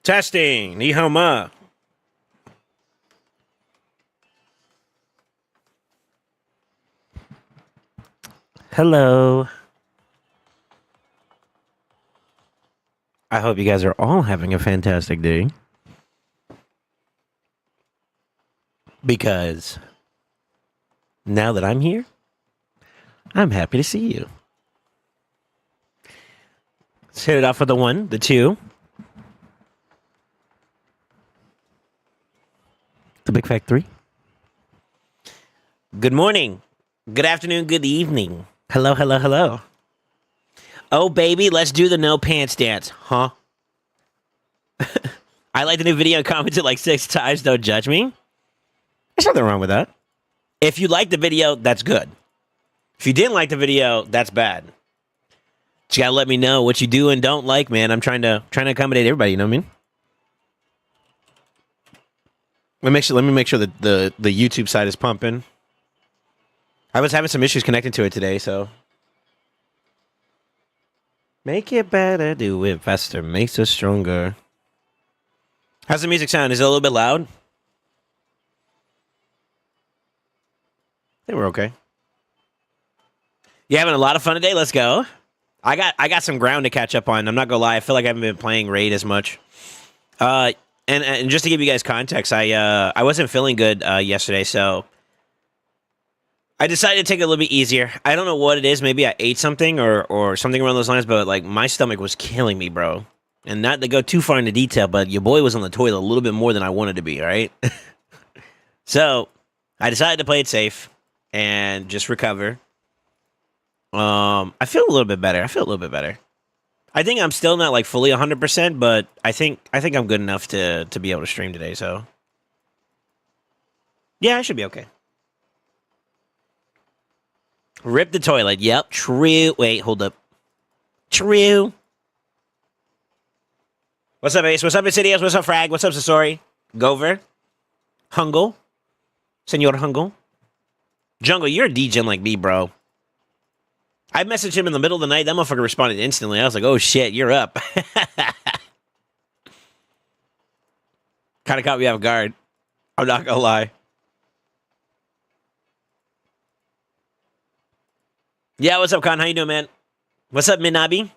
Testing. Ni hao ma. Hello. I hope you guys are all having a fantastic day. Because now that I'm here, I'm happy to see you. Let's hit it off with the 1, the 2. The big fact 3. Good morning. Good afternoon. Good evening. Hello, hello, hello. Oh, baby, let's do the no pants dance. Huh? I like the new video and commented like 6 times. Don't judge me. There's nothing wrong with that. If you like the video, that's good. If you didn't like the video, that's bad. You gotta let me know what you do and don't like, man. I'm trying to accommodate everybody, you know what I mean? Let me make sure that the YouTube side is pumping. I was having some issues connecting to it today, so make it better, do it faster, makes us stronger. How's the music sound? Is it a little bit loud? I think we're okay. You having a lot of fun today? Let's go. I got some ground to catch up on. I'm not gonna lie. I feel like I haven't been playing Raid as much. And just to give you guys context, I wasn't feeling good yesterday, so I decided to take it a little bit easier. I don't know what it is. Maybe I ate something or something around those lines, but like my stomach was killing me, bro. And not to go too far into detail, but your boy was on the toilet a little bit more than I wanted to be, all right? So I decided to play it safe and just recover. I feel a little bit better. I think I'm still not like fully 100%, but I think I'm good enough to be able to stream today. So yeah, I should be okay. Rip the toilet. Yep, true. Wait, hold up. True. What's up, Ace? What's up, Insidious? What's up, Frag? What's up, Sasori? Gover? Hungle? Senor Hungle? Jungle, you're a DGen like me, bro. I messaged him in the middle of the night. That motherfucker responded instantly. I was like, oh, shit, you're up. Kind of caught me off guard. I'm not going to lie. Yeah, what's up, Con? How you doing, man? What's up, Minabi?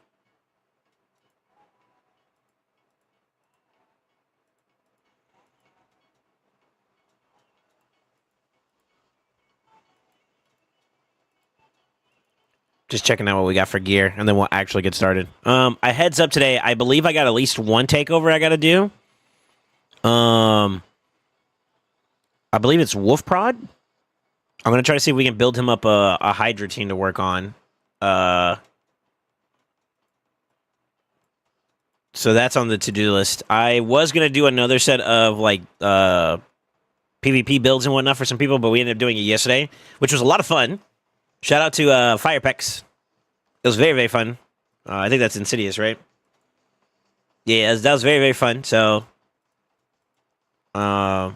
Just checking out what we got for gear, and then we'll actually get started. A heads up today. I believe I got at least one takeover I got to do. I believe it's Wolf Prod. I'm going to try to see if we can build him up a Hydra team to work on. So that's on the to-do list. I was going to do another set of like PvP builds and whatnot for some people, but we ended up doing it yesterday, which was a lot of fun. Shout out to Firepex. It was very, very fun. I think that's Insidious, right? Yeah, that was very, very fun. So, yeah,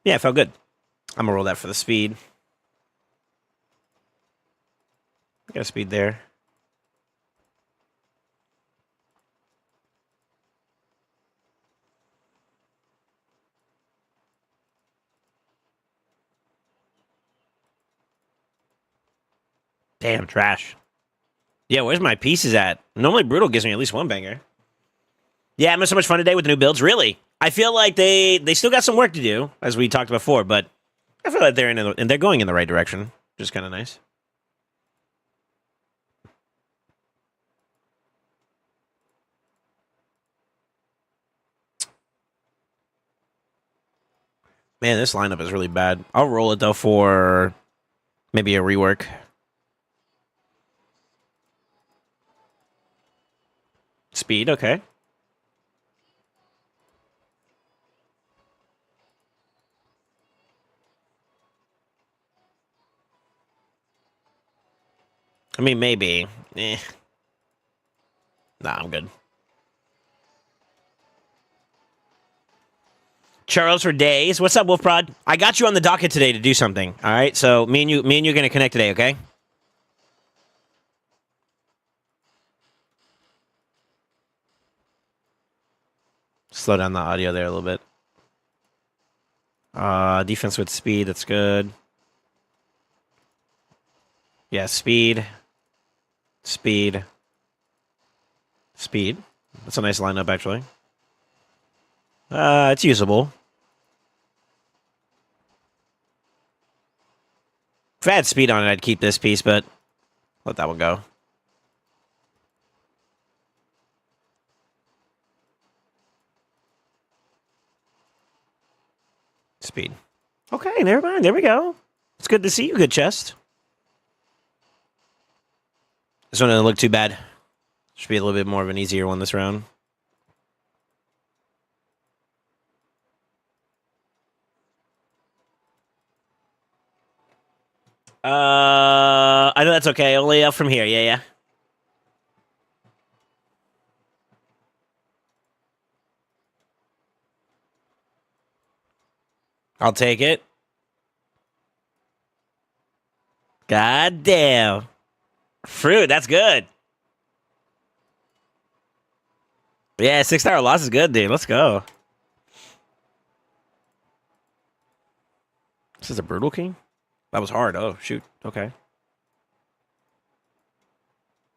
it felt good. I'm going to roll that for the speed. Got a speed there. Damn, trash. Yeah, where's my pieces at? Normally Brutal gives me at least one banger. Yeah, I'm having so much fun today with the new builds. Really, I feel like they still got some work to do, as we talked before, but I feel like they're going in the right direction, which is kind of nice. Man, this lineup is really bad. I'll roll it though for maybe a rework. Speed, okay. I mean, maybe. Nah, I'm good. Charles for days. What's up, Wolf Prod? I got you on the docket today to do something. All right, so me and you are gonna connect today, okay? slow down the audio there a little bit. Defense with speed, that's good. Yeah, speed. Speed. Speed. That's a nice lineup, actually. It's usable. If I had speed on it, I'd keep this piece, but let that one go. Speed. Okay, never mind. There we go. It's good to see you, good chest. This one doesn't look too bad. Should be a little bit more of an easier one this round. I know that's okay. Only up from here. Yeah, yeah. I'll take it. God damn. Fruit, that's good. Yeah, 6-star loss is good, dude. Let's go. This is a Brutal King? That was hard. Oh, shoot. Okay.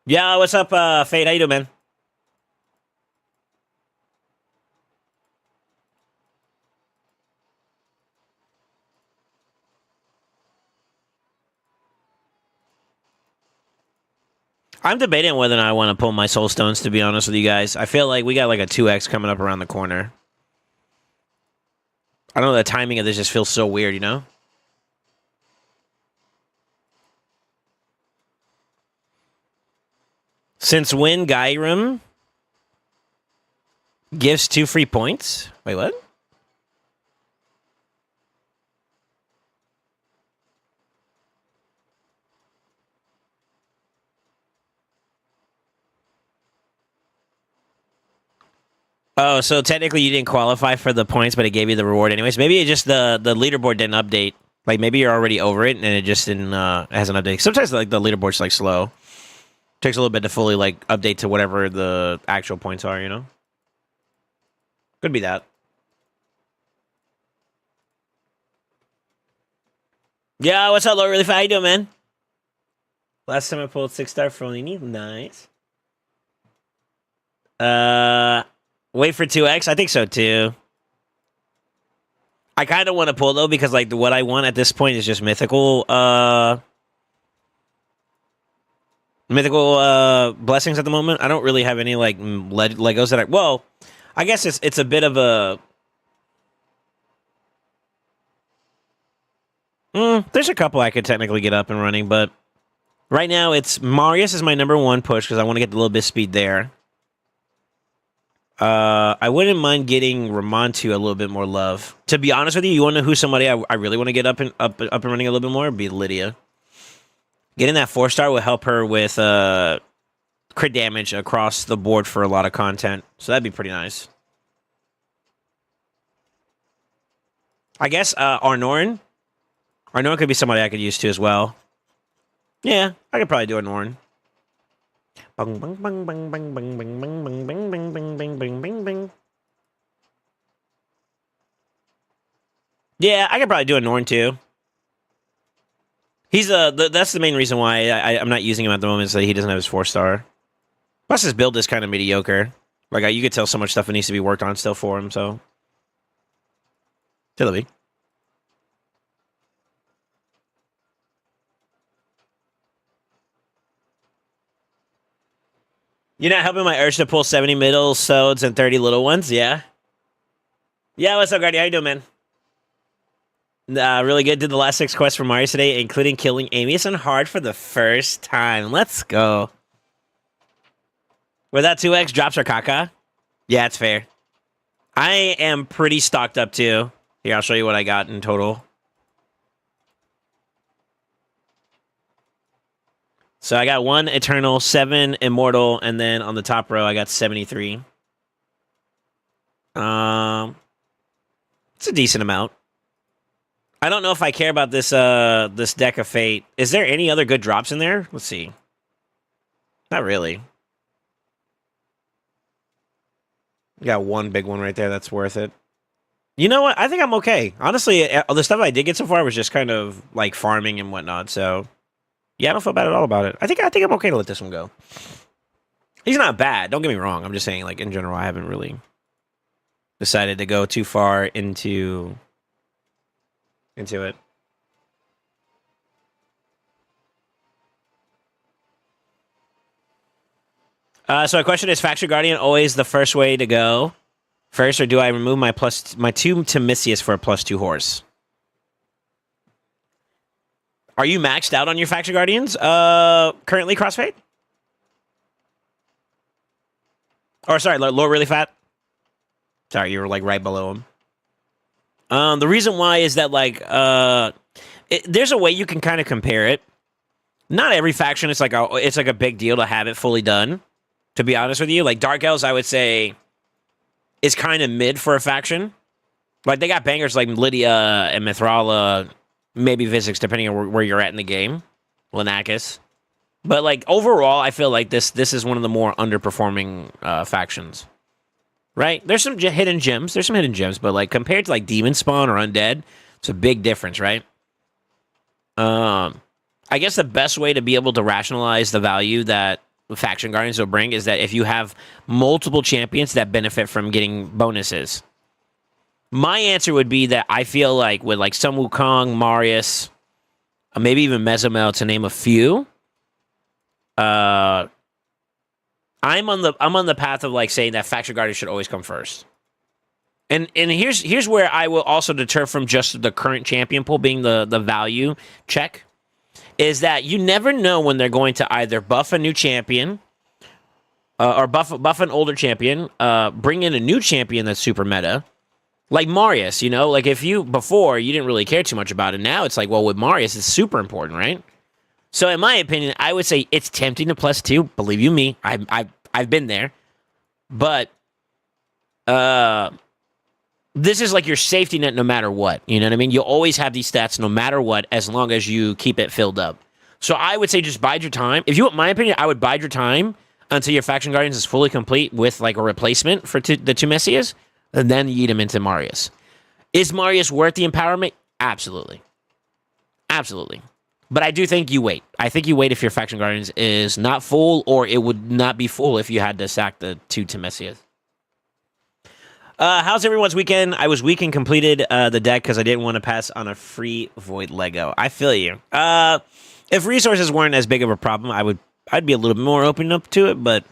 Yeah, what's up, Fade? How you doing, man? I'm debating whether or not I want to pull my Soul Stones, to be honest with you guys. I feel like we got like a 2x coming up around the corner. I don't know, the timing of this just feels so weird, you know? Since when Skyrim gives 2 free points? Wait, what? Oh, so technically you didn't qualify for the points, but it gave you the reward anyways. Maybe it just the leaderboard didn't update. Like maybe you're already over it and it just didn't hasn't updated. Sometimes like the leaderboard's like slow. Takes a little bit to fully like update to whatever the actual points are, you know? Could be that. Yeah, what's up, Lord Really Fat? How you doing, man? Last time I pulled 6-star for only me. Nice. Wait for 2x? I think so too. I kind of want to pull though because like what I want at this point is just mythical blessings at the moment. I don't really have any like Legos that well, I guess it's a bit of a there's a couple I could technically get up and running, but right now it's Marius is my #1 push because I want to get a little bit of speed there. I wouldn't mind getting Ramontu a little bit more love. To be honest with you, you want to know who somebody I really want to get up and running a little bit more? It'd be Lydia. Getting that 4-star will help her with crit damage across the board for a lot of content. So that'd be pretty nice. I guess Arnorin. Arnorin could be somebody I could use too as well. Yeah, I could probably do Arnorin. Bang bang bang bang bang bang bang bang bang bang bang bang bang bang bang bang. Yeah, I could probably do a Norn too. He's that's the main reason why I'm not using him at the moment, is that he doesn't have his 4-star. Plus his build is kind of mediocre. Like you could tell so much stuff that needs to be worked on still for him, so. Tillaby. You're not helping my urge to pull 70 middle sods and 30 little ones? Yeah. Yeah, what's up, Guardy? How you doing, man? Really good. Did the last 6 quests for Mario today, including killing Amius on hard for the first time. Let's go. With that 2x, drops our caca. Yeah, it's fair. I am pretty stocked up, too. Here, I'll show you what I got in total. So I got 1 Eternal, 7 Immortal, and then on the top row, I got 73. It's a decent amount. I don't know if I care about this this deck of Fate. Is there any other good drops in there? Let's see. Not really. You got one big one right there that's worth it. You know what? I think I'm okay. Honestly, the stuff I did get so far was just kind of like farming and whatnot. So yeah, I don't feel bad at all about it. I think I'm okay to let this one go. He's not bad. Don't get me wrong. I'm just saying, like in general, I haven't really decided to go too far into it. So my question is: Faction Guardian always the first way to go first, or do I remove my two Timisius for a +2 horse? Are you maxed out on your Faction Guardians? Currently Crossfade? Or sorry, Lord Really Fat. Sorry, you were like right below him. The reason why is that like there's a way you can kind of compare it. Not every faction it's like a big deal to have it fully done. To be honest with you, like Dark Elves, I would say is kind of mid for a faction. Like they got bangers like Lydia and Mithrala, maybe Visix, depending on where you're at in the game. Lanakis. But like overall, I feel like this is one of the more underperforming factions. Right? There's some hidden gems. There's some hidden gems, but like compared to like Demon Spawn or Undead, it's a big difference, right? I guess the best way to be able to rationalize the value that Faction Guardians will bring is that if you have multiple champions that benefit from getting bonuses. My answer would be that I feel like with like Sun Wukong, Marius, maybe even Mezumel to name a few, I'm on the path of like saying that Faction Guardians should always come first. And here's where I will also deter from just the current champion pool being the value check. Is that you never know when they're going to either buff a new champion or buff an older champion, bring in a new champion that's super meta. Like Marius, you know? Like if before, you didn't really care too much about it. Now it's like, well, with Marius, it's super important, right? So in my opinion, I would say it's tempting to +2. Believe you me, I've been there. But this is like your safety net no matter what. You know what I mean? You'll always have these stats no matter what, as long as you keep it filled up. So I would say just bide your time. If you want my opinion, I would bide your time until your Faction Guardians is fully complete with like a replacement for the two Messias, and then yeet them into Marius. Is Marius worth the empowerment? Absolutely. Absolutely. But I do think you wait. I think you wait if your Faction Guardians is not full, or it would not be full if you had to sack the two Timesias. How's everyone's weekend? I was weekend completed the deck because I didn't want to pass on a free Void Lego. I feel you. If resources weren't as big of a problem, I'd be a little bit more open up to it, but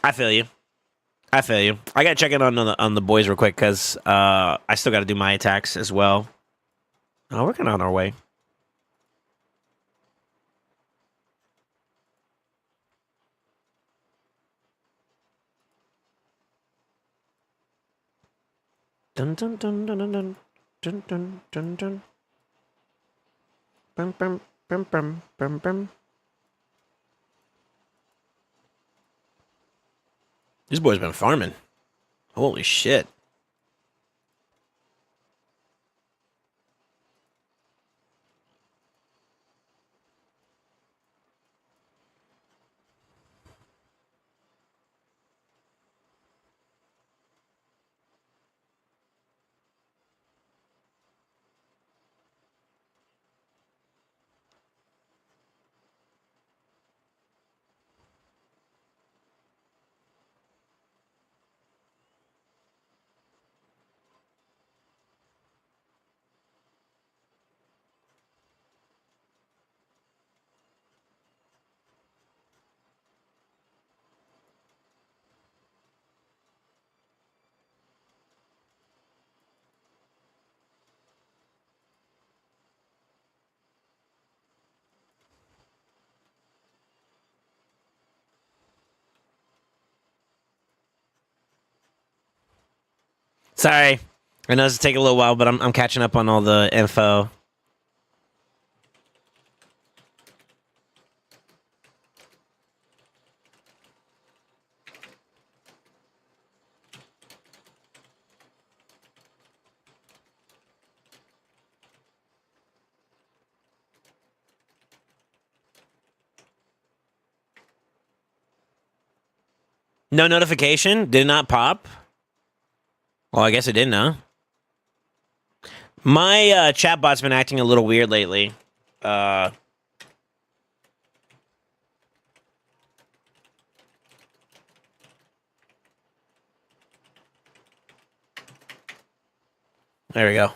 I feel you. I feel you. I gotta check in on the boys real quick because I still got to do my attacks as well. Oh, we're kind of on our way. Dun dun dun dun dun dun dun dun dun dun. Bum bum bum bum bum bum. This boy's been farming. Holy shit. Sorry. I know this will take a little while, but I'm catching up on all the info. No notification? Did not pop? Well, I guess it didn't, huh? My chatbot's been acting a little weird lately. There we go.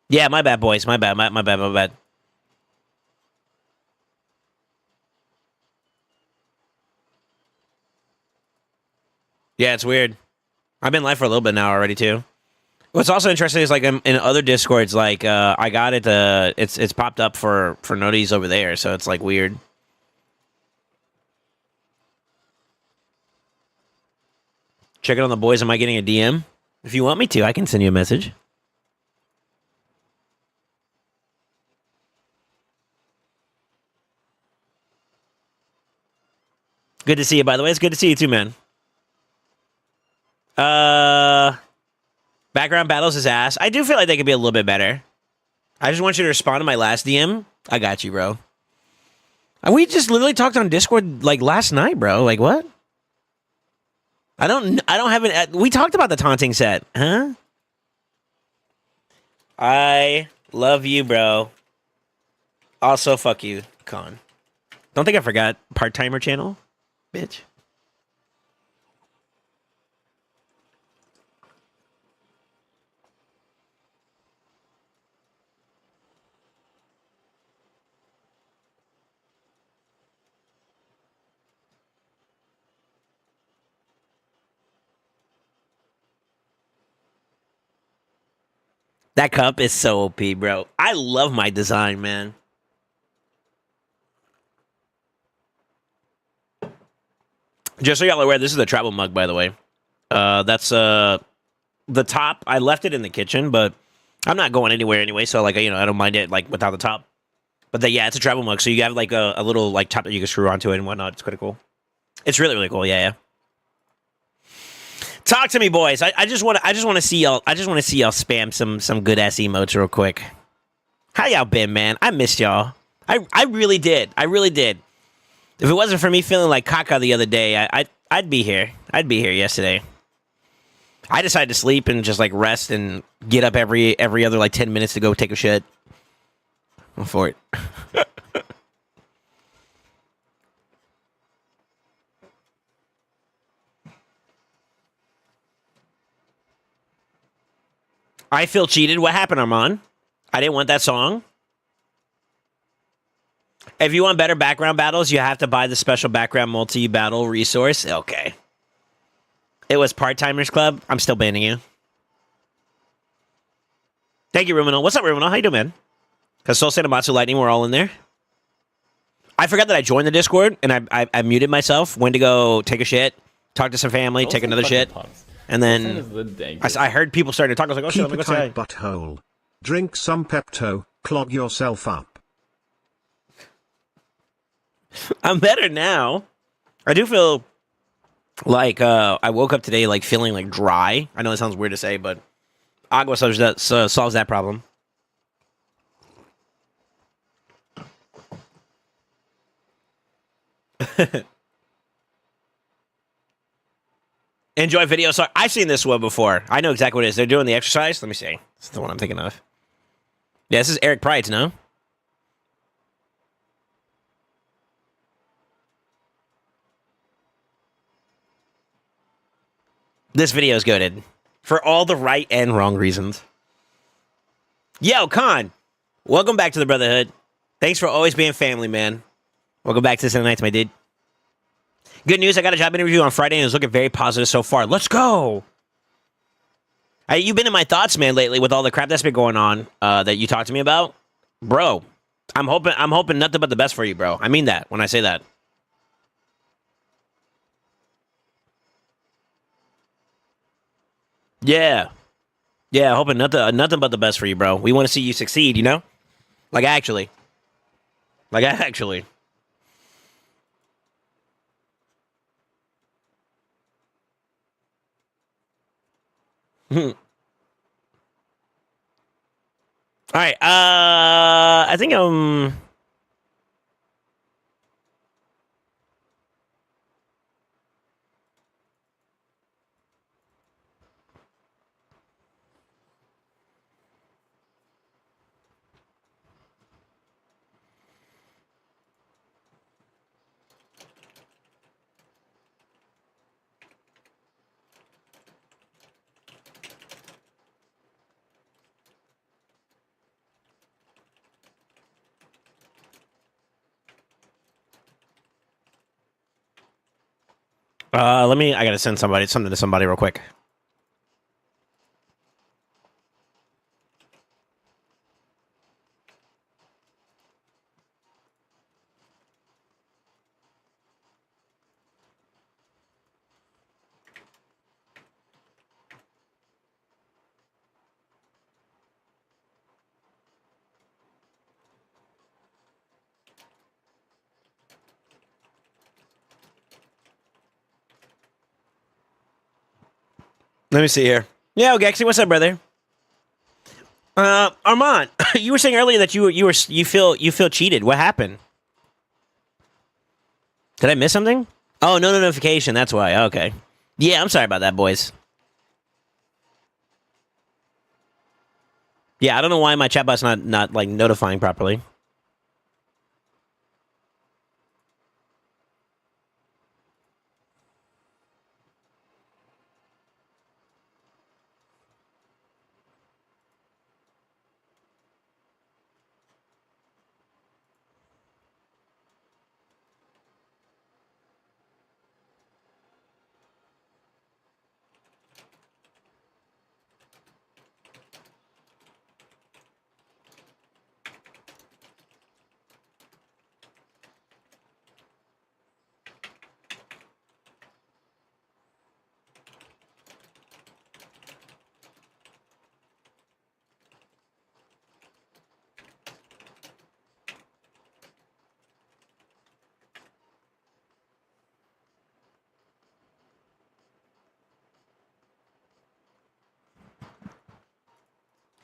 Yeah, my bad, boys. My bad. My bad. My bad. Yeah, it's weird. I've been live for a little bit now already too. What's also interesting is like in other discords, like I got it. It's popped up for noties over there, so it's like weird. Check it on the boys. Am I getting a DM? If you want me to, I can send you a message. Good to see you, by the way. It's good to see you too, man. Background battles is ass. I do feel like they could be a little bit better. I just want you to respond to my last DM. I got you, bro. We just literally talked on Discord like last night, bro. Like what? I don't have an. We talked about the taunting set, huh? I love you, bro. Also, fuck you, Con. Don't think I forgot part-timer channel, bitch. That cup is so OP, bro. I love my design, man. Just so y'all are aware, this is a travel mug, by the way. That's the top. I left it in the kitchen, but I'm not going anywhere anyway, so like I don't mind it like without the top. But yeah, it's a travel mug, so you have like a little like top that you can screw onto it and whatnot. It's pretty cool. It's really really cool. Yeah. Talk to me, boys. I just want to see y'all. I just want to see y'all spam some good ass emotes real quick. How y'all been, man? I missed y'all. I really did. I really did. If it wasn't for me feeling like caca the other day, I'd be here. I'd be here yesterday. I decided to sleep and just like rest and get up every other like 10 minutes to go take a shit. I'm for it. I feel cheated. What happened, Armand? I didn't want that song. If you want better background battles, you have to buy the special background multi-battle resource. Okay. It was Part-Timers Club. I'm still banning you. Thank you, Ruminal. What's up, Ruminal? How you doing, man? Because SoulSaint and Matsu Lightning were all in there. I forgot that I joined the Discord, and I muted myself, went to go take a shit, talk to some family, take another shit. And then I heard people starting to talk. I was like, oh, shit, let me go say. Butthole. Drink some Pepto, clog yourself up. I'm better now. I do feel like I woke up today like feeling like dry. I know it sounds weird to say, but agua solves that problem. Enjoy video. So I've seen this one before. I know exactly what it is. They're doing the exercise. Let me see. It's the one I'm thinking of. Yeah, this is Eric Pride's, no? This video is goated. For all the right and wrong reasons. Yo, Khan. Welcome back to the Brotherhood. Thanks for always being family, man. Welcome back to Sunday Nights, my dude. Good news, I got a job interview on Friday, and it's looking very positive so far. Let's go! You've been in my thoughts, man, lately with all the crap that's been going on that you talked to me about. Bro, I'm hoping nothing but the best for you, bro. I mean that when I say that. Yeah. Yeah, hoping nothing but the best for you, bro. We want to see you succeed, you know? Like, actually. All right. I think I gotta send something to somebody real quick. Let me see here. Yeah, Gexy, what's up, brother? Armand, you were saying earlier that you feel cheated. What happened? Did I miss something? Oh, no notification. That's why. Okay. Yeah, I'm sorry about that, boys. Yeah, I don't know why my chatbot's not like notifying properly.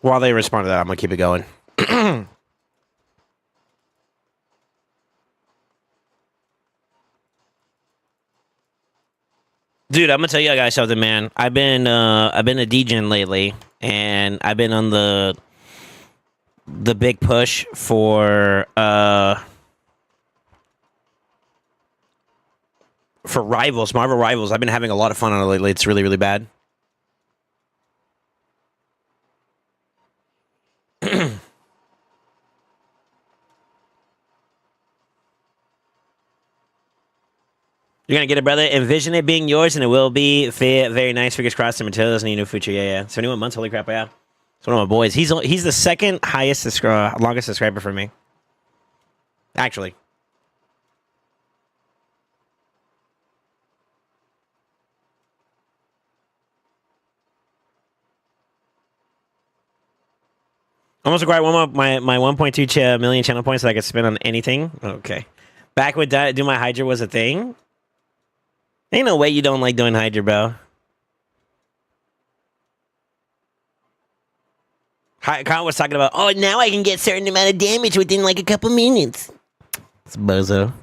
While they respond to that, I'm gonna keep it going. Dude, I'm gonna tell you guys something, man. I've been a DJing lately, and I've been on the big push for Rivals, Marvel Rivals. I've been having a lot of fun on it lately. It's really bad. You're gonna get it, brother. Envision it being yours, and it will be very nice. Fingers crossed. And Matilda's in a new future. Yeah. 71 months. Holy crap! Yeah. It's one of my boys. He's the second highest longest subscriber for me. Actually. Almost acquired my 1.2 million channel points that I could spend on anything. Okay. Back when do my Hydra was a thing. Ain't no way you don't like doing Hydra, bro. Kyle was talking about, oh, now I can get certain amount of damage within like a couple minutes. It's bozo.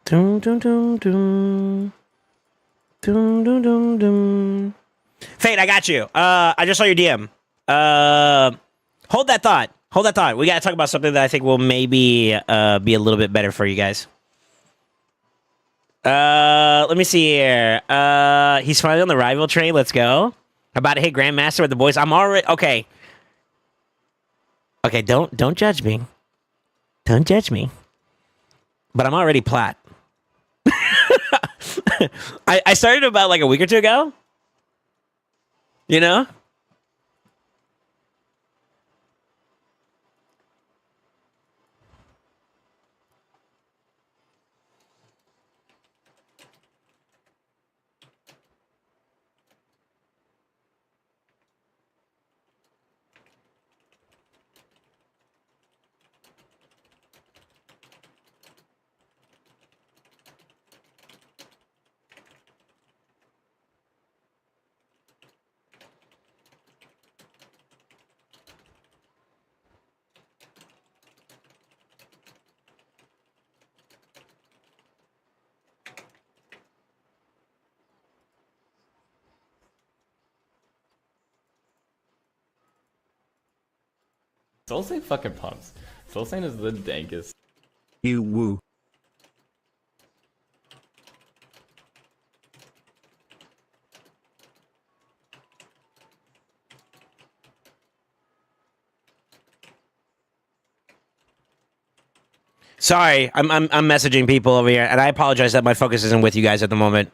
Dum, dum, dum, dum. Dum, dum, dum, dum. Fate, I got you. I just saw your DM. Hold that thought. Hold that thought. We got to talk about something that I think will maybe be a little bit better for you guys. Let me see here. He's finally on the rival train. Let's go. About to hit Grandmaster with the boys. I'm already okay. Okay, don't judge me. Don't judge me. But I'm already plat. I started about like a week or two ago. You know? SoulSaint fucking pumps. SoulSaint is the dankest. You woo. Sorry, I'm messaging people over here, and I apologize that my focus isn't with you guys at the moment.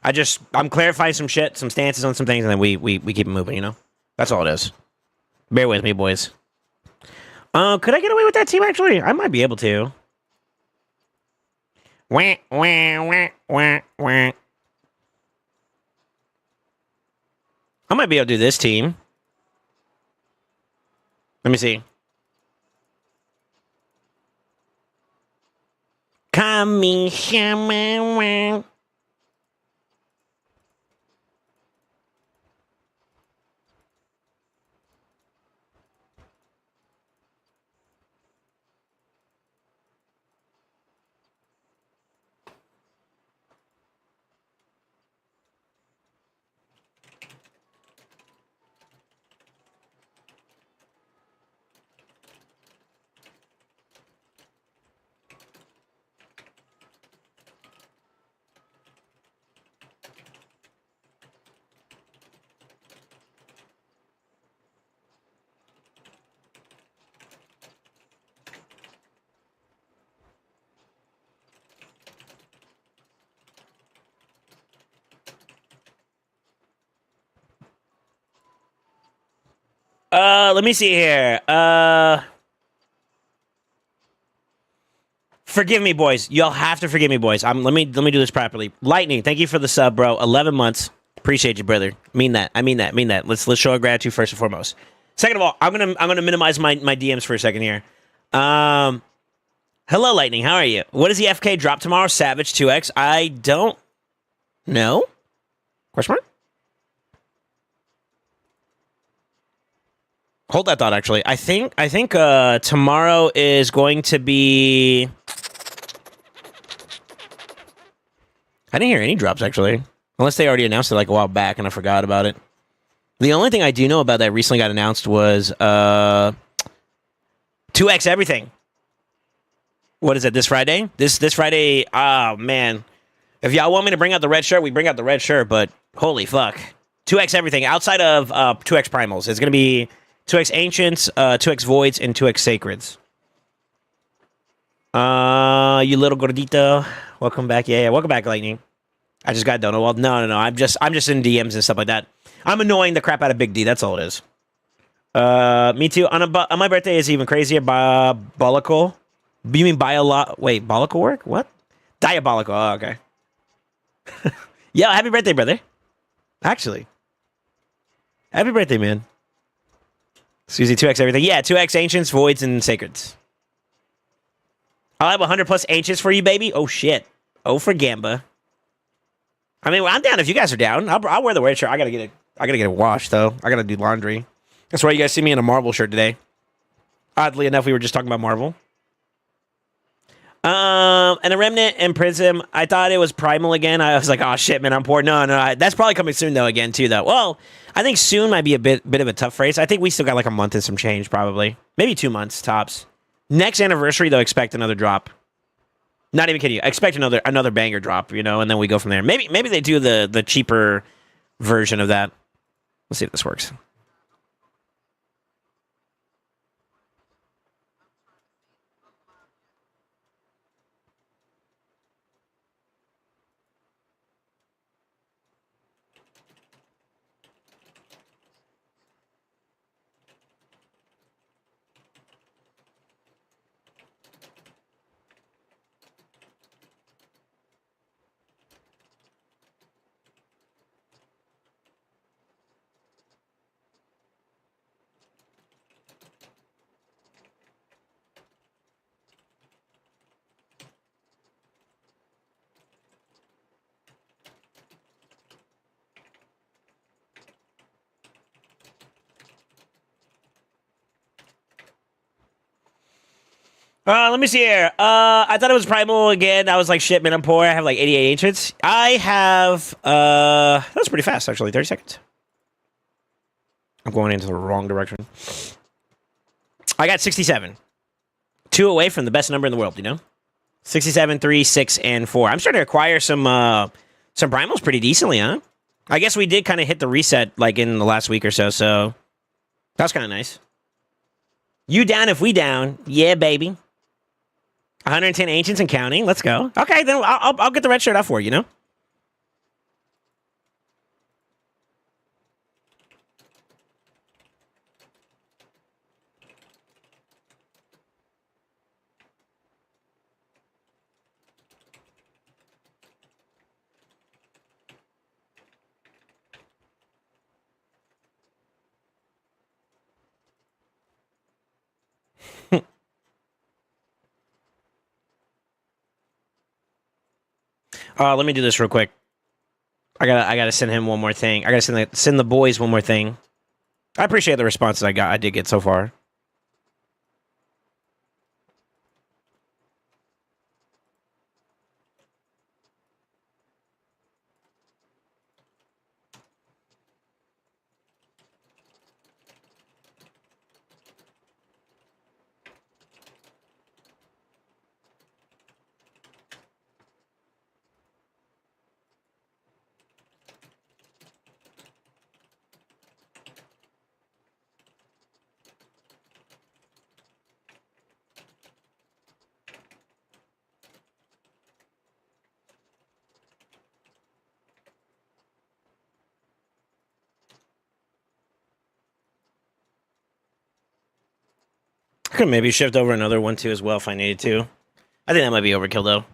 I'm clarifying some shit, some stances on some things, and then we keep it moving. You know, that's all it is. Bear with me, boys. Could I get away with that team? Actually, I might be able to. Wah, wah, wah, wah, wah. I might be able to do this team. Let me see. Kami-sama. Let me see here. Forgive me, boys. Y'all have to forgive me, boys. Let me do this properly. Lightning, thank you for the sub, bro. 11 months. Appreciate you, brother. Mean that. I mean that. Let's show our gratitude first and foremost. Second of all, I'm gonna minimize my DMs for a second here. Hello, Lightning. How are you? What does the FK drop tomorrow? Savage 2X. I don't know. Question mark? Hold that thought, actually. I think tomorrow is going to be... I didn't hear any drops, actually. Unless they already announced it like a while back and I forgot about it. The only thing I do know about that recently got announced was 2X everything. What is it, this Friday? This Friday, oh, man. If y'all want me to bring out the red shirt, we bring out the red shirt, but holy fuck. 2X everything. Outside of 2X Primals. It's going to be... 2X Ancients, 2X Voids, and 2X Sacreds. You little gordito. Welcome back. Yeah, welcome back, Lightning. I just got done. Well, no. I'm just in DMs and stuff like that. I'm annoying the crap out of Big D. That's all it is. Me too. On my birthday is even crazier. Diabolical. You mean wait, Bolical work? What? Diabolical. Oh, okay. Yo, happy birthday, brother. Actually. Happy birthday, man. Susie, 2X everything. Yeah, 2X Ancients, Voids, and Sacreds. I'll have 100 plus Ancients for you, baby. Oh, shit. Oh, for Gamba. I mean, I'm down if you guys are down. I'll wear the red shirt. I gotta get it washed, though. I gotta do laundry. That's why you guys see me in a Marvel shirt today. Oddly enough, we were just talking about Marvel. And a Remnant and Prism. I thought it was Primal again. I was like, oh shit, man, I'm poor. No, that's probably coming soon though. Again, too, though. Well, I think soon might be a bit of a tough phrase. I think we still got like a month and some change, probably, maybe 2 months tops. Next anniversary, though, expect another drop. Not even kidding you. I expect another banger drop, you know, and then we go from there. Maybe they do the cheaper version of that. Let's see if this works. Let me see here. I thought it was primal again. I was like, shit, man, I'm poor. I have like 88 ancients. I have, that was pretty fast, actually. 30 seconds. I'm going into the wrong direction. I got 67. 2 away from the best number in the world, you know? 67, 3, 6, and 4. I'm starting to acquire some primals pretty decently, huh? I guess we did kind of hit the reset like in the last week or so, so that's kind of nice. You down if we down. Yeah, baby. 110 ancients and counting. Let's go. Okay, then I'll get the red shirt out for you, you know? Let me do this real quick. I gotta send him one more thing. I gotta send the boys one more thing. I appreciate the responses I did get so far. I could maybe shift over another one too as well if I needed to. I think that might be overkill though.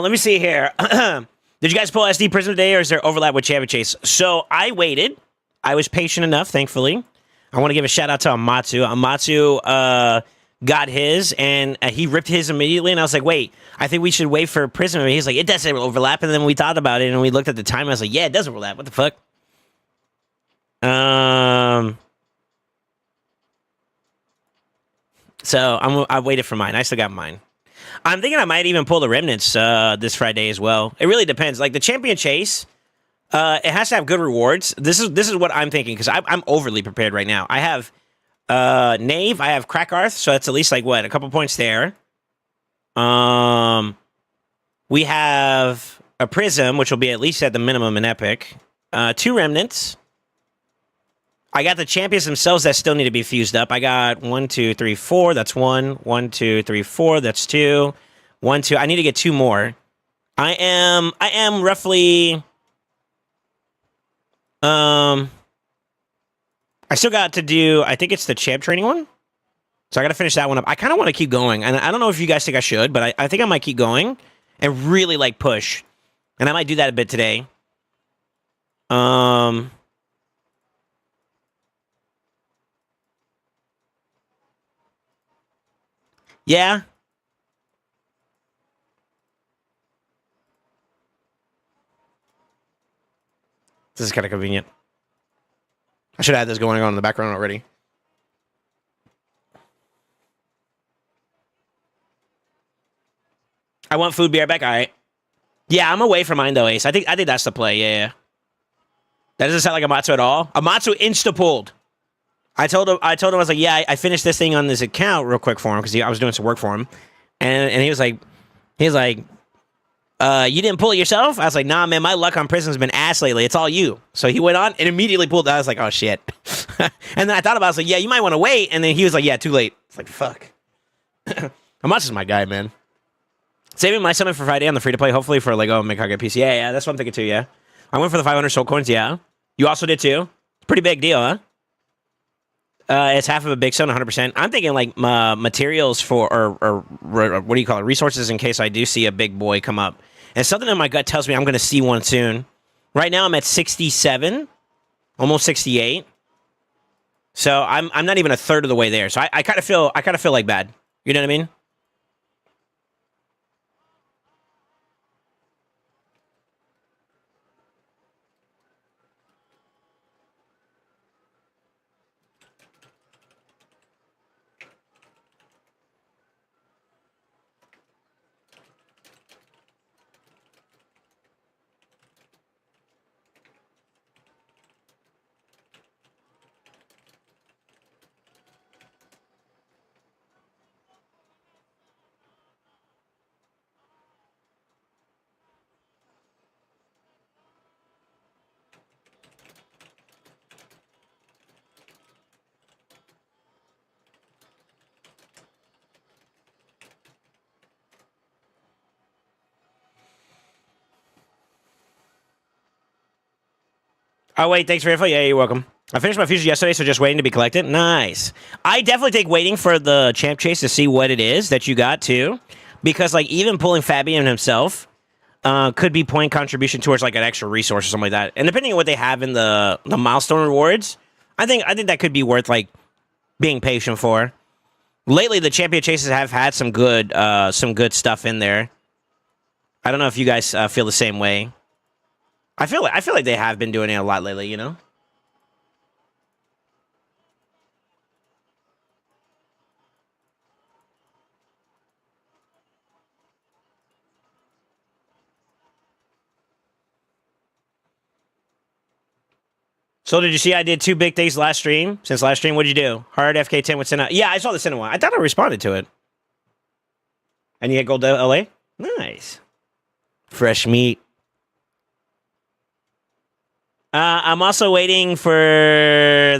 Let me see here. Did you guys pull SD Prism today, or is there overlap with Champion Chase? So I waited. I was patient enough, thankfully. I want to give a shout out to Amatsu. Amatsu got his, and he ripped his immediately, and I was like, wait, I think we should wait for Prism. And he's like, it doesn't overlap, and then we thought about it, and we looked at the time, and I was like, yeah, it does overlap. What the fuck? So I waited for mine. I still got mine. I'm thinking I might even pull the remnants this Friday as well. It really depends. Like the Champion Chase, it has to have good rewards. This is what I'm thinking, because I'm overly prepared right now. I have Knave, I have Crackarth, so that's at least like what, a couple points there. We have a Prism, which will be at least at the minimum an Epic. 2 remnants. I got the champions themselves that still need to be fused up. I got 1, 2, 3, 4. That's 1. 1, 2, 3, 4. That's 2. 1, 2. I need to get 2 more. I am roughly. I still got to do. I think it's the champ training one. So I got to finish that one up. I kind of want to keep going, and I don't know if you guys think I should, but I think I might keep going and really like push, and I might do that a bit today. Yeah. This is kind of convenient. I should have had this going on in the background already. I want food, be right back. All right. Yeah, I'm away from mine though, Ace. I think that's the play. Yeah. That doesn't sound like Amatsu at all. Amatsu insta-pulled. I told him, I was like, yeah, I finished this thing on this account real quick for him because I was doing some work for him. And he was like, He's like, you didn't pull it yourself? I was like, nah, man, my luck on Prism's been ass lately. It's all you. So he went on and immediately pulled it. I was like, oh, shit. And then I thought about it. I was like, yeah, you might want to wait. And then he was like, yeah, too late. It's like, fuck. Amos is my guy, man. Saving my summon for Friday on the free-to-play, hopefully for Lego and Mikaga PC. Yeah, that's what I'm thinking too, yeah. I went for the 500 soul coins, yeah. You also did too? Pretty big deal, huh? It's half of a big stone, 100%. I'm thinking like materials for, or what do you call it? Resources in case I do see a big boy come up. And something in my gut tells me I'm going to see one soon. Right now I'm at 67, almost 68. So I'm not even a third of the way there. So I kind of feel like bad. You know what I mean? Oh, wait, thanks for your info. Yeah, you're welcome. I finished my fusion yesterday, so just waiting to be collected. Nice. I definitely take waiting for the champ chase to see what it is that you got, too. Because, like, even pulling Fabian himself could be point contribution towards, like, an extra resource or something like that. And depending on what they have in the milestone rewards, I think that could be worth, like, being patient for. Lately, the champion chases have had some good stuff in there. I don't know if you guys feel the same way. I feel like they have been doing it a lot lately, you know? So did you see I did 2 big things last stream? Since last stream, what'd you do? Hard FK10 with Senna. Yeah, I saw the Senna one. I thought I responded to it. And you get gold LA? Nice. Fresh meat. I'm also waiting for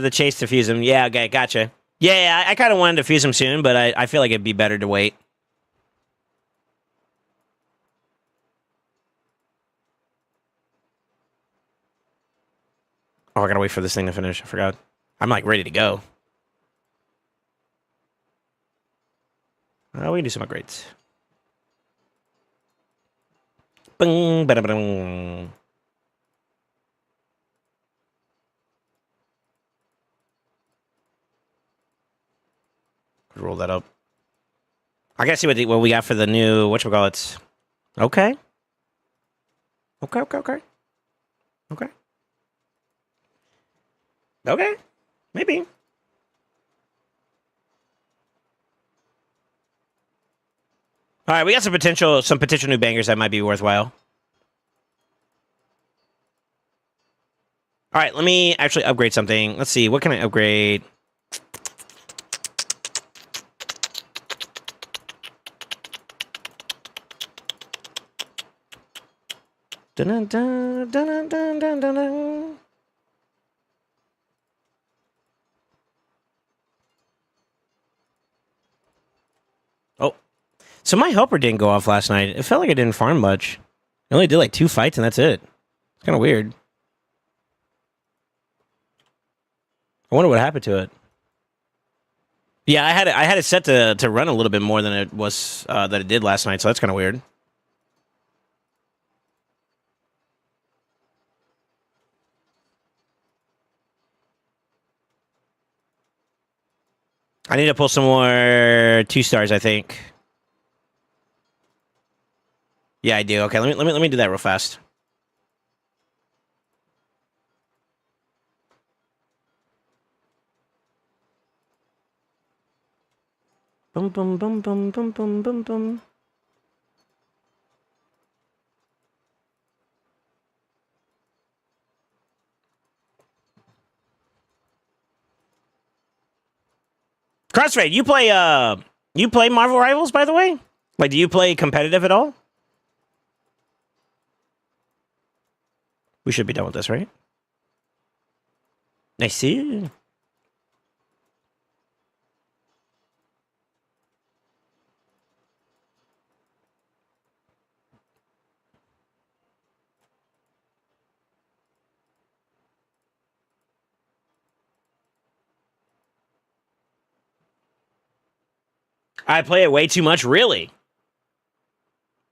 the chase to fuse him. Yeah, okay, gotcha. Yeah, I kind of wanted to fuse him soon, but I feel like it'd be better to wait. Oh, I gotta wait for this thing to finish. I forgot. I'm like ready to go. We can do some upgrades. Bing, bada, bada, roll that up. I gotta see what we got for the new whatchamacallits. Okay. Okay. Okay. Maybe. All right, we got some potential new bangers that might be worthwhile. All right, let me actually upgrade something. Let's see, what can I upgrade? Dun, dun, dun, dun, dun, dun, dun. Oh, so my helper didn't go off last night. It felt like I didn't farm much. I only did like 2 fights and that's it. It's kind of weird. I wonder what happened to it. Yeah, I had it set to run a little bit more than it was that it did last night, so that's kind of weird. I need to pull some more 2 stars, I think. Yeah, I do. Okay, let me do that real fast. Boom, boom, boom, boom, boom, boom, boom, boom. Crossfade, you play Marvel Rivals, by the way? Like, do you play competitive at all? We should be done with this, right? I see. I play it way too much, really.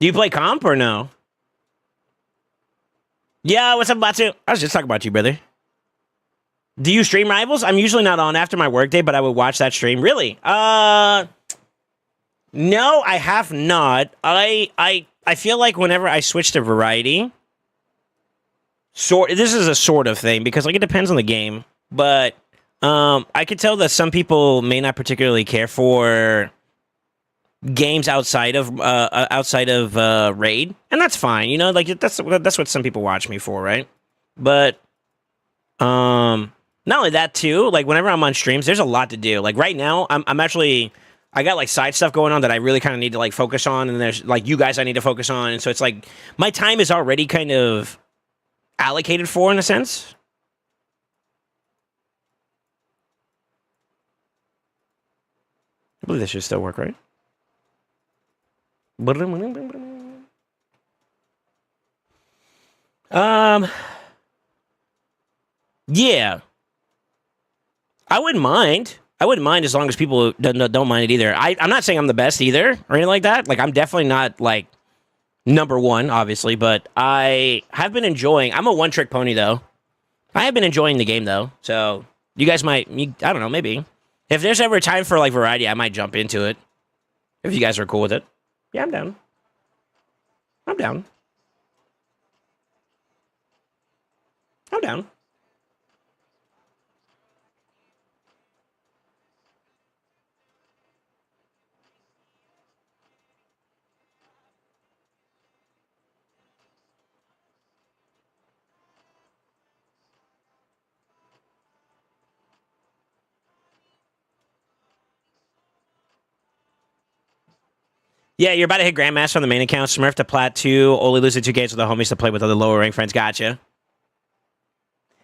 Do you play comp or no? Yeah, what's up, Batu? I was just talking about you, brother. Do you stream Rivals? I'm usually not on after my workday, but I would watch that stream. Really? No, I have not. I feel like whenever I switch to variety, this is a sort of thing because like it depends on the game, but I could tell that some people may not particularly care for games outside of raid, and that's fine. You know, like that's what some people watch me for, right? But not only that too, like whenever I'm on streams, there's a lot to do. Like right now, I'm actually I got like side stuff going on that I really kind of need to like focus on, and there's like you guys I need to focus on, and so it's like my time is already kind of allocated for in a sense. I believe this should still work, right? Yeah. I wouldn't mind. I wouldn't mind as long as people don't mind it either. I'm not saying I'm the best either or anything like that. Like, I'm definitely not, like, number one, obviously, but I have been enjoying... I'm a one-trick pony, though. I have been enjoying the game, though, so you guys might... I don't know, maybe. If there's ever a time for, like, variety, I might jump into it. If you guys are cool with it. Yeah, I'm down. I'm down. I'm down. Yeah, you're about to hit Grandmaster on the main account. Smurf to Plat 2. Only losing 2 games with the homies to play with other lower rank friends. Gotcha.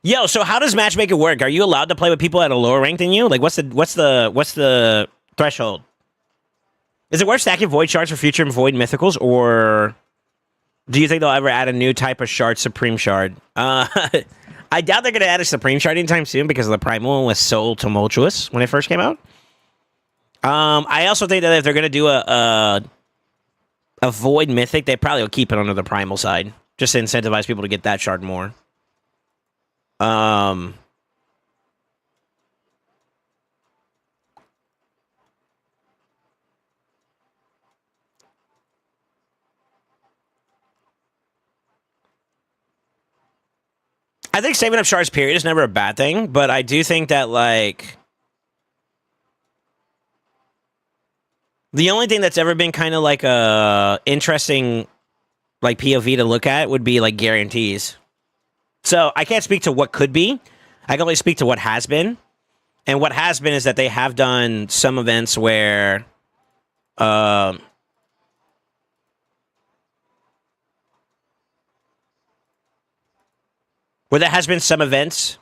Yo, so how does matchmaking work? Are you allowed to play with people at a lower rank than you? Like, what's the threshold? Is it worth stacking void shards for future void mythicals, or do you think they'll ever add a new type of shard, Supreme Shard? I doubt they're gonna add a Supreme Shard anytime soon because the primal one was so tumultuous when it first came out. I also think that if they're gonna do a void mythic, they probably will keep it under the primal side, just to incentivize people to get that shard more. I think saving up shards, period, is never a bad thing, but I do think that, like, the only thing that's ever been kind of like a interesting, like, POV to look at would be, like, guarantees. So I can't speak to what could be. I can only speak to what has been. And what has been is that they have done some events where there has been some events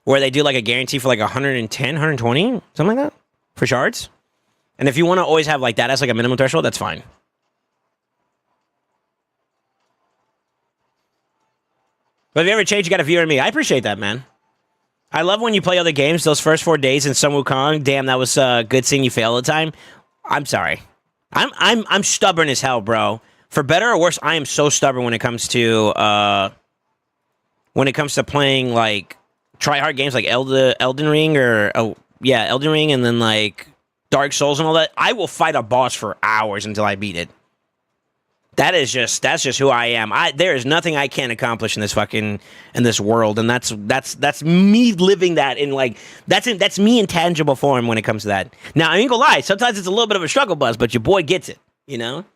where they do like a guarantee for like 110, 120, something like that, for shards. And if you want to always have like that as like a minimum threshold, that's fine. But if you ever change, you got a viewer in me. I appreciate that, man. I love when you play other games. Those first 4 days in Sun Wukong, damn, that was good seeing you fail all the time. I'm sorry. I'm stubborn as hell, bro. For better or worse, I am so stubborn when it comes to playing like try hard games like Elden Ring or Elden Ring and then like Dark Souls and all that. I will fight a boss for hours until I beat it. That's just who I am. There is nothing I can't accomplish in this world, and that's me living that in like that's me in tangible form when it comes to that. Now I ain't gonna lie, sometimes it's a little bit of a struggle bus, but your boy gets it, you know.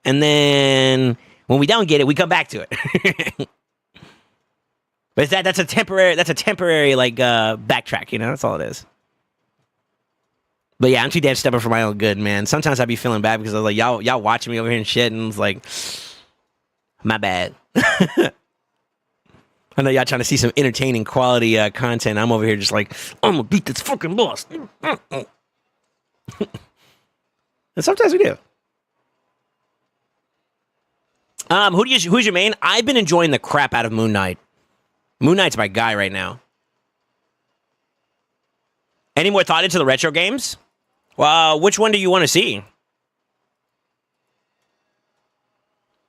And then when we don't get it, we come back to it. But that's a temporary like backtrack, you know. That's all it is. But yeah, I'm too damn stubborn for my own good, man. Sometimes I be feeling bad because I was like, y'all watching me over here and shit, and it's like, my bad. I know y'all trying to see some entertaining quality content. I'm over here just like, I'm gonna beat this fucking boss. And sometimes we do. Who's your main? I've been enjoying the crap out of Moon Knight. Moon Knight's my guy right now. Any more thought into the retro games? Well, which one do you want to see?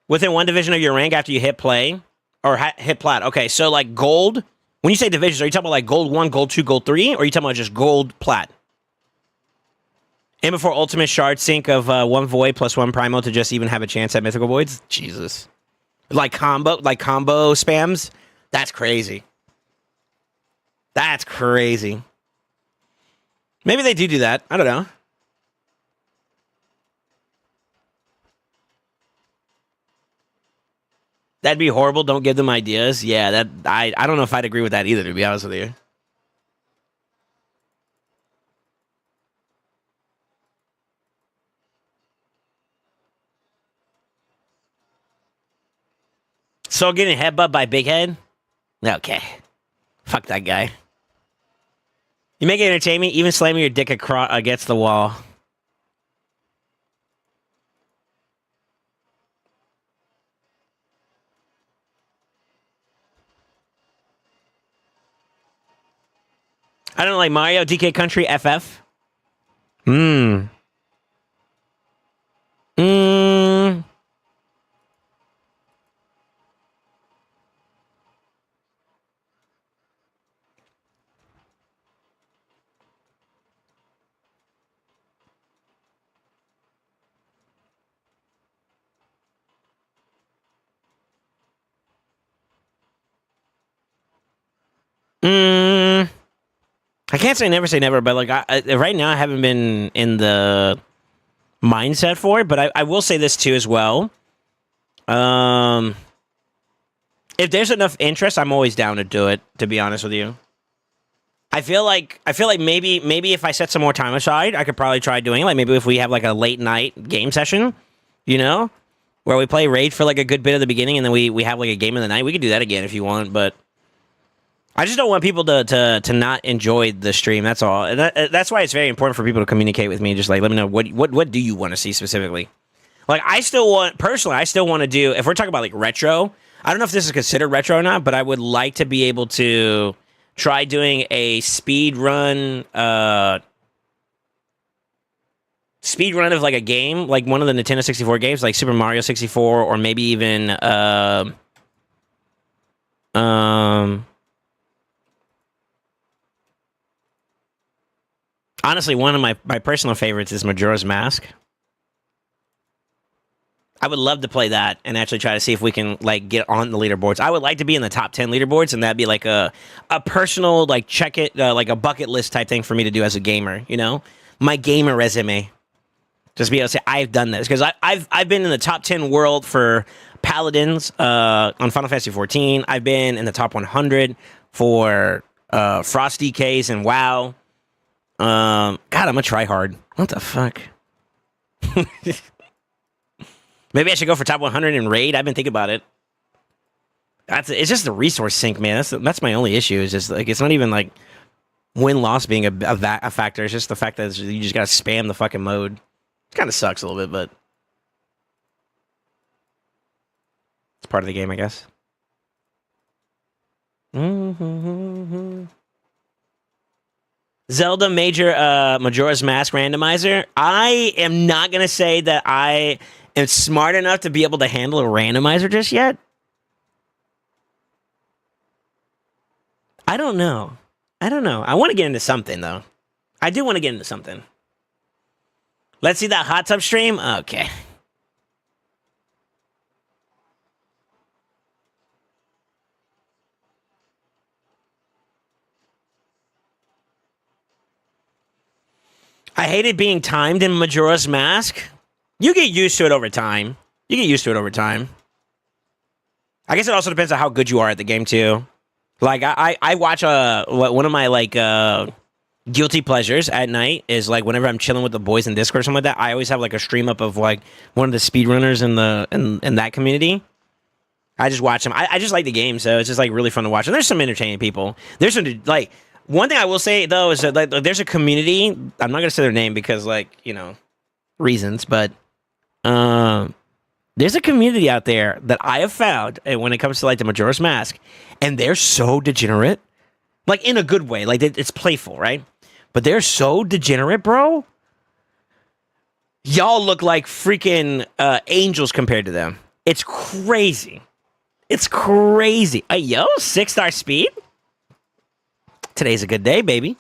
Within one division of your rank after you hit play? Or hit plat. Okay, so like gold. When you say divisions, are you talking about like gold 1, gold 2, gold 3? Or are you talking about just gold plat? And before ultimate shard sync of 1 void plus 1 primal to just even have a chance at mythical voids? Jesus. Like combo spams? That's crazy. That's crazy. Maybe they do that. I don't know. That'd be horrible. Don't give them ideas. Yeah, that I don't know if I'd agree with that either, to be honest with you. So getting headbutt by Big Head? Okay. Fuck that guy. You make it entertaining, even slamming your dick against the wall. I don't like Mario, DK Country, FF. Hmm. I can't say never, but like right now I haven't been in the mindset for it. But I will say this too as well. If there's enough interest, I'm always down to do it. To be honest with you, I feel like maybe if I set some more time aside, I could probably try doing it. Like maybe if we have like a late night game session, you know, where we play Raid for like a good bit of the beginning, and then we have like a game of the night. We could do that again if you want, but I just don't want people to not enjoy the stream. That's all. And that's why it's very important for people to communicate with me. Just like, let me know what do you want to see specifically. Like, I still want to do, if we're talking about like retro, I don't know if this is considered retro or not, but I would like to be able to try doing a speed run of like a game, like one of the Nintendo 64 games, like Super Mario 64, or maybe even honestly, one of my personal favorites is Majora's Mask. I would love to play that and actually try to see if we can like get on the leaderboards. I would like to be in the top 10 leaderboards, and that'd be like a personal like check it like a bucket list type thing for me to do as a gamer. You know, my gamer resume. Just be able to say I've done this because I've been in the top 10 world for Paladins on Final Fantasy 14. I've been in the top 100 for Frost DKs and WoW. God, I'm a tryhard. What the fuck? Maybe I should go for top 100 in Raid. I've been thinking about it. It's just the resource sink, man. That's my only issue. Is just like it's not even like win-loss being a factor. It's just the fact that you just gotta spam the fucking mode. It kind of sucks a little bit, but it's part of the game, I guess. Zelda Majora's Mask randomizer. I am not gonna say that I am smart enough to be able to handle a randomizer just yet. I don't know. I want to get into something, though. I do want to get into something. Let's see that hot tub stream? Okay. I hated being timed in Majora's Mask. You get used to it over time. I guess it also depends on how good you are at the game, too. Like, I watch one of my, like, guilty pleasures at night is like whenever I'm chilling with the boys in Discord or something like that, I always have like a stream up of like one of the speedrunners in that community. I just watch them. I just like the game, so it's just like really fun to watch. And there's some entertaining people. There's some like one thing I will say though is that like there's a community. I'm not gonna say their name because like reasons, but there's a community out there that I have found when it comes to like the Majora's Mask, and they're so degenerate, like in a good way. Like it's playful, right? But they're so degenerate, bro. Y'all look like freaking angels compared to them. It's crazy. It's crazy. Yo, 6-star speed? Today's a good day, baby.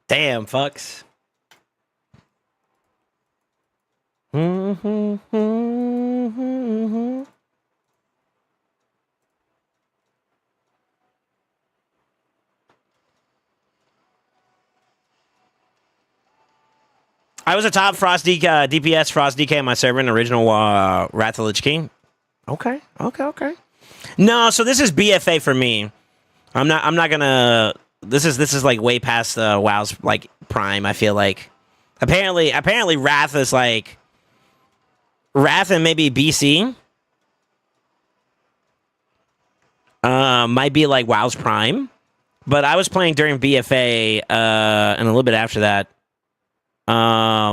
Damn, fucks. I was a top Frost DPS Frost DK on my server in the original Wrath of the Lich King. Okay. No, so this is BFA for me. I'm not gonna. This is like way past WoW's like prime. I feel like apparently Wrath is like Wrath and maybe BC might be like WoW's prime, but I was playing during BFA and a little bit after that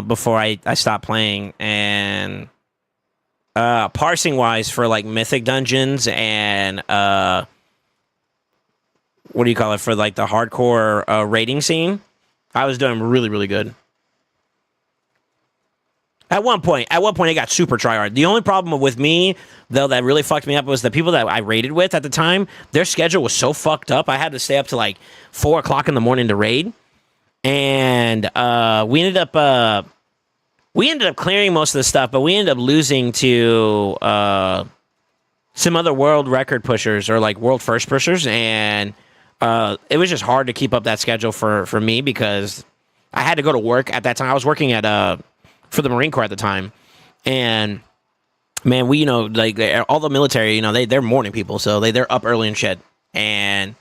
before I stopped playing, and parsing wise for like mythic dungeons and what do you call it, for like the hardcore raiding scene, I was doing really, really good. At one point, it got super tryhard. The only problem with me, though, that really fucked me up was the people that I raided with at the time. Their schedule was so fucked up. I had to stay up to like 4 o'clock in the morning to raid, and we ended up clearing most of the stuff, but we ended up losing to some other world record pushers or like world first pushers, and it was just hard to keep up that schedule for me because I had to go to work at that time. I was working at for the Marine Corps at the time, and man, we like all the military, they're morning people, so they're up early and shit, and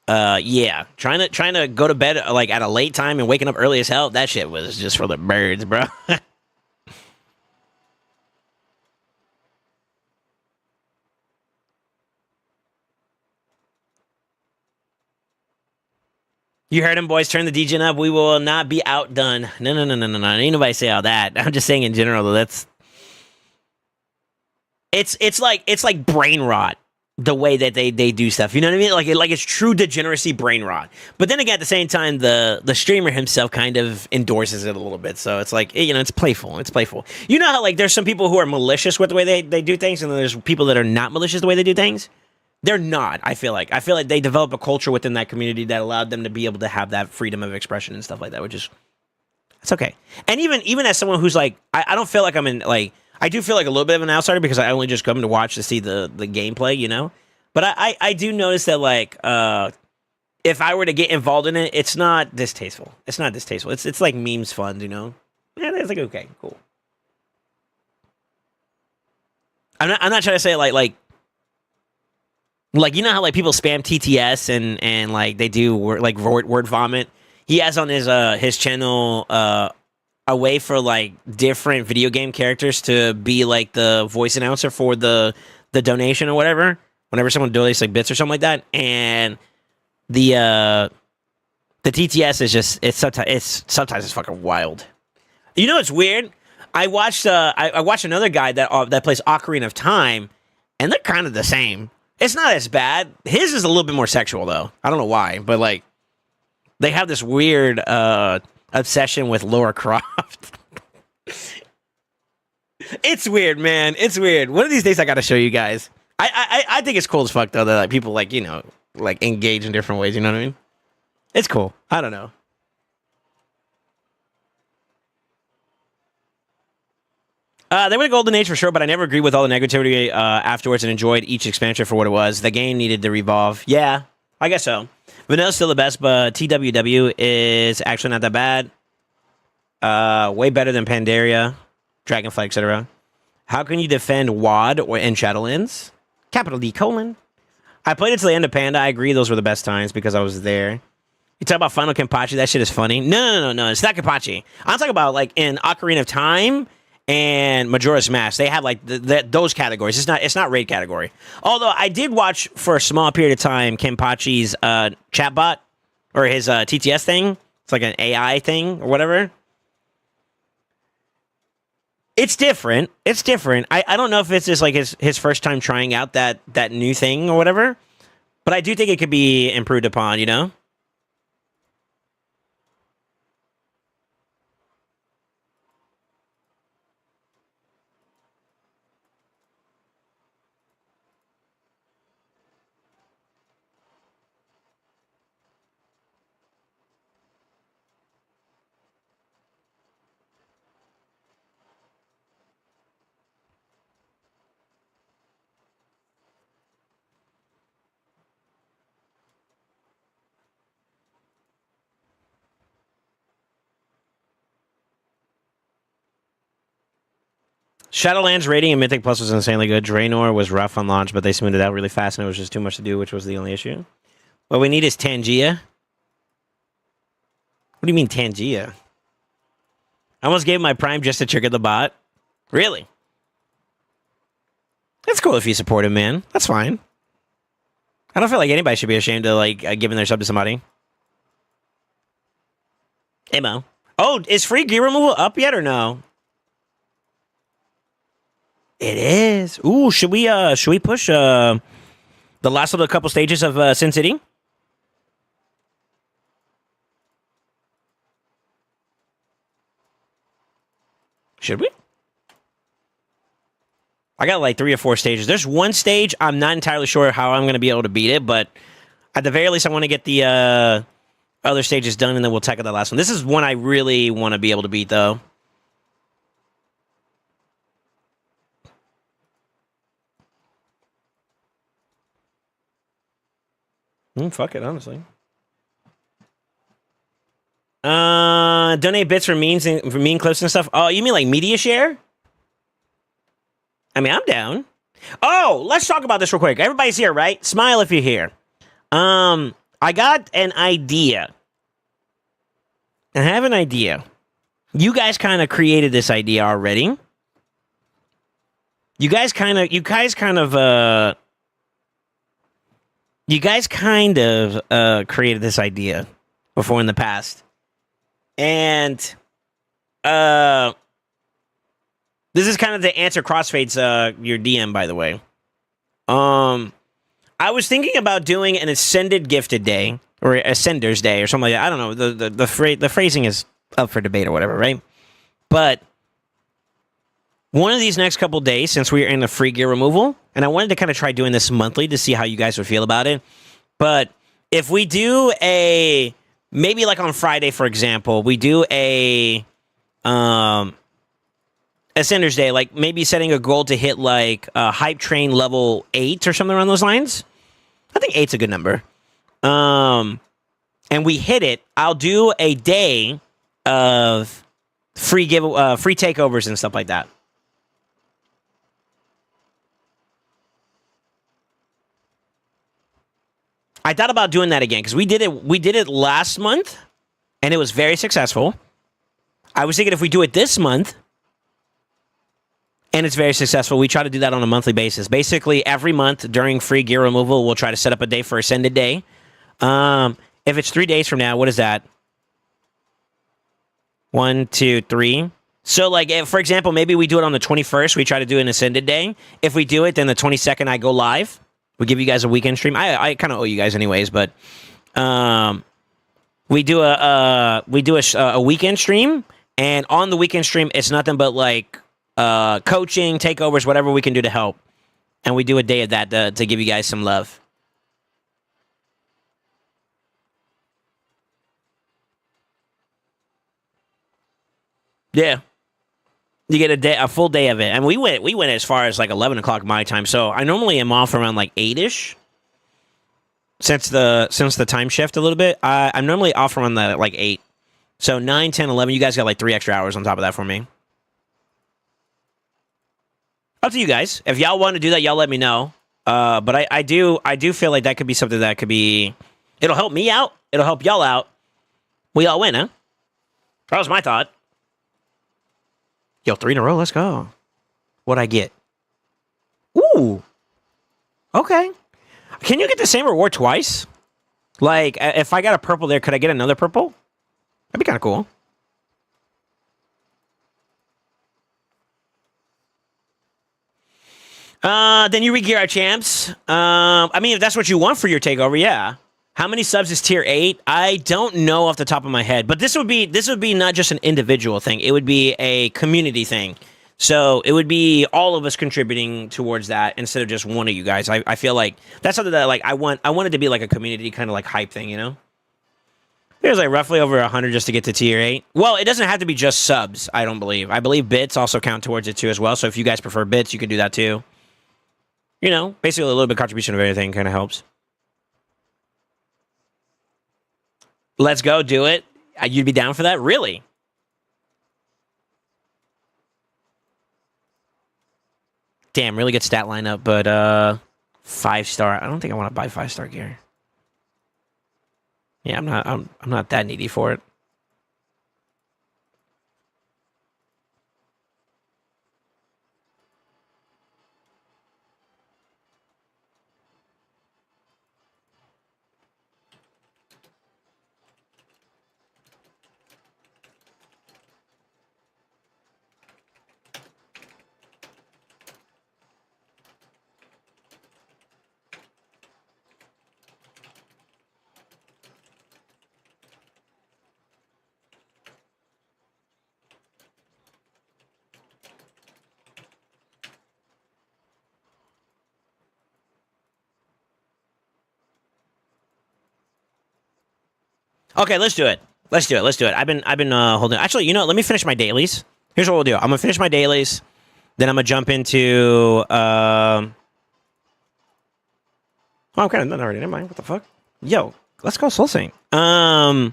yeah, trying to go to bed like at a late time and waking up early as hell, that shit was just for the birds, bro. You heard him, boys. Turn the DJ up. We will not be outdone. No. Ain't nobody say all that. I'm just saying in general, though. It's like brain rot the way that they do stuff. You know what I mean? Like it's true degeneracy, brain rot. But then again, at the same time, the streamer himself kind of endorses it a little bit. So it's like it's playful. It's playful. You know how like there's some people who are malicious with the way they do things, and then there's people that are not malicious the way they do things. They're not, I feel like. I feel like they develop a culture within that community that allowed them to be able to have that freedom of expression and stuff like that, which is, it's okay. And even as someone who's like, I don't feel like I'm in, like, I do feel like a little bit of an outsider because I only just come to watch to see the gameplay, But I do notice that, like, if I were to get involved in it, it's not distasteful. It's not distasteful. It's like memes fun, Yeah, it's like, okay, cool. I'm not trying to say, like, you know how like people spam TTS and like they do word vomit. He has on his channel a way for like different video game characters to be like the voice announcer for the donation or whatever. Whenever someone donates like bits or something like that, and the TTS is just sometimes it's fucking wild. It's weird. I watched another guy that plays Ocarina of Time, and they're kind of the same. It's not as bad. His is a little bit more sexual, though. I don't know why, but, like, they have this weird obsession with Laura Croft. It's weird, man. It's weird. One of these days I gotta show you guys. I think it's cool as fuck though that like, people like, you know, like engage in different ways, you know what I mean? It's cool. I don't know. They were the golden age for sure, but I never agreed with all the negativity afterwards and enjoyed each expansion for what it was. The game needed to revolve. Yeah, I guess so. Vanilla's still the best, but TWW is actually not that bad. Way better than Pandaria, Dragonflight, etc. How can you defend WoD or in Shadowlands? Capital D colon. I played it till the end of Panda. I agree those were the best times because I was there. You talk about Final Kenpachi, that shit is funny. No. It's not Kenpachi. I'm talking about like in Ocarina of Time and Majora's Mask. They have like those categories. It's not raid category. Although I did watch for a small period of time Kenpachi's chatbot or his TTS thing. It's like an AI thing or whatever. It's different. It's different. I don't know if it's just like his first time trying out that new thing or whatever. But I do think it could be improved upon, you know? Shadowlands rating and Mythic Plus was insanely good. Draenor was rough on launch, but they smoothed it out really fast, and it was just too much to do, which was the only issue. What we need is Tangia. What do you mean Tangia? I almost gave my Prime just to trigger the bot. Really? That's cool if you support him, man. That's fine. I don't feel like anybody should be ashamed of like giving their sub to somebody. Emo. Oh, is free gear removal up yet or no? It is. Ooh, should we push the last of the couple stages of Sin City? Should we? I got like 3 or 4 stages. There's one stage I'm not entirely sure how I'm going to be able to beat it, but at the very least I want to get the other stages done and then we'll tackle the last one. This is one I really want to be able to beat though. Fuck it, honestly. Donate bits for memes and for meme clips and stuff. Oh, you mean like media share? I mean, I'm down. Oh, let's talk about this real quick. Everybody's here, right? Smile if you're here. I got an idea. I have an idea. You guys kind of created this idea already. You guys kind of created this idea before in the past. And this is kind of to answer Crossfade's your DM, by the way. I was thinking about doing an Ascended Gifted Day or Ascender's Day or something like that. I don't know. The phrasing is up for debate or whatever, right? But one of these next couple days, since we are in the free gear removal, and I wanted to kind of try doing this monthly to see how you guys would feel about it. But if we do maybe like on Friday, for example, we do a Ascender's Day, like maybe setting a goal to hit like Hype Train level 8 or something around those lines. I think 8's a good number. And we hit it, I'll do a day of free takeovers and stuff like that. I thought about doing that again because we did it last month and it was very successful. I was thinking if we do it this month and it's very successful, we try to do that on a monthly basis. Basically, every month during free gear removal, we'll try to set up a day for Ascended Day. If it's 3 days from now, what is that? 1, 2, 3. So, like, for example, maybe we do it on the 21st. We try to do an Ascended Day. If we do it, then the 22nd, I go live. We give you guys a weekend stream. I kind of owe you guys anyways, but we'll a weekend stream, and on the weekend stream, it's nothing but like coaching, takeovers, whatever we can do to help, and we do a day of that to give you guys some love. Yeah. You get a full day of it, and we went as far as like 11 o'clock my time. So I normally am off around like 8ish. Since the time shift a little bit, I'm normally off around the like 8. So 9, 10, 11. You guys got like 3 extra hours on top of that for me. Up to you guys. If y'all want to do that, y'all let me know. But I do feel like that could be something that could be. It'll help me out. It'll help y'all out. We all win, huh? That was my thought. Yo, 3 in a row. Let's go. What'd I get? Ooh. Okay. Can you get the same reward twice? Like, if I got a purple there, could I get another purple? That'd be kind of cool. Then you re-gear our champs. I mean, if that's what you want for your takeover, yeah. How many subs is tier 8? I don't know off the top of my head, but this would be not just an individual thing. It would be a community thing. So it would be all of us contributing towards that instead of just one of you guys. I feel like that's something that like I want it to be like a community kind of like hype thing, you know? There's like roughly over 100 just to get to tier 8. Well, it doesn't have to be just subs, I don't believe. I believe bits also count towards it too as well. So if you guys prefer bits, you can do that too. You know, basically a little bit of contribution of everything kind of helps. Let's go, do it. You'd be down for that? Really? Damn, really good stat lineup, but 5-star. I don't think I want to buy 5-star gear. Yeah, I'm not that needy for it. Okay, let's do it. Let's do it. I've been holding. Actually, you know, let me finish my dailies. Here's what we'll do. I'm gonna finish my dailies, then I'm gonna jump into. Oh, I'm kind of done already. Never mind. What the fuck? Yo, let's go SoulSaint. I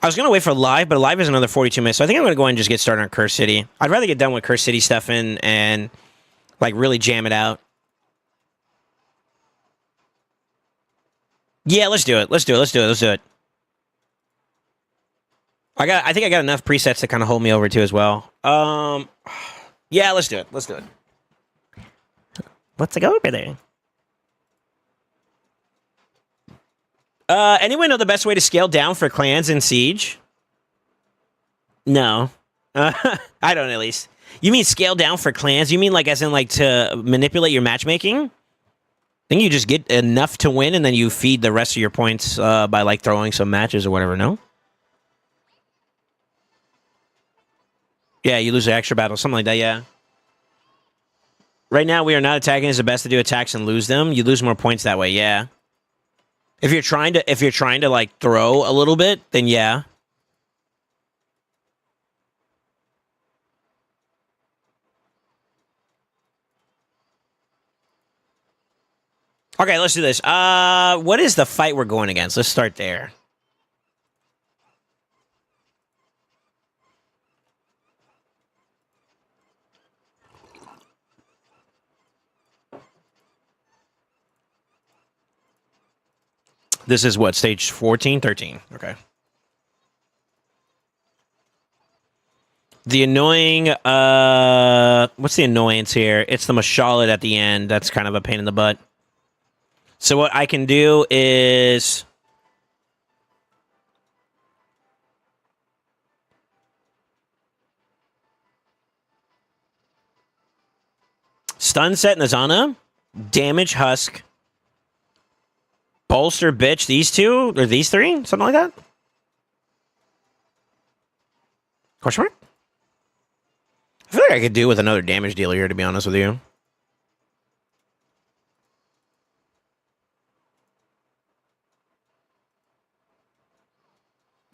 was gonna wait for live, but live is another 42 minutes, so I think I'm gonna go ahead and just get started on Curse City. I'd rather get done with Curse City stuff and like really jam it out. Yeah, let's do it. Let's do it. I think I got enough presets to kind of hold me over too as well. Yeah, let's do it. Let's go over there. Anyone know the best way to scale down for clans in Siege? No. I don't at least. You mean scale down for clans? You mean like as in like to manipulate your matchmaking? I think you just get enough to win and then you feed the rest of your points by like throwing some matches or whatever, no? Yeah, you lose the extra battle, something like that, yeah. Right now, we are not attacking. It's the best to do attacks and lose them. You lose more points that way, yeah. If you're trying to like throw a little bit, then yeah. Okay, let's do this. What is the fight we're going against? Let's start there. This is what, stage 14, 13. Okay. The annoying, what's the annoyance here? It's the Mashalit at the end. That's kind of a pain in the butt. So what I can do is... Stun set Nazana, damage Husk, Bolster, bitch, these two? Or these three? Something like that? Question mark? I feel like I could do with another damage dealer here, to be honest with you.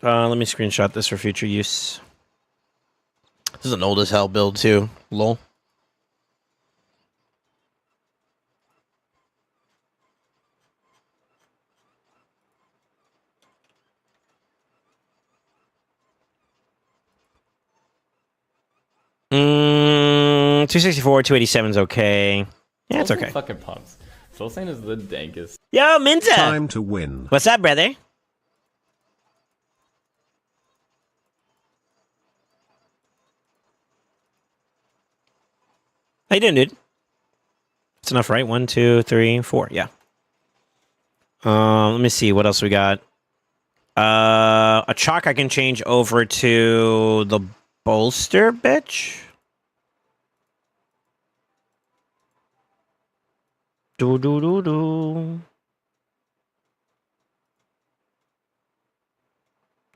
Let me screenshot this for future use. This is an old as hell build, too. Lol. Mm, 264, 287 is okay. Yeah, it's SoulSaint okay. fucking pumps. SoulSaint is the dankest. Yo, Minza! Time to win. What's up, brother? How you doing, dude? It's enough, right? 1, 2, 3, 4. Yeah. Let me see. What else we got? A chalk I can change over to the bolster, bitch. Do do do do.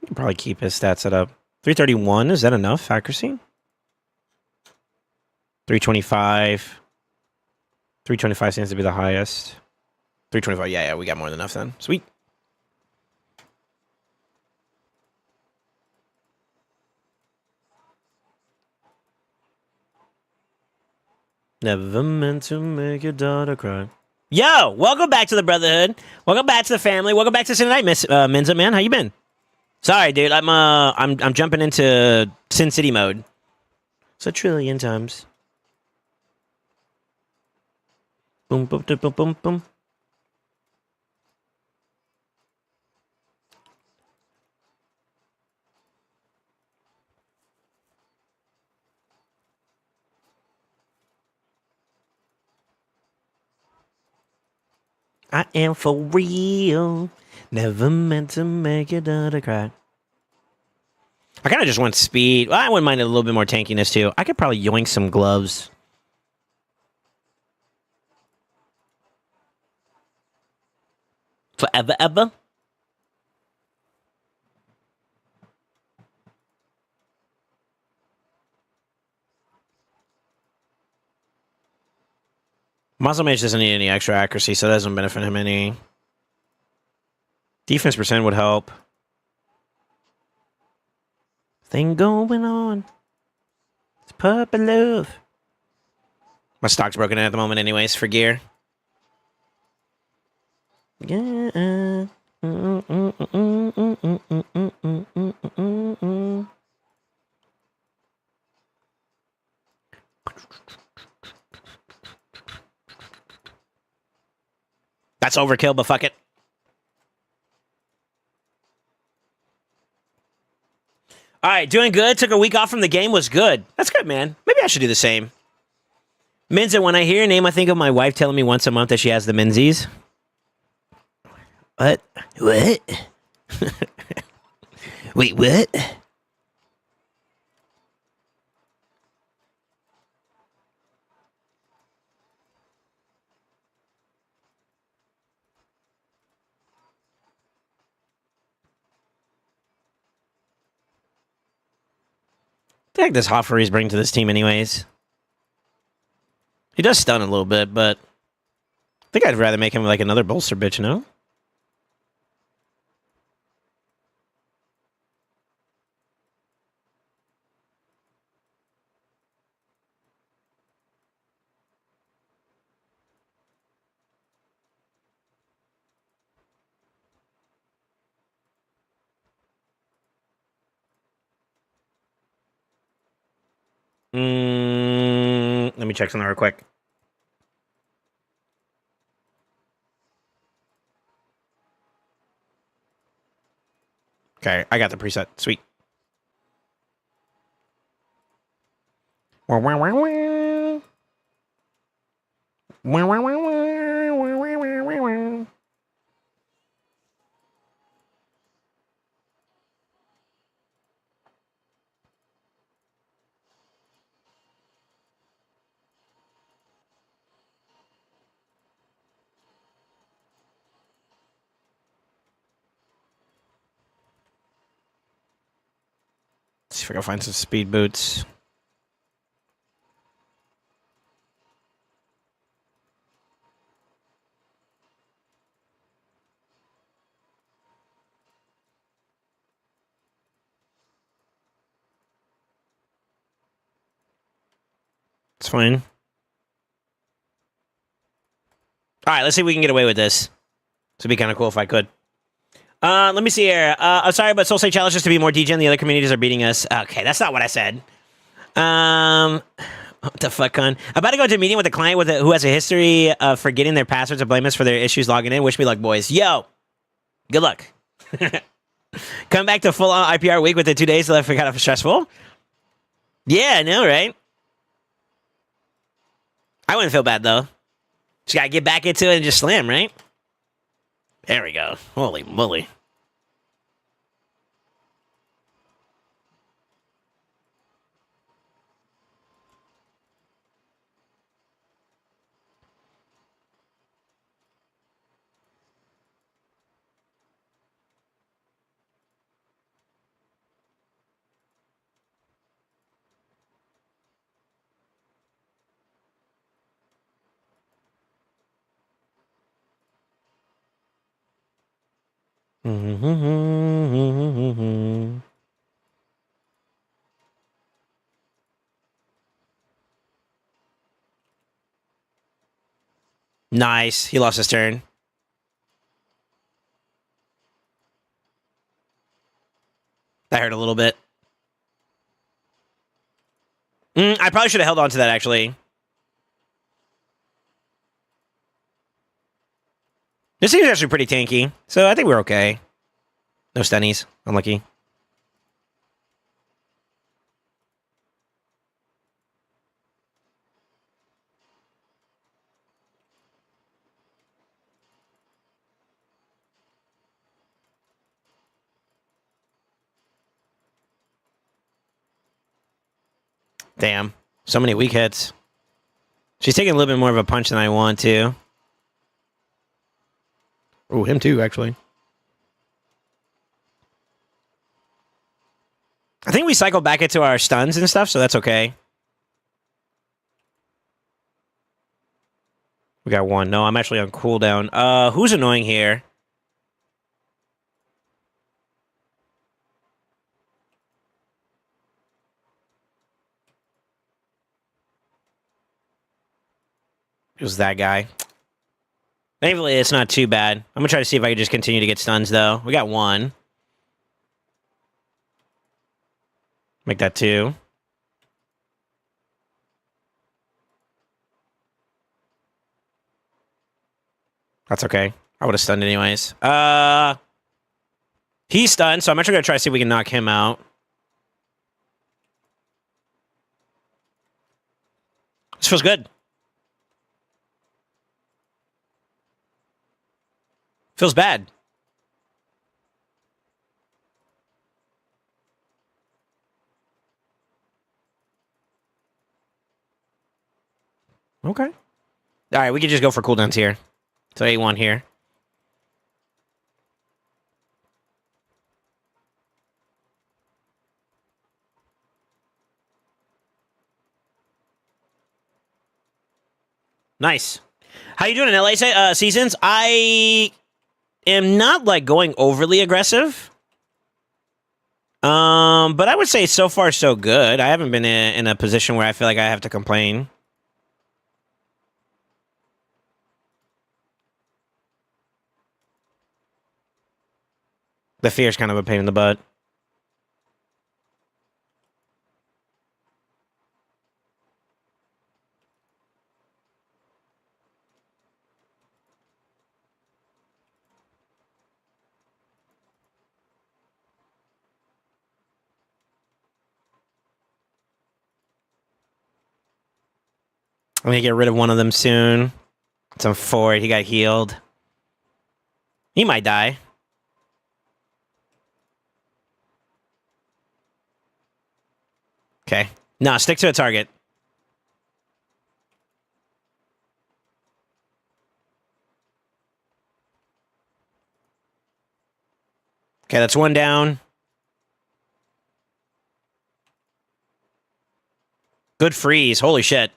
You can probably keep his stats set up. 331, is that enough accuracy? 325. 325 seems to be the highest. 325, yeah, we got more than enough then. Sweet. Never meant to make your daughter cry. Yo, welcome back to the Brotherhood. Welcome back to the family. Welcome back to Sin Night, Miss Minza, man. How you been? Sorry, dude. I'm jumping into Sin City mode. It's a trillion times. Boom, boom, boom, boom, boom, boom. I am for real. Never meant to make your daughter cry. I kind of just want speed. Well, I wouldn't mind a little bit more tankiness, too. I could probably yoink some gloves. Forever, ever? Muscle Mage doesn't need any extra accuracy, so that doesn't benefit him any. Defense percent would help. Thing going on. It's puppy love. My stock's broken at the moment anyways for gear. Yeah. That's overkill, but fuck it. All right, doing good. Took a week off from the game. Was good. That's good, man. Maybe I should do the same. Minza, when I hear your name, I think of my wife telling me once a month that she has the Menzies. What? What? Wait, what? The heck does Hoffery's bring to this team anyways? He does stun a little bit, but I think I'd rather make him like another bolster bitch, no? Let me check something real quick. Okay, I got the preset. Sweet. See if I can find some speed boots. It's fine. All right, let's see if we can get away with this. This would be kind of cool if I could. Let me see here. I'm sorry, but SoulSaint challenges to be more degen. The other communities are beating us. Okay, that's not what I said. What the fuck, con? I'm about to go to a meeting with a client who has a history of forgetting their passwords and blame us for their issues logging in. Wish me luck, boys. Yo, good luck. Come back to full-on IPR week with the 2 days left. Got off stressful. Yeah, I know, right? I wouldn't feel bad though. Just gotta get back into it and just slam, right? There we go. Holy moly. Nice. He lost his turn. That hurt a little bit. I probably should have held on to that, actually. This thing is actually pretty tanky, so I think we're okay. No stunnies. Unlucky. Damn. So many weak hits. She's taking a little bit more of a punch than I want to. Oh, him too, actually. I think we cycled back into our stuns and stuff, so that's okay. We got one. No, I'm actually on cooldown. Who's annoying here? It was that guy. Thankfully, it's not too bad. I'm gonna try to see if I can just continue to get stuns, though. We got one. Make that two. That's okay. I would have stunned anyways. He's stunned, so I'm actually gonna try to see if we can knock him out. This feels good. Feels bad. Okay. All right, we can just go for cooldowns here. So A1 here. Nice. How you doing in LA seasons? I am not like going overly aggressive. But I would say so far so good. I haven't been in a position where I feel like I have to complain. The fear is kind of a pain in the butt. I'm gonna get rid of one of them soon. It's on 4. He got healed. He might die. Okay. No, stick to a target. Okay, that's one down. Good freeze. Holy shit.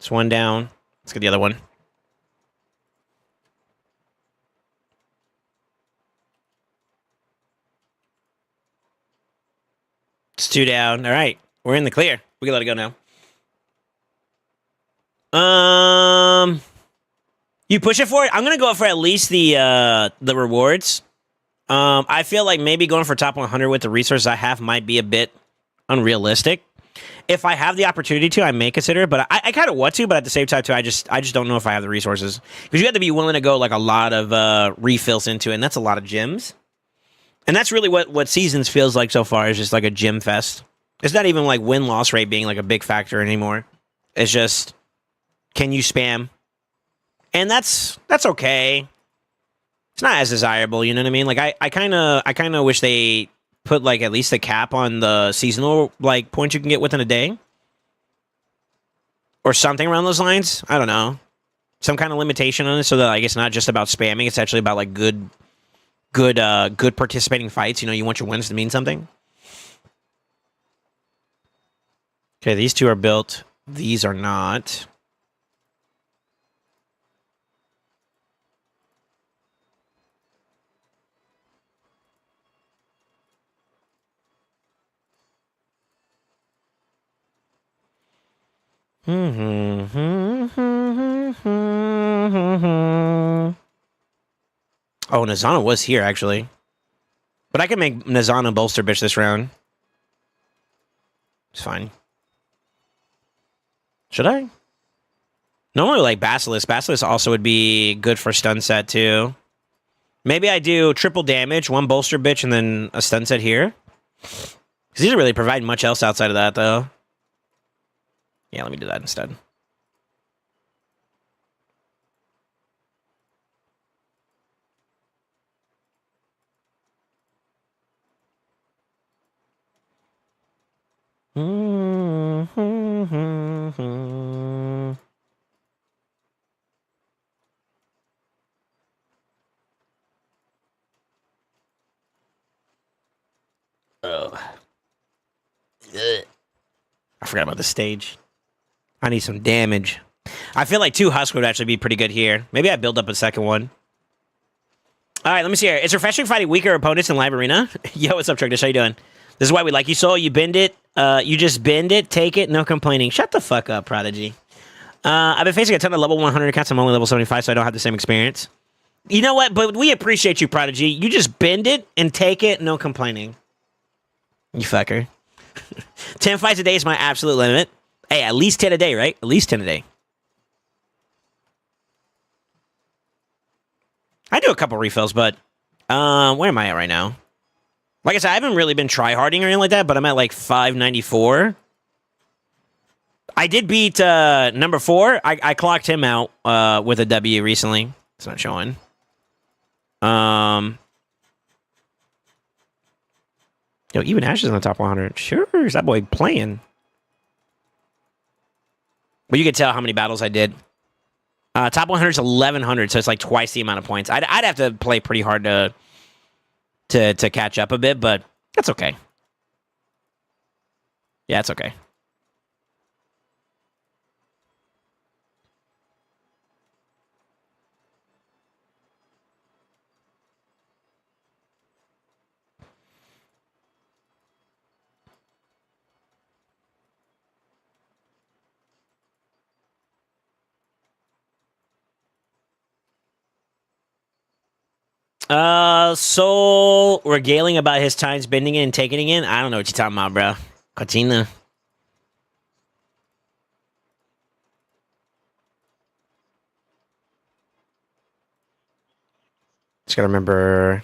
It's one down. Let's get the other one. It's two down. All right. We're in the clear. We can let it go now. You push it for it? I'm gonna go for at least the rewards. I feel like maybe going for top 100 with the resources I have might be a bit unrealistic. If I have the opportunity to, I may consider it, but I kind of want to, but at the same time too, I just don't know if I have the resources. Because you have to be willing to go like a lot of refills into it, and that's a lot of gyms. And that's really what Seasons feels like so far, is just like a gym fest. It's not even like win-loss rate being like a big factor anymore. It's just, can you spam? And that's okay. It's not as desirable, you know what I mean? Like I kind of wish they put like at least a cap on the seasonal like points you can get within a day, or something around those lines. I don't know, some kind of limitation on it, so that like it's not just about spamming. It's actually about like good participating fights. You know, you want your wins to mean something. Okay, these two are built. These are not. Oh, Nazana was here, actually. But I can make Nazana bolster bitch this round. It's fine. Should I? Normally, like Basilisk. Basilisk also would be good for stun set, too. Maybe I do triple damage, one bolster bitch, and then a stun set here. Because he doesn't really provide much else outside of that, though. Yeah, let me do that instead. I forgot about the stage. I need some damage. I feel like 2 Husk would actually be pretty good here. Maybe I build up a second one. All right, let me see here. It's refreshing fighting weaker opponents in live arena. Yo, what's up, Trigdish? How you doing? This is why we like you, Soul. You bend it. You just bend it, take it, no complaining. Shut the fuck up, Prodigy. I've been facing a ton of level 100 accounts. I'm only level 75, so I don't have the same experience. You know what? But we appreciate you, Prodigy. You just bend it and take it, no complaining. You fucker. 10 fights a day is my absolute limit. Hey, at least 10 a day, right? At least 10 a day. I do a couple refills, but where am I at right now? Like I said, I haven't really been tryharding or anything like that, but I'm at like 594. I did beat number 4. I clocked him out with a W recently. It's not showing. Yo, even Ash is in the top 100. Sure, is that boy playing? But you can tell how many battles I did. Top 100 is 1,100, so it's like twice the amount of points. I'd have to play pretty hard to catch up a bit, but that's okay. Yeah, it's okay. Soul regaling about his times bending it and taking it in. I don't know what you're talking about, bro. Katina. Just gotta remember.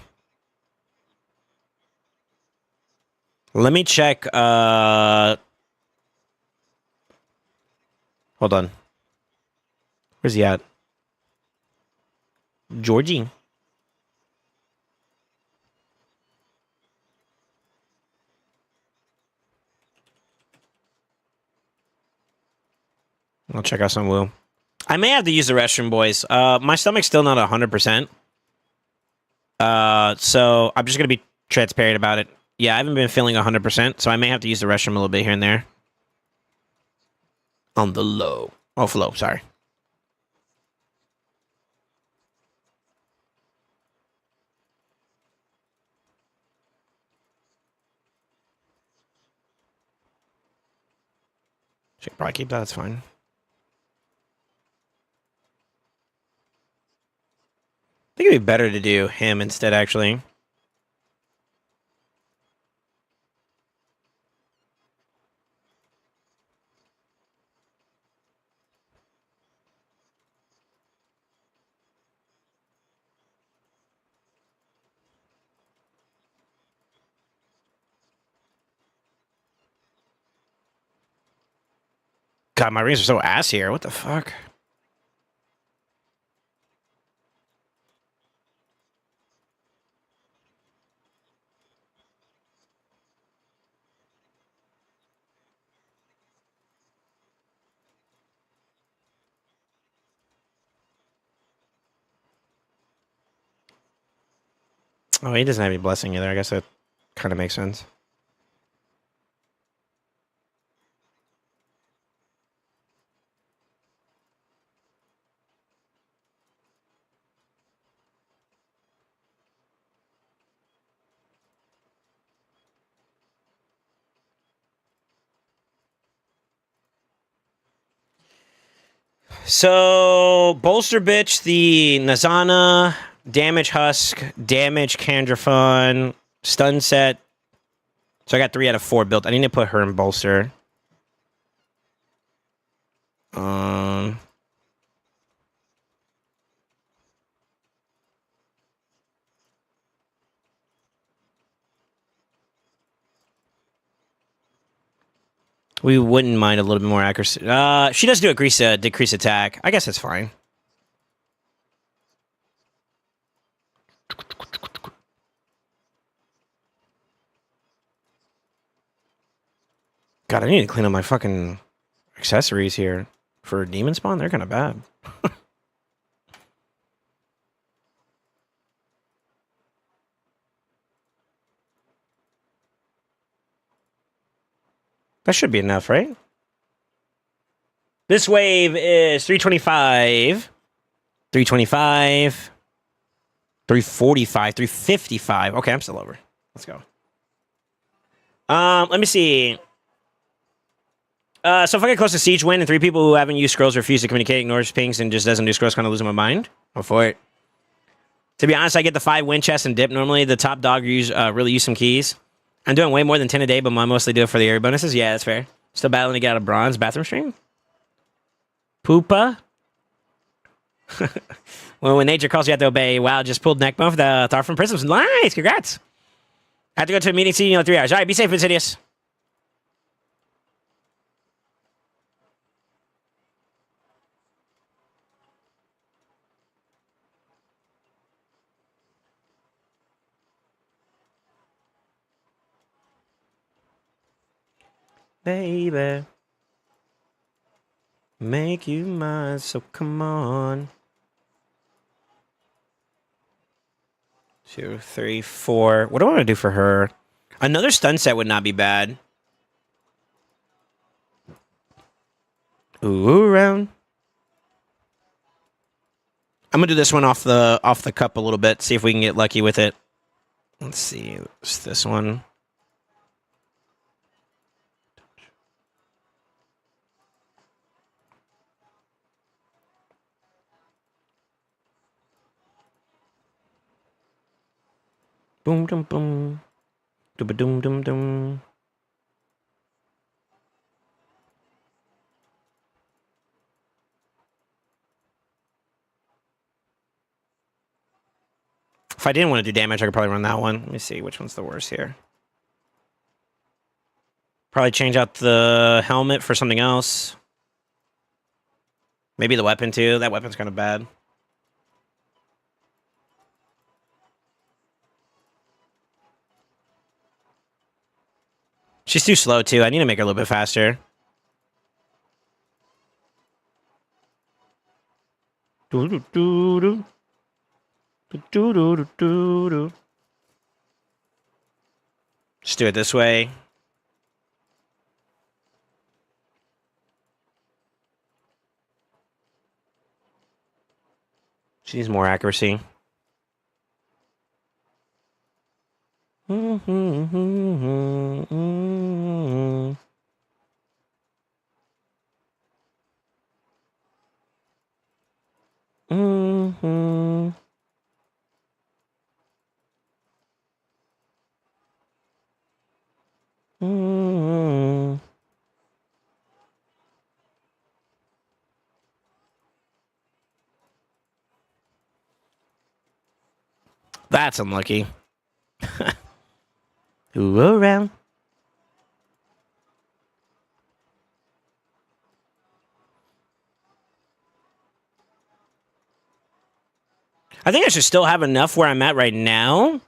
Let me check. Hold on. Where's he at? Georgie. I'll check out some Woo. I may have to use the restroom, boys. My stomach's still not 100%. So I'm just gonna be transparent about it. Yeah, I haven't been feeling 100%, so I may have to use the restroom a little bit here and there. On the low. Oh, flow, sorry. Should probably keep that, that's fine. I think it'd be better to do him instead, actually. God, my rings are so ass here. What the fuck? Oh, he doesn't have any blessing either. I guess that kind of makes sense. So, Bolster Bitch, the Nazana, Damage Husk, Damage Candrafon, Stun Set. So I got 3 out of 4 built. I need to put her in Bolster. We wouldn't mind a little bit more accuracy. She does do a decrease attack. I guess that's fine. God, I need to clean up my fucking accessories here for Demon Spawn. They're kind of bad. That should be enough, right? This wave is 325, 325, 345, 355. Okay, I'm still over. Let's go. Let me see. So if I get close to Siege win and 3 people who haven't used scrolls refuse to communicate, ignores pings, and just doesn't do scrolls, kind of losing my mind. Go for it. To be honest, I get the 5 win chests and dip normally. The top dog really use some keys. I'm doing way more than 10 a day, but I mostly do it for the area bonuses. Yeah, that's fair. Still battling to get out of bronze. Bathroom stream? Poopa? Well, when nature calls, you have to obey. Wow, just pulled neck bone for the Thar from Prisms. Nice, congrats. I have to go to a meeting, see you in 3 hours. All right, be safe, Insidious. Baby, make you mine, so come on. 2, 3, 4. What do I want to do for her? Another stun set would not be bad. Ooh, round. I'm gonna do this one off the cup a little bit. See if we can get lucky with it. Let's see. It's this one. Boom, dum, boom. Dum, dum, dum, dum. If I didn't want to do damage, I could probably run that one. Let me see which one's the worst here. Probably change out the helmet for something else. Maybe the weapon too. That weapon's kind of bad. She's too slow, too. I need to make her a little bit faster. Do do do do. Do do do do do. Just do it this way. She needs more accuracy. That's unlucky. Ooh, around. I think I should still have enough where I'm at right now.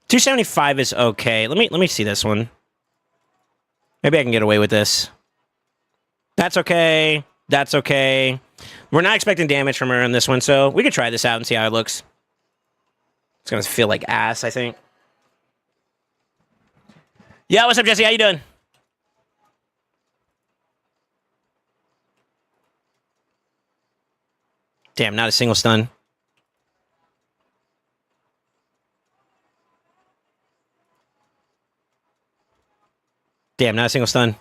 275 is okay. Let me see this one. Maybe I can get away with this. That's okay. That's okay. We're not expecting damage from her on this one, so we could try this out and see how it looks. It's gonna feel like ass, I think. Yeah, what's up, Jesse? How you doing? Damn, not a single stun. Damn, not a single stun.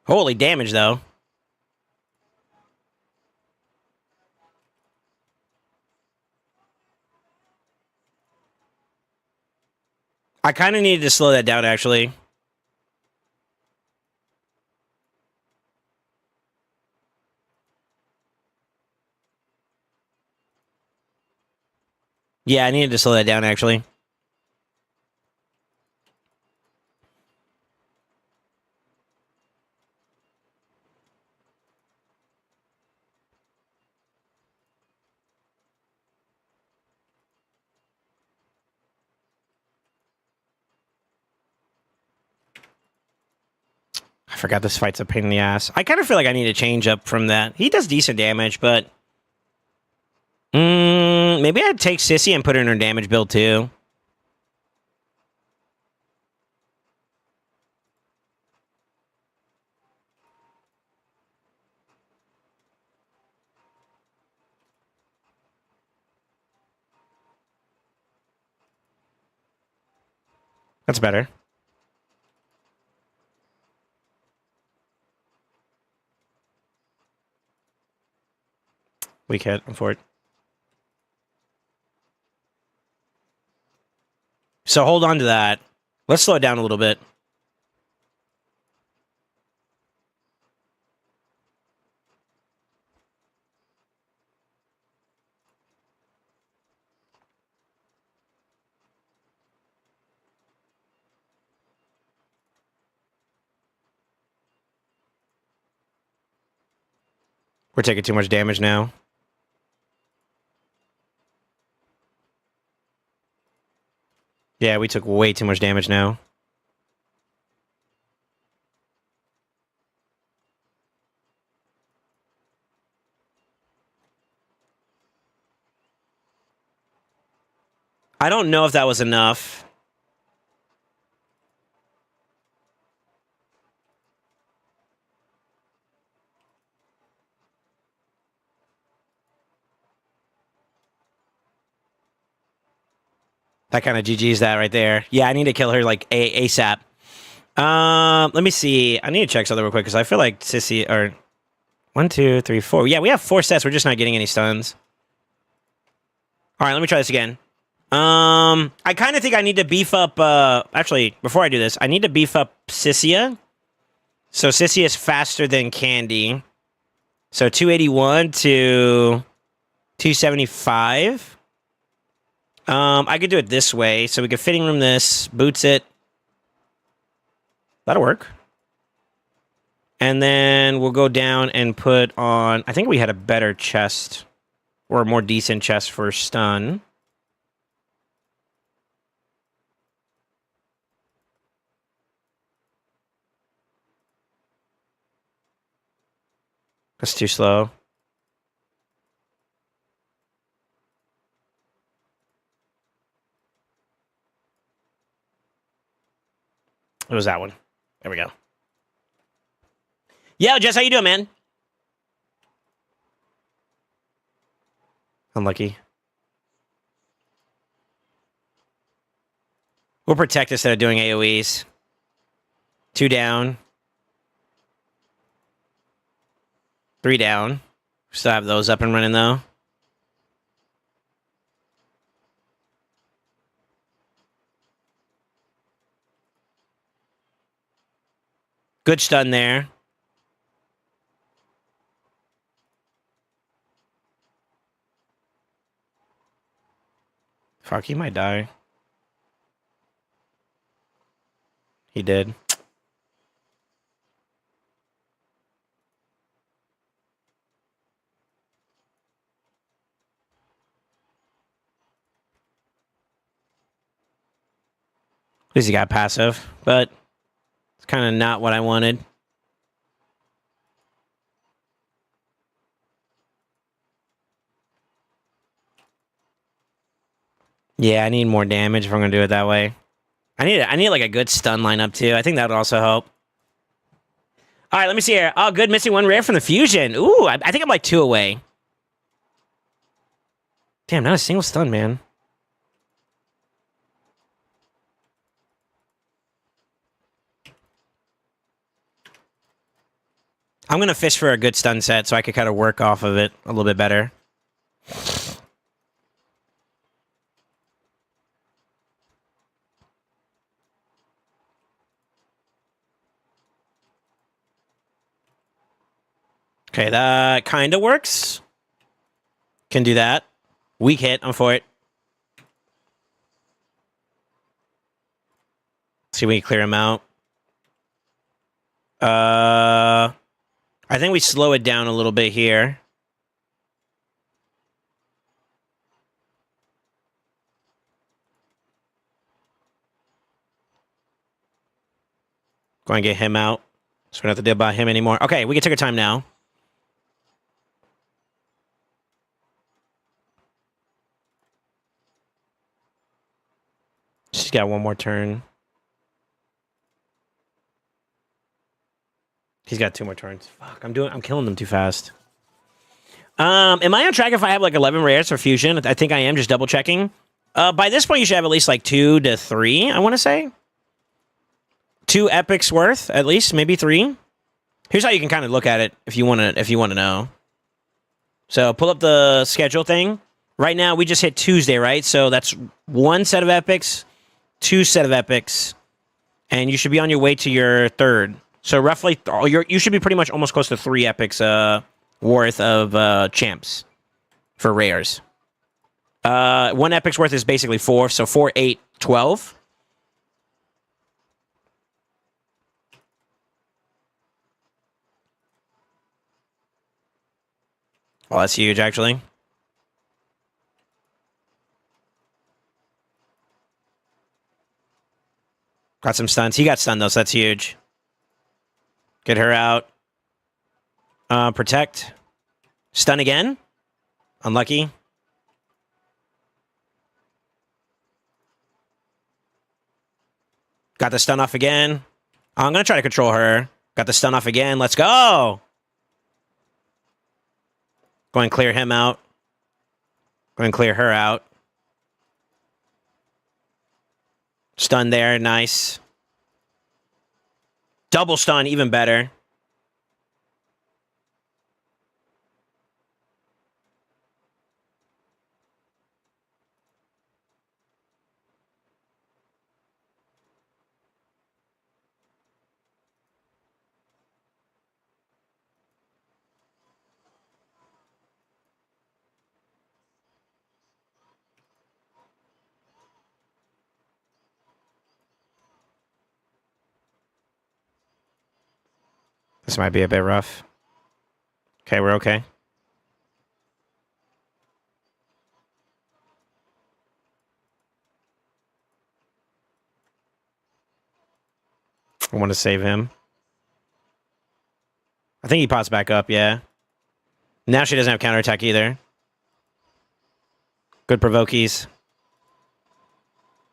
Holy damage, though. I kind of needed to slow that down, actually. Yeah, I needed to slow that down, actually. I forgot this fight's a pain in the ass. I kind of feel like I need to change up from that. He does decent damage, but... maybe I'd take Sissy and put her in her damage build, too. That's better. Weak hit, I'm for it. So hold on to that. Let's slow it down a little bit. We're taking too much damage now. Yeah, we took way too much damage now. I don't know if that was enough. That kind of GG's that right there. Yeah, I need to kill her like ASAP. Let me see. I need to check something real quick because I feel like Sissy or 1, 2, 3, 4. Yeah, we have 4 sets. We're just not getting any stuns. All right, let me try this again. I kind of think I need to beef up. Actually, before I do this, I need to beef up Sissia. So Sissia is faster than Candy. So 281 to 275. I could do it this way. So we could fitting room this, boots it. That'll work. And then we'll go down and put on... I think we had a better chest. Or a more decent chest for stun. That's too slow. It was that one. There we go. Yo, Jess, how you doing, man? Unlucky. We'll protect instead of doing AoEs. 2 down. 3 down. Still have those up and running, though. Good stun there. Fuck, he might die. He did. At least he got passive, but it's kind of not what I wanted. Yeah, I need more damage if I'm gonna do it that way. I need like a good stun lineup too. I think that would also help. All right, let me see here. Oh, good, missing 1 rare from the Fusion. Ooh, I think I'm like 2 away. Damn, not a single stun, man. I'm gonna fish for a good stun set so I could kind of work off of it a little bit better. Okay, that kind of works. Can do that. Weak hit. I'm for it. See if we can clear him out. I think we slow it down a little bit here. Go and get him out. So we don't have to deal about him anymore. Okay, we can take our time now. She's got 1 more turn. He's got 2 more turns. Fuck, I'm killing them too fast. Am I on track if I have like 11 rares for Fusion? I think I am, just double checking. By this point, you should have at least like 2 to 3, I want to say. 2 epics worth, at least, maybe 3. Here's how you can kind of look at it if you want to know. So pull up the schedule thing. Right now, we just hit Tuesday, right? So that's 1 set of epics, 2 set of epics, and you should be on your way to your 3rd. So roughly, you should be pretty much almost close to 3 epics worth of champs for rares. 1 epic's worth is basically 4, so 4, 8, 12. Oh, that's huge, actually. Got some stuns. He got stunned, though, so that's huge. Get her out. Protect. Stun again. Unlucky. Got the stun off again. I'm going to try to control her. Got the stun off again. Let's go. Go and clear him out. Go and clear her out. Stun there. Nice. Double stun. Even better. This might be a bit rough. Okay, we're okay. I want to save him. I think he pops back up, yeah. Now she doesn't have counterattack either. Good provokies.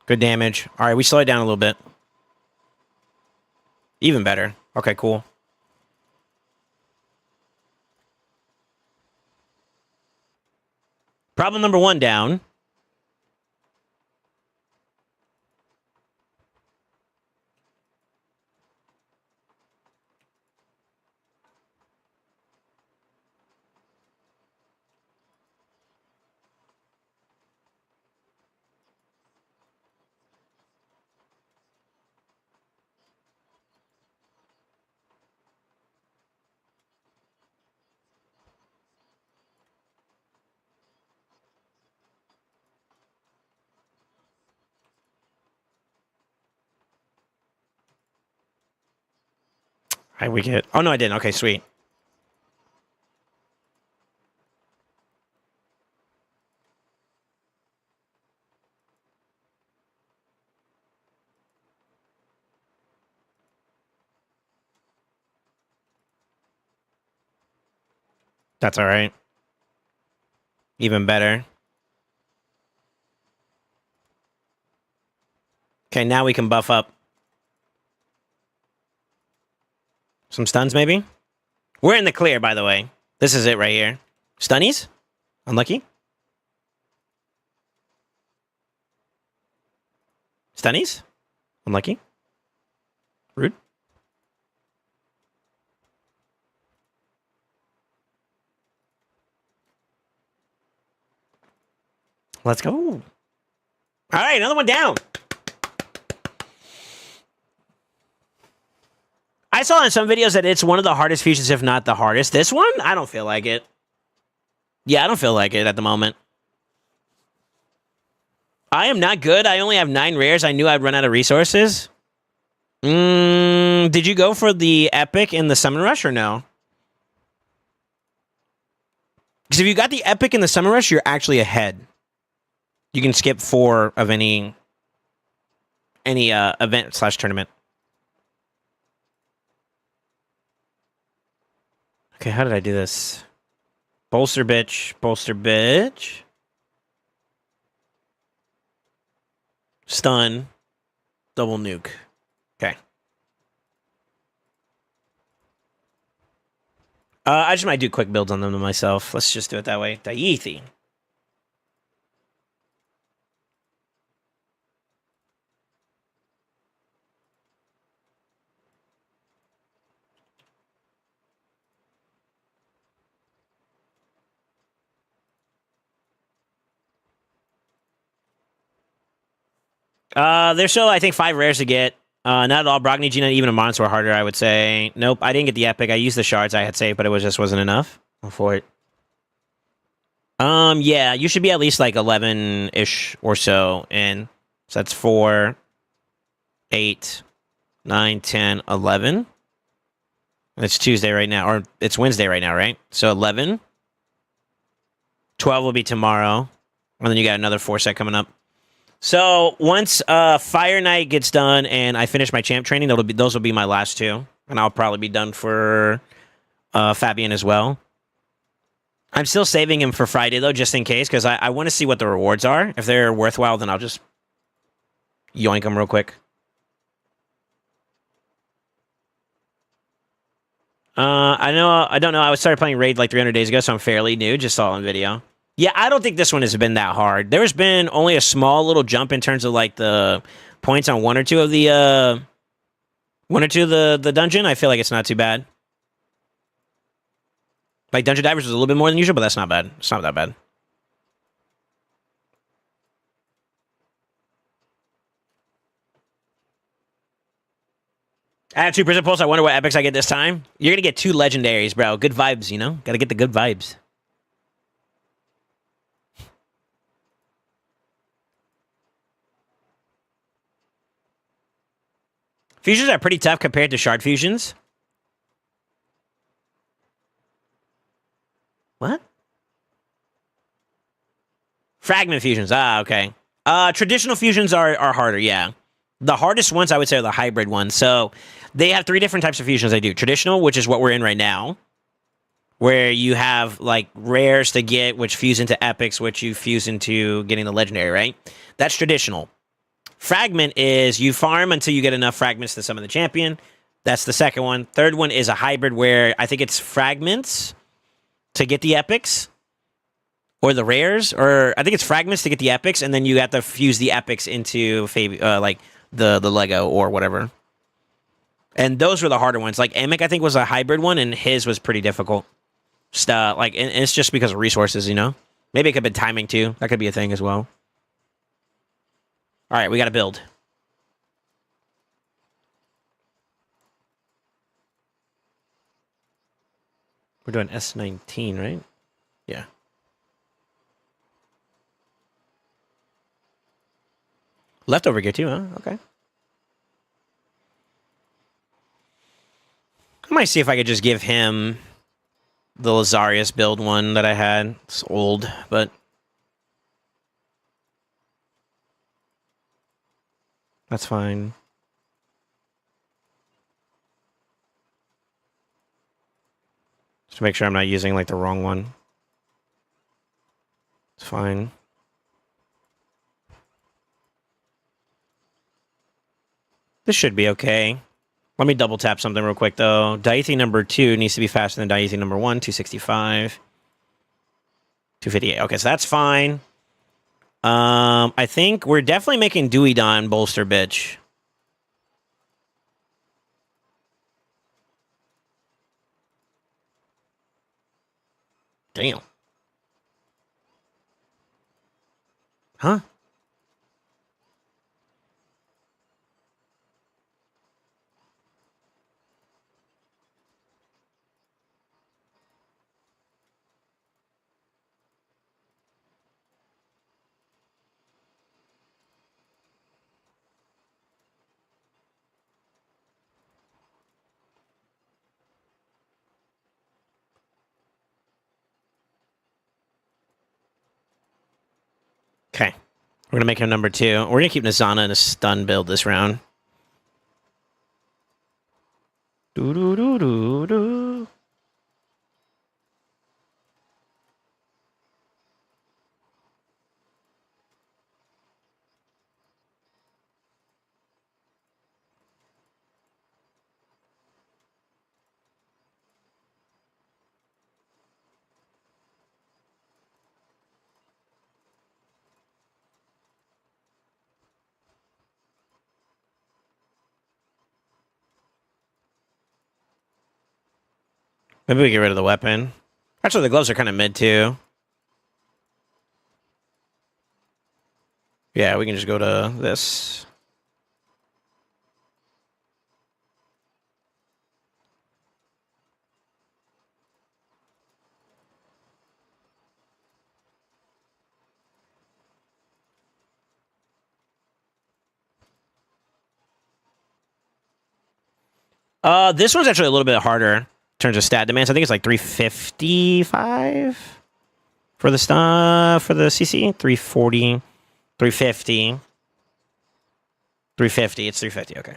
Good damage. All right, we slow it down a little bit. Even better. Okay, cool. Problem number 1 down. All right, we get... Oh, no, I didn't. Okay, sweet. That's all right. Even better. Okay, now we can buff up. Some stuns, maybe? We're in the clear, by the way. This is it right here. Stunnies? Unlucky? Stunnies? Unlucky? Rude? Let's go. All right, another one down. I saw in some videos that it's one of the hardest fusions, if not the hardest. This one, I don't feel like it. Yeah, I don't feel like it at the moment. I am not good. I only have 9 rares. I knew I'd run out of resources. Did you go for the epic in the summon rush or no? Because if you got the epic in the summon rush, you're actually ahead. You can skip 4 of any event/tournament. Okay, how did I do this? Bolster bitch, bolster bitch. Stun. Double nuke. Okay. I just might do quick builds on them to myself. Let's just do it that way. Daithi. There's still, I think, 5 rares to get. Not at all. Brogni, Gina, even a monster were harder, I would say. Nope, I didn't get the epic. I used the shards I had saved, but it just wasn't enough for it. Yeah, you should be at least like 11-ish or so in. So that's 4, 8, 9, 10, 11. It's Tuesday right now, or it's Wednesday right now, right? So 11. 12 will be tomorrow. And then you got another 4 set coming up. So once Fire Night gets done and I finish my champ training, those will be my last 2. And I'll probably be done for Fabian as well. I'm still saving him for Friday, though, just in case, because I want to see what the rewards are. If they're worthwhile, then I'll just yoink them real quick. I don't know. I started playing Raid like 300 days ago, so I'm fairly new. Just saw it on video. Yeah, I don't think this one has been that hard. There's been only a small little jump in terms of like the points on one or two of the dungeon. I feel like it's not too bad. Like Dungeon Divers was a little bit more than usual, but that's not bad. It's not that bad. I have 2 Prison Pulse. I wonder what epics I get this time. You're going to get 2 legendaries, bro. Good vibes, you know? Got to get the good vibes. Fusions are pretty tough compared to shard fusions. What? Fragment fusions. Ah, okay. Traditional fusions are harder, yeah. The hardest ones, I would say, are the hybrid ones. So they have 3 different types of fusions they do. Traditional, which is what we're in right now, where you have like rares to get, which fuse into epics, which you fuse into getting the legendary, right? That's traditional. Fragment is you farm until you get enough fragments to summon the champion. That's the second one. Third one is a hybrid where I think it's fragments to get the epics or the rares, or I think it's fragments to get the epics, and then you have to fuse the epics into like the Lego or whatever. And those were the harder ones. Like Amic, I think, was a hybrid one, and his was pretty difficult. Like, and it's just because of resources, you know? Maybe it could have been timing, too. That could be a thing as well. All right, we got to build. We're doing S19, right? Yeah. Leftover gear, too, huh? Okay. I might see if I could just give him the Lazarius build one that I had. It's old, but that's fine. Just to make sure I'm not using like the wrong one. It's fine. This should be okay. Let me double tap something real quick, though. Daithi number 2 needs to be faster than Daithi number 1. 265. 258. Okay, so that's fine. I think we're definitely making Duidon bolster bitch. Damn. Huh? Okay. We're going to make him number 2. We're going to keep Nizana in a stun build this round. Do-do-do-do-do. Maybe we get rid of the weapon. Actually, the gloves are kind of mid, too. Yeah, we can just go to this. This one's actually a little bit harder in terms of stat demands. I think it's like 355 for the CC. 340, 350, 350. It's 350. Okay.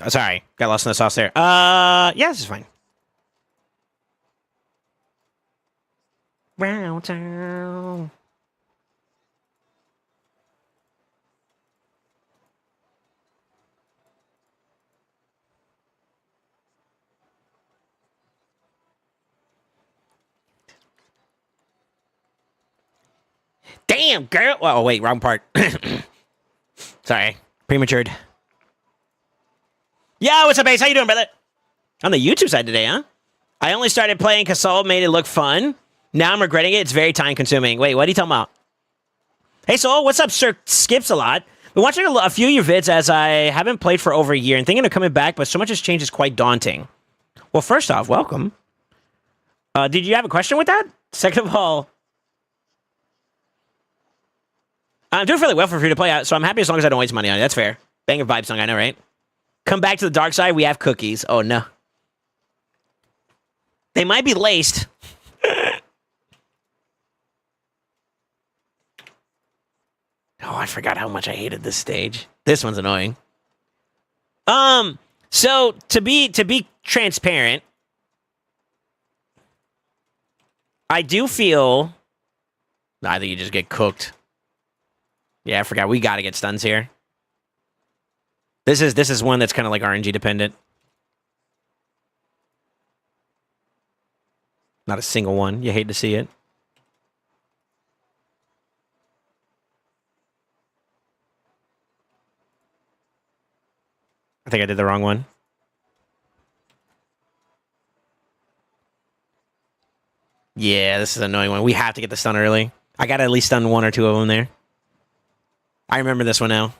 Sorry, got lost in the sauce there. Yeah, this is fine. Round town. Damn, girl. Oh, wait, wrong part. Sorry, prematured. Yo, what's up, Ace? How you doing, brother? On the YouTube side today, huh? I only started playing because Soul made it look fun. Now I'm regretting it. It's very time-consuming. Wait, what are you talking about? Hey, Soul, what's up, Sir Skips a lot? Been watching a few of your vids as I haven't played for over a year and thinking of coming back, but so much has changed, it's quite daunting. Well, first off, welcome. Did you have a question with that? Second of all, I'm doing fairly well for free to play, so I'm happy as long as I don't waste money on it. That's fair. Banger vibe song, I know, right? Come back to the dark side, we have cookies. Oh, no. They might be laced. Oh, I forgot how much I hated this stage. This one's annoying. So to be transparent, I do feel either you just get cooked. Yeah, I forgot. We got to get stuns here. This is one that's kind of like RNG dependent. Not a single one. You hate to see it. I think I did the wrong one. Yeah, this is an annoying one. We have to get the stun early. I got to at least stun one or two of them there. I remember this one now.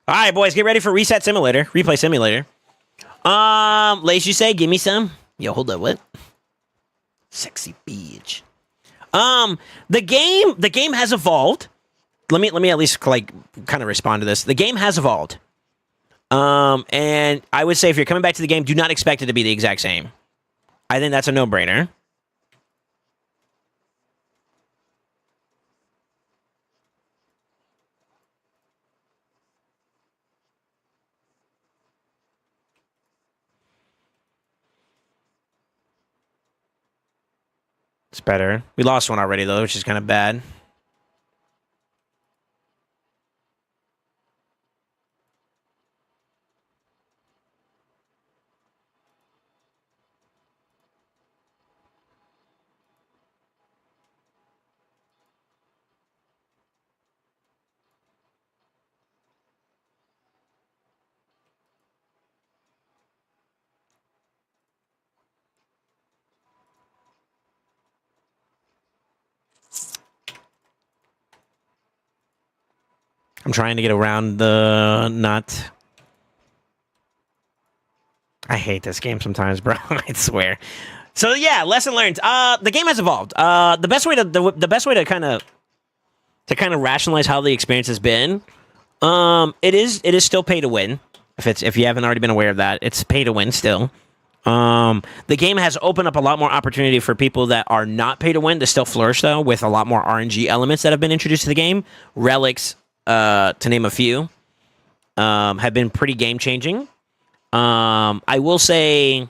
All right, boys, get ready for Reset Simulator. Replay Simulator. Lace, you say, give me some. Yo, hold up, what? Sexy bitch. The game has evolved. Let me at least like kind of respond to this. The game has evolved. And I would say if you're coming back to the game, do not expect it to be the exact same. I think that's a no-brainer. It's better. We lost one already, though, which is kind of bad. I'm trying to get around the nut. I hate this game sometimes, bro. I swear. So yeah, lesson learned. The game has evolved. The best way to kind of rationalize how the experience has been, it is still pay to win. If you haven't already been aware of that, it's pay to win still. The game has opened up a lot more opportunity for people that are not pay to win to still flourish, though, with a lot more RNG elements that have been introduced to the game. Relics, to name a few, have been pretty game changing. I will say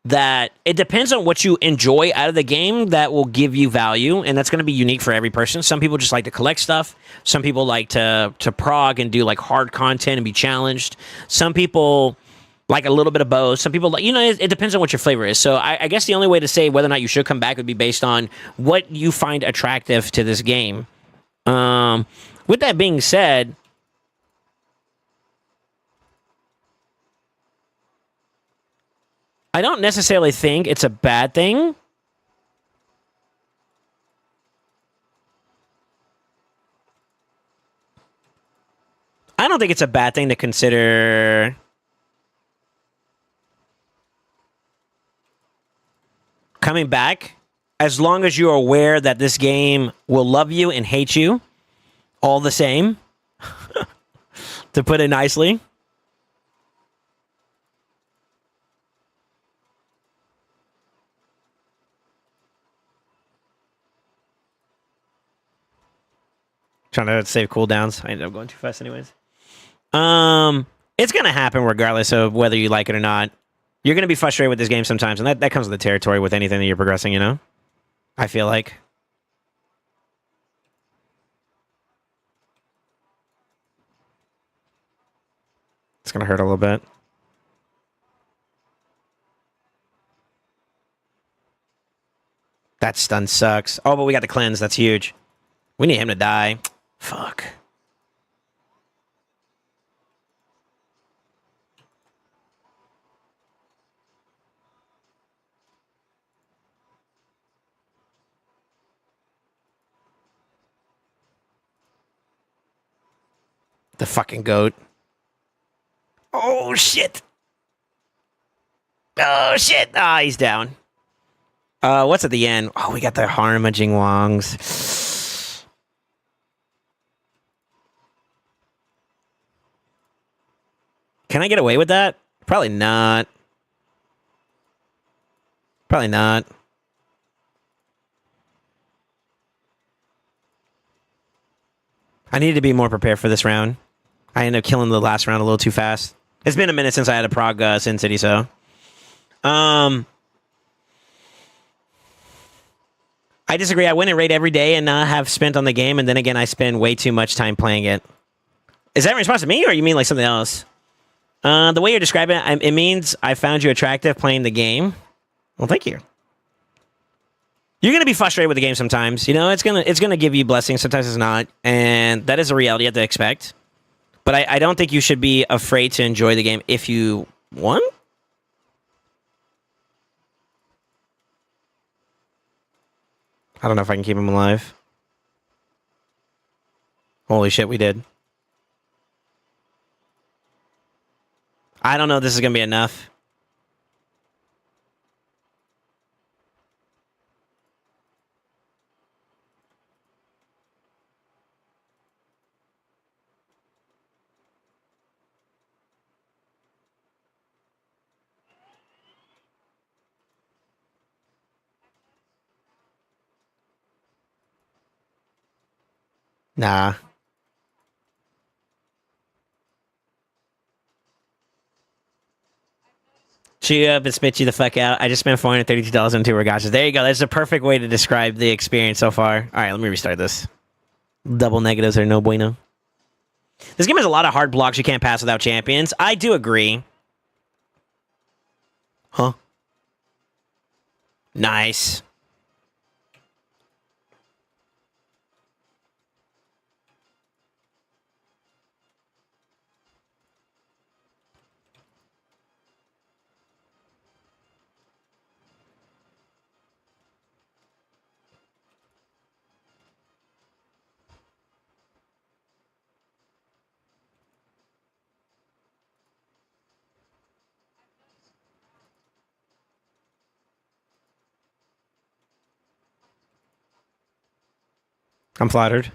that it depends on what you enjoy out of the game that will give you value, and that's going to be unique for every person. Some people just like to collect stuff. Some people like to prog and do like hard content and be challenged. Some people like a little bit of both. Some people like, it depends on what your flavor is. So I guess the only way to say whether or not you should come back would be based on what you find attractive to this game. With that being said, I don't necessarily think it's a bad thing. I don't think it's a bad thing to consider coming back, as long as you're aware that this game will love you and hate you all the same, to put it nicely. Trying to save cooldowns. I ended up going too fast anyways. It's going to happen regardless of whether you like it or not. You're going to be frustrated with this game sometimes, and that comes with the territory with anything that you're progressing, I feel like. It's going to hurt a little bit. That stun sucks. Oh, but we got the cleanse. That's huge. We need him to die. Fuck. The fucking goat. Oh, shit. Oh, shit. Ah, he's down. What's at the end? Oh, we got the Harmaging Wongs. Can I get away with that? Probably not. Probably not. I need to be more prepared for this round. I ended up killing the last round a little too fast. It's been a minute since I had a Prague Sin City, so. I disagree. I win and raid every day and not have spent on the game, and then again, I spend way too much time playing it. Is that in response to me, or you mean like something else? The way you're describing it, it means I found you attractive playing the game. Well, thank you. You're gonna be frustrated with the game sometimes. You know, it's gonna give you blessings. Sometimes it's not, and that is a reality you have to expect. But I don't think you should be afraid to enjoy the game if you want. I don't know if I can keep him alive. Holy shit, we did. I don't know if this is going to be enough. Nah. Chew you up and spit you the fuck out. I just spent $432 on 2 Regatchas. There you go. That's the perfect way to describe the experience so far. All right, let me restart this. Double negatives are no bueno. This game has a lot of hard blocks you can't pass without champions. I do agree. Huh? Nice. I'm flattered.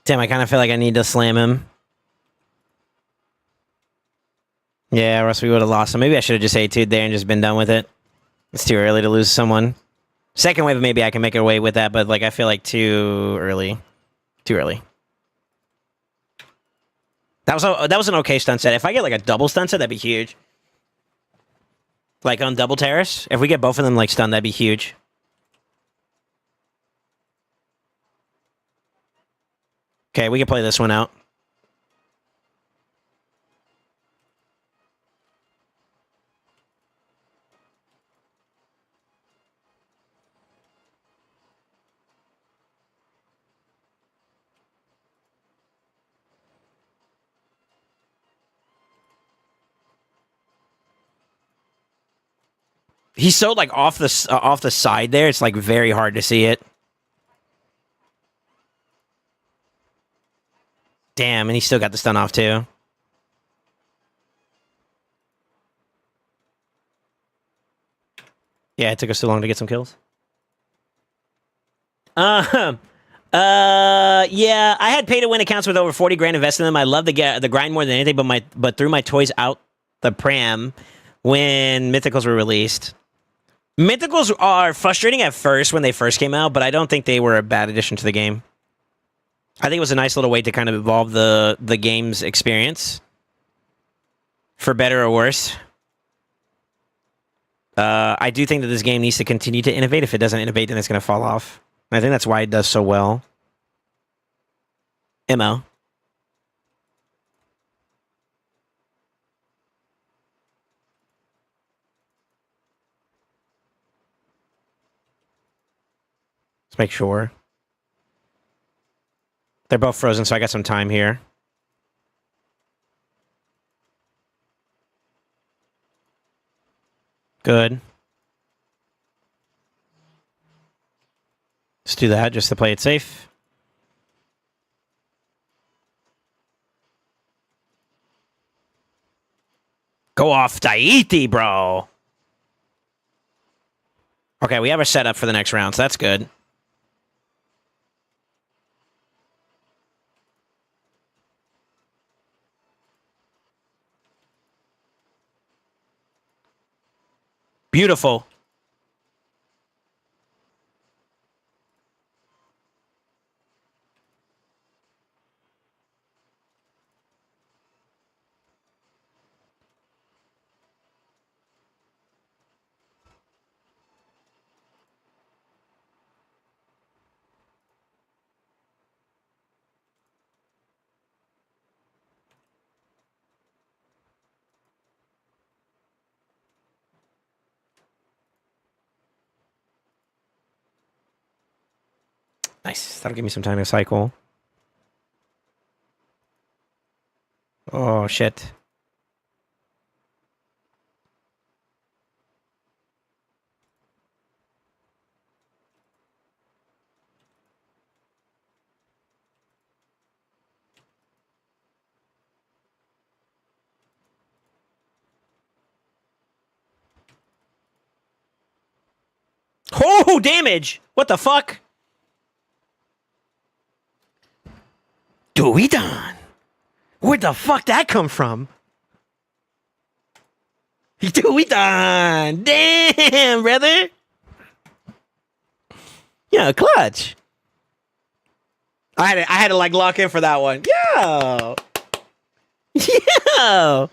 Damn, I kind of feel like I need to slam him. Yeah, or else we would have lost him. Maybe I should have just A2'd there and just been done with it. It's too early to lose someone. Second wave, maybe I can make away with that, but like I feel like too early. Too early. That was an okay stun set. If I get like a double stun set, that'd be huge. Like on double terrace, if we get both of them like stunned, that'd be huge. Okay, we can play this one out. He's so like off the side there. It's like very hard to see it. Damn, and he still got the stun off too. Yeah, it took us too long to get some kills. Yeah, I had pay to win accounts with over 40 grand invested in them. I love the grind more than anything, but threw my toys out the pram when Mythicals were released. Mythicals are frustrating at first when they first came out, but I don't think they were a bad addition to the game. I think it was a nice little way to kind of evolve the game's experience. For better or worse. I do think that this game needs to continue to innovate. If it doesn't innovate, then it's going to fall off. And I think that's why it does so well. MO. Let's make sure. They're both frozen, so I got some time here. Good. Let's do that just to play it safe. Go off Tahiti, bro. Okay, we have our setup for the next round, so that's good. Beautiful. Nice. That'll give me some time to cycle. Oh, shit. Oh, damage! What the fuck? Duidon! Where'd the fuck that come from? Duidon! Damn, brother! Yeah, clutch. I had to like lock in for that one. Yo! Yo!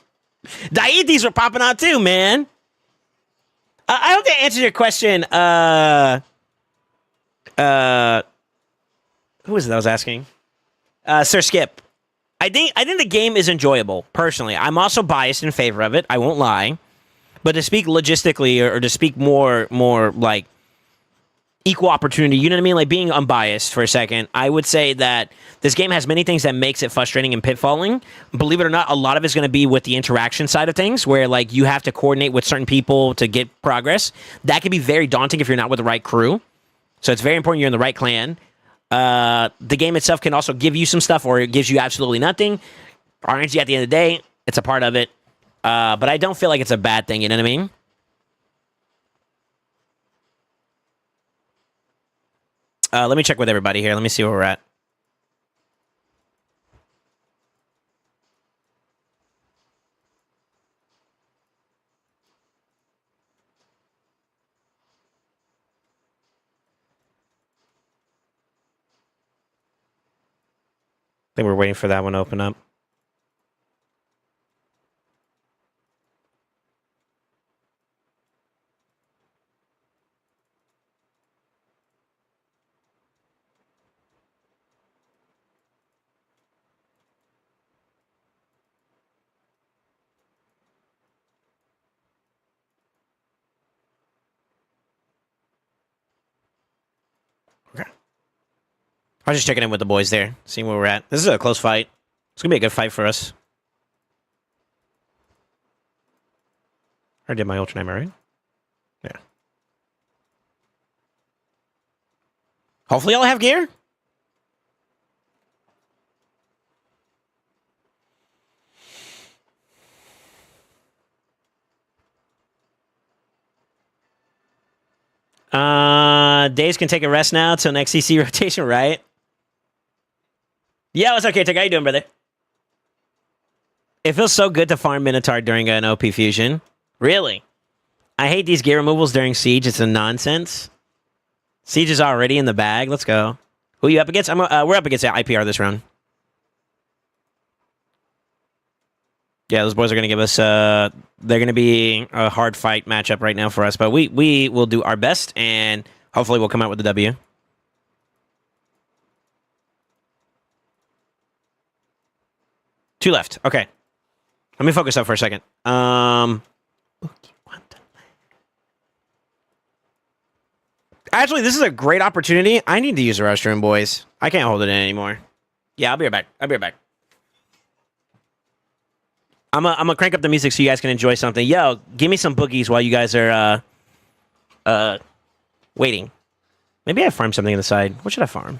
Daiitis were popping out too, man. I hope that answers your question. Who was it that was asking? Sir Skip. I think the game is enjoyable, personally. I'm also biased in favor of it, I won't lie. But to speak logistically or to speak more like equal opportunity, you know what I mean? Like being unbiased for a second, I would say that this game has many things that makes it frustrating and pitfalling. Believe it or not, a lot of it's going to be with the interaction side of things, where like you have to coordinate with certain people to get progress. That can be very daunting if you're not with the right crew. So it's very important you're in the right clan. The game itself can also give you some stuff, or it gives you absolutely nothing. RNG at the end of the day, it's a part of it. But I don't feel like it's a bad thing, you know what I mean? Let me check with everybody here. Let me see where we're at. I think we're waiting for that one to open up. Okay. I was just checking in with the boys there, seeing where we're at. This is a close fight. It's going to be a good fight for us. I did my Ultra Nightmare, right? Yeah. Hopefully I'll have gear. Days can take a rest now till next CC rotation, right? Yeah, it's okay. How you doing, brother? It feels so good to farm Minotaur during an OP fusion. Really? I hate these gear removals during Siege. It's a nonsense. Siege is already in the bag. Let's go. Who are you up against? We're up against IPR this round. Yeah, those boys are going to give us... they're going to be a hard fight matchup right now for us. But we will do our best, and hopefully we'll come out with the W. Two left. Okay. Let me focus up for a second. Actually, this is a great opportunity. I need to use the restroom, boys. I can't hold it in anymore. Yeah, I'll be right back. I'm gonna crank up the music so you guys can enjoy something. Yo, give me some boogies while you guys are waiting. Maybe I farm something on the side. What should I farm?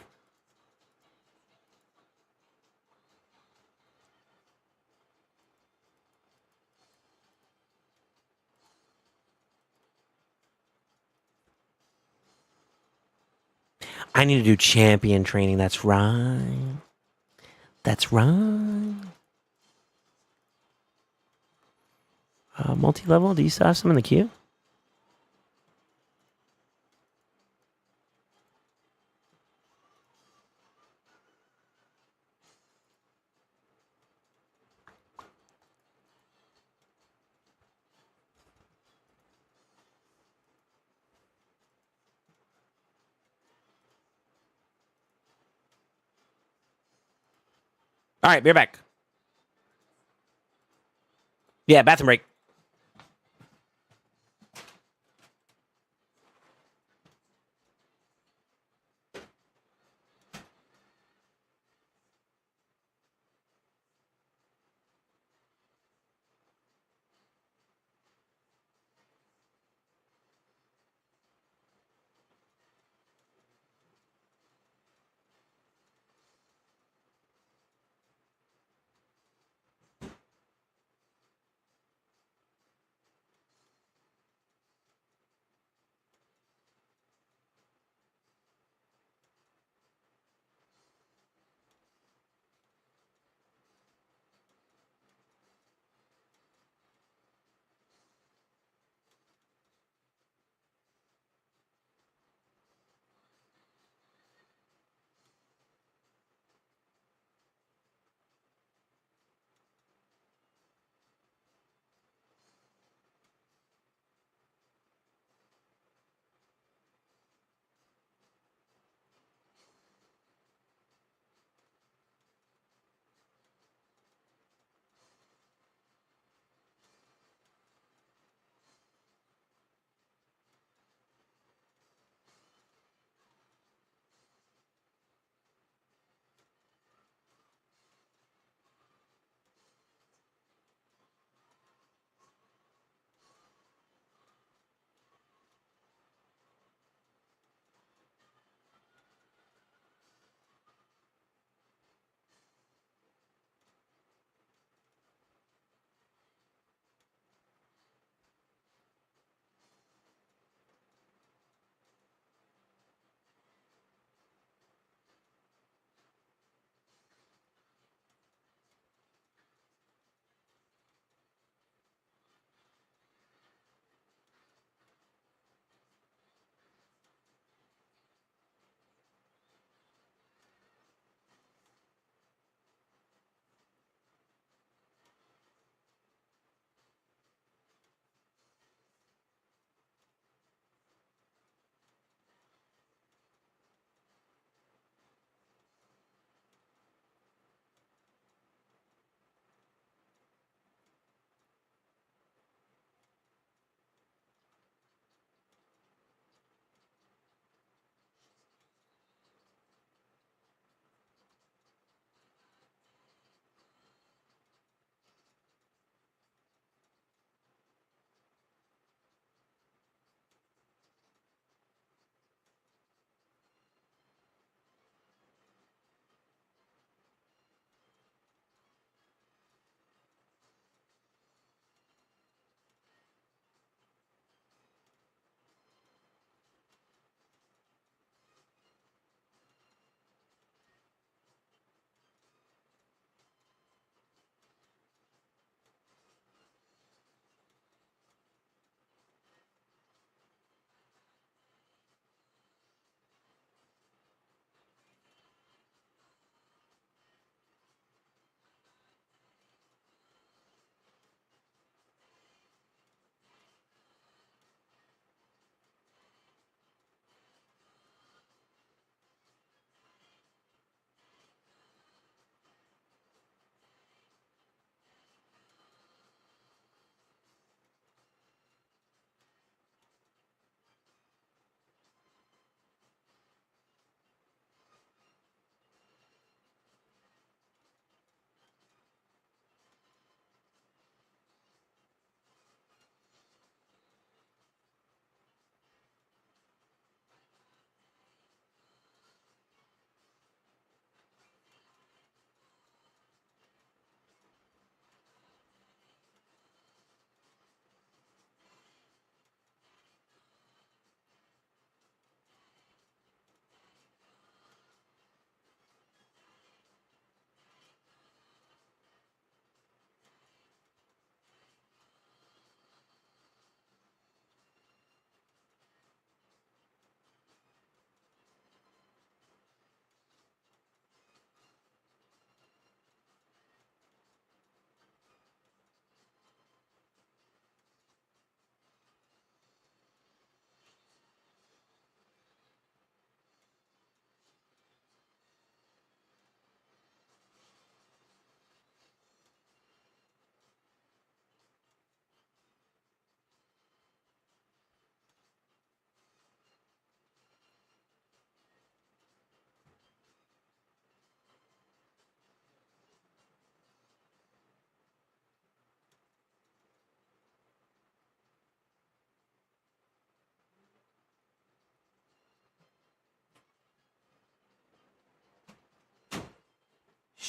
I need to do champion training. That's right. That's right. Multi-level. Do you still have some in the queue? All right, be right back. Yeah, bathroom break.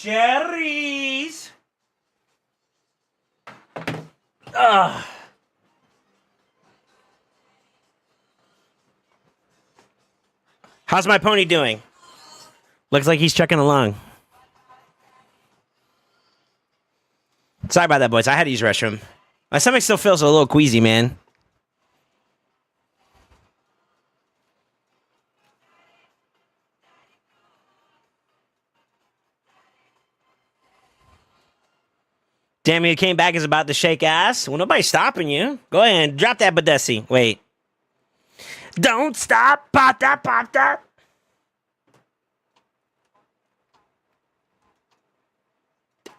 cherries. Ugh. How's my pony doing? Looks like he's checking along. Sorry about that, boys. I had to use the restroom. My stomach still feels a little queasy, man. Damn, you came back is about to shake ass. Well, nobody's stopping you. Go ahead, drop that Badesi. Wait. Don't stop. Pop that, pop that.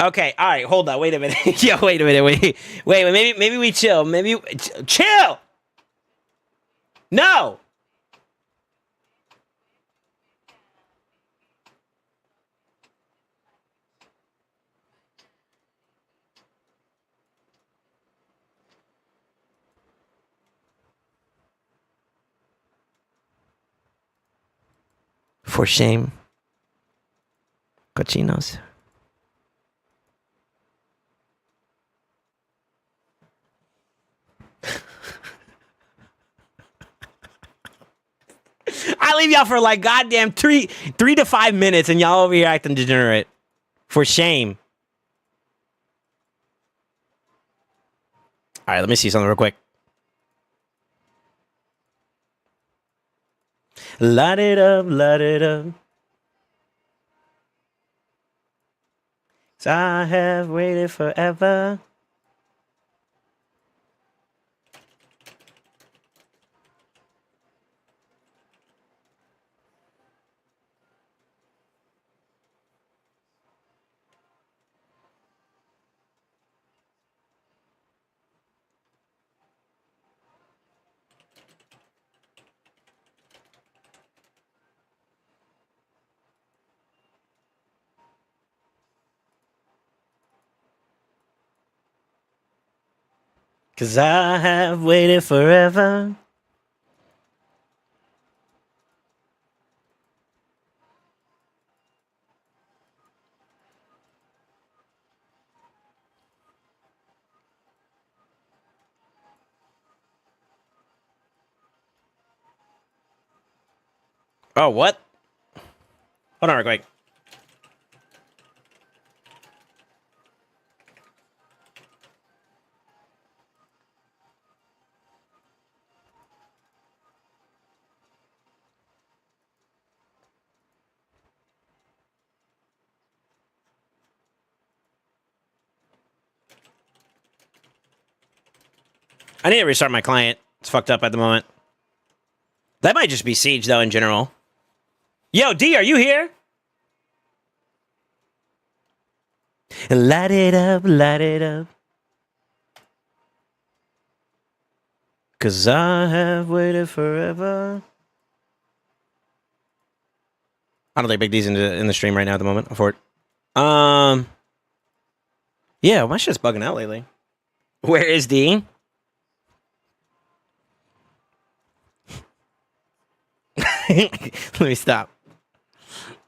Okay, all right, hold on. Wait a minute. Yo, wait a minute. Wait. Maybe we chill. Maybe chill. No. For shame. Cochinos. I leave y'all for like goddamn 3 to 5 minutes and y'all over here acting degenerate. For shame. All right, let me see something real quick. Light it up, light it up. 'Cause I have waited forever. Cause I have waited forever. Oh, what? Hold on real quick. I need to restart my client. It's fucked up at the moment. That might just be Siege, though, in general. Yo, D, are you here? Light it up, light it up. Cause I have waited forever. I don't think Big D's in the stream right now at the moment. For it. Yeah, my shit's bugging out lately. Where is D? Let me stop.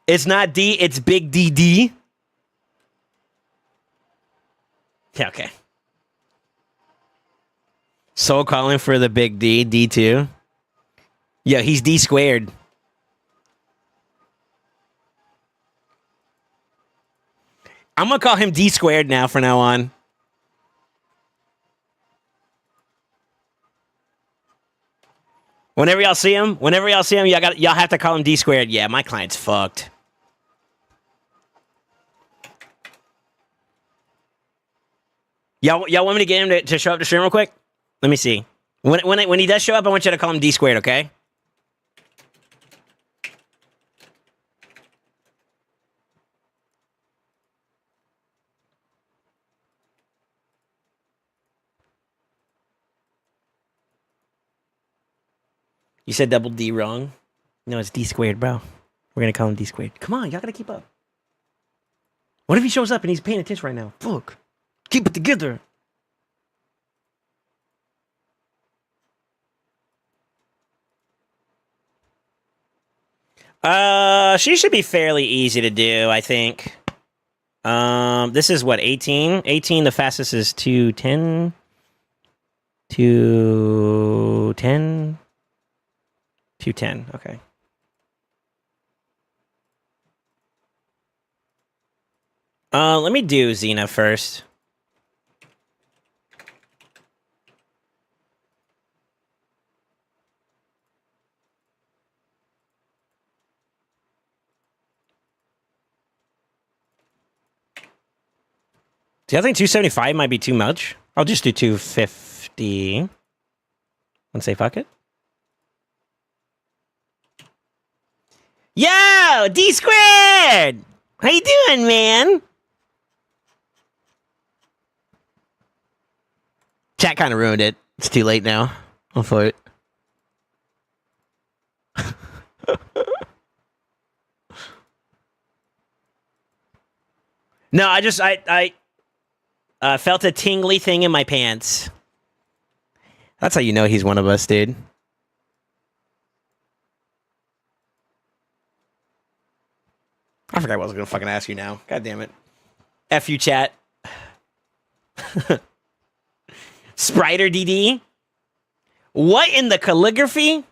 It's not D, it's Big DD. Yeah, okay. Soul calling for the Big D, D2. Yeah, he's D squared. I'm gonna call him D squared now from now on. Whenever y'all see him, y'all have to call him D squared. Yeah, my client's fucked. Y'all want me to get him to show up to stream real quick? Let me see. When he does show up, I want you to call him D squared, okay? You said double D wrong. No, it's D squared, bro. We're gonna call him D squared. Come on, y'all gotta keep up. What if he shows up and he's paying attention right now? Fuck. Keep it together. She should be fairly easy to do, I think. This is what, 18? 18, the fastest is 210. 210. 210, okay. Let me do Xena first. See, I think 275 might be too much. I'll just do 250. And say fuck it. Yo, D squared! How you doing, man? Chat kind of ruined it. It's too late now. I'll for it. No, I felt a tingly thing in my pants. That's how you know he's one of us, dude. I forgot what I was gonna fucking ask you now. God damn it. F you, chat. Spriter DD? What in the calligraphy?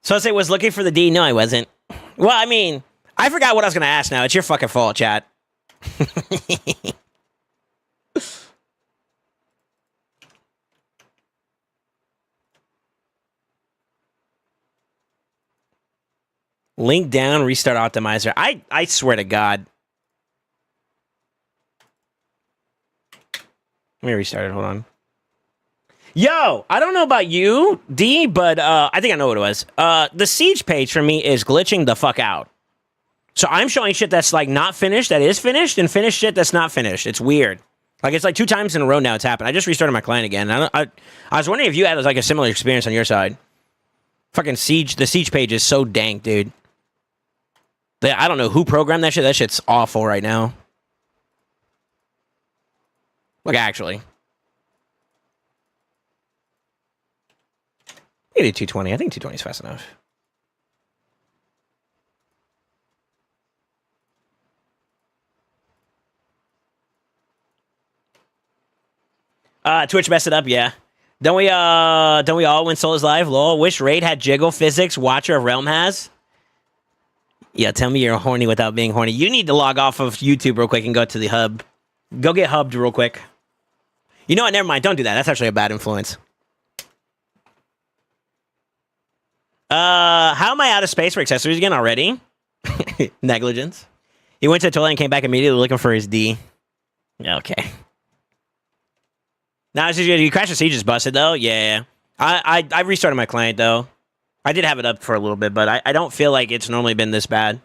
SoulSaint was looking for the D. No, I wasn't. Well, I mean, I forgot what I was gonna ask now. It's your fucking fault, chat. Link down, restart optimizer. I swear to God. Let me restart it. Hold on. Yo, I don't know about you, D, but I think I know what it was. The Siege page for me is glitching the fuck out. So I'm showing shit that's like not finished, that is finished, and finished shit that's not finished. It's weird. Like it's like 2 times in a row now it's happened. I just restarted my client again. I was wondering if you had like a similar experience on your side. Fucking Siege, the Siege page is so dank, dude. I don't know who programmed that shit. That shit's awful right now. Like, actually. Maybe 220. I think 220 is fast enough. Twitch messed it up, yeah. Don't we all win Soul is live? Lol. Wish Raid had jiggle physics Watcher of Realm has. Yeah, tell me you're horny without being horny. You need to log off of YouTube real quick and go to the hub. Go get hubbed real quick. You know what? Never mind. Don't do that. That's actually a bad influence. How am I out of space for accessories again already? Negligence. He went to the toilet and came back immediately looking for his D. Okay. Now, you Crash the Siege is busted, though? Yeah. I restarted my client, though. I did have it up for a little bit, but I don't feel like it's normally been this bad.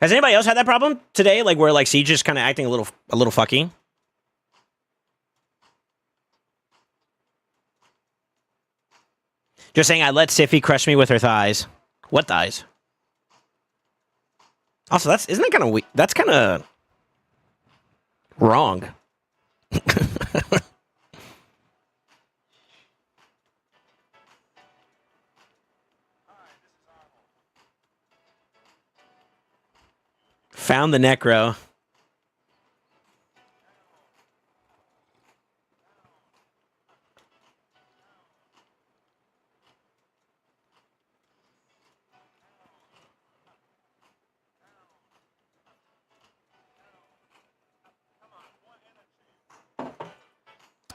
Has anybody else had that problem today? Like, where, like, Siege is kind of acting a little fucky? Just saying, I let Siffy crush me with her thighs. What thighs? Also, isn't that kind of weak? That's kind of wrong. Found the necro.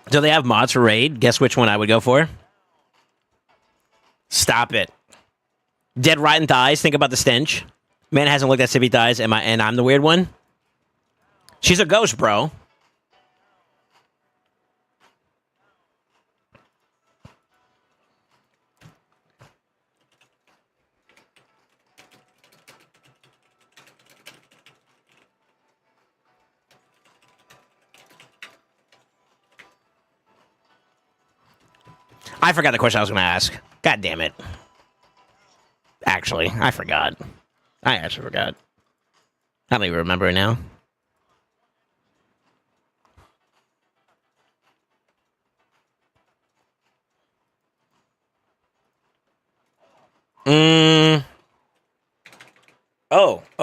Do they have mods for Raid? Guess which one I would go for? Stop it. Dead rotten thighs. Think about the stench. Man hasn't looked at Sippy thighs, and I'm the weird one. She's a ghost, bro. I forgot the question I was going to ask. God damn it. Actually, I forgot. I actually forgot. I don't even remember it now.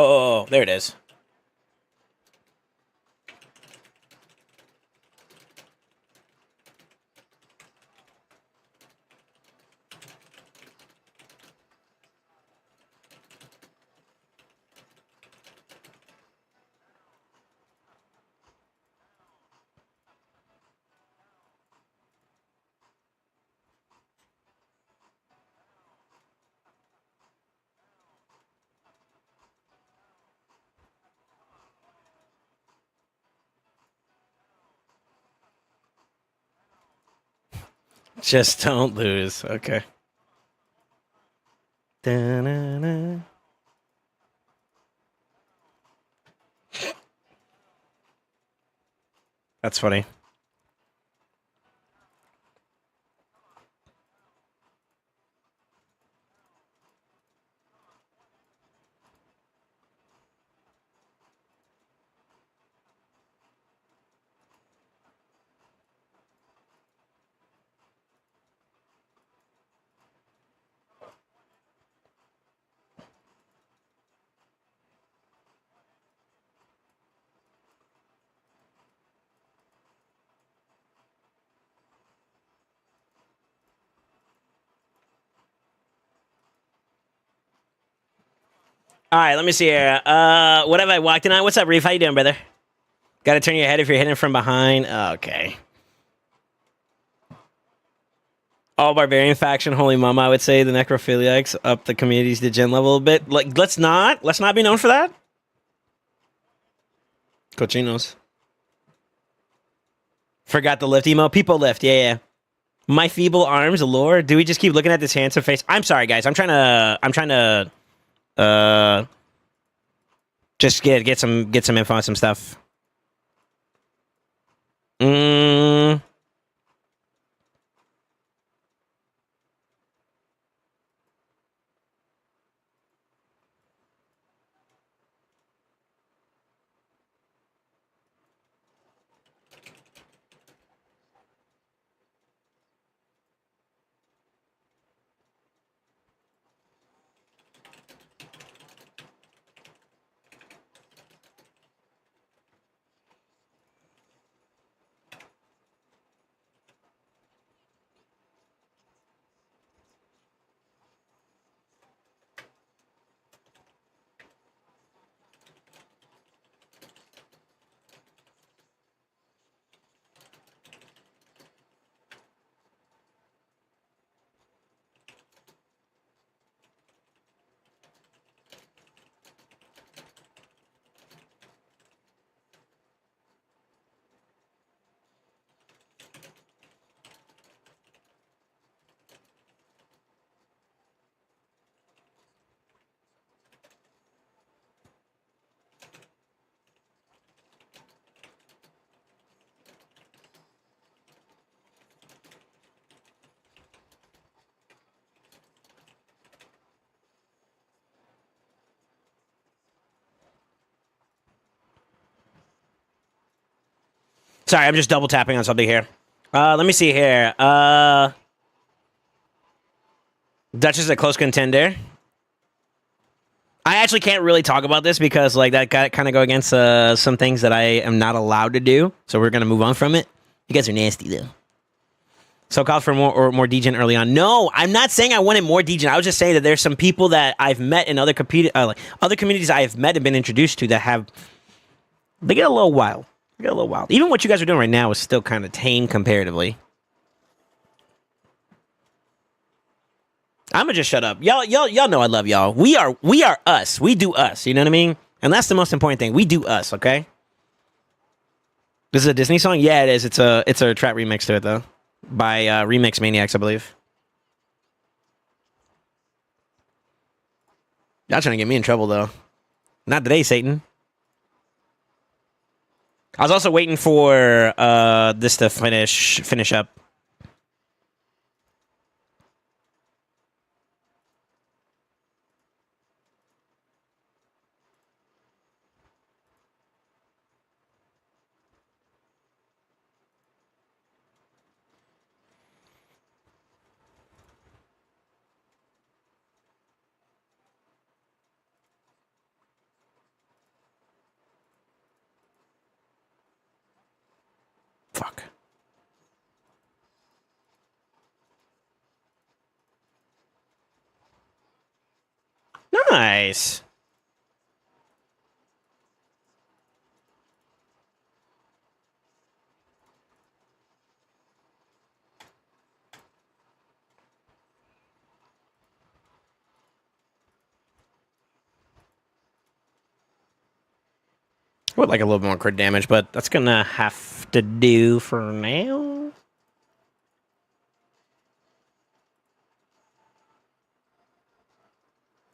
Oh, there it is. Just don't lose. Okay. Da-na-na. That's funny. All right, let me see here. What have I walked in on? What's up, Reef? How you doing, brother? Got to turn your head if you're hitting from behind. Okay. All barbarian faction, holy mama. I would say the necrophiliacs up the community's degen level a bit. Like, let's not be known for that. Cochinos. Forgot the lift emo. People lift. Yeah. My feeble arms, lore. Do we just keep looking at this handsome face? I'm sorry, guys. I'm trying to just get some info on some stuff. Sorry, I'm just double tapping on something here. Let me see here. Dutch is a close contender. I actually can't really talk about this because like that kind of go against some things that I am not allowed to do. So we're gonna move on from it. You guys are nasty though. So call for more degen early on. No, I'm not saying I wanted more degen. I was just saying that there's some people that I've met in other other communities I have met and been introduced to that have they get a little wild. They get a little wild. Even what you guys are doing right now is still kind of tame comparatively. I'ma just shut up. Y'all know I love y'all. We are us. We do us. You know what I mean? And that's the most important thing. We do us, okay? This is a Disney song? Yeah, it is. It's a trap remix to it though. By Remix Maniacs, I believe. Y'all trying to get me in trouble though. Not today, Satan. I was also waiting for this to finish up. Fuck. Nice. I would like a little more crit damage, but that's gonna have to do for now.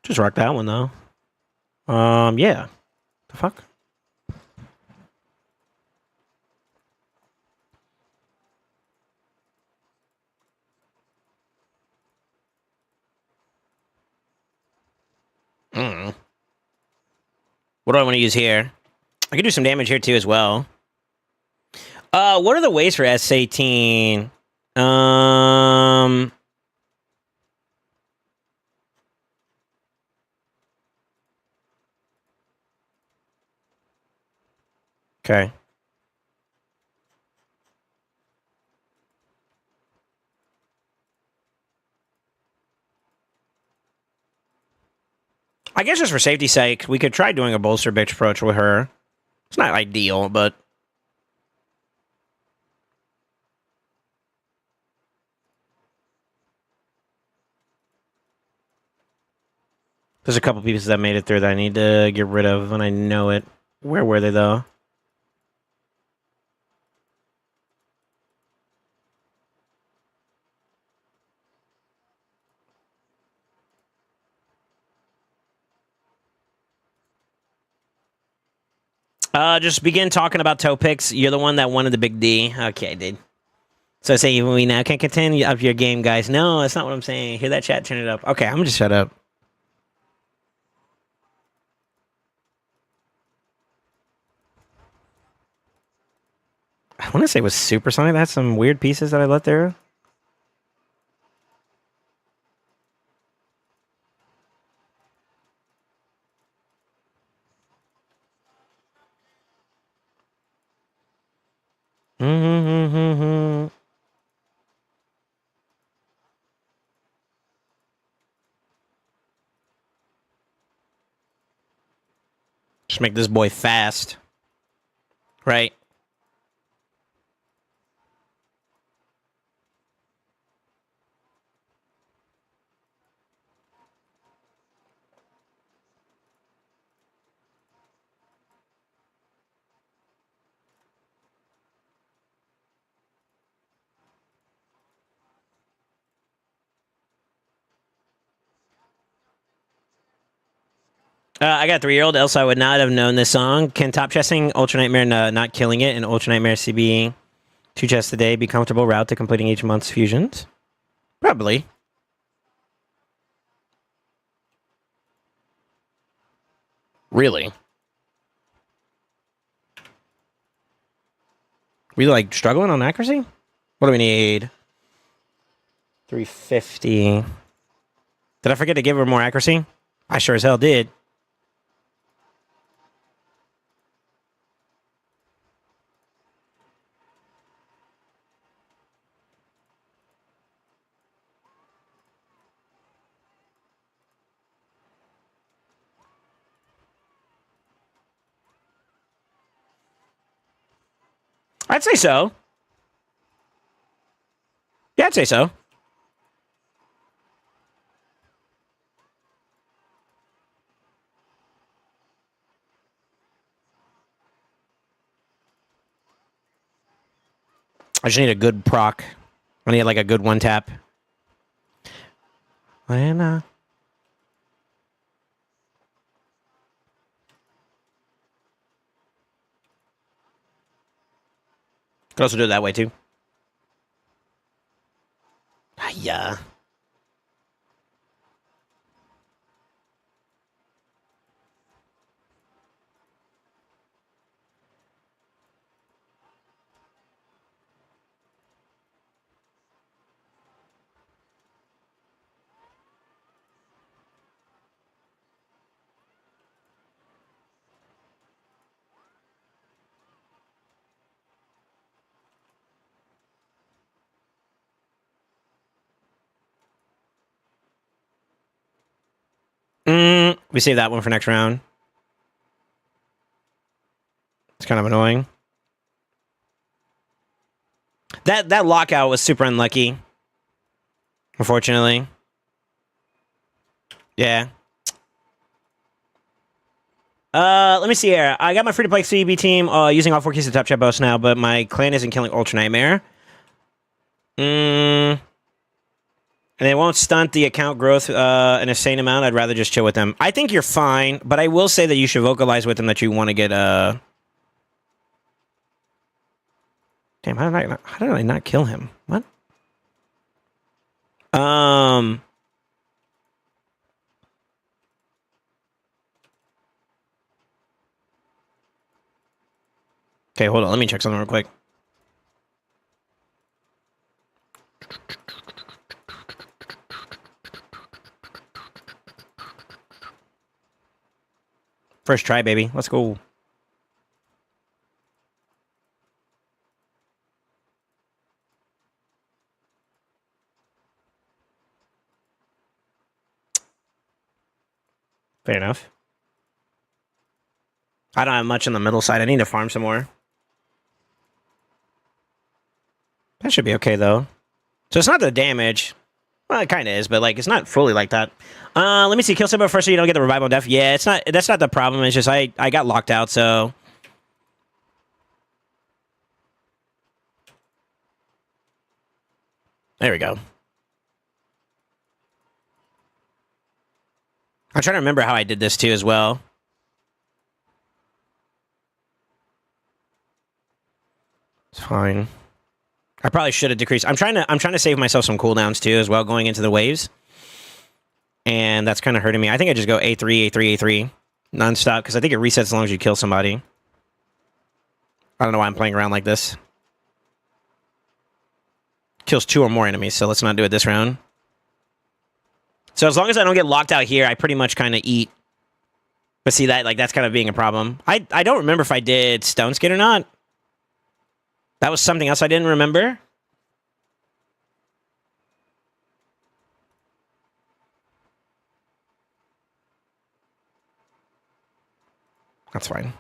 Just rock that one though. Yeah. The fuck? What do I want to use here? I could do some damage here too as well. What are the ways for S18? Okay. I guess just for safety's sake, we could try doing a bolster bitch approach with her. It's not ideal, but... There's a couple pieces that made it through that I need to get rid of when I know it. Where were they, though? Just begin talking about toe picks. You're the one that wanted the big D. Okay, dude. So I say we now can continue up your game, guys. No, that's not what I'm saying. Hear that chat? Turn it up. Okay, I'm gonna just shut up. I want to say it was Supersonic. That's some weird pieces that I let there. Just make this boy fast. Right. I got a 3-year-old, else I would not have known this song. Can top chesting Ultra Nightmare not killing it and Ultra Nightmare CB 2 chests a day be comfortable route to completing each month's fusions? Probably. Really? We like struggling on accuracy? What do we need? 350. Did I forget to give her more accuracy? I sure as hell did. I'd say so. Yeah, I'd say so. I just need a good proc. I need like a good one tap. And could also do it that way too. Yeah. We save that one for next round. It's kind of annoying. That lockout was super unlucky. Unfortunately. Yeah. Let me see here. I got my free-to-play CB team using all 4 keys of Top Chat Boss now, but my clan isn't killing Ultra Nightmare. And they won't stunt the account growth an insane amount. I'd rather just chill with them. I think you're fine, but I will say that you should vocalize with them that you want to get Damn, how did I not kill him? What? Okay, hold on. Let me check something real quick. First try, baby. Let's go. Fair enough. I don't have much on the middle side. I need to farm some more. That should be okay, though. So it's not the damage. Well, it kind of is, but like it's not fully like that. Let me see. Kill somebody first so you don't get the revival death. Yeah, it's not. That's not the problem. It's just I got locked out, so. There we go. I'm trying to remember how I did this too as well. It's fine. I probably should have decreased. I'm trying to save myself some cooldowns too as well going into the waves. And that's kind of hurting me. I think I just go A3, A3, A3 nonstop because I think it resets as long as you kill somebody. I don't know why I'm playing around like this. Kills 2 or more enemies, so let's not do it this round. So as long as I don't get locked out here, I pretty much kind of eat. But see, that's kind of being a problem. I don't remember if I did Stone Skid or not. That was something else I didn't remember. That's fine.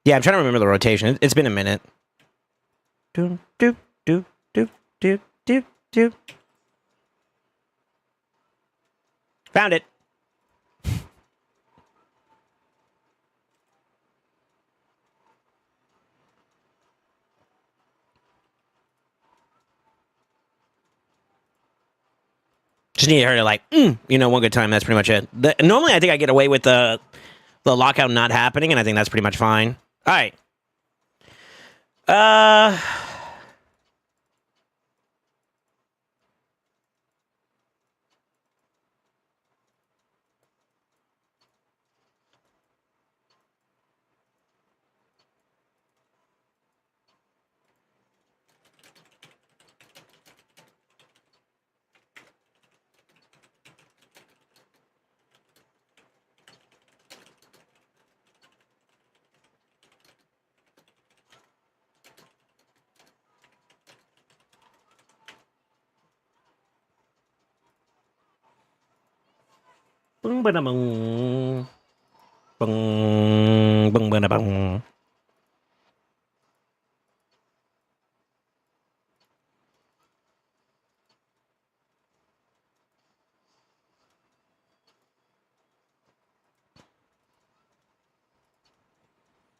Yeah, I'm trying to remember the rotation. It's been a minute. Doop, doop, doop, doop, doop, doop, doop. Found it. Just need her to one good time. That's pretty much it. Normally, I think I get away with the lockout not happening, and I think that's pretty much fine. All right. Boom, ba boom. Boom, boom, ba boom.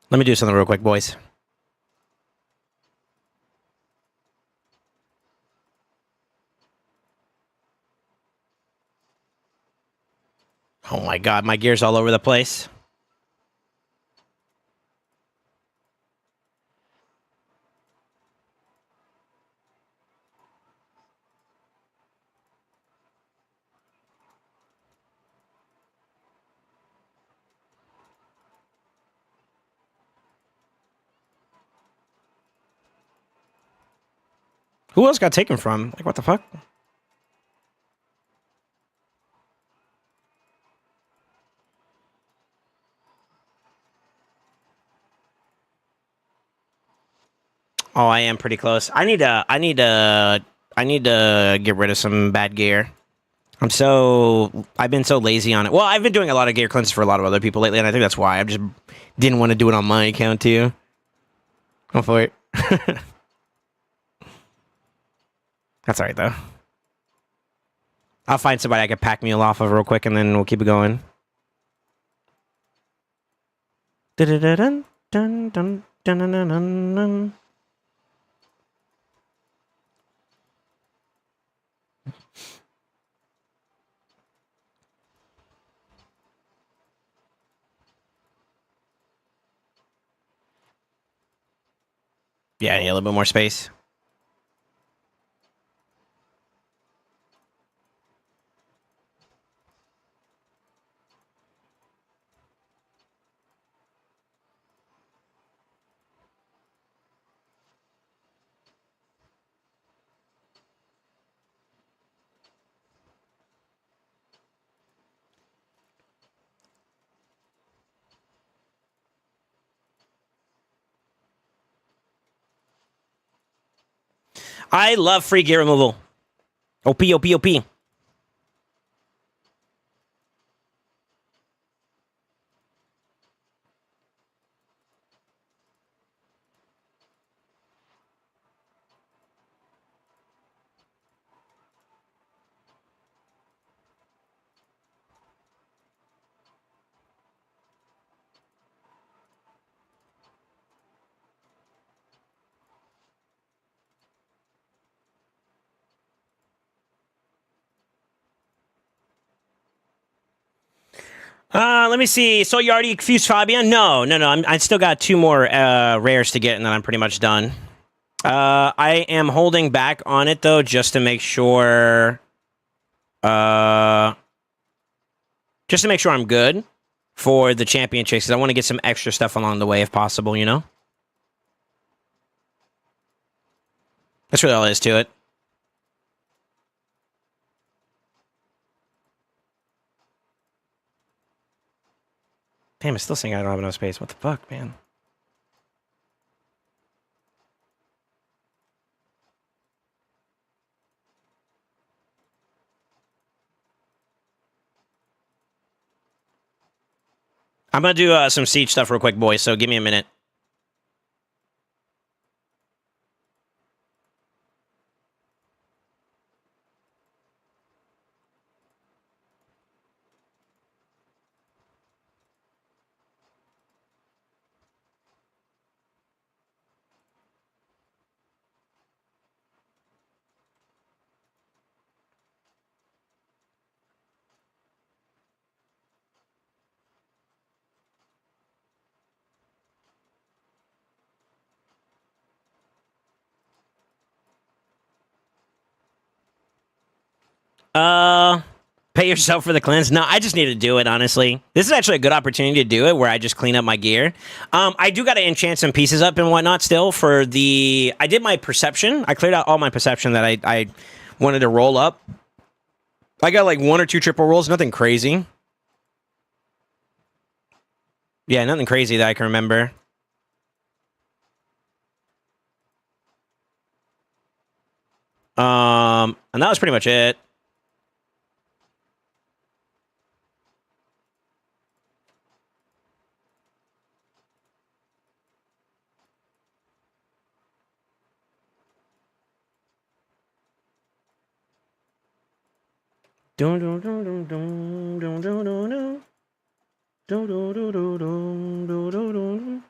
Let me do something real quick, boys. Oh my god, my gear's all over the place. Who else got taken from? Like, what the fuck? Oh, I am pretty close. I need to get rid of some bad gear. I've been so lazy on it. Well, I've been doing a lot of gear cleanses for a lot of other people lately, and I think that's why. I just didn't want to do it on my account too. Go for it. That's alright though. I'll find somebody I can pack meal off of real quick, and then we'll keep it going. Dun, dun, dun, dun, dun, dun, dun, dun. Yeah, I need a little bit more space. I love free gear removal. OP, OP, OP. Let me see. So you already fused Fabian? No. I still got 2 more rares to get, and then I'm pretty much done. I am holding back on it though, just to make sure. Just to make sure I'm good for the championships, because I want to get some extra stuff along the way if possible. You know. That's really all there is to it. Damn, it's still saying I don't have enough space. What the fuck, man? I'm gonna do some siege stuff real quick, boys. So give me a minute. Pay yourself for the cleanse? No, I just need to do it, honestly. This is actually a good opportunity to do it, where I just clean up my gear. I do got to enchant some pieces up and whatnot still for the... I did my perception. I cleared out all my perception that I wanted to roll up. I got like 1 or 2 triple rolls, nothing crazy. Yeah, nothing crazy that I can remember. And that was pretty much it. Dun, dun, dun, dun, dun, dun, dun, dun, dun. Dun, dun, dun, dun, dun, dun, dun, dun.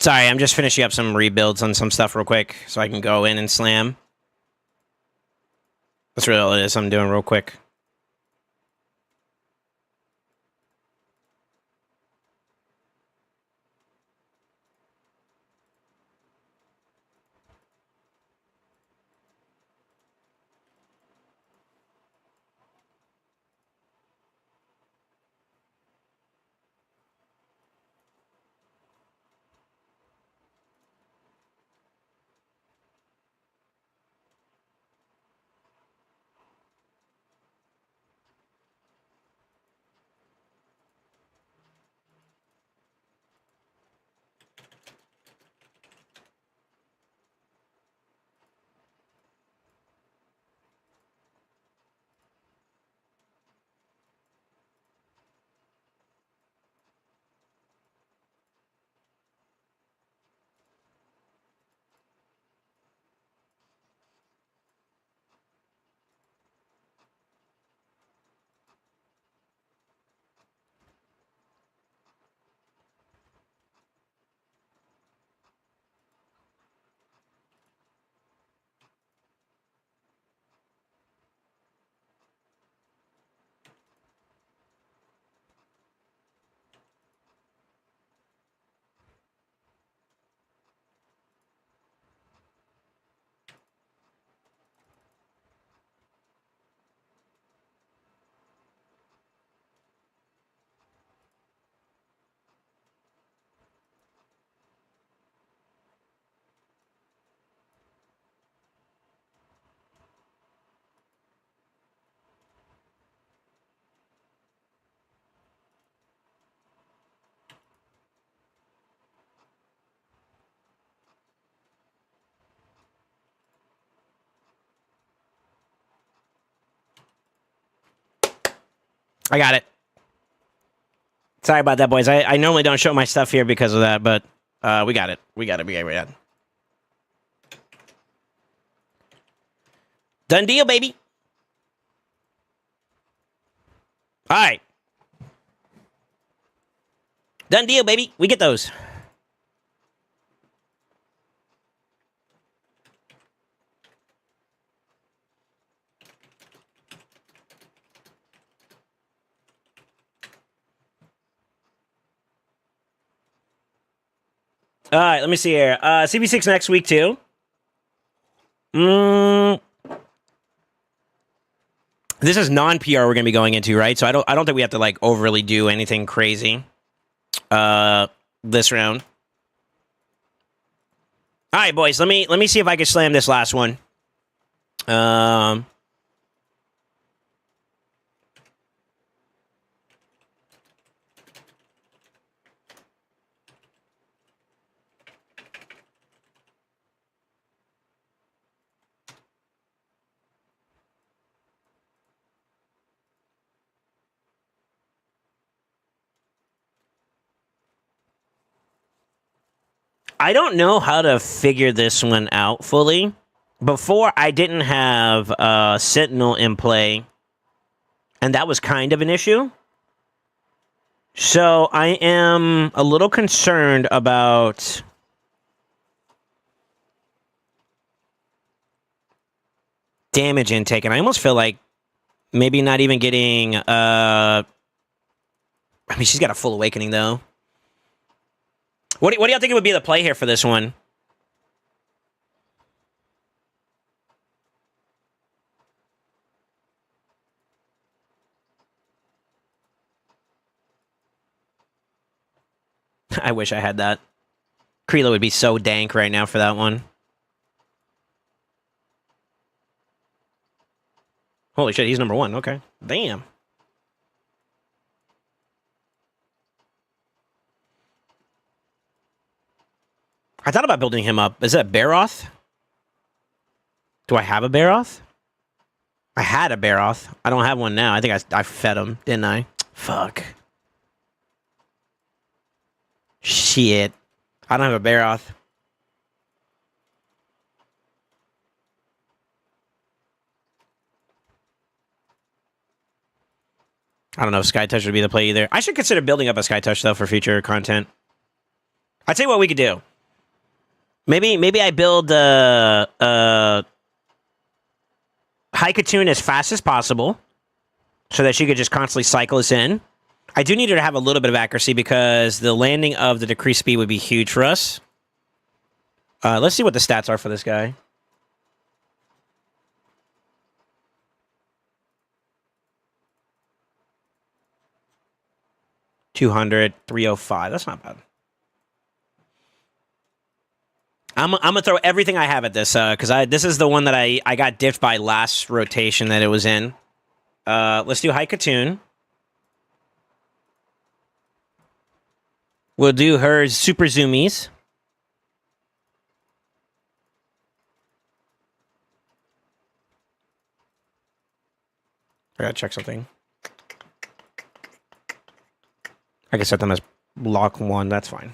Sorry, I'm just finishing up some rebuilds on some stuff real quick so I can go in and slam. That's really all it is I'm doing real quick. I got it. Sorry about that, boys. I normally don't show my stuff here because of that, but we got it. We got it. Done deal, baby. All right. Done deal, baby. We get those. All right, let me see here. CB6 next week, too. This is non-PR we're going to be going into, right? So I don't think we have to, like, overly do anything crazy this round. All right, boys, let me see if I can slam this last one. I don't know how to figure this one out fully. Before, I didn't have Sentinel in play, and that was kind of an issue. So I am a little concerned about damage intake, and I almost feel like maybe not even getting... I mean, she's got a full awakening, though. What do y'all think it would be the play here for this one? I wish I had that. Krila would be so dank right now for that one. Holy shit, he's number 1. Okay. Damn. I thought about building him up. Is that Baroth? Do I have a Baroth? I had a Baroth. I don't have one now. I think I fed him, didn't I? Fuck. Shit. I don't have a Baroth. I don't know if Sky Touch would be the play either. I should consider building up a Sky Touch, though, for future content. I'd say what we could do. Maybe I build Haikatune as fast as possible so that she could just constantly cycle us in. I do need her to have a little bit of accuracy because the landing of the decreased speed would be huge for us. Let's see what the stats are for this guy. $200, $305. That's not bad. I'm gonna throw everything I have at this because this is the one that I got diffed by last rotation that it was in. Let's do Haikatune. We'll do her super zoomies. I gotta check something. I can set them as block 1. That's fine.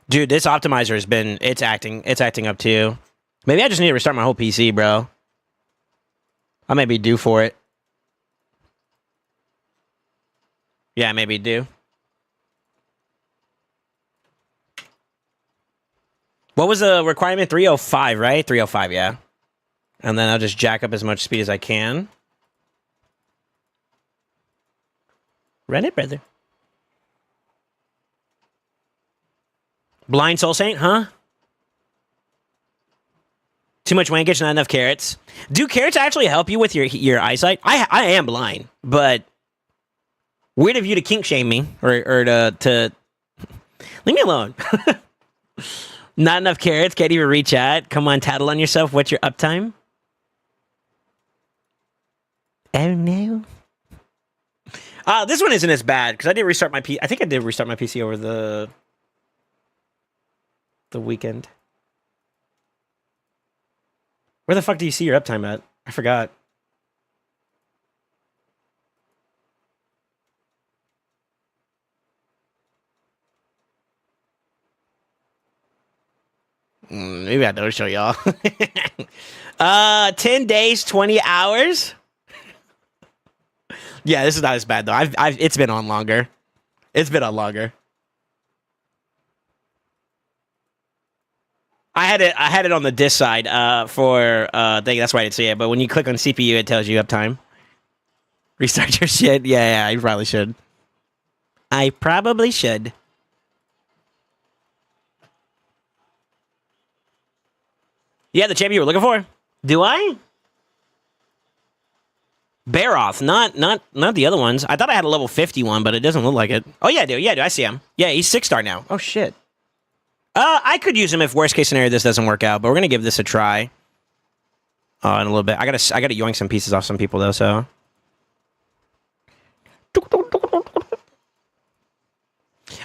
Dude, this optimizer has been it's acting up too. Maybe I just need to restart my whole PC, bro. I may be due for it. Yeah, maybe due. What was the requirement? 305, right? 305, yeah. And then I'll just jack up as much speed as I can. Run it, brother. Blind SoulSaint, huh? Too much wankage, not enough carrots. Do carrots actually help you with your eyesight? I am blind, but weird of you to kink shame me or to leave me alone. Not enough carrots, can't even reach out. Come on, tattle on yourself. What's your uptime? Oh no. This one isn't as bad because I did restart my PC. I think I did restart my PC over the weekend. Where the fuck do you see your uptime at? I forgot. Maybe I don't show y'all. 10 days, 20 hours. Yeah, this is not as bad though. It's been on longer. It's been on longer. I had it on the disk side for thing. That's why I didn't see it. But when you click on CPU, it tells you uptime. Restart your shit. Yeah, you probably should. I probably should. Yeah, the champion you were looking for. Do I? Baroth, not the other ones. I thought I had a level 51, but it doesn't look like it. Oh yeah, dude. Yeah, dude. I see him. Yeah, he's 6-star now. Oh shit. I could use him if worst case scenario this doesn't work out, but we're gonna give this a try. In a little bit. I gotta yoink some pieces off some people though. So.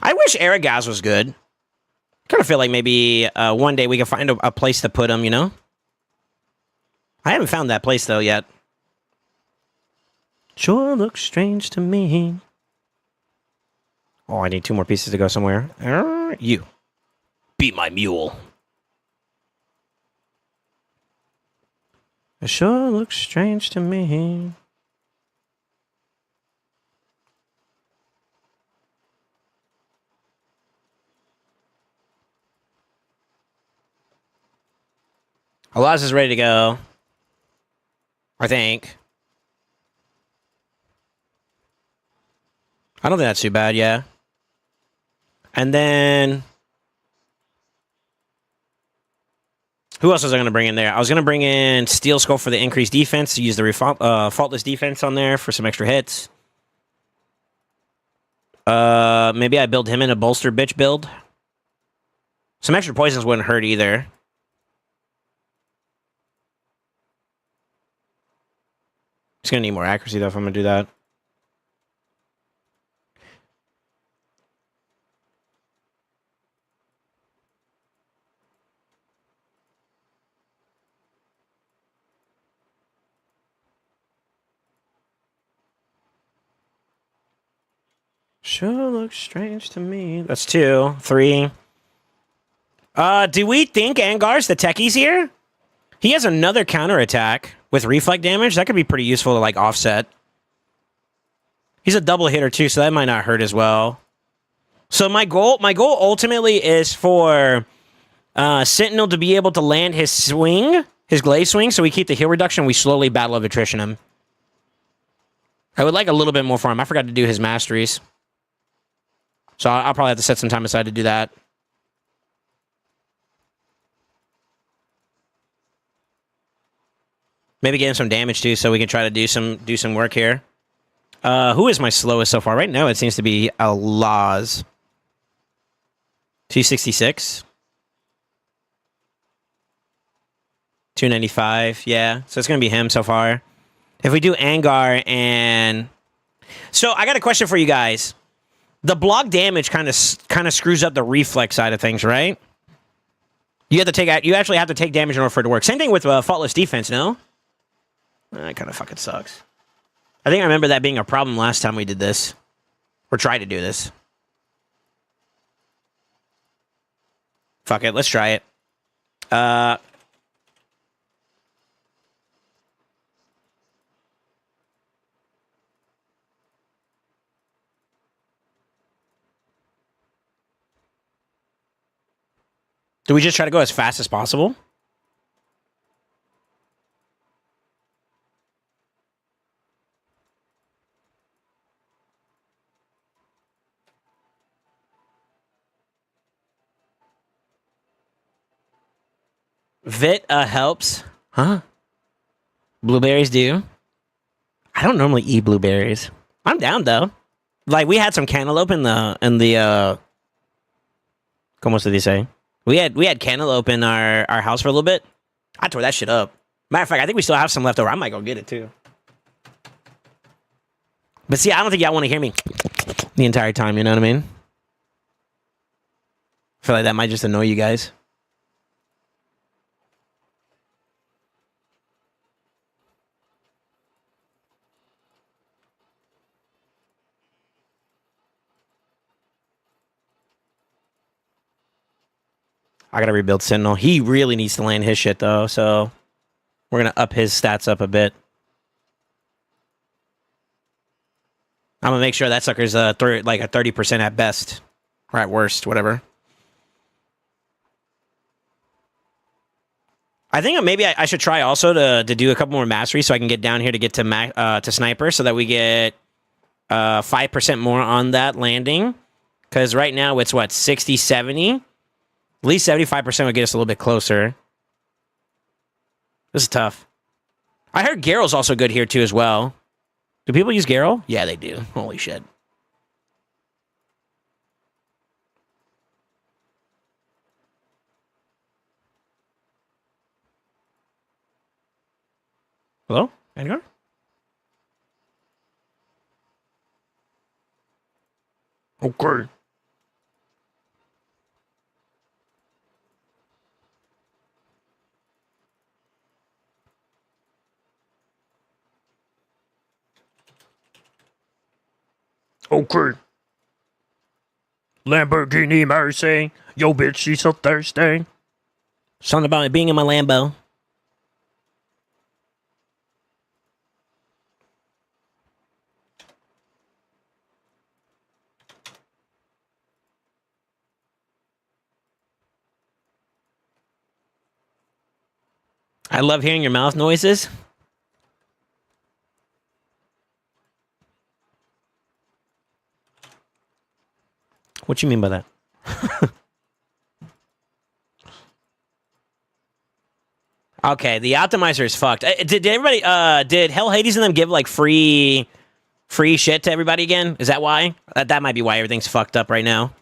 I wish Aragaz was good. Kind of feel like maybe one day we can find a place to put him. You know. I haven't found that place though yet. Sure looks strange to me. Oh, I need 2 more pieces to go somewhere. You. Be my mule. It sure looks strange to me. Alaz is ready to go. I think. I don't think that's too bad, yeah. And then... who else was I going to bring in there? I was going to bring in Steel Skull for the increased defense, to use the faultless defense on there for some extra hits. Maybe I build him in a bolster bitch build. Some extra poisons wouldn't hurt either. Just going to need more accuracy, though, if I'm going to do that. Sure looks strange to me. That's 2, 3. Do we think Angar's the techies here? He has another counterattack with reflect damage. That could be pretty useful to, like, offset. He's a double hitter, too, so that might not hurt as well. So my goal ultimately is for Sentinel to be able to land his swing, his glaive swing, so we keep the heal reduction. We slowly battle of attrition him. I would like a little bit more for him. I forgot to do his masteries. So I'll probably have to set some time aside to do that. Maybe get him some damage too, so we can try to do some work here. Who is my slowest so far? Right now, it seems to be Laz. 266. 295. Yeah, so it's gonna be him so far. If we do Angar and so, I got a question for you guys. The block damage kind of screws up the reflex side of things, right? You actually have to take damage in order for it to work. Same thing with faultless defense, no? That kind of fucking sucks. I think I remember that being a problem last time we did this. Or tried to do this. Fuck it, let's try it. Do we just try to go as fast as possible? Vit helps. Huh? Blueberries do. I don't normally eat blueberries. I'm down though. Like we had some cantaloupe in the ¿Cómo se dice? We had cantaloupe in our house for a little bit. I tore that shit up. Matter of fact, I think we still have some left over. I might go get it too. But see, I don't think y'all want to hear me the entire time, you know what I mean? I feel like that might just annoy you guys. I gotta rebuild Sentinel. He really needs to land his shit though, so we're gonna up his stats up a bit. I'm gonna make sure that sucker's like a 30% at best, or at worst, whatever. I think maybe I should try also to do a couple more masteries so I can get down here to get to sniper, so that we get 5% more on that landing. Because right now it's what, 60, 70. At least 75% would get us a little bit closer. This is tough. I heard Garrel's also good here too as well. Do people use Garrel? Yeah, they do. Holy shit. Hello? Edgar? Okay. Okay. Lamborghini Mercy. Yo, bitch, she's so thirsty. Something about it being in my Lambo. I love hearing your mouth noises. What you mean by that? Okay, the optimizer is fucked. Did everybody? Did Hell Hades and them give like free shit to everybody again? Is that why? That might be why everything's fucked up right now.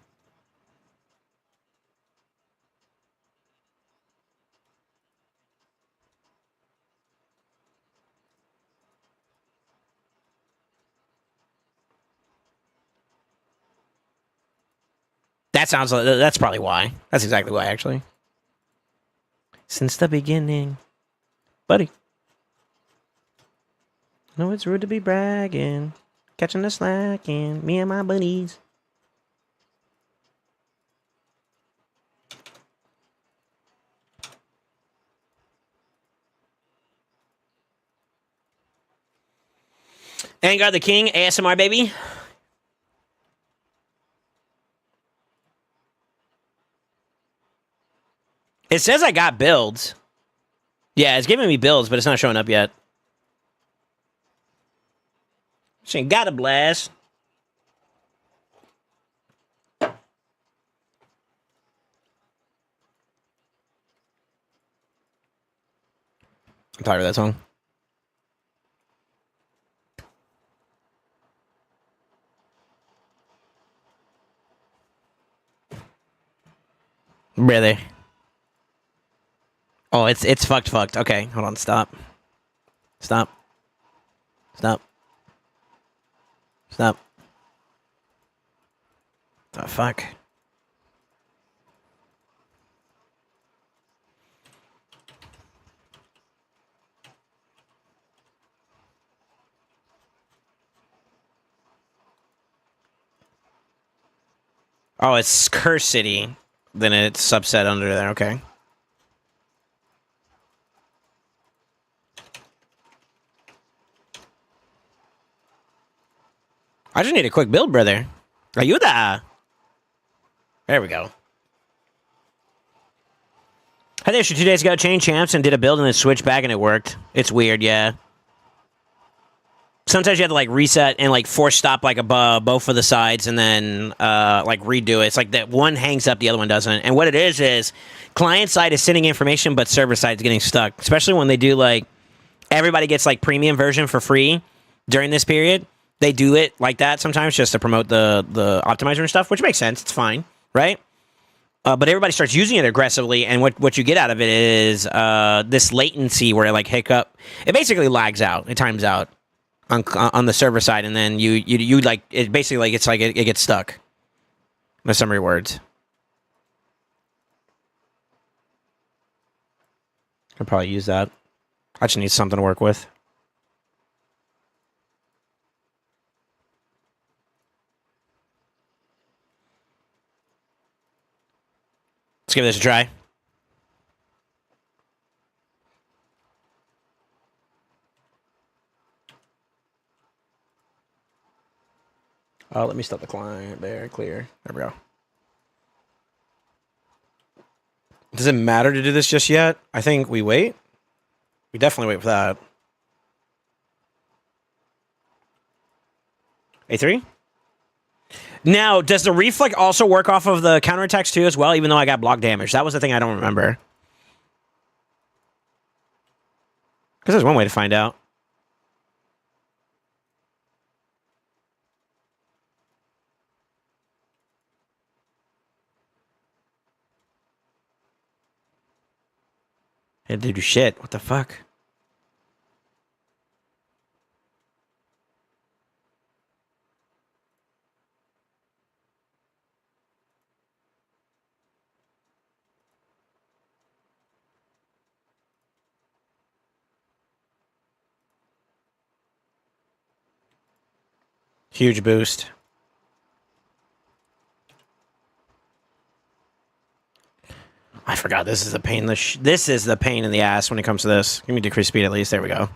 That sounds like that's probably why. That's exactly why, actually. Since the beginning, buddy. No, it's rude to be bragging, catching the slacking. Me and my buddies. Angar the King, ASMR baby. It says I got builds. Yeah, it's giving me builds, but it's not showing up yet. She got a blast. I'm tired of that song. Really? Oh, it's fucked. Okay, hold on. Stop. Stop. Oh, fuck. Oh, it's Curse City. Then it's subset under there. Okay. I just need a quick build, brother. Ayuda. There we go. I think 2 days ago, changed champs and did a build and then switched back and it worked. It's weird, yeah. Sometimes you have to like reset and like force stop like above both of the sides and then like redo it. It's like that one hangs up, the other one doesn't. And what it is client side is sending information, but server side is getting stuck. Especially when they do like everybody gets like premium version for free during this period. They do it like that sometimes just to promote the optimizer and stuff, which makes sense. It's fine, right? But everybody starts using it aggressively, and what you get out of it is this latency where it like hiccup. It basically lags out. It times out on the server side, and then you like it basically like it's like it gets stuck. With summary words. I'll probably use that. I just need something to work with. Let's give this a try. Oh, let me stop the client there. Clear. There we go. Does it matter to do this just yet? I think we wait. We definitely wait for that. A3? Now, does the reflect also work off of the counterattacks too as well, even though I got block damage? That was the thing I don't remember. Because there's one way to find out. It didn't do shit. What the fuck? Huge boost. I forgot this is a pain. This is the pain in the ass when it comes to this. Give me decrease speed at least. There we go.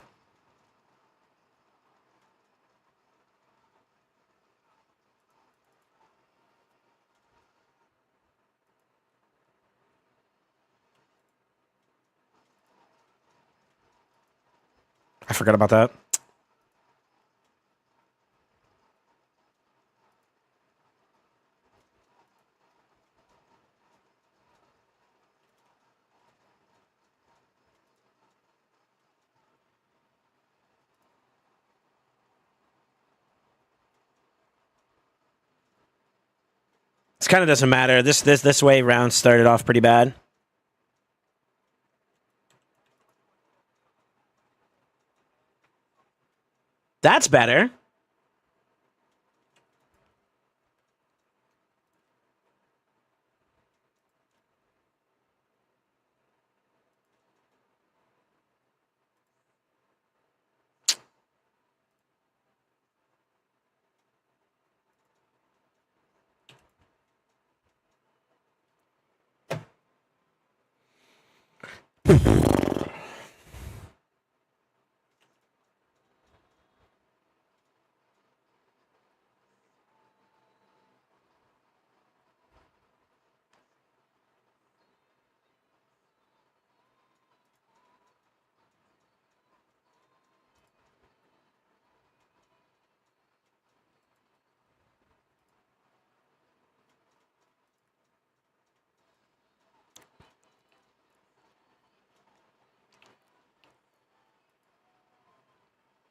I forgot about that. This kind of doesn't matter. This way round started off pretty bad. That's better.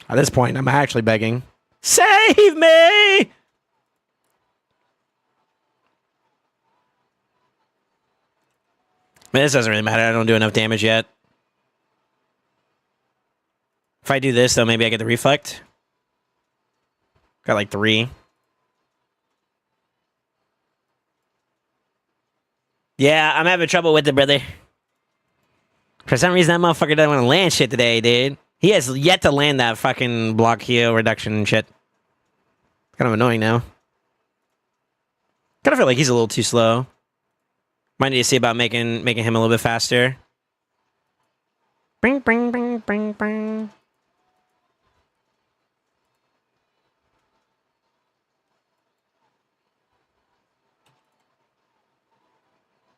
At this point, I'm actually begging. Save me! Man, this doesn't really matter. I don't do enough damage yet. If I do this, though, maybe I get the reflect. Got like 3. Yeah, I'm having trouble with it, brother. For some reason, that motherfucker doesn't want to land shit today, dude. He has yet to land that fucking block heal reduction and shit. Kind of annoying now. Kind of feel like he's a little too slow. Might need to see about making him a little bit faster. Bing, bing, bing, bing, bing.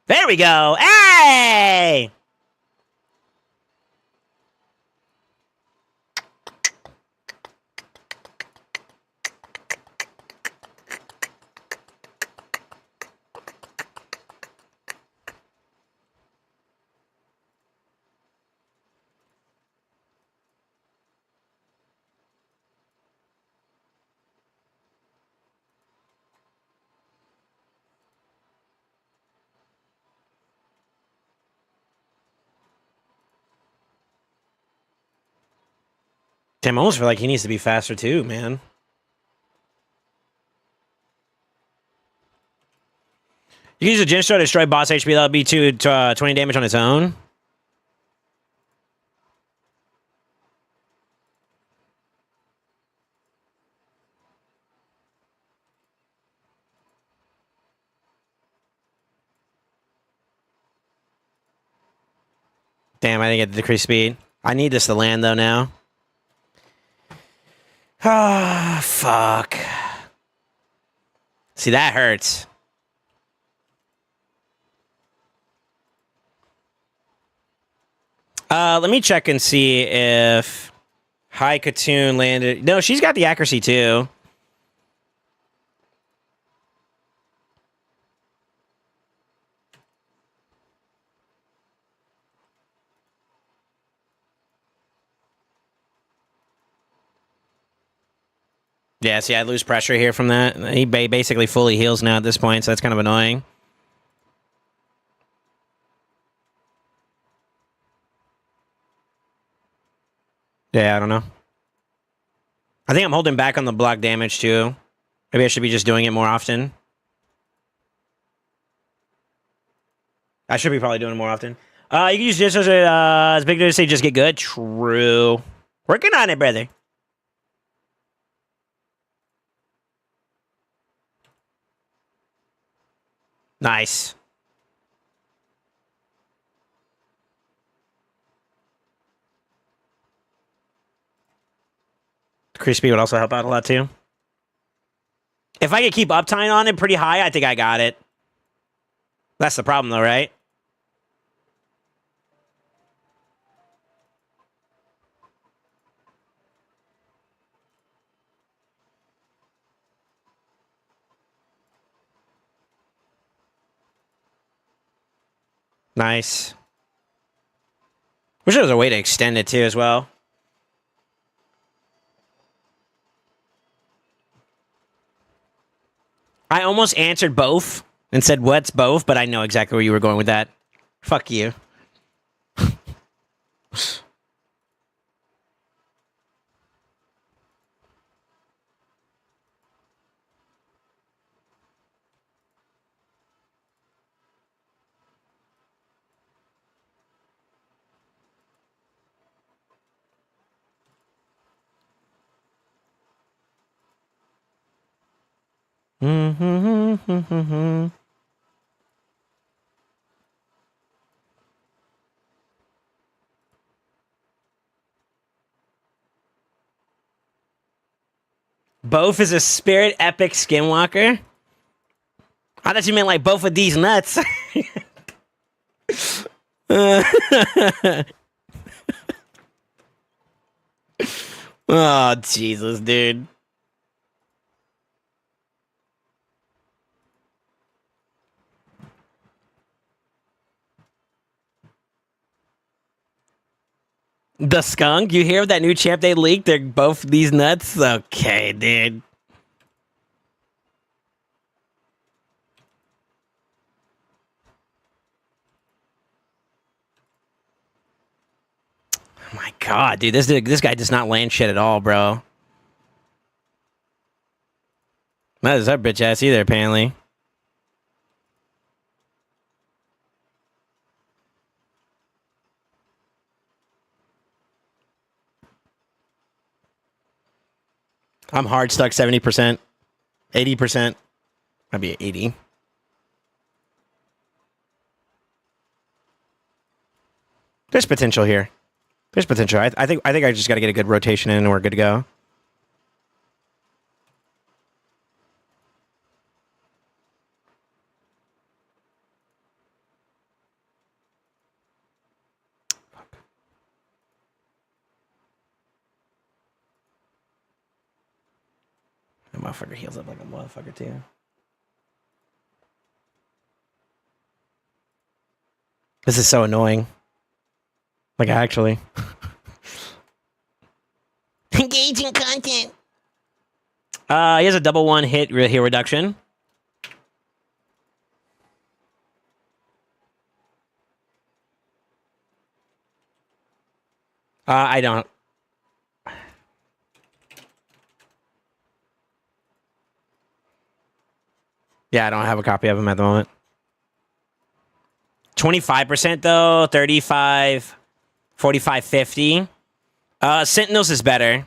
There we go. Hey! Damn, I almost feel like he needs to be faster too, man. You can use a Gin Star to destroy boss HP. That'll be 20 damage on its own. Damn, I didn't get the decreased speed. I need this to land, though, now. Ah, fuck. See, that hurts. Let me check and see if High Katoon landed. No, she's got the accuracy, too. Yeah, see, I lose pressure here from that. He basically fully heals now at this point, so that's kind of annoying. Yeah, I don't know. I think I'm holding back on the block damage, too. Maybe I should be just doing it more often. I should be probably doing it more often. You can use this as big to say just get good. True. Working on it, brother. Nice. Crispy would also help out a lot, too. If I could keep uptime on it pretty high, I think I got it. That's the problem, though, right? Nice. Wish there was a way to extend it, too, as well. I almost answered both and said, what's both? But I know exactly where you were going with that. Fuck you. Both is a spirit epic skinwalker? I thought you meant like both of these nuts. Oh, Jesus, dude. The skunk? You hear that new champ they leaked? They're both these nuts? Okay, dude. Oh my god, dude. This guy does not land shit at all, bro. Not as our bitch ass either, apparently. I'm hard stuck 70%, 80%. Might be 80. There's potential here. There's potential. I think I just got to get a good rotation in and we're good to go. That motherfucker heals up like a motherfucker too. This is so annoying. Like, actually. Engaging content. He has a double one hit heal reduction. I don't. Yeah, I don't have a copy of him at the moment. 25% though, 35, 45, 50. Sentinels is better.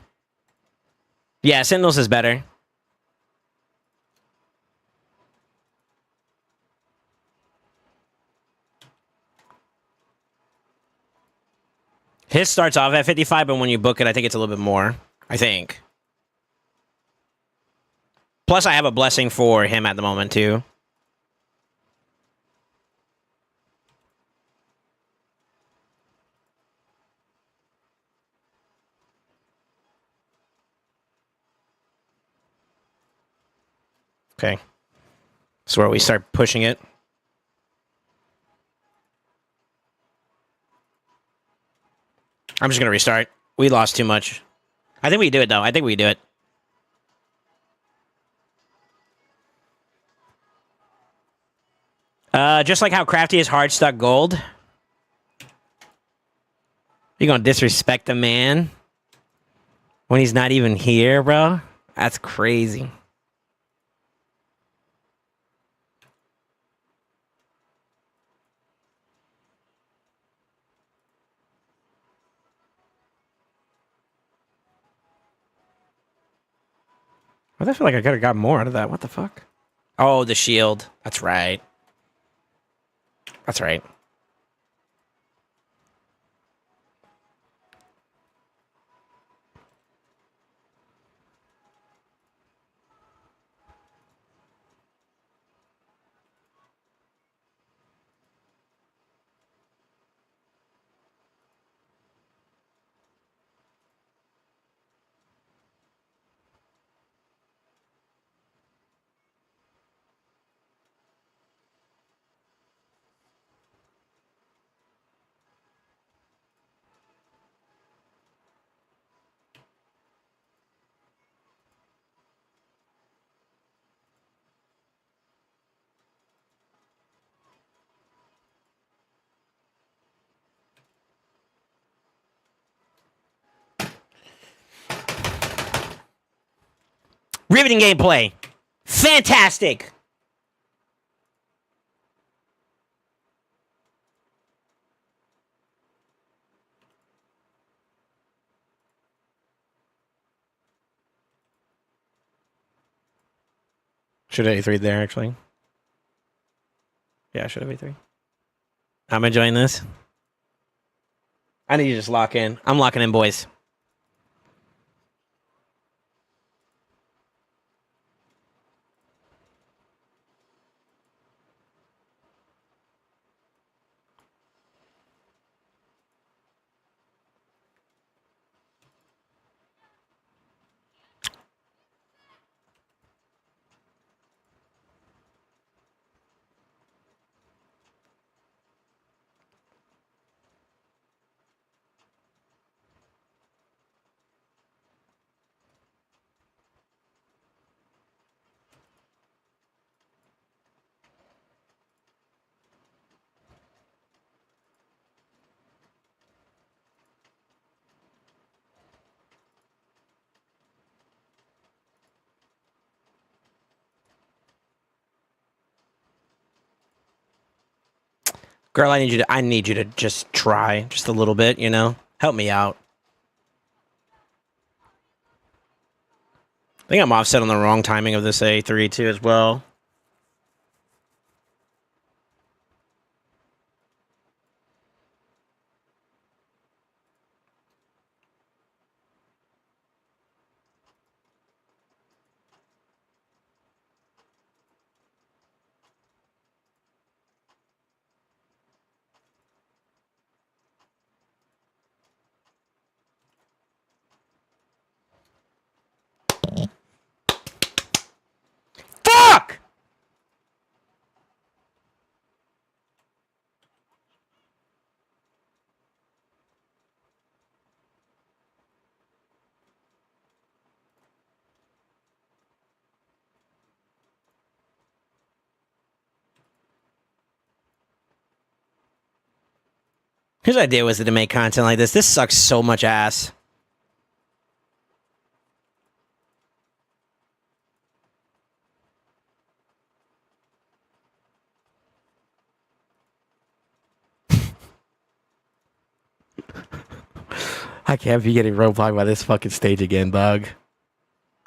Yeah, Sentinels is better. His starts off at 55, but when you book it, I think it's a little bit more. I think. Plus, I have a blessing for him at the moment, too. Okay. That's where we start pushing it. I'm just going to restart. We lost too much. I think we do it, though. I think we do it. Just like how Crafty is hard stuck gold. You gonna disrespect a man when he's not even here, bro? That's crazy. I feel like I could have got more out of that. What the fuck? Oh, the shield. That's right. That's right. Riveting gameplay. Fantastic. Should have A3 there, actually. Yeah, I should have A3. I'm enjoying this. I need to just lock in. I'm locking in, boys. Girl, I need you to just try just a little bit, you know? Help me out. I think I'm offset on the wrong timing of this A3 too as well. Fuck! Whose idea was it to make content like this? This sucks so much ass. I can't be getting roadblocked by this fucking stage again, dog.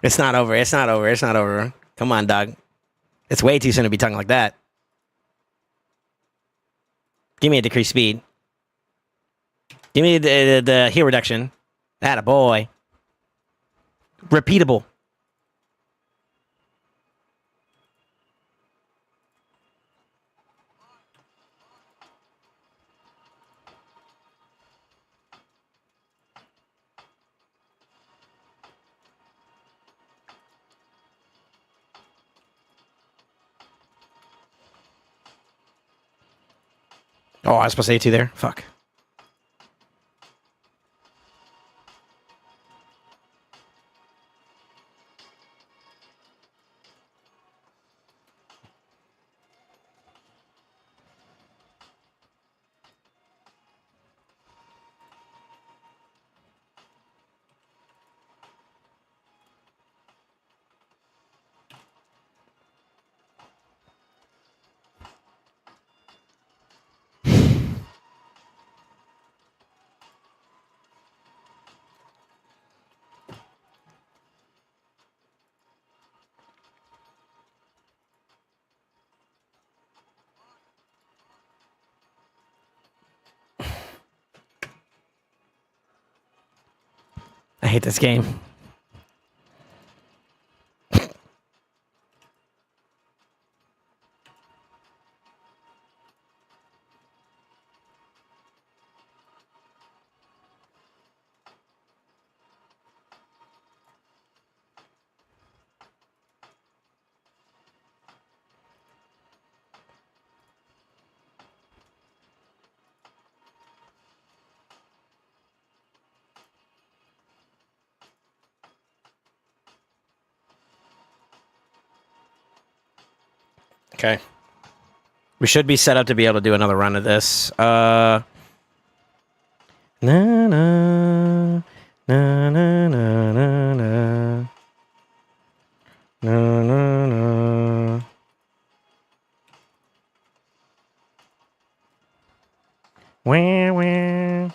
It's not over. It's not over. It's not over. Come on, dog. It's way too soon to be talking like that. Give me a decreased speed. Give me the heal reduction. Atta boy. Repeatable. Oh, I was supposed to say 2 there. Fuck. I hate this game. Okay. We should be set up to be able to do another run of this. Na na na na na na na na na na. Wah, wah.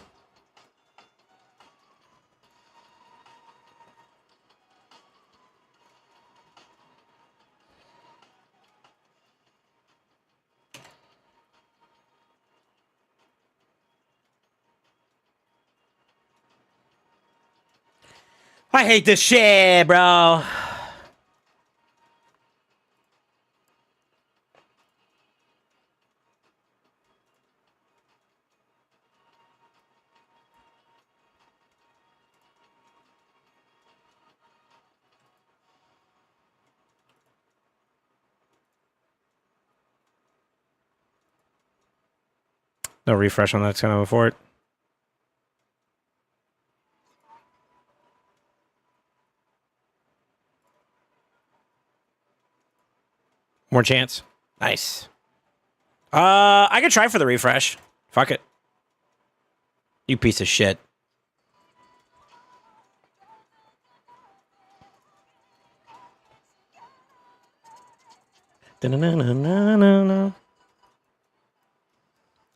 I hate this shit, bro. No refresh on that's gonna afford. More chance. Nice. I could try for the refresh. Fuck it. You piece of shit. Da-na-na-na-na-na.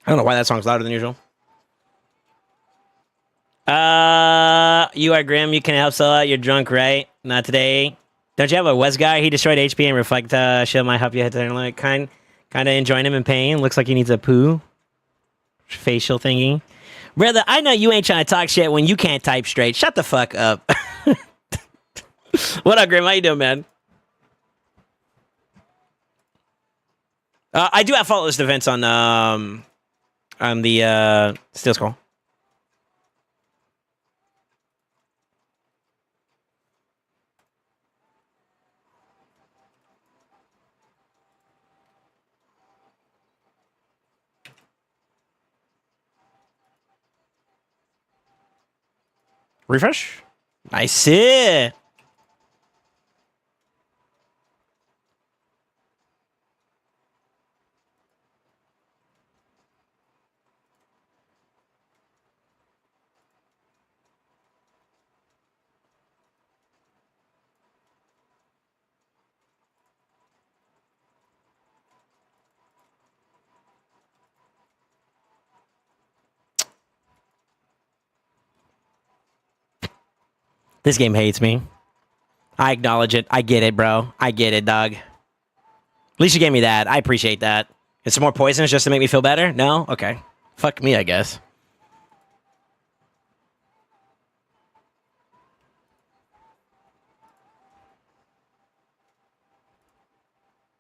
I don't know why that song's louder than usual. You are grim. You can help sell out. You're drunk, right? Not today. Don't you have a West guy? He destroyed HP and reflect shield might help you hit there. Like kind of enjoying him in pain. Looks like he needs a poo facial thingy. Brother, I know you ain't trying to talk shit when you can't type straight. Shut the fuck up. What up, Grim? How you doing, man? I do have faultless defense on the Steel Skull. Refresh. Nice. This game hates me. I acknowledge it. I get it, bro. I get it, dog. At least you gave me that. I appreciate that. It's more poisonous just to make me feel better? No? Okay. Fuck me, I guess.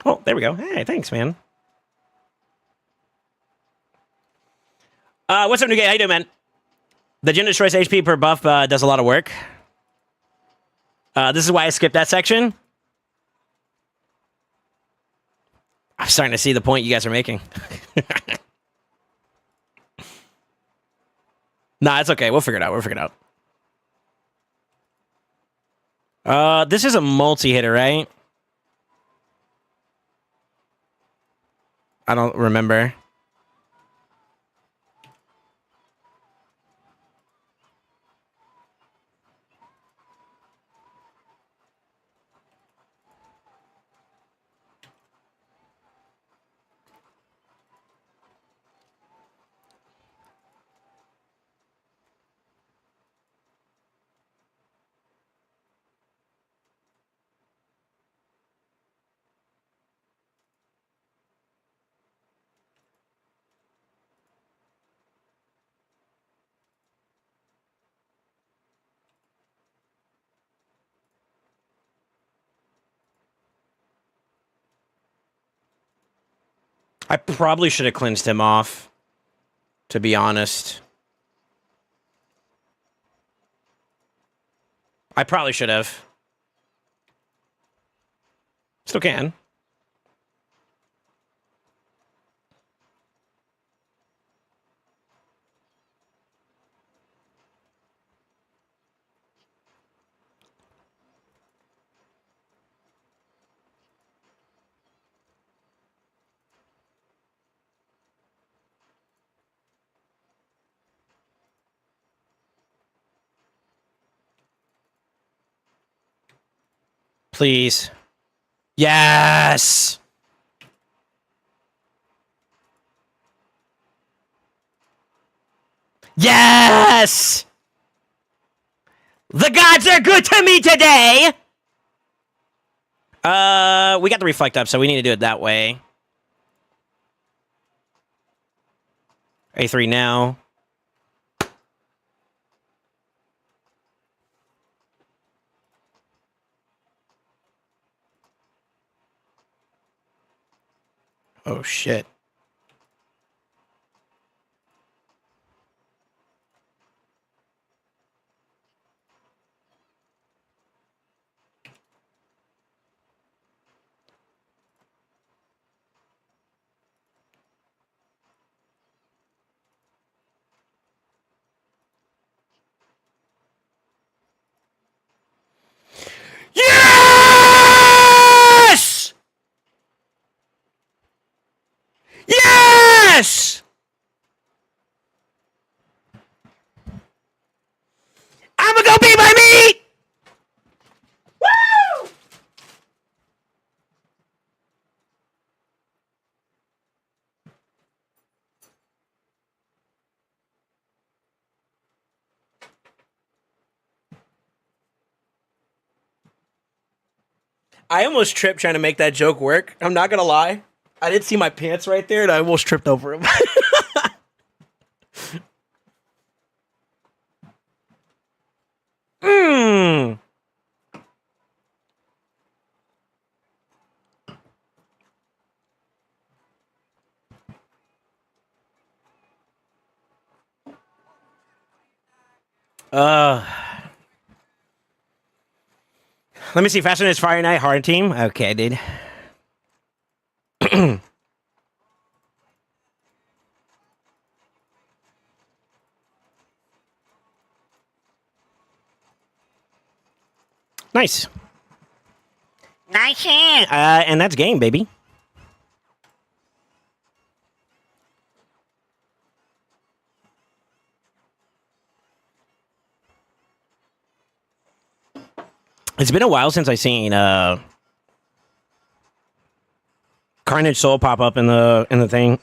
Oh, there we go. Hey, thanks, man. What's up, Nugget? How you doing, man? The Gym destroys HP per buff does a lot of work. This is why I skipped that section. I'm starting to see the point you guys are making. Nah, it's okay. We'll figure it out. We'll figure it out. This is a multi-hitter, right? I don't remember. I probably should have cleansed him off, to be honest. I probably should have. Still can. Please. Yes! Yes! The gods are good to me today! We got the reflect up, so we need to do it that way. A3 now. Oh, shit. Yes! I almost tripped trying to make that joke work. I'm not gonna lie. I didn't see my pants right there, and I almost tripped over him. Mmm. Let me see. Fast and Furious Friday Night Hard Team. Okay, dude. Nice. Nice. And that's game, baby. It's been a while since I seen Carnage Soul pop up in the thing.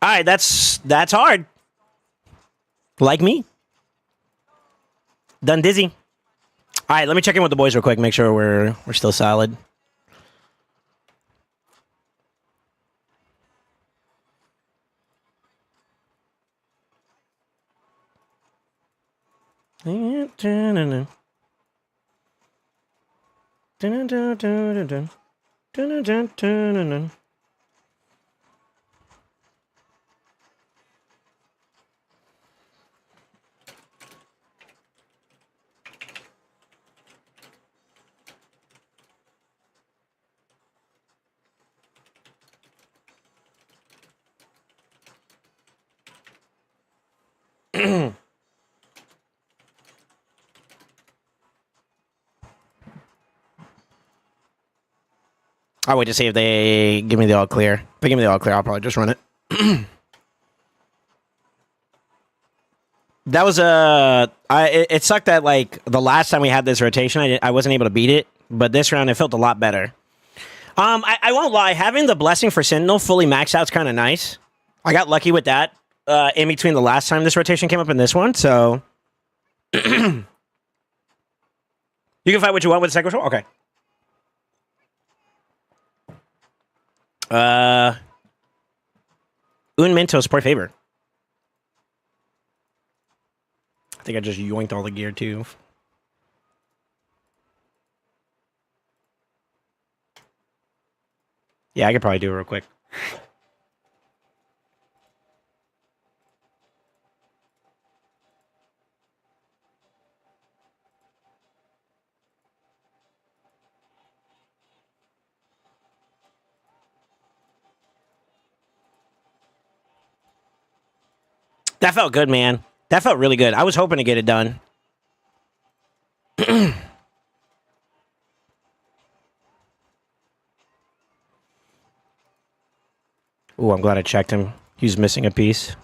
All right, that's hard. Like me. Done dizzy. All right, let me check in with the boys real quick. Make sure we're still solid. I'll wait to see if they give me the all clear. If they give me the all clear, I'll probably just run it. That was it sucked that like the last time we had this rotation, I wasn't able to beat it, but this round it felt a lot better. I won't lie, having the blessing for Sentinel fully maxed out is kind of nice. I got lucky with that in between the last time this rotation came up and this one, so you can fight what you want with the second control. Okay. Un Minto support favor. I think I just yoinked all the gear too. Yeah, I could probably do it real quick. That felt good, man. That felt really good. I was hoping to get it done. Ooh, I'm glad I checked him. He was missing a piece.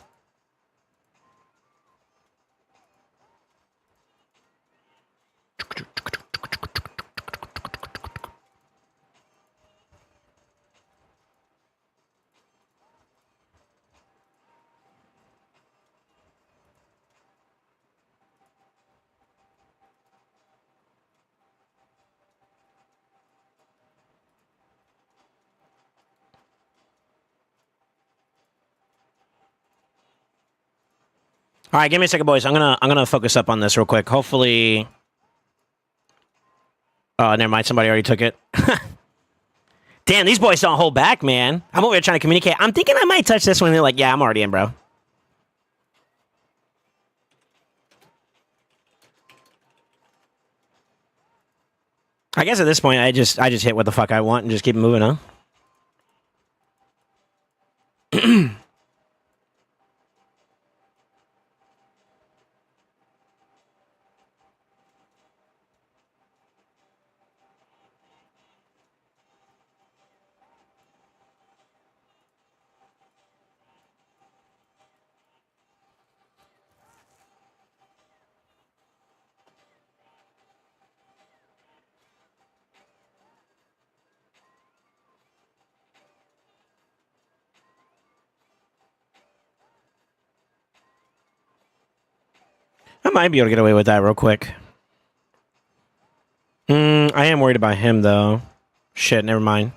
All right, give me a second, boys. I'm gonna focus up on this real quick. Hopefully, oh, never mind. Somebody already took it. Damn, these boys don't hold back, man. I'm over here trying to communicate. I'm thinking I might touch this one. They're like, yeah, I'm already in, bro. I guess at this point, I just hit what the fuck I want and just keep moving, huh? I might be able to get away with that real quick. I am worried about him, though. Shit, never mind.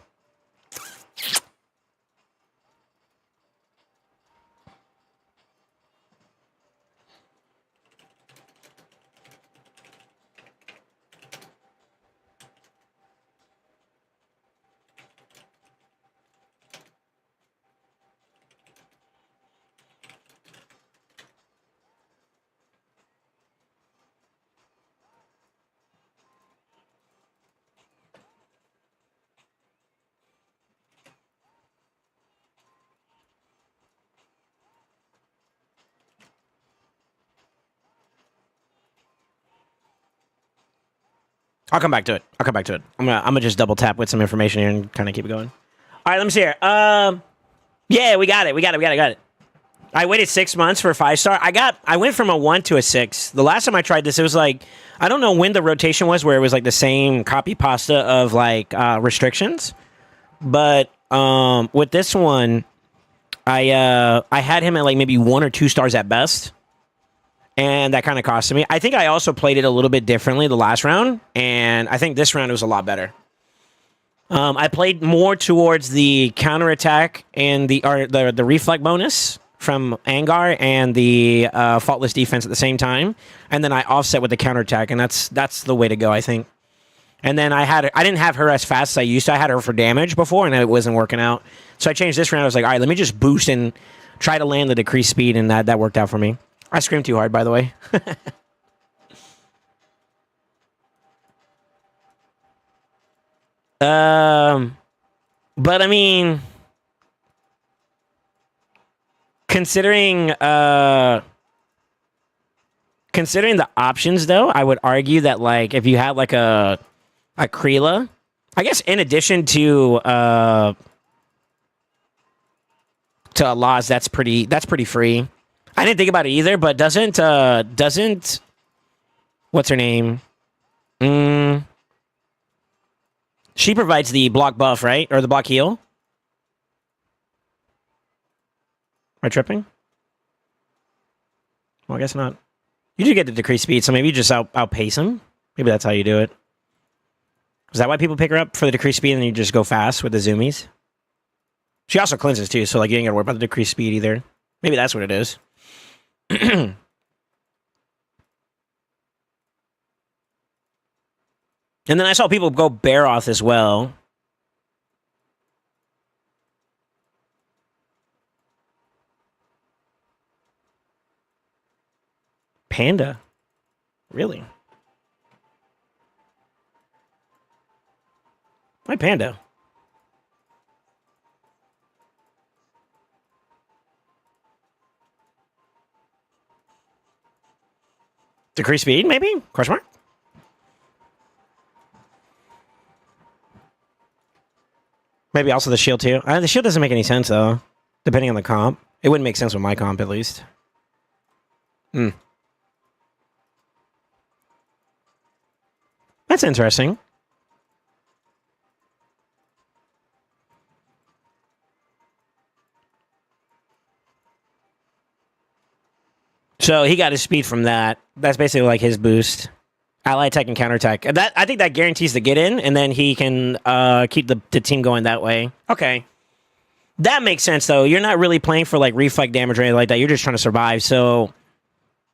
I'll come back to it. I'll come back to it. I'm gonna just double tap with some information here and kind of keep it going. All right, let me see here. Yeah, we got it. I waited 6 months for a 5-star. I went from a 1 to a 6. The last time I tried this, it was like, I don't know when the rotation was where it was like the same copy pasta of like restrictions. But with this one, I had him at like maybe 1 or 2 stars at best. And that kind of costed me. I think I also played it a little bit differently the last round. And I think this round was a lot better. I played more towards the counterattack and the reflect bonus from Angar and the faultless defense at the same time. And then I offset with the counterattack. And that's the way to go, I think. And then I didn't have her as fast as I used to. I had her for damage before, and it wasn't working out. So I changed this round. I was like, all right, let me just boost and try to land the decreased speed, and that worked out for me. I screamed too hard, by the way. But I mean, considering the options, though, I would argue that like if you had like a Kreela, I guess in addition to Laws, that's pretty free. I didn't think about it either, but doesn't what's her name? She provides the block buff, right? Or the block heal? Am I tripping? Well, I guess not. You do get the decreased speed, so maybe you just outpace him. Maybe that's how you do it. Is that why people pick her up for the decreased speed and you just go fast with the zoomies? She also cleanses too, so like you ain't gotta worry about the decreased speed either. Maybe that's what it is. And then I saw people go Baroth as well. Panda? Really? Why Panda? Decrease speed, maybe? Question mark? Maybe also the shield too. The shield doesn't make any sense though, depending on the comp. It wouldn't make sense with my comp at least. That's interesting. So he got his speed from that. That's basically like his boost. Ally attack and counterattack. I think that guarantees the get in, and then he can keep the team going that way. Okay. That makes sense, though. You're not really playing for like reflect damage or anything like that. You're just trying to survive. So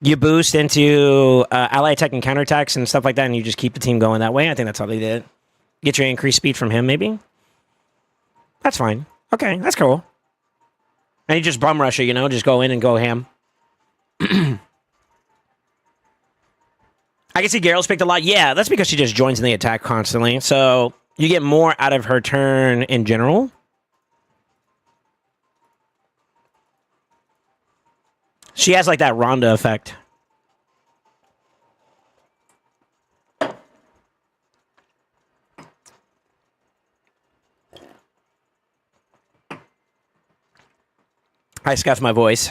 you boost into ally attack and counterattacks and stuff like that, and you just keep the team going that way. I think that's how they did it. Get your increased speed from him, maybe? That's fine. Okay, that's cool. And you just bum rush it, just go in and go ham. I can see Geralt's picked a lot. Yeah, that's because she just joins in the attack constantly. So you get more out of her turn in general. She has like that Rhonda effect. I scuffed my voice.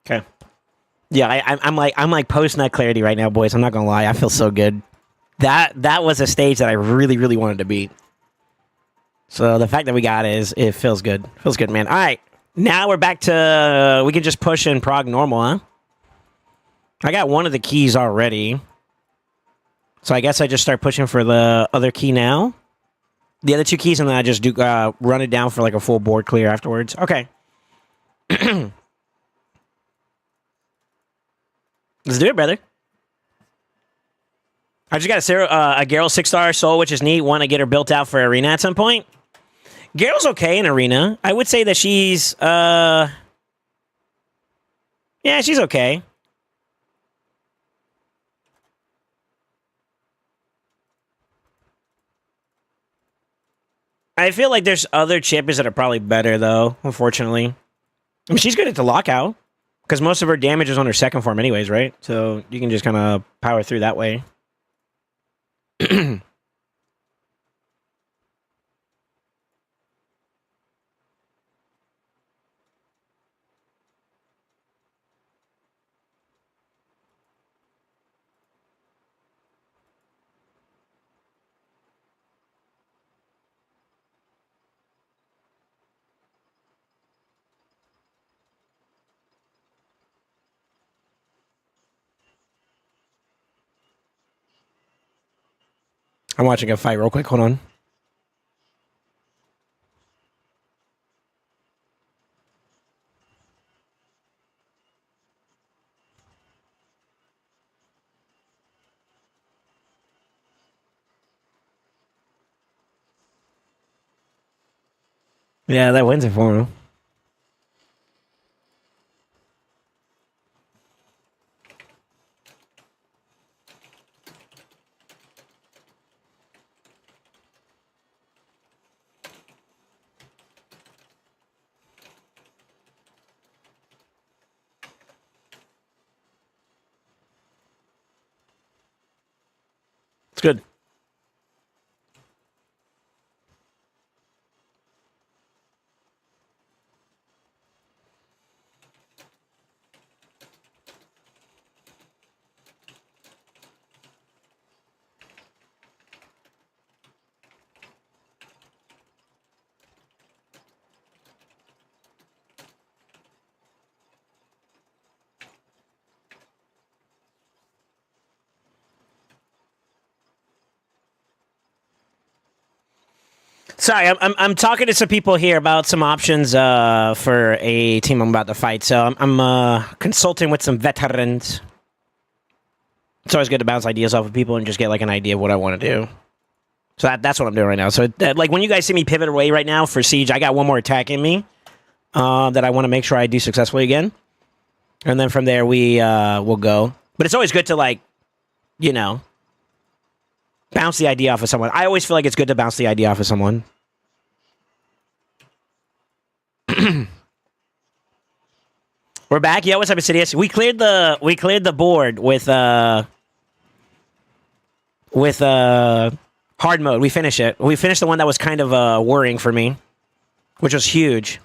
Okay. Yeah, I'm like post nut clarity right now, boys. I'm not gonna lie. I feel so good. That was a stage that I really, really wanted to beat. So the fact that we got it feels good. Feels good, man. All right. Now we're back to we can just push and prog normal, huh? I got one of the keys already. So I guess I just start pushing for the other key now. The other two keys, and then I just do run it down for like a full board clear afterwards. Okay. Let's do it, brother. I just got a Garrel 6-star soul, which is neat. Want to get her built out for arena at some point. Garrel's okay in arena. I would say that she's yeah, she's okay. I feel like there's other champions that are probably better though, unfortunately. I mean, she's good at the lockout because most of her damage is on her second form anyways, right? So you can just kind of power through that way. I'm watching a fight real quick. Hold on. Yeah, that wins it for him. It's good. Sorry, I'm talking to some people here about some options for a team I'm about to fight. So I'm consulting with some veterans. It's always good to bounce ideas off of people and just get like an idea of what I want to do. So that's what I'm doing right now. So like when you guys see me pivot away right now for Siege, I got one more attack in me that I want to make sure I do successfully again, and then from there we will go. But it's always good to like, you know, bounce the idea off of someone. I always feel like it's good to bounce the idea off of someone. We're back. Yo, what's up, Insidious? We cleared the board with hard mode. We finished it. We finished the one that was kind of worrying for me, which was huge.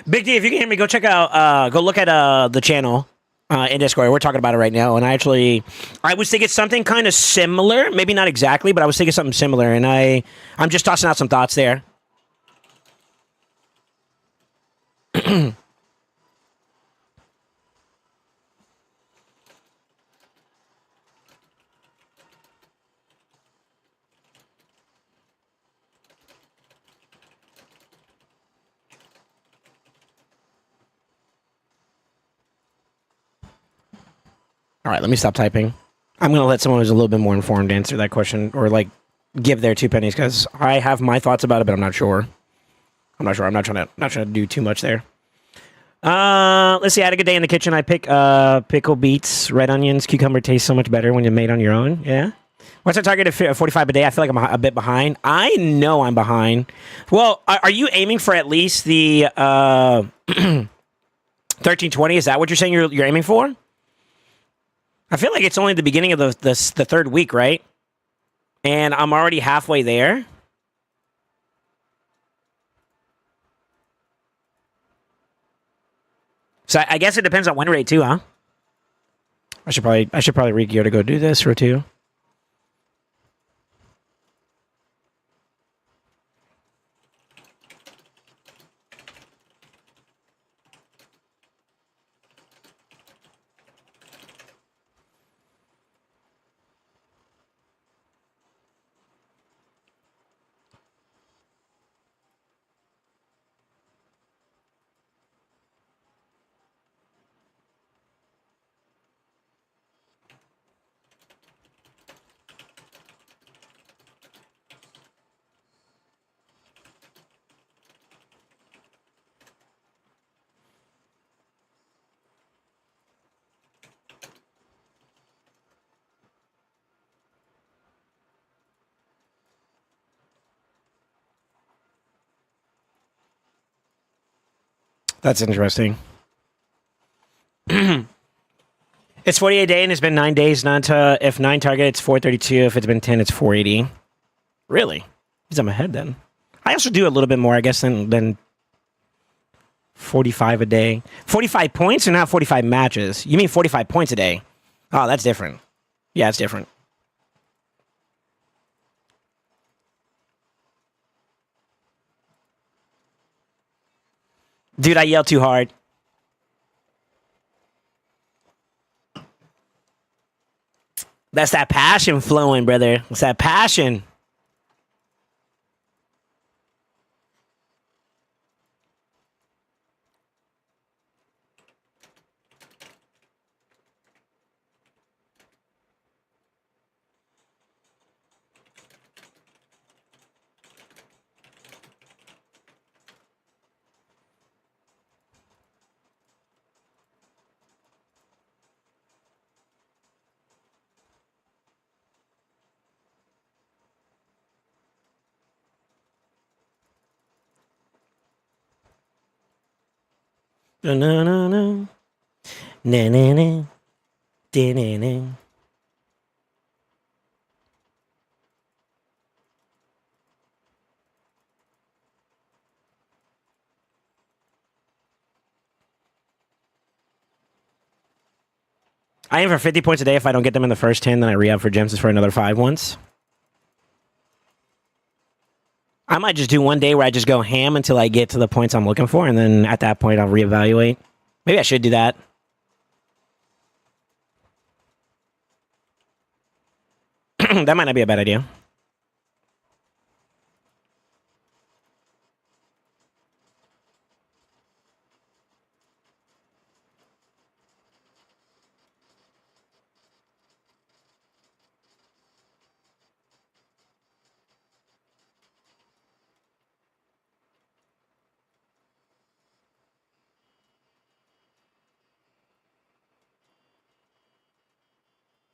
Big D, if you can hear me, go check out, go look at the channel in Discord. We're talking about it right now, and I was thinking something kind of similar, maybe not exactly, but I was thinking something similar, and I'm just tossing out some thoughts there. All right, let me stop typing. I'm going to let someone who's a little bit more informed answer that question, or like give their 2 pennies, because I have my thoughts about it, but I'm not sure. I'm not trying to do too much there. Let's see. I had a good day in the kitchen. I pick pickle beets, red onions, cucumber tastes so much better when you're made on your own. Yeah. What's our target of 45 a day? I feel like I'm a bit behind. I know I'm behind. Well, are you aiming for at least the 1320? Is that what you're saying you're aiming for? I feel like it's only the beginning of the third week, right? And I'm already halfway there. So I guess it depends on win rate too, huh? I should probably re-gear to go do this or two. That's interesting. It's 48 a day and it's been 9 days. If 9 target, it's 432. If it's been 10, it's 480. Really? Because I'm ahead then. I also do a little bit more, I guess, than 45 a day. 45 points or not 45 matches? You mean 45 points a day? Oh, that's different. Yeah, it's different. Dude, I yelled too hard. That's that passion flowing, brother. It's that passion. Na na na na na na na na. I aim for 50 points a day. If I don't get them in the first 10, then I re-up for gems for another 5 once. I might just do one day where I just go ham until I get to the points I'm looking for, and then at that point I'll reevaluate. Maybe I should do that. That might not be a bad idea.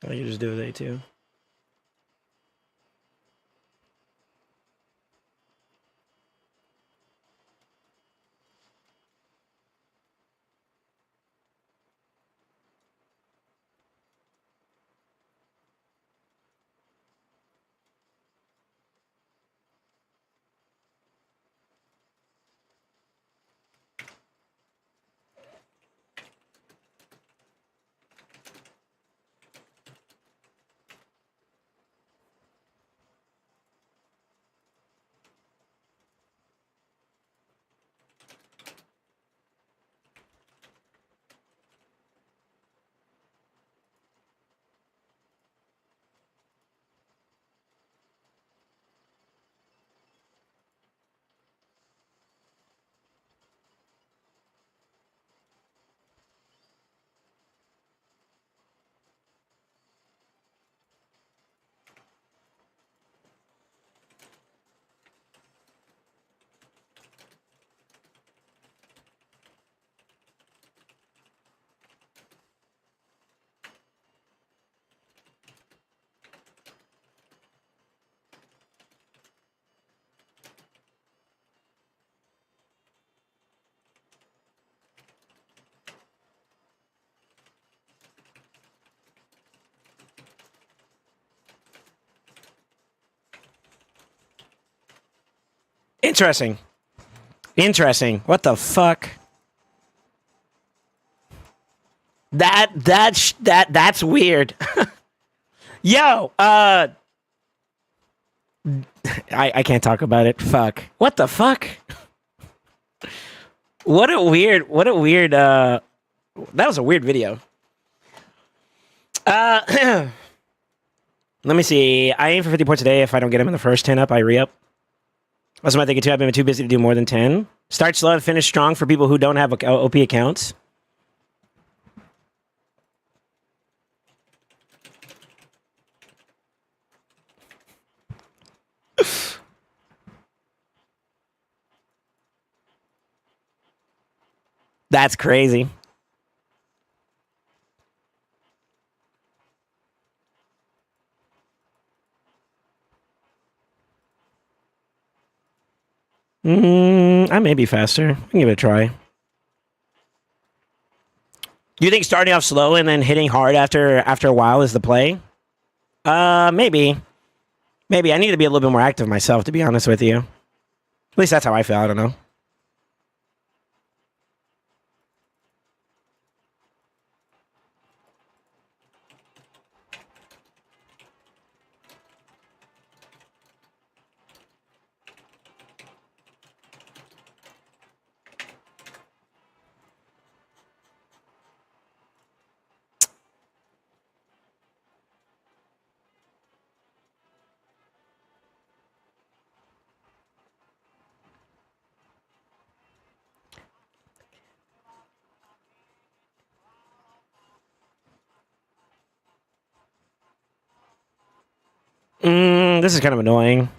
I can just do it too. Interesting. Interesting. What the fuck? That's weird. Yo, I can't talk about it. Fuck. What the fuck? What a weird that was a weird video. Let me see. I aim for 50 points a day. If I don't get him in the first 10 up, I re-up. That's what I'm thinking too. I've been too busy to do more than 10. Start slow and finish strong for people who don't have OP accounts. That's crazy. I may be faster. I can give it a try. Do you think starting off slow and then hitting hard after a while is the play? Maybe. Maybe. I need to be a little bit more active myself, to be honest with you. At least that's how I feel. I don't know. This is kind of annoying.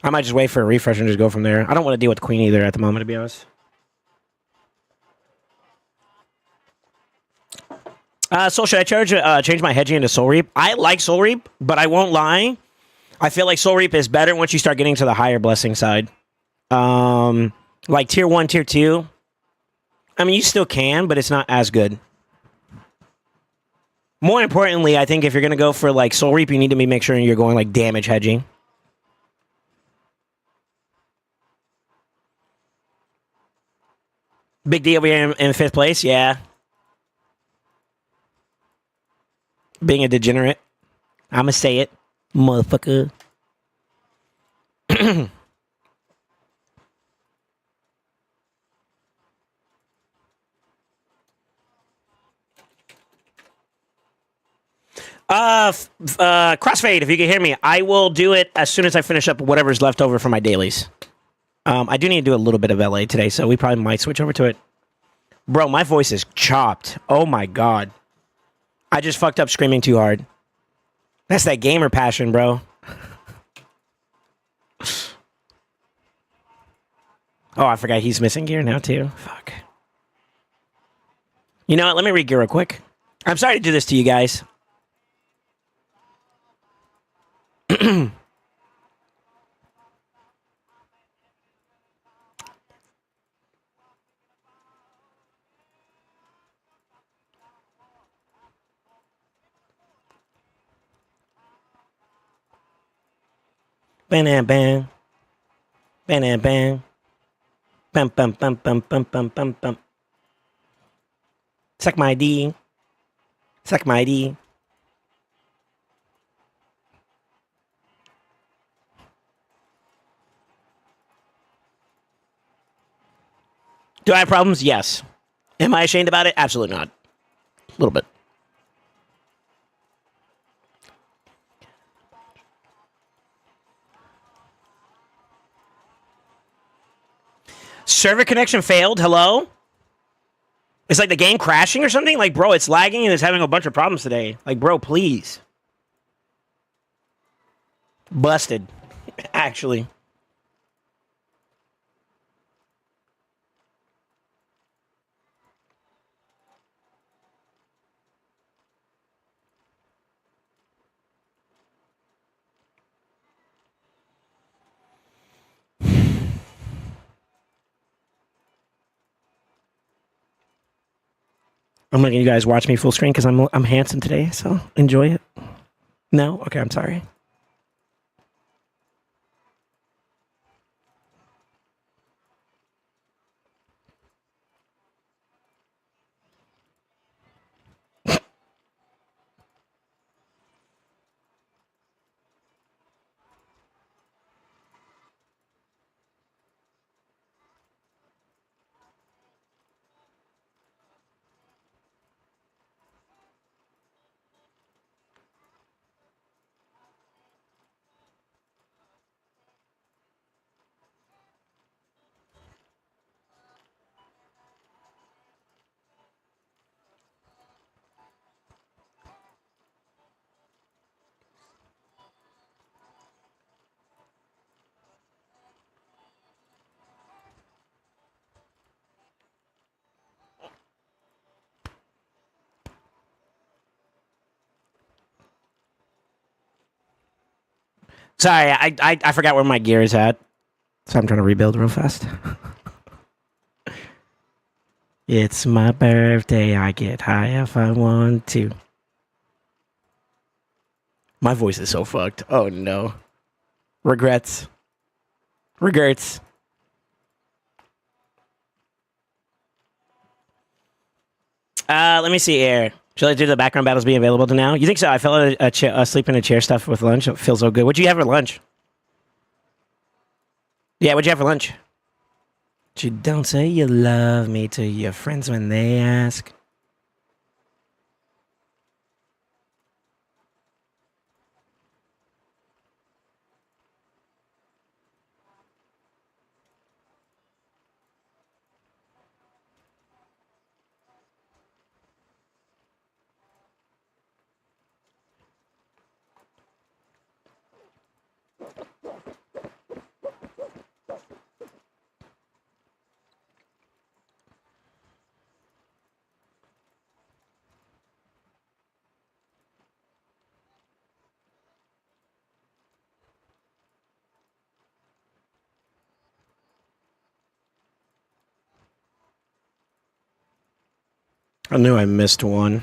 I might just wait for a refresh and just go from there. I don't want to deal with Queen either at the moment, to be honest. So should I change my hedging into Soul Reap? I like Soul Reap, but I won't lie. I feel like Soul Reap is better once you start getting to the higher blessing side. Like tier 1, tier 2. I mean, you still can, but it's not as good. More importantly, I think if you're going to go for like Soul Reap, you need to make sure you're going like damage hedging. Big D over here in 5th place, yeah. Being a degenerate. I'ma say it, motherfucker. Crossfade, if you can hear me, I will do it as soon as I finish up whatever's left over for my dailies. I do need to do a little bit of LA today, so we probably might switch over to it. Bro, my voice is chopped. Oh my god. I just fucked up screaming too hard. That's that gamer passion, bro. Oh, I forgot he's missing gear now, too. Fuck. You know what? Let me re-gear real quick. I'm sorry to do this to you guys. Bam, bam. Bam, bam. Bam, bam, bam, bam, bam, bam, bam, bam. Suck my D. Suck my D. Do I have problems? Yes. Am I ashamed about it? Absolutely not. A little bit. Server connection failed. Hello? It's like the game crashing or something? Like, bro, it's lagging and it's having a bunch of problems today. Like, bro, please. Busted. Actually. I'm letting you guys watch me full screen because I'm handsome today, so enjoy it. No? Okay, I'm sorry. Sorry, I forgot where my gear is at. So I'm trying to rebuild real fast. It's my birthday. I get high if I want to. My voice is so fucked. Oh no. Regrets. Regrets. Let me see here. Should I do the background battles be available to now? You think so? I fell asleep in a chair stuff with lunch. It feels so good. What'd you have for lunch? Yeah, what'd you have for lunch? You don't say you love me to your friends when they ask. I knew I missed one.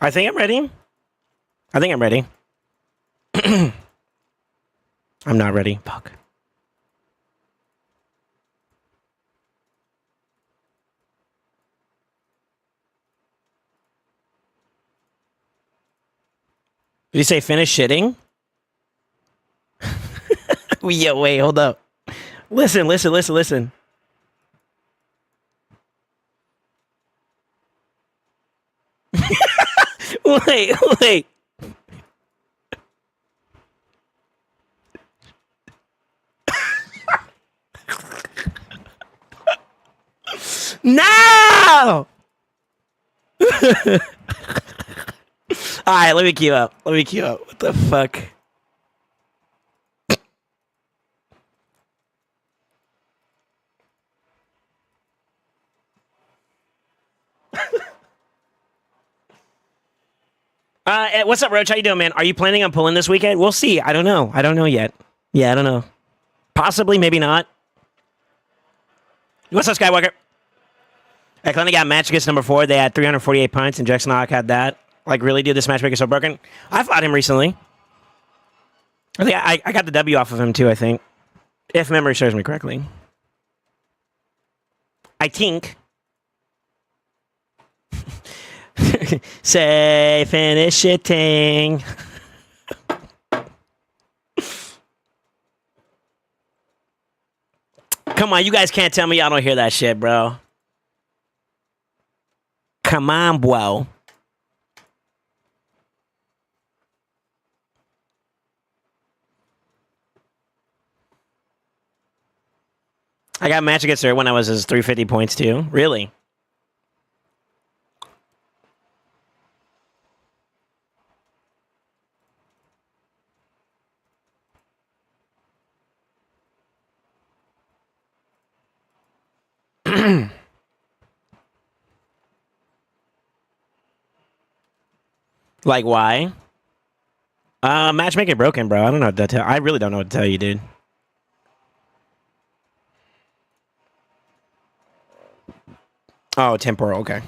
I think I'm ready. I think I'm ready. I'm not ready. Fuck. Did you say finish shitting? Yeah, wait, hold up. Listen. Wait. No! Alright, let me queue up. What the fuck? What's up, Roach? How you doing, man? Are you planning on pulling this weekend? We'll see. I don't know. I don't know yet. Yeah, I don't know. Possibly, maybe not. What's up, Skywalker? Atlanta got match against number 4. They had 348 points, and Jackson Hawk had that. Like, really, dude, this matchmaker's so broken. I fought him recently. I think I got the W off of him, too, I think. If memory serves me correctly. I think. Say, finish shitting. Come on, you guys can't tell me y'all don't hear that shit, bro. Come on, bro. I got a match against her when I was his 350 points, too. Really? Like why? Matchmaking broken, bro. I don't know what to tell. I really don't know what to tell you, dude. Oh, temporal. Okay.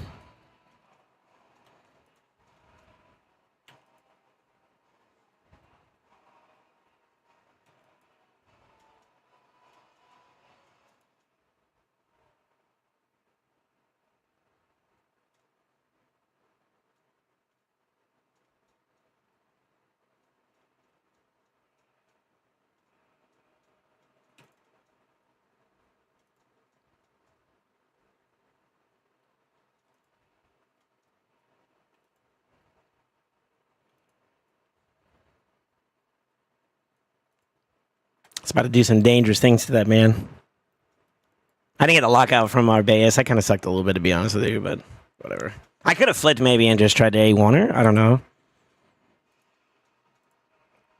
It's about to do some dangerous things to that man. I didn't get a lockout from Arbeus. I kind of sucked a little bit, to be honest with you, but whatever. I could have flipped maybe and just tried to A1 her. I don't know.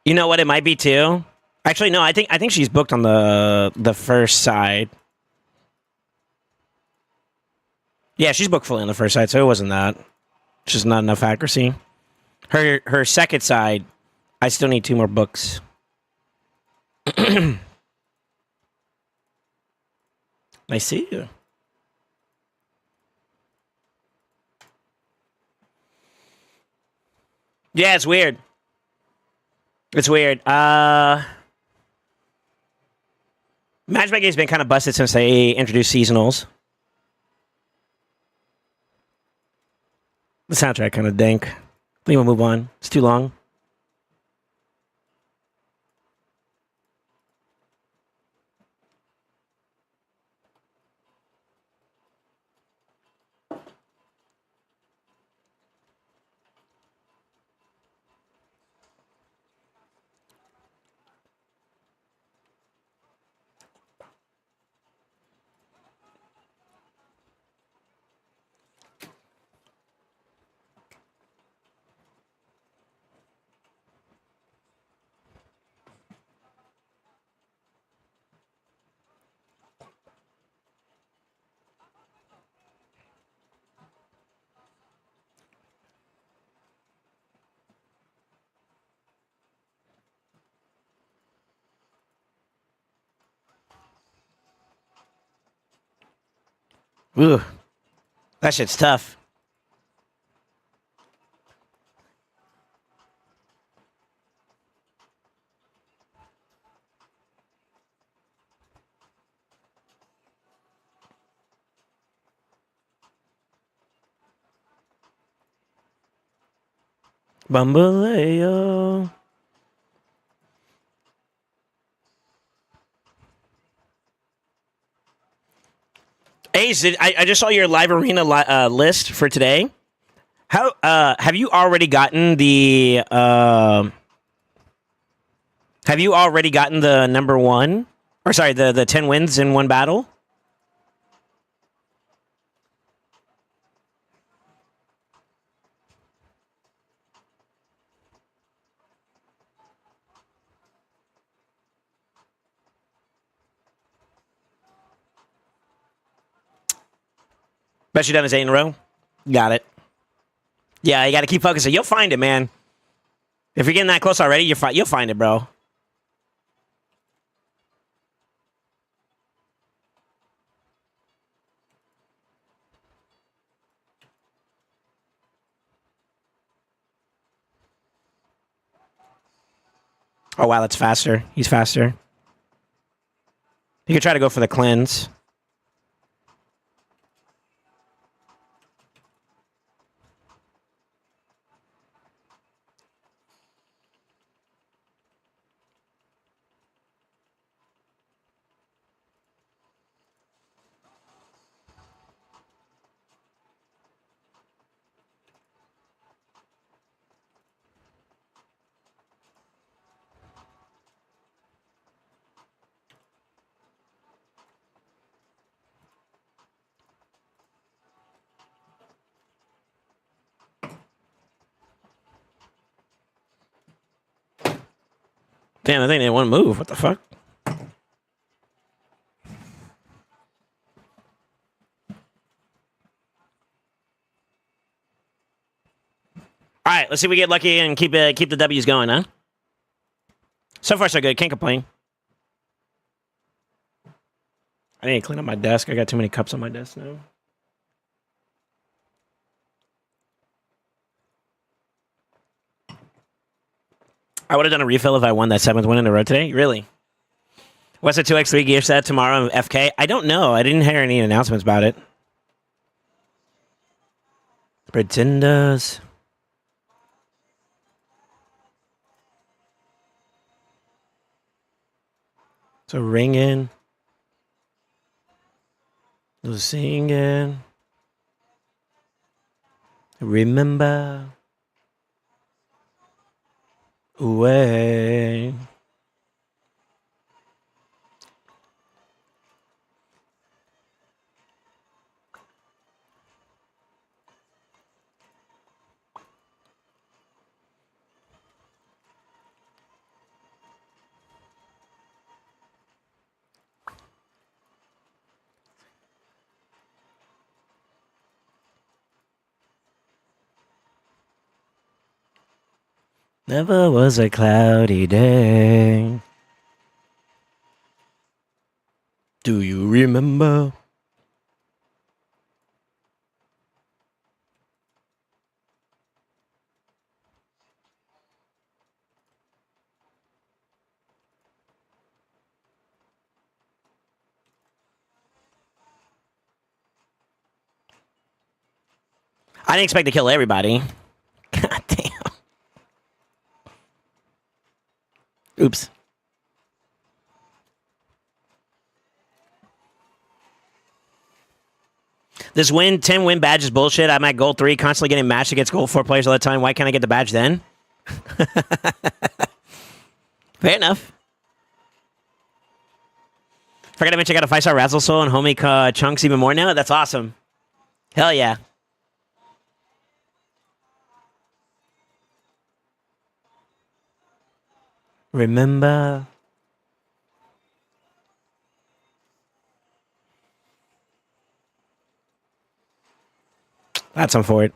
You know what it might be too? Actually, no. I think she's booked on the first side. Yeah, she's booked fully on the first side, so it wasn't that. Just not enough accuracy. Her second side, I still need 2 more books. I see you. Yeah, it's weird. It's weird. Matchmaking's been kind of busted since they introduced seasonals. The soundtrack kind of dank. I think we'll move on. It's too long. Ugh. That shit's tough. Bambaleo. Ace, I just saw your live arena list for today. How have you already gotten the have you already gotten the number 1? Or sorry, the 10 wins in 1 battle? Bet you done his 8 in a row. Got it. Yeah, you got to keep focusing. You'll find it, man. If you're getting that close already, you'll find it, bro. Oh, wow, that's faster. He's faster. You could try to go for the cleanse. Damn, I think they want to move. What the fuck? All right, let's see if we get lucky and keep the W's going, huh? So far, so good. Can't complain. I need to clean up my desk. I got too many cups on my desk now. I would have done a refill if I won that 7th win in a row today. Really? What's the 2x3 gear set tomorrow in FK? I don't know. I didn't hear any announcements about it. Pretenders. So ringing. Singing. Remember. Away. Never was a cloudy day. Do you remember? I didn't expect to kill everybody. God damn. Oops. This 10 win badge is bullshit. I'm at gold 3, constantly getting matched against gold 4 players all the time. Why can't I get the badge then? Fair enough. Forgot to mention I got a 5-star Razzle Soul and homie Chunks even more now. That's awesome. Hell yeah. Remember. That's on for it.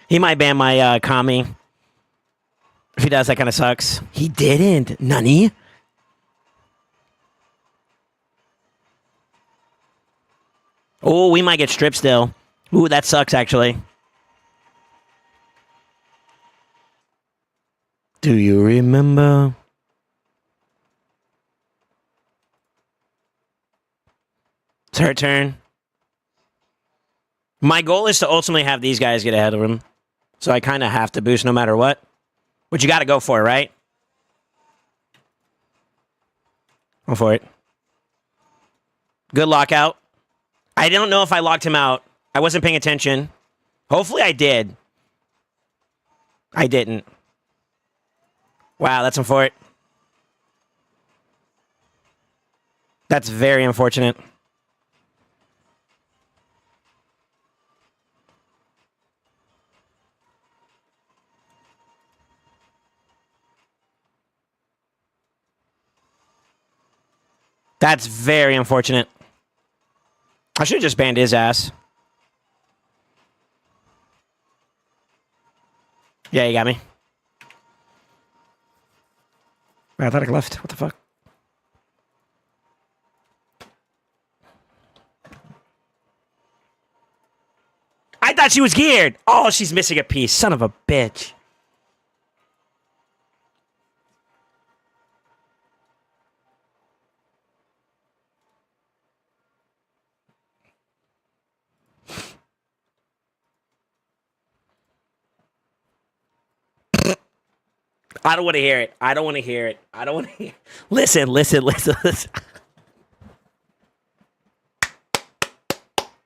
He might ban my Kami. If he does, that kind of sucks. He didn't. Nani? Oh, we might get stripped still. Ooh, that sucks, actually. Do you remember? It's her turn. My goal is to ultimately have these guys get ahead of him. So I kind of have to boost no matter what. Which you got to go for, right? Go for it. Good lockout. I don't know if I locked him out. I wasn't paying attention. Hopefully I did. I didn't. Wow, that's unfortunate. That's very unfortunate. That's very unfortunate. I should have just banned his ass. Yeah, you got me. I thought I left. What the fuck? I thought she was geared. Oh, she's missing a piece. Son of a bitch. I don't want to hear it. I don't want to hear it. I don't want to hear it. Listen.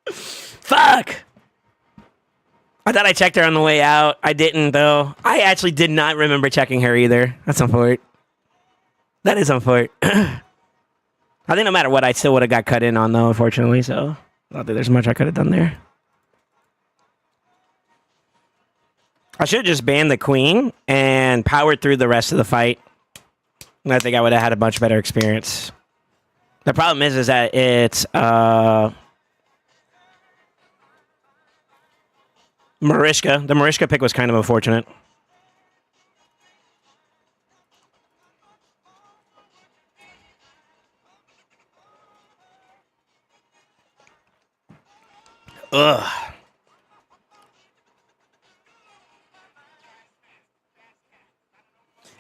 Fuck! I thought I checked her on the way out. I didn't, though. I actually did not remember checking her either. That's unfortunate. That is unfortunate. I think no matter what, I still would have got cut in on, though, unfortunately. So, not that there's much I could have done there. I should have just banned the queen and powered through the rest of the fight. And I think I would have had a much better experience. The problem is that it's Marishka. The Marishka pick was kind of unfortunate. Ugh.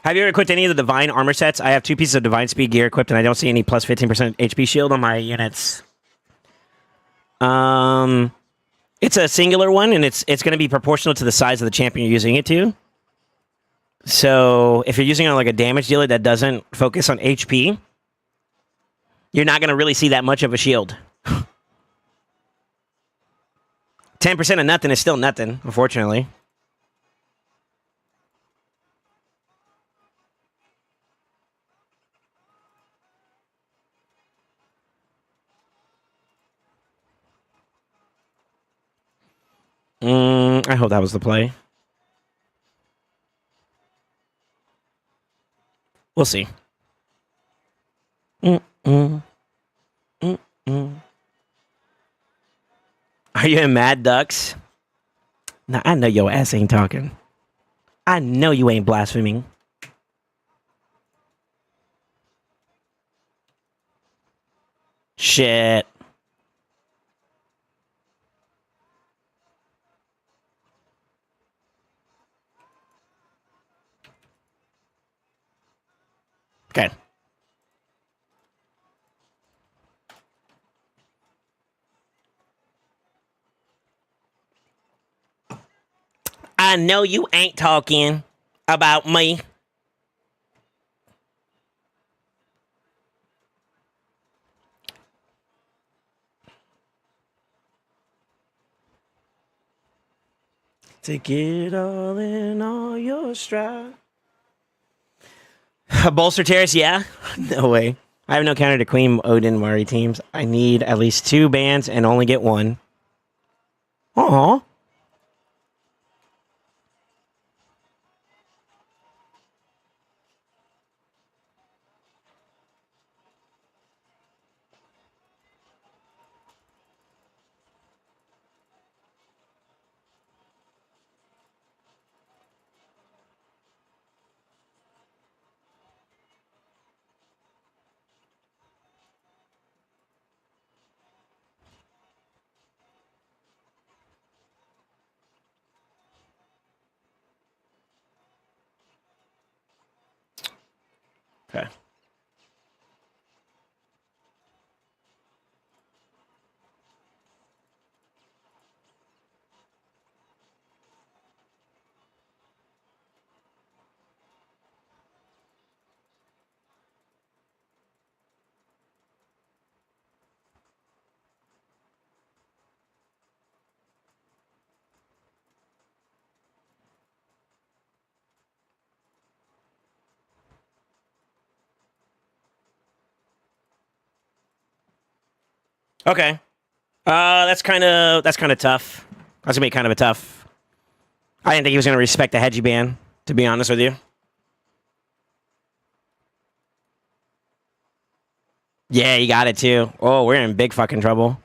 Have you ever equipped any of the Divine armor sets? I have 2 pieces of Divine Speed gear equipped, and I don't see any plus 15% HP shield on my units. It's a singular one, and it's going to be proportional to the size of the champion you're using it to. So if you're using it on like a damage dealer that doesn't focus on HP, you're not going to really see that much of a shield. 10% of nothing is still nothing, unfortunately. I hope that was the play. We'll see. Are you in Mad Ducks? Now, I know your ass ain't talking. I know you ain't blaspheming. Shit. Okay. I know you ain't talking about me. Take it all in all your stride. A bolster terrace, yeah? No way. I have no counter to Queen Odin Mari teams. I need at least 2 bans and only get 1. Aww. Okay. Okay. That's kind of tough. That's gonna be kind of a tough. I didn't think he was gonna respect the Hedgie ban, to be honest with you. Yeah, you got it too. Oh, we're in big fucking trouble.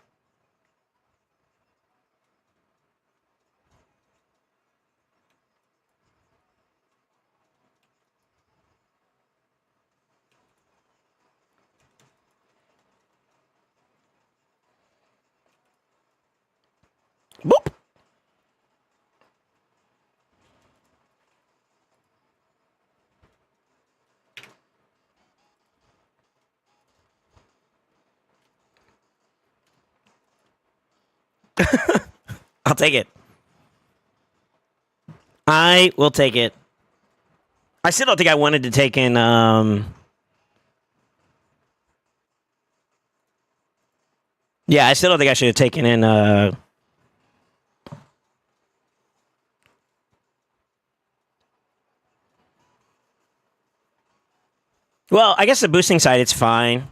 Boop. I'll take it. I will take it. I still don't think I wanted to take in yeah, I still don't think I should have taken in Well, I guess the boosting side, it's fine.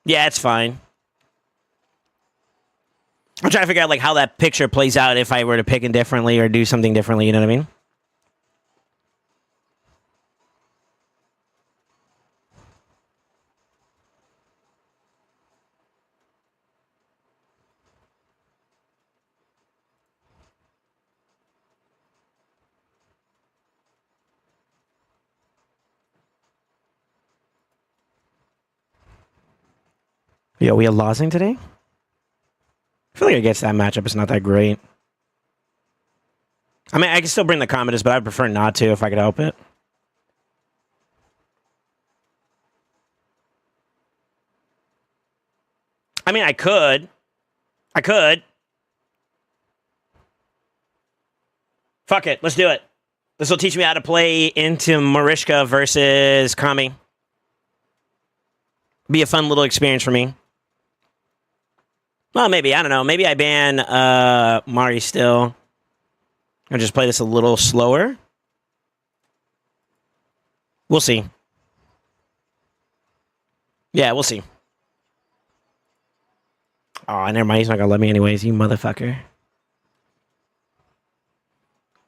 Yeah, it's fine. I'm trying to figure out like how that picture plays out if I were to pick it differently or do something differently, you know what I mean? Yo, we are losing today? I feel like against that matchup, it's not that great. I mean, I can still bring the Commodus, but I'd prefer not to if I could help it. I mean, I could. I could. Fuck it. Let's do it. This will teach me how to play into Marishka versus Kami. Be a fun little experience for me. Well, maybe. I don't know. Maybe I ban Mari still. I'll just play this a little slower. We'll see. Yeah, we'll see. Oh, never mind. He's not going to let me anyways, you motherfucker.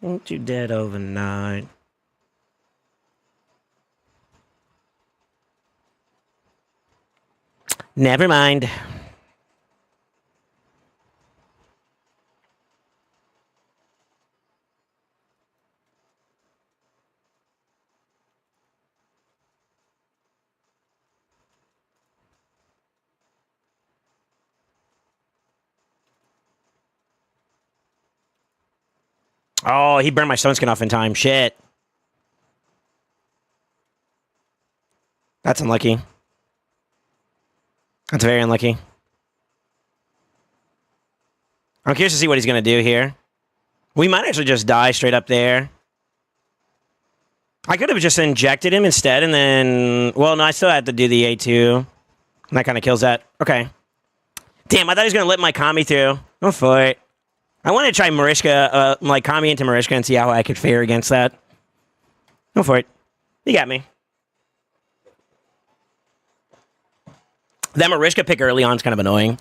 Won't you dead overnight? Never mind. Oh, he burned my stone skin off in time. Shit. That's unlucky. That's very unlucky. I'm curious to see what he's going to do here. We might actually just die straight up there. I could have just injected him instead and then... Well, no, I still have to do the A2. And that kind of kills that. Okay. Damn, I thought he was going to let my Kami through. Go for it. I want to try Marishka, like Kami into Marishka and see how I could fare against that. Go for it. You got me. That Marishka pick early on is kind of annoying.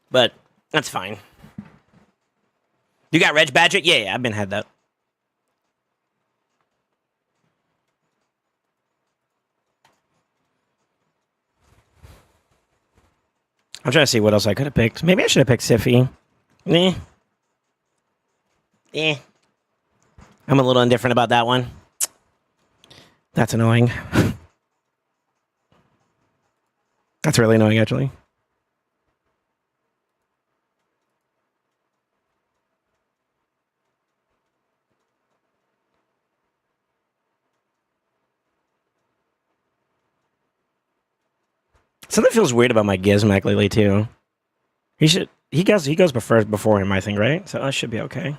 But that's fine. You got Reg Badger? Yeah, I've been had that. I'm trying to see what else I could have picked. Maybe I should have picked Siffy. Eh. I'm a little indifferent about that one. That's annoying. That's really annoying, actually. Something feels weird about my Gizmac lately, too. He goes before him, I think, right? So that should be okay.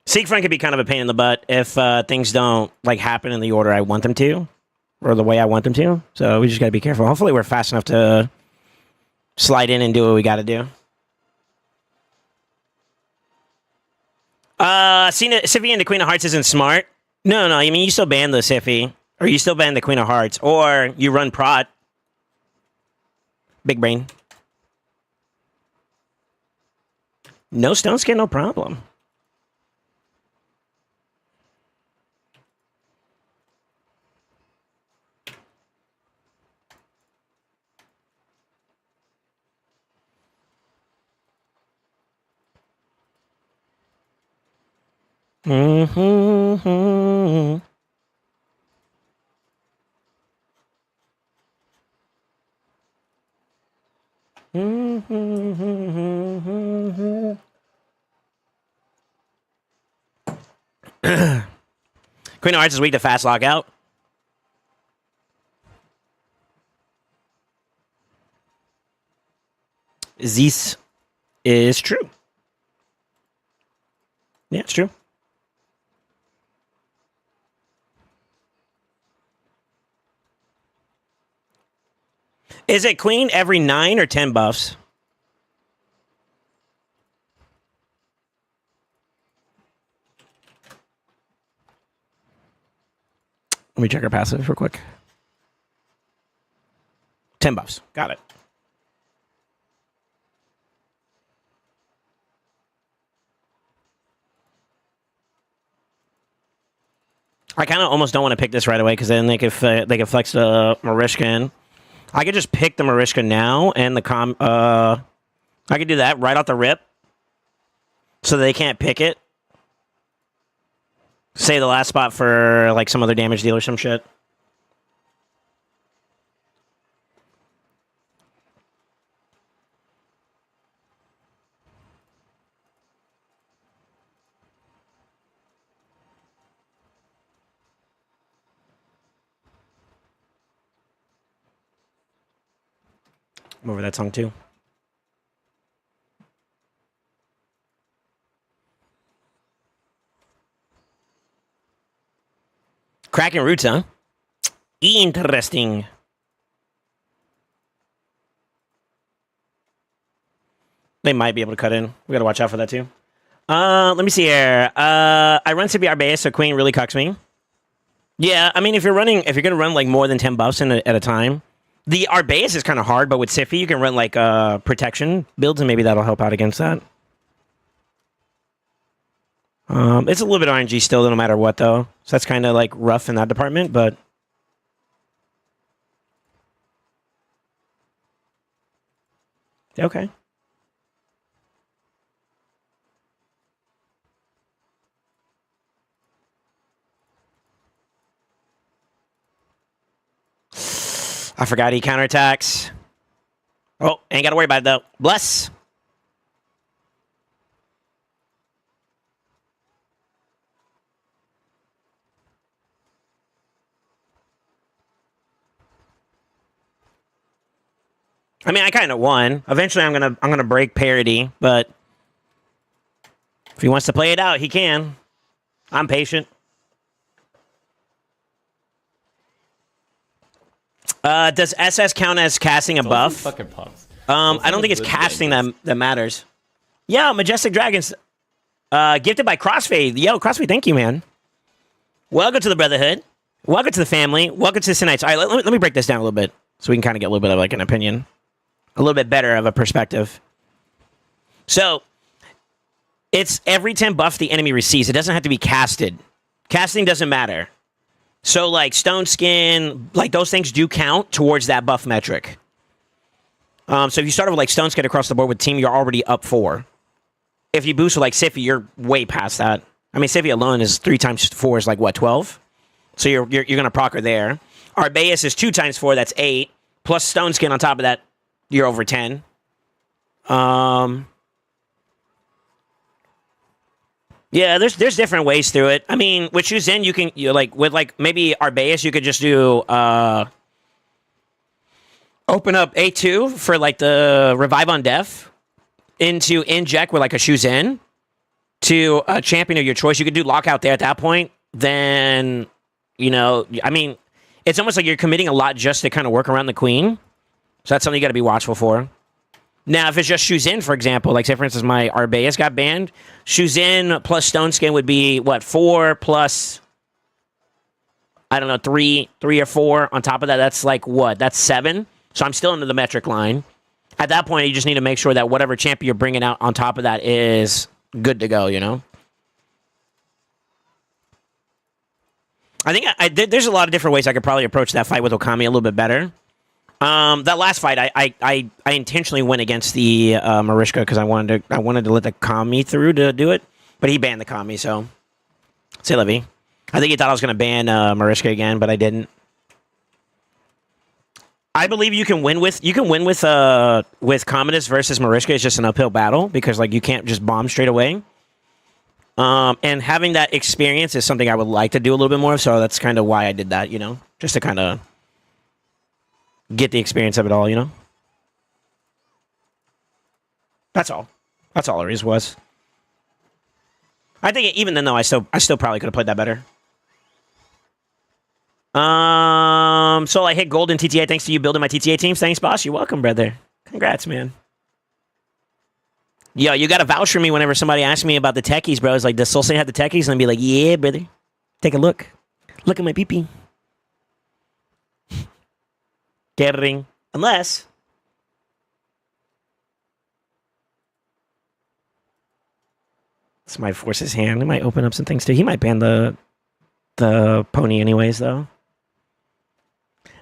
Siegfried could be kind of a pain in the butt if things don't like happen in the order I want them to, or the way I want them to. So we just got to be careful. Hopefully we're fast enough to slide in and do what we got to do. Siffy into Queen of Hearts isn't smart. No, I mean, you still ban the Siffy, or you still ban the Queen of Hearts, or you run Prot. Big brain. No stone skin, no problem. Mm-hmm. Queen of Hearts is weak to fast lockout. This is true. Yeah, it's true. Is it Queen every 9 or 10 buffs? Let me check our passive real quick. 10 buffs. Got it. I kind of almost don't want to pick this right away because then they could flex the Marishka in. I could just pick the Marishka now and the I could do that right off the rip, so they can't pick it. Say the last spot for like some other damage deal or some shit. I'm over that song too. Cracking roots, huh? Interesting. They might be able to cut in. We gotta watch out for that too. Let me see here. I run CBR base, so Queen really cucks me. Yeah, I mean, if you're gonna run like more than 10 buffs at a time, the Arbaeus is kind of hard, but with Sify, you can run like protection builds, and maybe that'll help out against that. It's a little bit RNG still, no matter what, though. So that's kind of like rough in that department, but okay. I forgot he counterattacks. Oh, ain't got to worry about it, though. Bless. I mean, I kind of won. Eventually, I'm gonna break parity, but if he wants to play it out, he can. I'm patient. Does SS count as casting a buff? Fucking pumps. I don't think it's casting that matters. Yeah, Majestic Dragons. Gifted by Crossfade. Yo, Crossfade, thank you, man. Welcome to the Brotherhood. Welcome to the family. Welcome to the Knights. All right, let me break this down a little bit so we can kind of get a little bit of like an opinion. A little bit better of a perspective. So, it's every 10 buff the enemy receives. It doesn't have to be casted. Casting doesn't matter. So, like, Stone Skin, like, those things do count towards that buff metric. So, if you start with, like, Stone Skin across the board with team, you're already up 4. If you boost with, like, Sify, you're way past that. I mean, Sify alone is 3 times 4 is, like, what, 12? So, you're going to proc her there. Arbaeus is 2 times 4, that's 8. Plus Stone Skin on top of that, you're over 10. Yeah, there's different ways through it. I mean, with Shuzhen, you can with maybe Arbaeus, you could just do open up A2 for like the revive on death into inject with like a Shuzhen to a champion of your choice. You could do lockout there at that point. Then I mean, it's almost like you're committing a lot just to kind of work around the queen. So that's something you got to be watchful for. Now, if it's just Shuzhen, for example, like say, for instance, my Arbaeus got banned, Shuzhen plus Stone Skin would be, what, 4 plus, I don't know, 3 or 4 on top of that. That's like, what, that's 7? So I'm still under the metric line. At that point, you just need to make sure that whatever champion you're bringing out on top of that is good to go, I think there's a lot of different ways I could probably approach that fight with Okami a little bit better. That last fight, I intentionally went against the Marishka because I wanted to let the Kami through to do it, but he banned the Kami. So, say Levy. I think he thought I was going to ban Marishka again, but I didn't. I believe you can win with Commodus versus Marishka. It's just an uphill battle because like you can't just bomb straight away. And having that experience is something I would like to do a little bit more of. So that's kind of why I did that. Just to kind of get the experience of it all, That's all. That's all it was. I think even then, though, I still probably could have played that better. So I hit gold in TTA thanks to you building my TTA teams. Thanks, boss. You're welcome, brother. Congrats, man. Yo, you got to vouch for me whenever somebody asks me about the techies, bro. It's like, does SoulSaint have the techies? And I'd be like, yeah, brother. Take a look. Look at my pee-pee. Kering. Unless... This might force his hand. It might open up some things too. He might ban the pony anyways, though.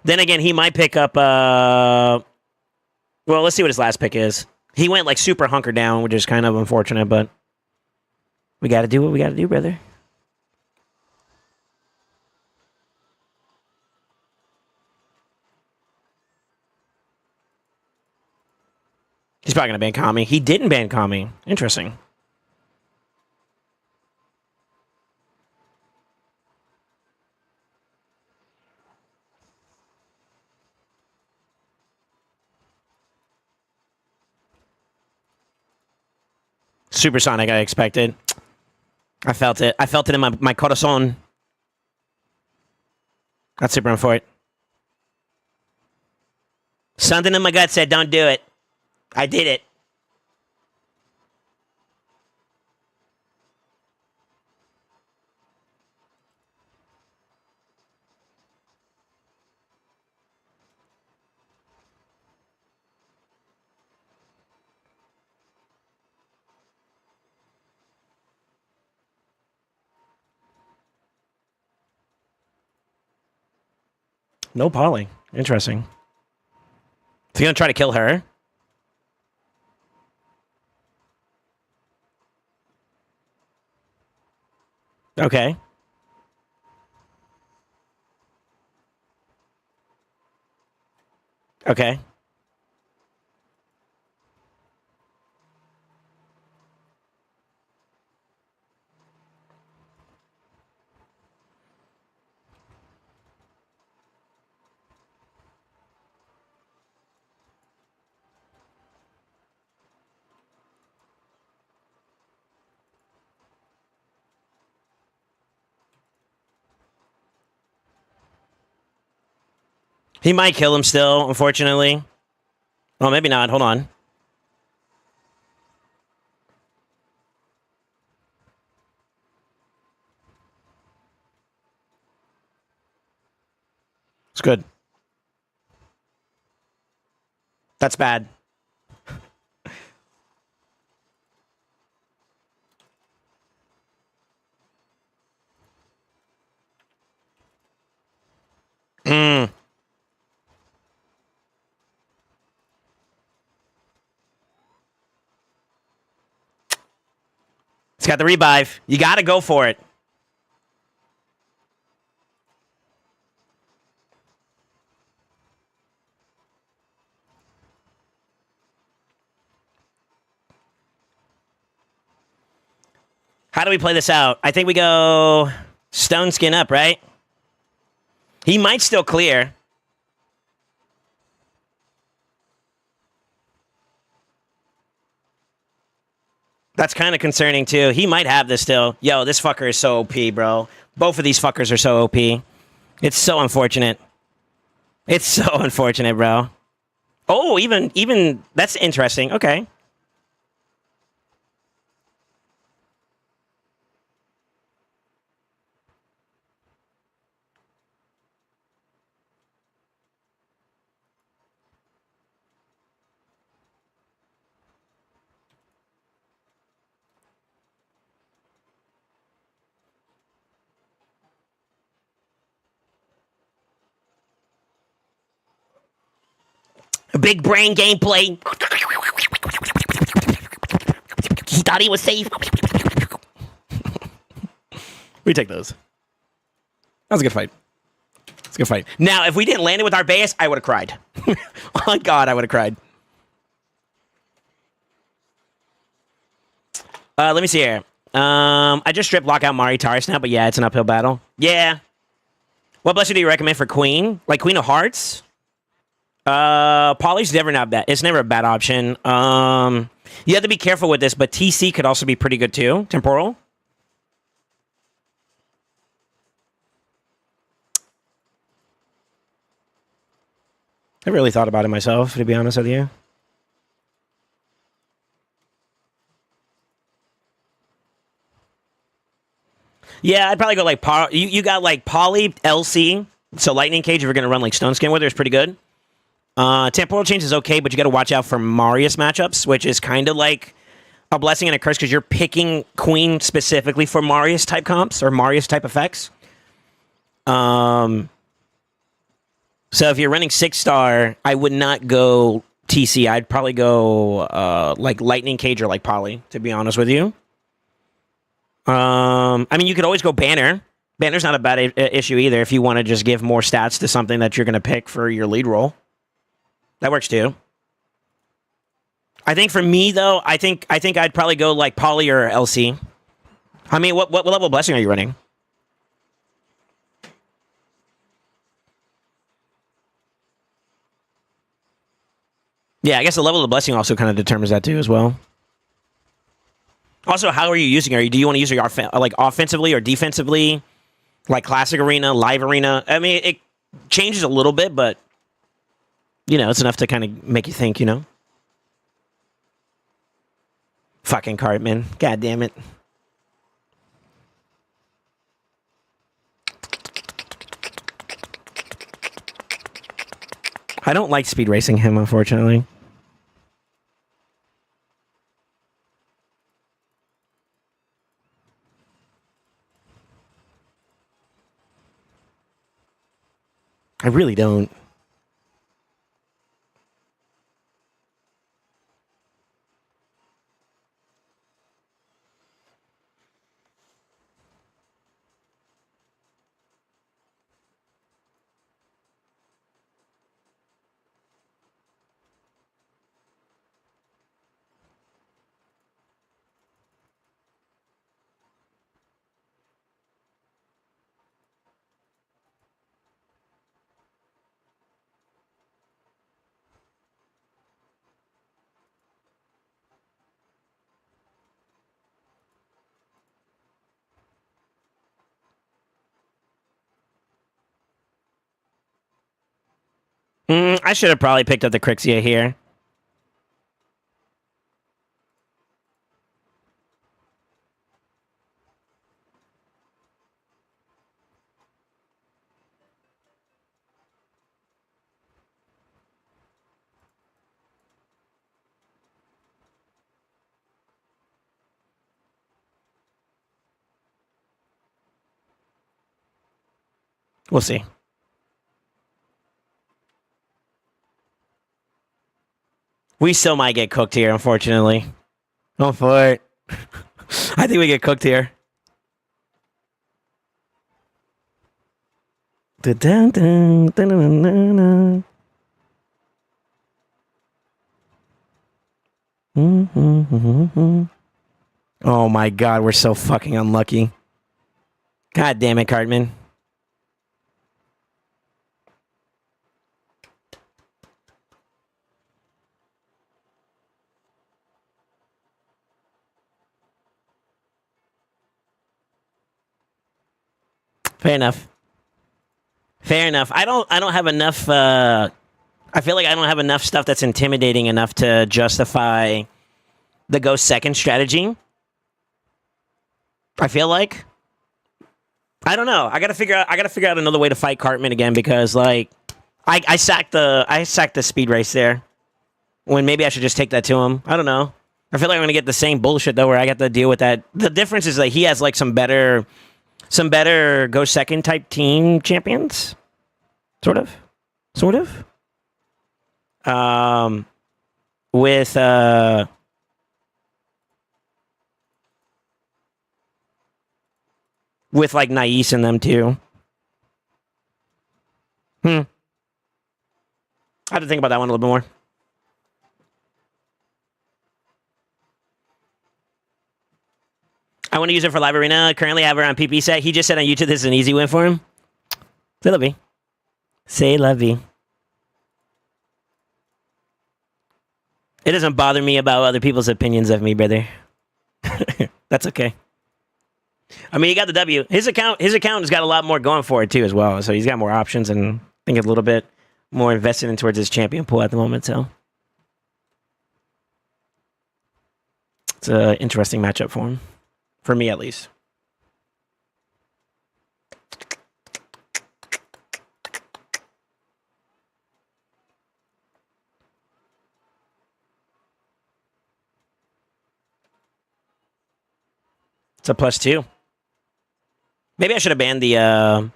Then again, he might pick up... Well, let's see what his last pick is. He went like super hunkered down, which is kind of unfortunate, but... We gotta do what we gotta do, brother. He's probably gonna ban Kami. He didn't ban Kami. Interesting. Supersonic, I expected. I felt it. I felt it in my corazon. That's super for it. Something in my gut said, don't do it. I did it. No Polly. Interesting. Is he gonna try to kill her? Okay. Okay. He might kill him still, unfortunately. Oh, maybe not. Hold on. It's good. That's bad. Hmm. It's got the revive. You got to go for it. How do we play this out? I think we go Stone Skin up, right? He might still clear. That's kind of concerning, too. He might have this still. Yo, this fucker is so OP, bro. Both of these fuckers are so OP. It's so unfortunate. It's so unfortunate, bro. Oh, even that's interesting. Okay. Big brain gameplay. He thought he was safe. We take those. That was a good fight. It's a good fight. Now, if we didn't land it with our base, I would have cried. Oh, God, I would have cried. Let me see here. I just stripped lockout Mari Taurus now, but yeah, it's an uphill battle. Yeah. What blusher do you recommend for Queen? Like Queen of Hearts? Poly's never not bad. It's never a bad option. You have to be careful with this, but TC could also be pretty good too. Temporal. I really thought about it myself, to be honest with you. Yeah, I'd probably go like you got like Poly, LC, so Lightning Cage if you're gonna run like Stone Skin with her is pretty good. Temporal Change is okay, but you got to watch out for Marius matchups, which is kind of like a blessing and a curse because you're picking Queen specifically for Marius type comps or Marius type effects. So if you're running 6-star, I would not go TC. I'd probably go like Lightning Cage or like Poly, to be honest with you. I mean, you could always go Banner. Banner's not a bad issue either if you want to just give more stats to something that you're going to pick for your lead role. That works too. I think for me though, I think I'd probably go like Poly or LC. I mean, what level of blessing are you running? Yeah, I guess the level of blessing also kind of determines that too as well. Also, how are you using her? Do you want to use her like offensively or defensively? Like classic arena, live arena? I mean, it changes a little bit, but you know, it's enough to kind of make you think, you know? Fucking Cartman. God damn it. I don't like speed racing him, unfortunately. I really don't. I should have probably picked up the Crixia here. We'll see. We still might get cooked here, unfortunately. Go for it. I think we get cooked here. Oh my god, we're so fucking unlucky. God damn it, Cartman. Fair enough. Fair enough. I don't have enough I feel like I don't have enough stuff that's intimidating enough to justify the go second strategy. I feel like I don't know. I gotta figure out another way to fight Cartman again because like I sacked the speed race there. When maybe I should just take that to him. I don't know. I feel like I'm gonna get the same bullshit though where I got to deal with that. The difference is that he has like some better go second type team champions. Sort of. With like Nais in them too. I have to think about that one a little bit more. I want to use it for Live Arena. Currently I have her on PP set. He just said on YouTube this is an easy win for him. C'est la vie. C'est la vie. It doesn't bother me about other people's opinions of me, brother. That's okay. I mean, he got the W. His account has got a lot more going for it too, as well. So he's got more options, and I think a little bit more invested in towards his champion pool at the moment. So it's an interesting matchup for him, for me at least. It's a +2. Maybe I should have banned the,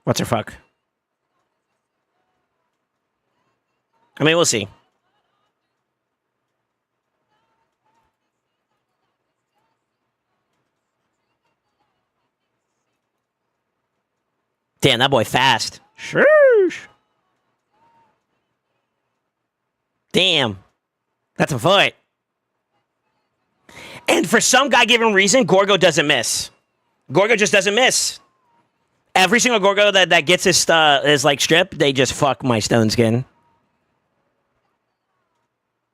what's her fuck? I mean, we'll see. Damn, that boy fast. Sheesh. Damn. That's a fight. And for some God-given reason, Gorgo doesn't miss. Gorgo just doesn't miss. Every single Gorgo that gets his like strip, they just fuck my stone skin.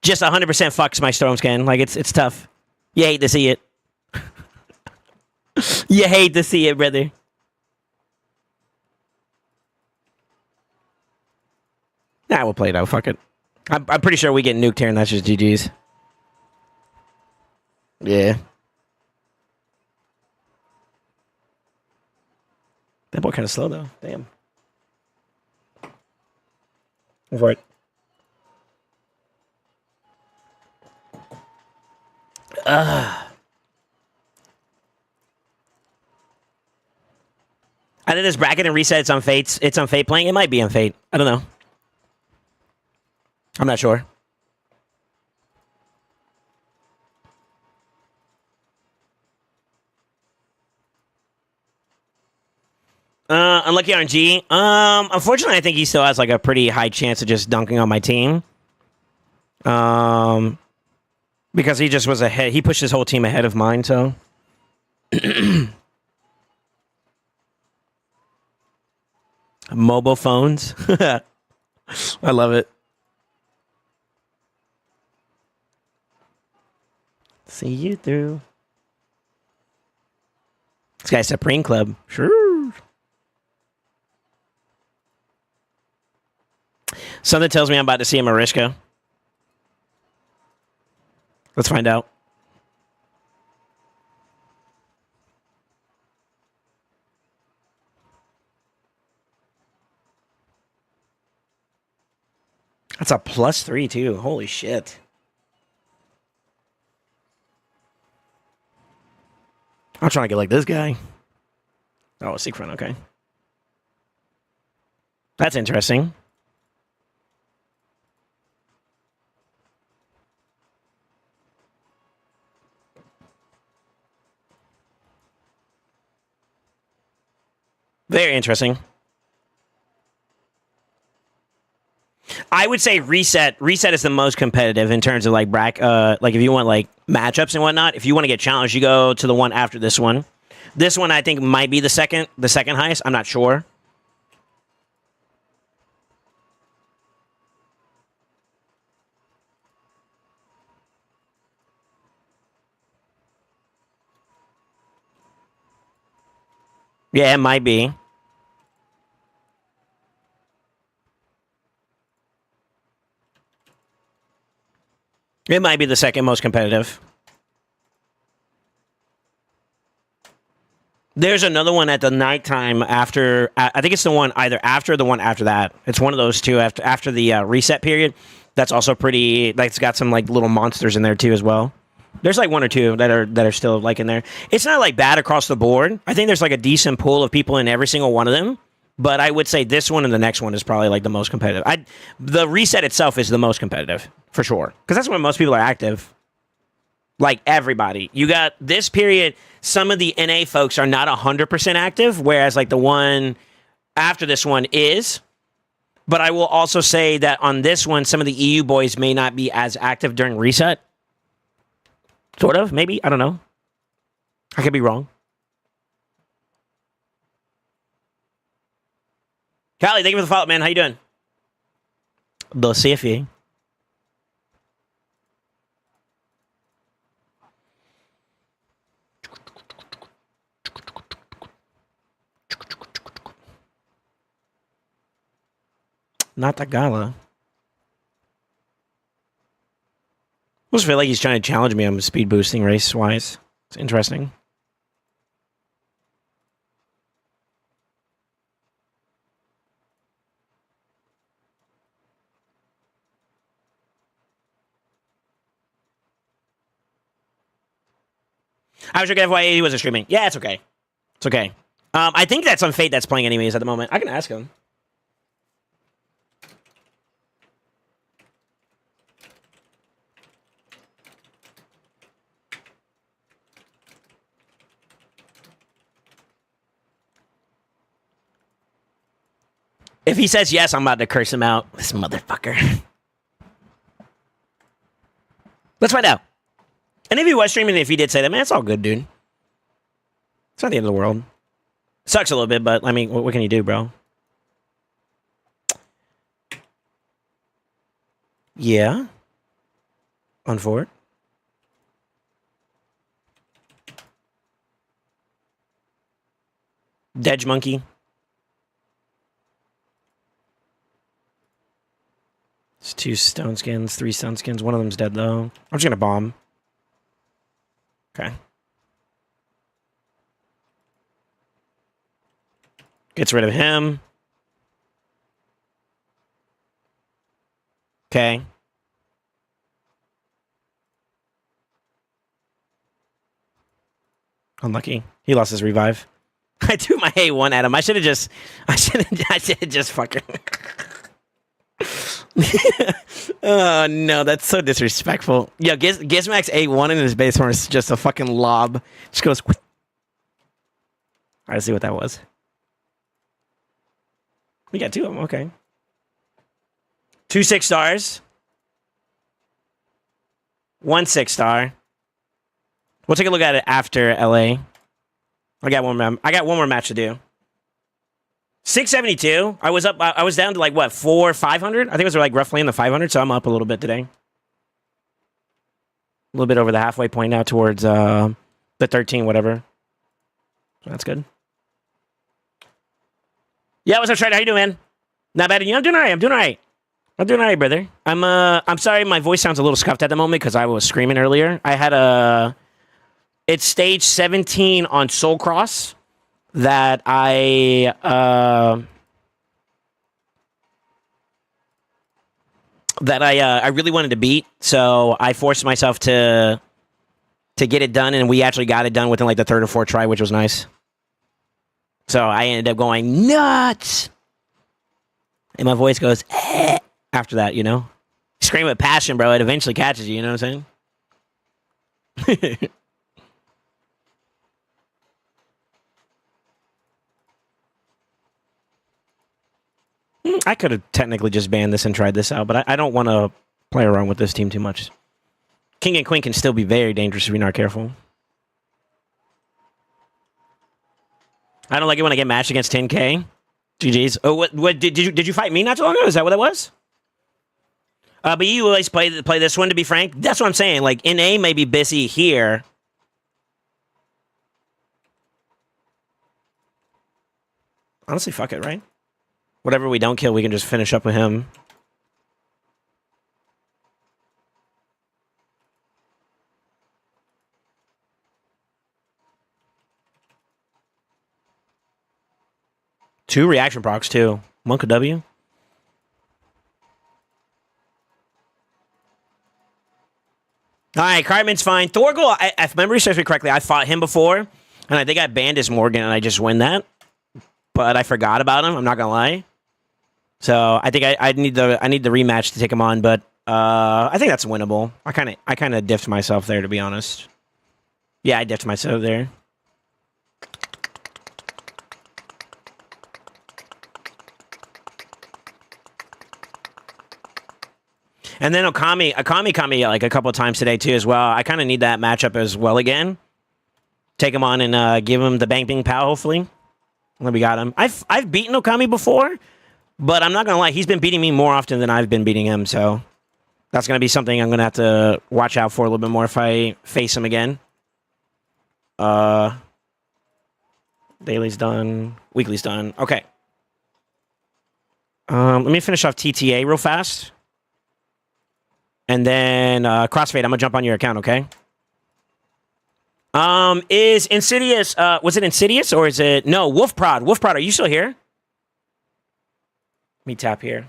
Just 100% fucks my stone skin. Like, it's tough. You hate to see it. You hate to see it, brother. Nah, we'll play it out. Fuck it. I'm pretty sure we get nuked here, and that's just GG's. Yeah. That boy kind of slow, though. Damn. Go for it. I did this bracket and reset. It's on Fate's. It's on Fate playing. It might be on Fate. I don't know. I'm not sure. Unlucky RNG. Unfortunately, I think he still has like a pretty high chance of just dunking on my team. Because he just was ahead. He pushed his whole team ahead of mine. So. Mobile phones. I love it. See you through. This guy's Supreme Club. Sure. Something tells me I'm about to see a Marishka. Let's find out. That's a +3 too. Holy shit. I'm trying to get like this guy. Oh, a Siegfried, okay. That's interesting. Very interesting. I would say reset. Reset is the most competitive in terms of like like if you want like matchups and whatnot. If you want to get challenged, you go to the one after this one. This one I think might be the second highest. I'm not sure. Yeah, it might be. It might be the second most competitive. There's another one at the nighttime after. I think it's the one either after or the one after that. It's one of those two after the reset period. That's also pretty. Like, it's got some like little monsters in there too as well. There's like one or two that are still like in there. It's not like bad across the board. I think there's like a decent pool of people in every single one of them. But I would say this one and the next one is probably like the most competitive. The reset itself is the most competitive for sure because that's when most people are active. Like everybody, you got this period. Some of the NA folks are not 100% active, whereas like the one after this one is. But I will also say that on this one, some of the EU boys may not be as active during reset. Sort of, maybe. I don't know. I could be wrong. Callie, thank you for the follow, man. How you doing? The CFE. Not the gala. I just feel like he's trying to challenge me on speed boosting race wise. It's interesting. I was sure FYA he wasn't streaming. Yeah, it's okay. It's okay. I think that's on Fate that's playing anyways at the moment. I can ask him. If he says yes, I'm about to curse him out. This motherfucker. Let's find out. And if he was streaming, if he did say that, man, it's all good, dude. It's not the end of the world. Sucks a little bit, but I mean, what can you do, bro? Yeah. On Fort. Dedge Monkey. It's 2 stone skins, 3 stone skins. One of them's dead, though. I'm just gonna bomb. Okay. Gets rid of him. Okay. Unlucky. He lost his revive. I threw my A1 at him. I should have just fucking. Oh no, that's so disrespectful. Yo, Gizmax A1 in his base horn is just a fucking lob. Just goes. Alright, let's see what that was. We got 2 of them, okay. 2 6-stars. 1 6-star. We'll take a look at it after LA. I got one more match to do. 672. I was up. I was down to like what 500. I think it was like roughly in the 500. So I'm up a little bit today. A little bit over the halfway point now towards the 13, whatever. So that's good. Yeah, what's up, Shredder? How you doing, man? Not bad. I'm doing all right. I'm doing all right, brother. I'm sorry, my voice sounds a little scuffed at the moment because I was screaming earlier. I had it's stage 17 on Soul Cross that I really wanted to beat, so I forced myself to get it done, and we actually got it done within like the 3rd or 4th try, which was nice. So I ended up going nuts, and my voice goes after that, you know. Scream with passion, bro. It eventually catches you. You know what I'm saying? I could have technically just banned this and tried this out, but I don't want to play around with this team too much. King and Queen can still be very dangerous if you're not careful. I don't like it when I get matched against 10K. GG's. Oh, what did you fight me not too long ago? Is that what that was? But you always play this one, to be frank. That's what I'm saying. Like, NA may be busy here. Honestly, fuck it, right? Whatever we don't kill, we can just finish up with him. Two reaction procs, too. Monk W. All right, Cartman's fine. Thorgal, if memory serves me correctly, I fought him before, and I think I banned his Morgan, and I just win that. But I forgot about him. I'm not gonna lie. So I think I need the rematch to take him on, but I think that's winnable. I kind of diffed myself there, to be honest. Yeah, I diffed myself there. And then Okami caught me like a couple of times today too as well. I kind of need that matchup as well again. Take him on and give him the bang bing pow. Hopefully, and then we got him. I've beaten Okami before, but I'm not gonna lie, he's been beating me more often than I've been beating him. So that's gonna be something I'm gonna have to watch out for a little bit more if I face him again. Daily's done. Weekly's done. Okay. Let me finish off TTA real fast. And then Crossfade, I'm gonna jump on your account, okay? Is Insidious was it Insidious or is it no Wolfprod? Wolfprod, are you still here? Let me tap here.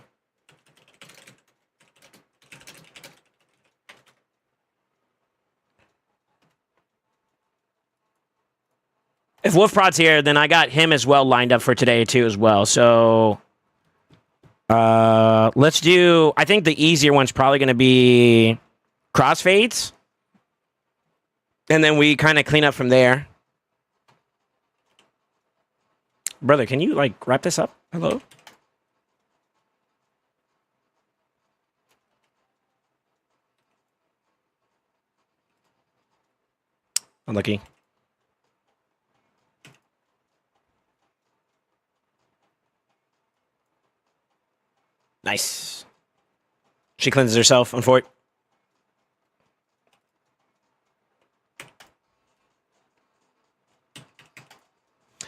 If Wolf Prod's here, then I got him as well lined up for today too as well. So let's do. I think the easier one's probably going to be crossfades, and then we kind of clean up from there. Brother, can you like wrap this up? Hello. Unlucky. Nice. She cleanses herself on fort.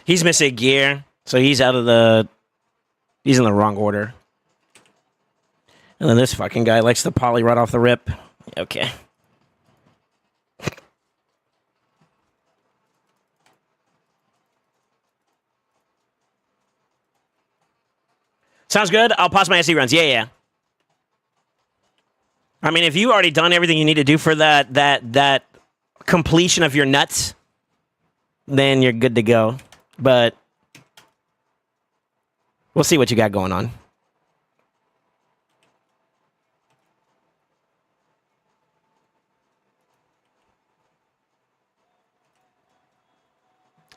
He's missing gear, so he's out of the... He's in the wrong order. And then this fucking guy likes the poly right off the rip. Okay. Sounds good. I'll pause my SC runs. Yeah. I mean, if you already done everything you need to do for that completion of your nuts, then you're good to go. But we'll see what you got going on.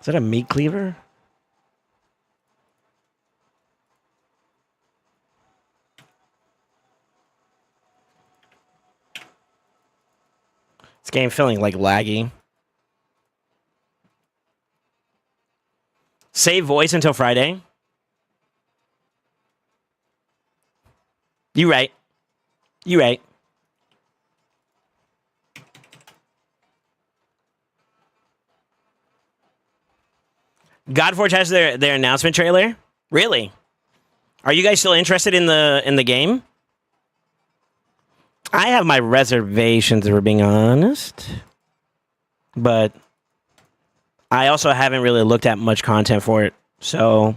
Is that a meat cleaver? This game feeling like laggy. Save voice until Friday. You right. You right. Godforge has their announcement trailer. Really? Are you guys still interested in the game? I have my reservations, if we're being honest. But I also haven't really looked at much content for it. So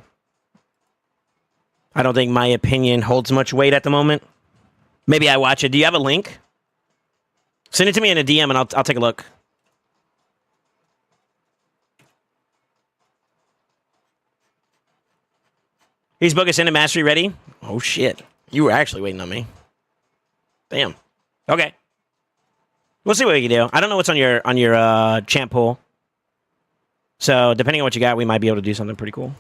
I don't think my opinion holds much weight at the moment. Maybe I watch it. Do you have a link? Send it to me in a DM and I'll take a look. He's book Ascendant Mastery ready? Oh shit. You were actually waiting on me. Damn. Okay. We'll see what we can do. I don't know what's on your champ pool. So depending on what you got, we might be able to do something pretty cool.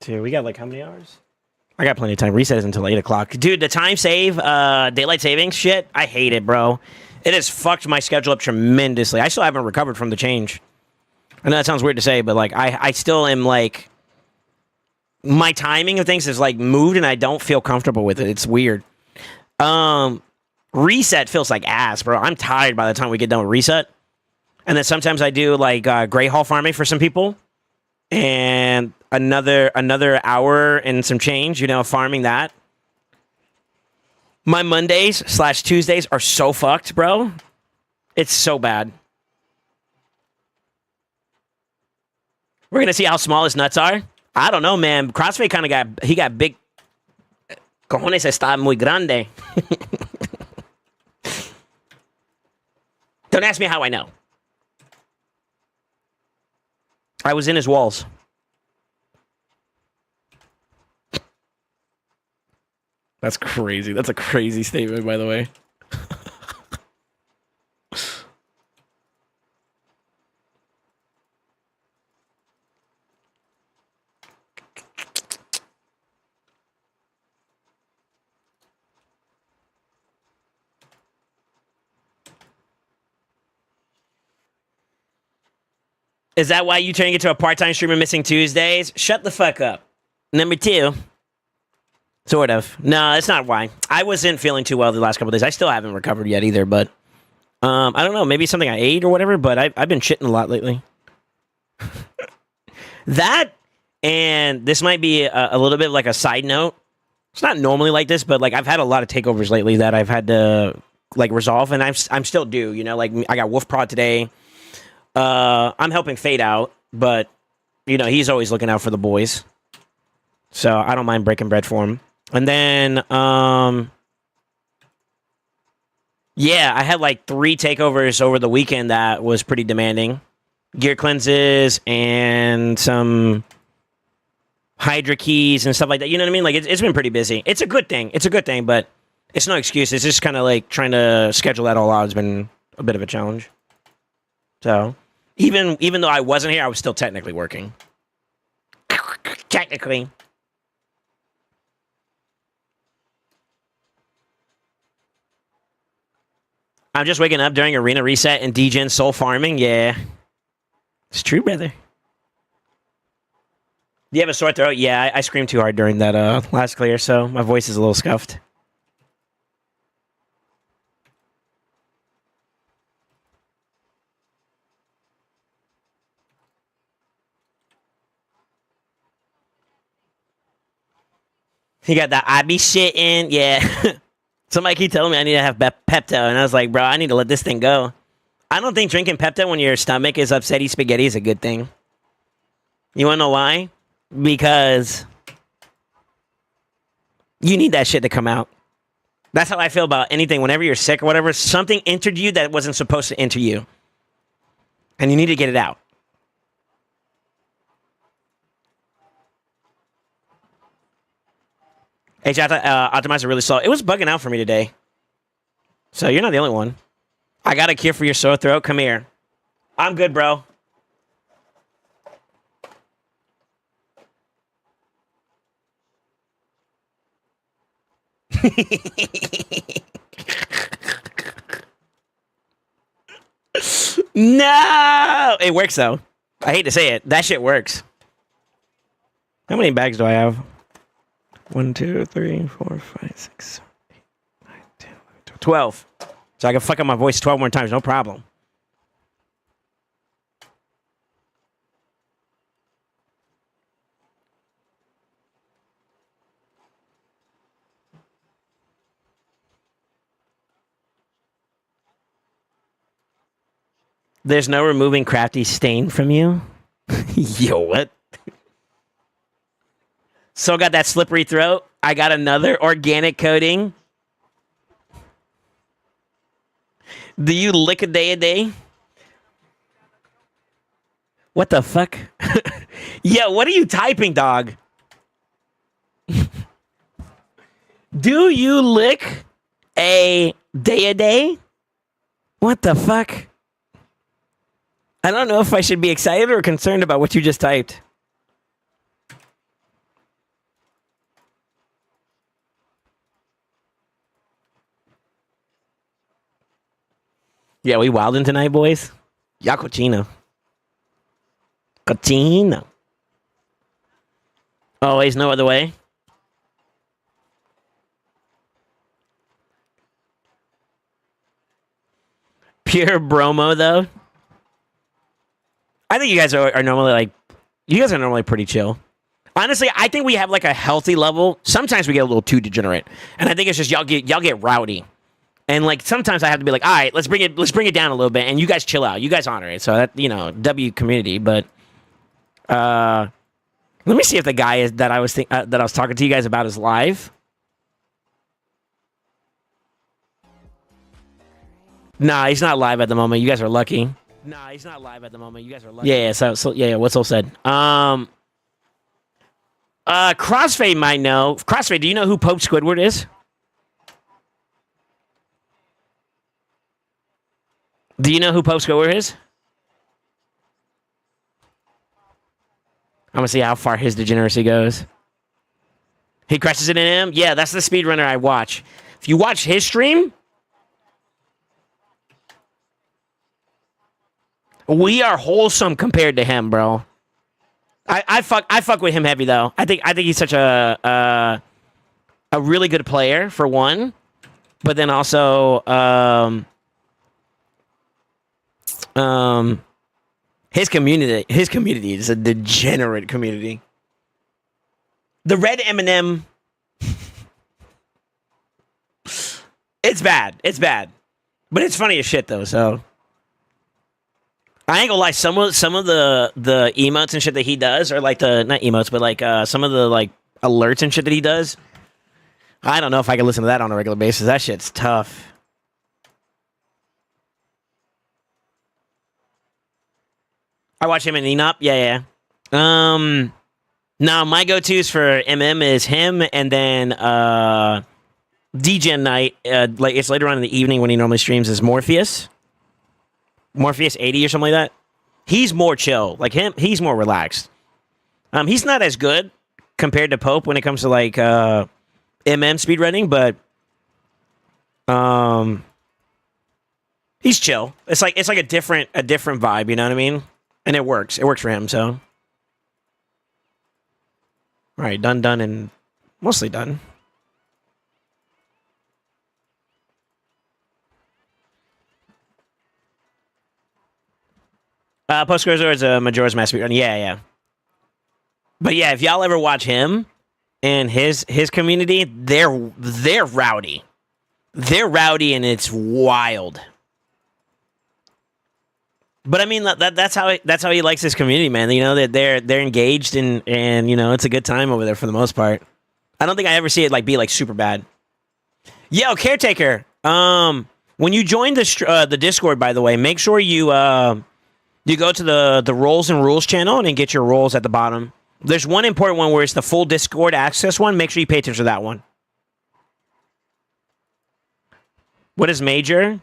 Dude, we got like how many hours? I got plenty of time. Reset is until 8 o'clock. Dude, the time save, daylight savings shit, I hate it, bro. It has fucked my schedule up tremendously. I still haven't recovered from the change. I know that sounds weird to say, but like I still am like... My timing of things is like moved and I don't feel comfortable with it. It's weird. Reset feels like ass, bro. I'm tired by the time we get done with reset. And then sometimes I do like gray hall farming for some people. And another hour and some change, you know, farming that. My Mondays/Tuesdays are so fucked, bro. It's so bad. We're going to see how small his nuts are. I don't know, man. CrossFit kind of got big. Cojones está muy grande. Don't ask me how I know. I was in his walls. That's crazy. That's a crazy statement, by the way. Is that why you turning into a part-time streamer missing Tuesdays? Shut the fuck up. Number 2. Sort of. No, that's not why. I wasn't feeling too well the last couple of days. I still haven't recovered yet either, but I don't know. Maybe something I ate or whatever, but I've been shitting a lot lately. That, and this might be a little bit like a side note. It's not normally like this, but like I've had a lot of takeovers lately that I've had to like resolve, and I'm still due. You know, like I got Wolf Prod today. I'm helping Fade out, but you know he's always looking out for the boys, so I don't mind breaking bread for him. And then Yeah, I had like 3 takeovers over the weekend that was pretty demanding. Gear cleanses and some Hydra keys and stuff like that. You know what I mean? Like it's been pretty busy. It's a good thing. It's a good thing, but it's no excuse. It's just kind of like trying to schedule that all out has been a bit of a challenge. So even though I wasn't here, I was still technically working. Technically. I'm just waking up during arena reset and DGen soul farming. Yeah. It's true, brother. Do you have a sore throat? Yeah, I screamed too hard during that last clear, so my voice is a little scuffed. He got that I be shitting. Yeah. Somebody keep telling me I need to have Pepto, and I was like, bro, I need to let this thing go. I don't think drinking Pepto when your stomach is upsetty spaghetti is a good thing. You want to know why? Because you need that shit to come out. That's how I feel about anything. Whenever you're sick or whatever, something entered you that wasn't supposed to enter you. And you need to get it out. Hey, chat, Optimizer really slow. It was bugging out for me today. So you're not the only one. I got a cure for your sore throat. Come here. I'm good, bro. No! It works, though. I hate to say it. That shit works. How many bags do I have? 1, 2, 3, 4, 5, 6, 7, 8, 9, 10, 11, 12. So I can fuck up my voice 12 more times, no problem. There's no removing crafty stain from you? Yo, what? So got that slippery throat. I got another organic coating. Do you lick a day? What the fuck? Yo, what are you typing, dog? Do you lick a day? What the fuck? I don't know if I should be excited or concerned about what you just typed. Yeah, we wildin' tonight, boys. Ya cochino. Cochino. Always no other way. Pure bromo, though. I think you guys are normally like, you guys are normally pretty chill. Honestly, I think we have like a healthy level. Sometimes we get a little too degenerate, and I think it's just y'all get rowdy. And like sometimes I have to be like, all right, let's bring it down a little bit, and you guys chill out. You guys honor it. So that, you know, W community. But let me see if the guy is that I was talking to you guys about is live. Nah, he's not live at the moment. You guys are lucky. Nah, he's not live at the moment. You guys are lucky. Yeah. So yeah. What Soul said. Crossfade might know. Crossfade, do you know who Pope Squidward is? Do you know who Pope Squidward is? I'm gonna see how far his degeneracy goes. He crushes it in him? Yeah, that's the speedrunner I watch. If you watch his stream, we are wholesome compared to him, bro. I fuck with him heavy though. I think he's such a really good player for one, but then also his community is a degenerate community. The red M&M, it's bad, but it's funny as shit though. So I ain't gonna lie, some of the emotes and shit that he does, or like the not emotes, but like some of the like alerts and shit that he does. I don't know if I can listen to that on a regular basis. That shit's tough. I watch him and Enop. Yeah. No, my go-tos for MM is him, and then DJ night. Like it's later on in the evening when he normally streams is Morpheus 80 or something like that. He's more chill. Like him, he's more relaxed. He's not as good compared to Pope when it comes to like MM speedrunning, but he's chill. It's like a different vibe, you know what I mean? And it works. It works for him, so. All right, done, and mostly done. Postgres is a Majora's Mask speedrun. Yeah. But yeah, if y'all ever watch him and his community, they're rowdy. They're rowdy and it's wild. But I mean that's how he likes his community, man. You know that they're engaged and you know it's a good time over there for the most part. I don't think I ever see it like be like super bad. Yo, caretaker. When you join the Discord, by the way, make sure you go to the roles and rules channel and get your roles at the bottom. There's one important one where it's the full Discord access one. Make sure you pay attention to that one. What is Major?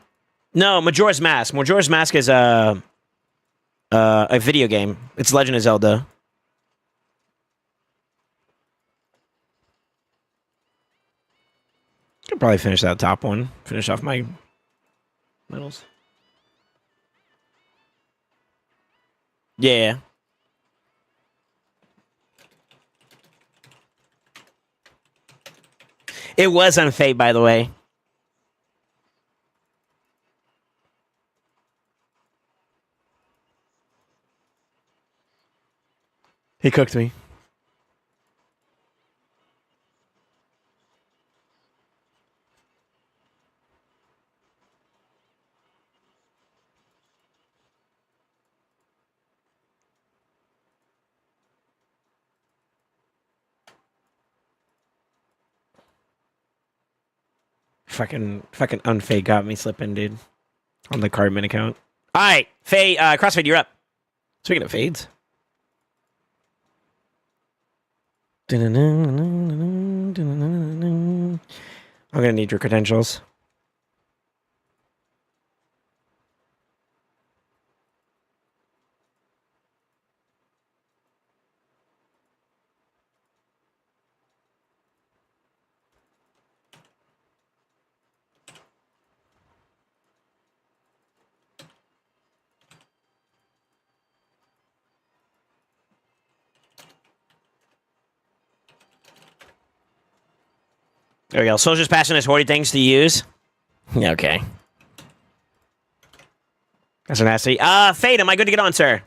No, Majora's Mask. Majora's Mask is a video game. It's Legend of Zelda. Could probably finish that top one. Finish off my middles. Yeah. It was on Fate, by the way. He cooked me. Fucking unfade got me slipping, dude. On the Cardman account. Alright, Faye, Crossfade, you're up. Speaking of fades. I'm gonna need your credentials. There we go. Soldier's passing us 40 things to use. Yeah, okay. That's a nasty. Fade, am I good to get on, sir?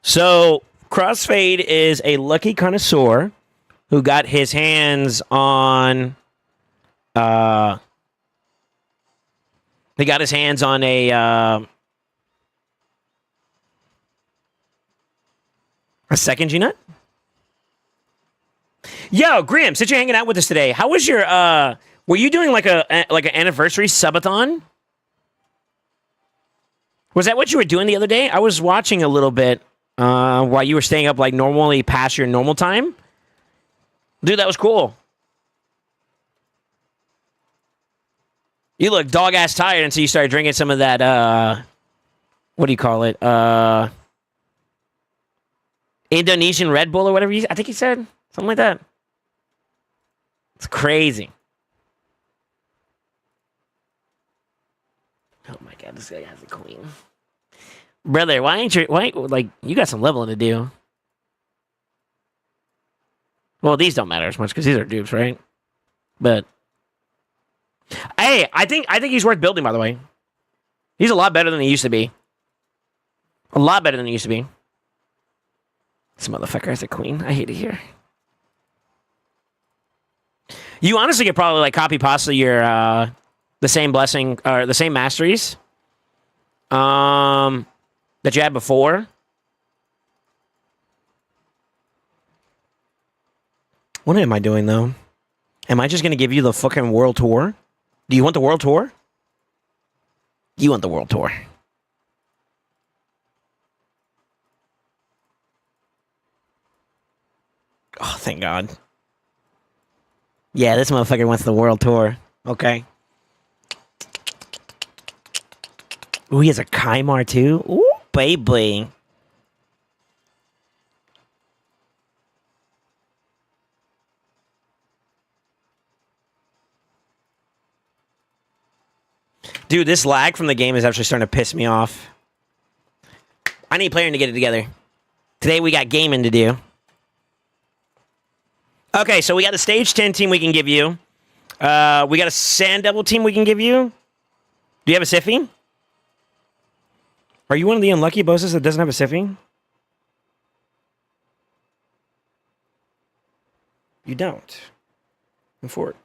So, Crossfade is a lucky connoisseur who got his hands on... he got his hands on a second G-Nut? Yo, Grim, since you're hanging out with us today, how was your, were you doing like an anniversary subathon? Was that what you were doing the other day? I was watching a little bit while you were staying up like normally past your normal time. Dude, that was cool. You look dog-ass tired until you started drinking some of that, what do you call it? Indonesian Red Bull or whatever I think he said. Something like that. It's crazy. Oh my god, this guy has a queen. Brother, like, you got some leveling to do. Well, these don't matter as much because these are dupes, right? But hey, I think he's worth building, by the way. He's a lot better than he used to be. A lot better than he used to be. This motherfucker has a queen. I hate it here. You honestly could probably like copy pasta your the same blessing or the same masteries that you had before. What am I doing though? Am I just gonna give you the fucking world tour? Do you want the world tour? You want the world tour. Oh, thank God. Yeah, this motherfucker wants the world tour. Okay. Ooh, he has a Kymar too. Ooh, baby. Dude, this lag from the game is actually starting to piss me off. I need playing to get it together. Today we got gaming to do. Okay, so we got a stage 10 team we can give you. We got a Sand Devil team we can give you. Do you have a Siffy? Are you one of the unlucky bosses that doesn't have a Siffy? You don't. Fort.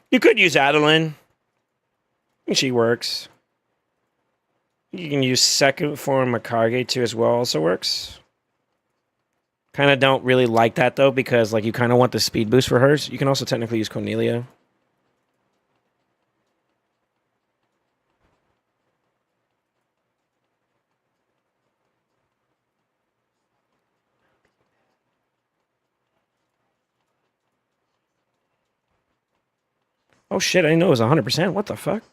You could use Adeline. She works. You can use second form Makage too as well. Also works. Kind of don't really like that though because like you kind of want the speed boost for hers. You can also technically use Cornelia. Oh shit, I didn't know it was 100%. What the fuck?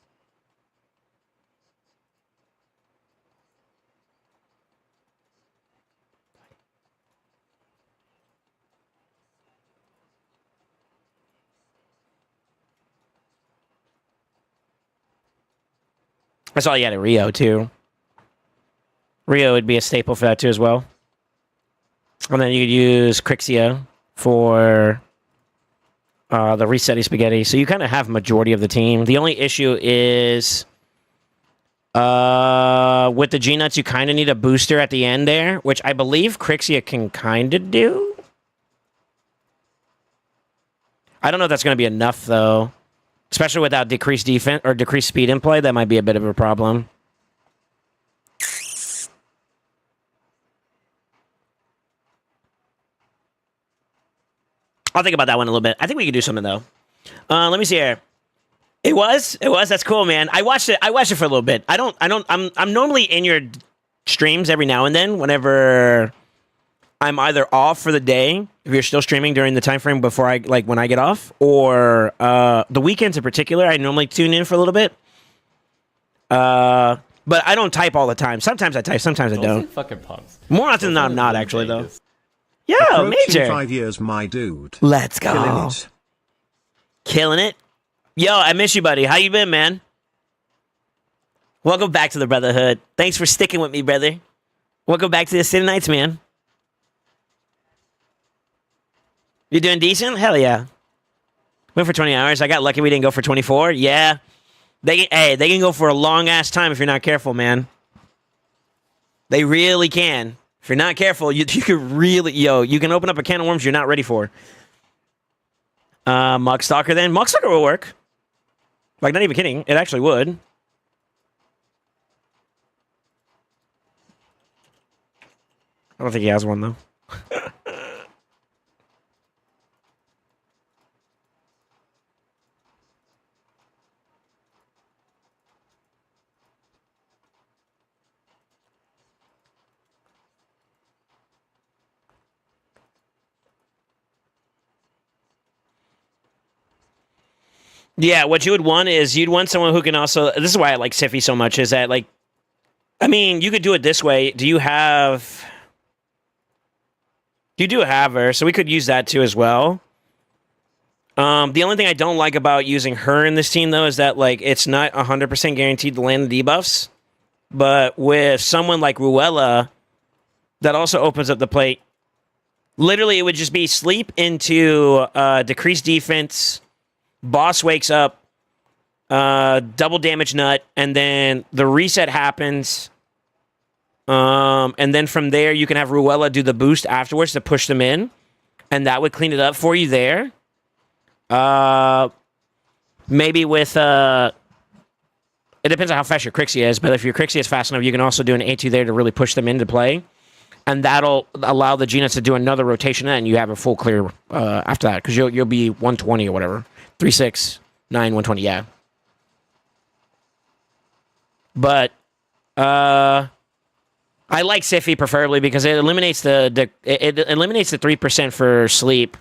I saw you had a Rio too. Rio would be a staple for that too as well. And then you could use Crixia for the Resetty Spaghetti. So you kind of have majority of the team. The only issue is with the G-Nuts, you kind of need a booster at the end there, which I believe Crixia can kind of do. I don't know if that's going to be enough, though. Especially without decreased defense or decreased speed in play, that might be a bit of a problem. I'll think about that one a little bit. I think we could do something though. Let me see here. It was. That's cool, man. I watched it for a little bit. I'm normally in your streams every now and then whenever I'm either off for the day, if you're still streaming during the time frame before when I get off, or the weekends in particular, I normally tune in for a little bit. But I don't type all the time. Sometimes I type, sometimes I don't. Fucking punks. More often than not, I'm not actually though. Yo, Approaching Major. 5 years, my dude. Let's go. Killing it. Killing it. Yo, I miss you, buddy. How you been, man? Welcome back to the Brotherhood. Thanks for sticking with me, brother. Welcome back to the City Nights, man. You doing decent? Hell yeah. Went for 20 hours. I got lucky we didn't go for 24. Yeah. They can go for a long-ass time if you're not careful, man. They really can. If you're not careful, you could really... you can open up a can of worms you're not ready for. Mugstalker then. Mugstalker will work. Like, not even kidding. It actually would. I don't think he has one, though. Yeah, what you would want is you'd want someone who can also... This is why I like Siffy so much, is that, like... I mean, you could do it this way. Do you have... You do have her, so we could use that too as well. The only thing I don't like about using her in this team, though, is that, like, it's not 100% guaranteed to land the debuffs. But with someone like Ruella, that also opens up the plate. Literally, it would just be sleep into decreased defense... Boss wakes up, double damage nut, and then the reset happens. And then from there, you can have Ruella do the boost afterwards to push them in. And that would clean it up for you there. Maybe with... it depends on how fast your Crixia is, but if your Crixia is fast enough, you can also do an A2 there to really push them into play. and that'll allow the genus to do another rotation, and you have a full clear after that, because you'll be 120 or whatever, 369 120, yeah. But I like Siffy preferably because it eliminates the 3% for sleep.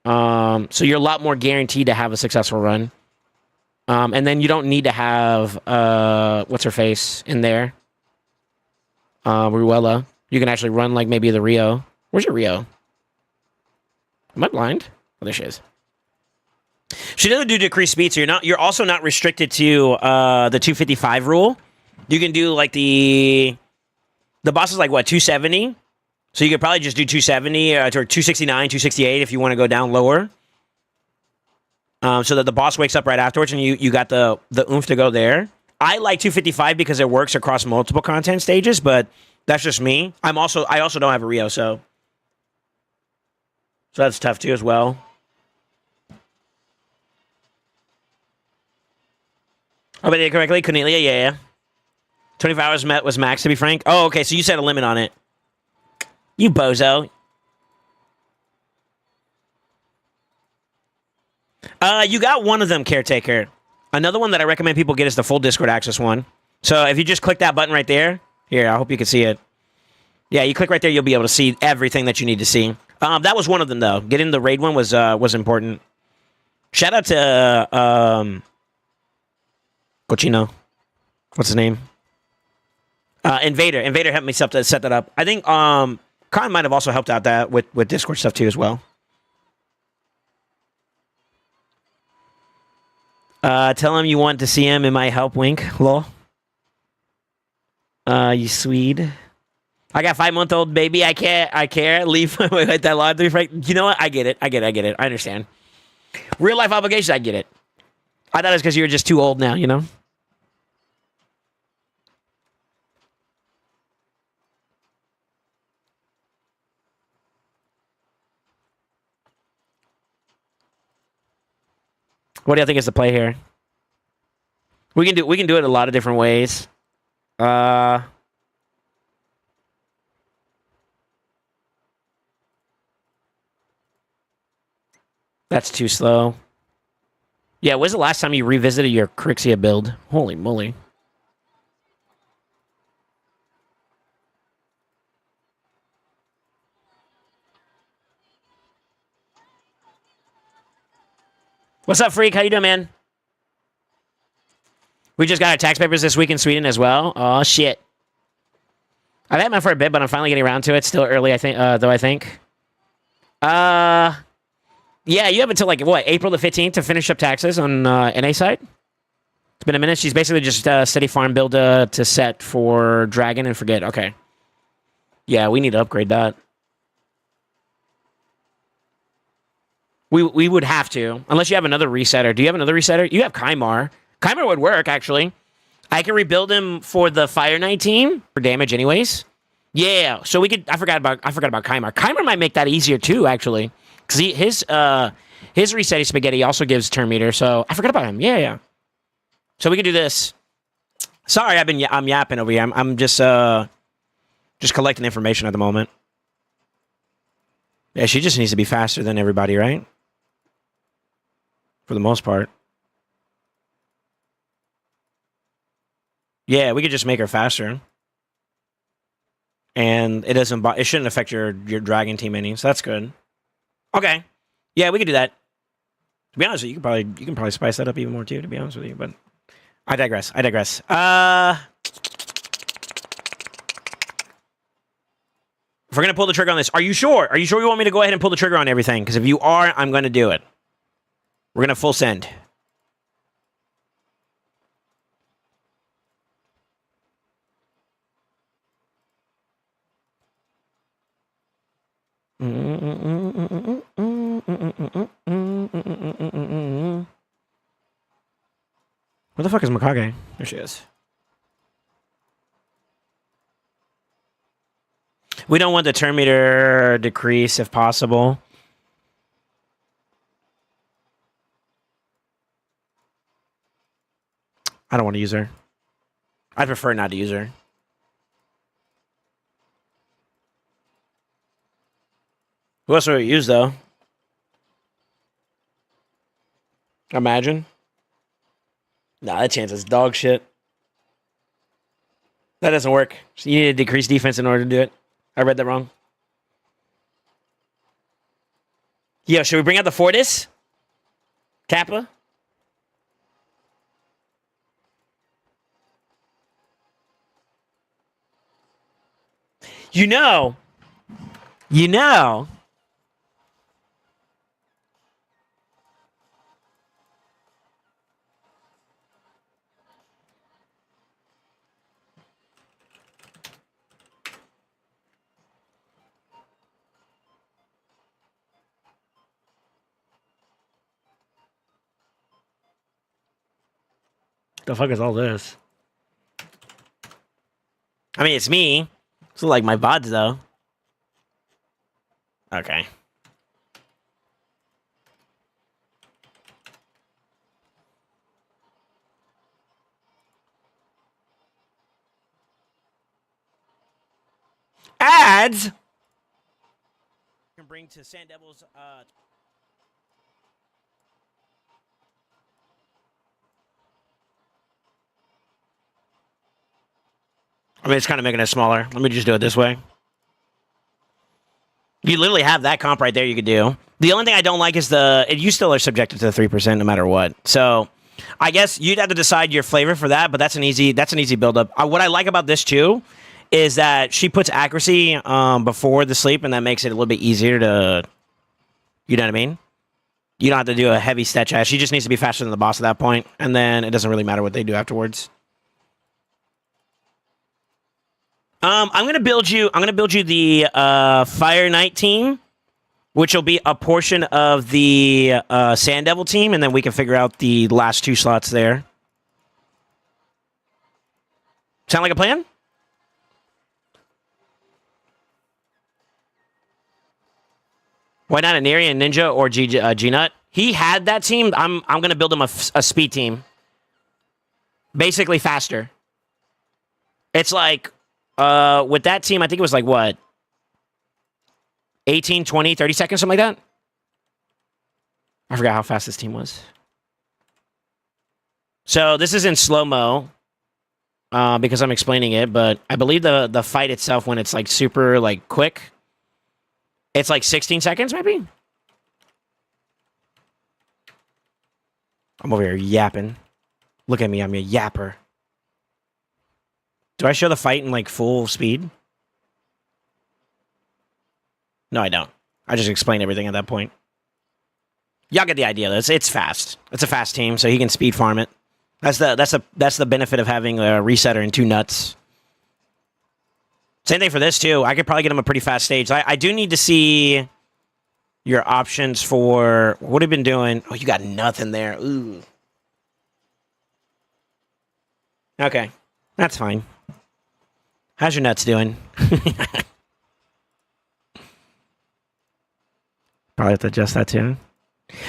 So you're a lot more guaranteed to have a successful run. And then you don't need to have what's her face in there, Ruella. You can actually run like maybe the Rio. Where's your Rio? Am I blind? Oh, there she is. She doesn't do decreased speed, so you're also not restricted to the 255 rule. You can do like the boss is like what, 270? So you could probably just do 270 or 269, 268 if you want to go down lower. So that the boss wakes up right afterwards and you got the oomph to go there. I like 255 because it works across multiple content stages, but that's just me. I also don't have a Rio, so that's tough too as well. Oh, but I did correctly, Cornelia, yeah. 25 hours was max, to be frank. Oh, okay, so you set a limit on it. You bozo. You got one of them, Caretaker. Another one that I recommend people get is the full Discord access one. So if you just click that button right there, here, I hope you can see it. Yeah, you click right there, you'll be able to see everything that you need to see. That was one of them, though. Getting the raid one was important. Shout out to Cochino. What's his name? Invader. Invader helped me set that up. I think Khan might have also helped out that with Discord stuff too as well. Tell him you want to see him in my help, wink, lol. You Swede. I got 5-month-old baby. I care. Leave like that law. You know what? I get it. I understand. Real life obligations. I get it. I thought it was because you were just too old now. You know. What do you think is the play here? We can do it a lot of different ways. That's too slow. Yeah, when's the last time you revisited your Crixia build? Holy moly. What's up, Freak? How you doing, man? We just got our tax papers this week in Sweden as well. Oh, shit. I've had mine for a bit, but I'm finally getting around to it. Still early, I think, though, I think. Yeah, you have until, like, what, April the 15th to finish up taxes on NA side? It's been a minute. She's basically just steady farm build to set for Dragon and Forget. Okay. Yeah, we need to upgrade that. We would have to, unless you have another resetter. Do you have another resetter? You have Kymar. Kymar would work, actually. I can rebuild him for the Fire Knight team for damage anyways. Yeah, so we could... I forgot about Kymar. Kymar might make that easier, too, actually. Because his resetting spaghetti also gives turn meter, so I forgot about him. Yeah. So we could do this. Sorry, I'm yapping over here. I'm just collecting information at the moment. Yeah, she just needs to be faster than everybody, right? For the most part. Yeah, we could just make her faster. And it shouldn't affect your dragon team any, so that's good. Okay. Yeah, we could do that. To be honest with you, you can probably spice that up even more too, to be honest with you, but I digress. If we're gonna pull the trigger on this, are you sure? Are you sure you want me to go ahead and pull the trigger on everything? Because if you are, I'm gonna do it. We're gonna full send. Where the fuck is Mikage? There she is. We don't want the turn meter decrease if possible. I don't want to use her. I'd prefer not to use her. Who else would we use, though? Imagine. Nah, that chance is dog shit. That doesn't work. So you need to decrease defense in order to do it. I read that wrong. Yo, should we bring out the Fortis? Kappa? You know. The fuck is all this? I mean, it's me. It's like my VODs, though. Okay. Ads? Can bring to Sand Devils, I mean, it's kind of making it smaller. Let me just do it this way. You literally have that comp right there you could do. The only thing I don't like is you still are subjected to the 3% no matter what. So I guess you'd have to decide your flavor for that, but that's an easy build-up. What I like about this, too, is that she puts accuracy before the sleep, and that makes it a little bit easier to, you know what I mean? You don't have to do a heavy stat chat. She just needs to be faster than the boss at that point, and then it doesn't really matter what they do afterwards. I'm gonna build you the Fire Knight team, which will be a portion of the Sand Devil team, and then we can figure out the last 2 slots there. Sound like a plan? Why not a Neri and Ninja or G-Nut? He had that team. I'm gonna build him a speed team. Basically faster. It's like with that team, I think it was like, what? 18, 20, 30 seconds, something like that? I forgot how fast this team was. So this is in slow-mo because I'm explaining it, but I believe the fight itself, when it's like super like quick, it's like 16 seconds, maybe? I'm over here yapping. Look at me, I'm a yapper. Do I show the fight in, like, full speed? No, I don't. I just explain everything at that point. Y'all get the idea. It's fast. It's a fast team, so he can speed farm it. That's the benefit of having a resetter and 2 nuts. Same thing for this, too. I could probably get him a pretty fast stage. I do need to see your options for... What have you been doing? Oh, you got nothing there. Ooh. Okay. That's fine. How's your nuts doing? Probably have to adjust that too.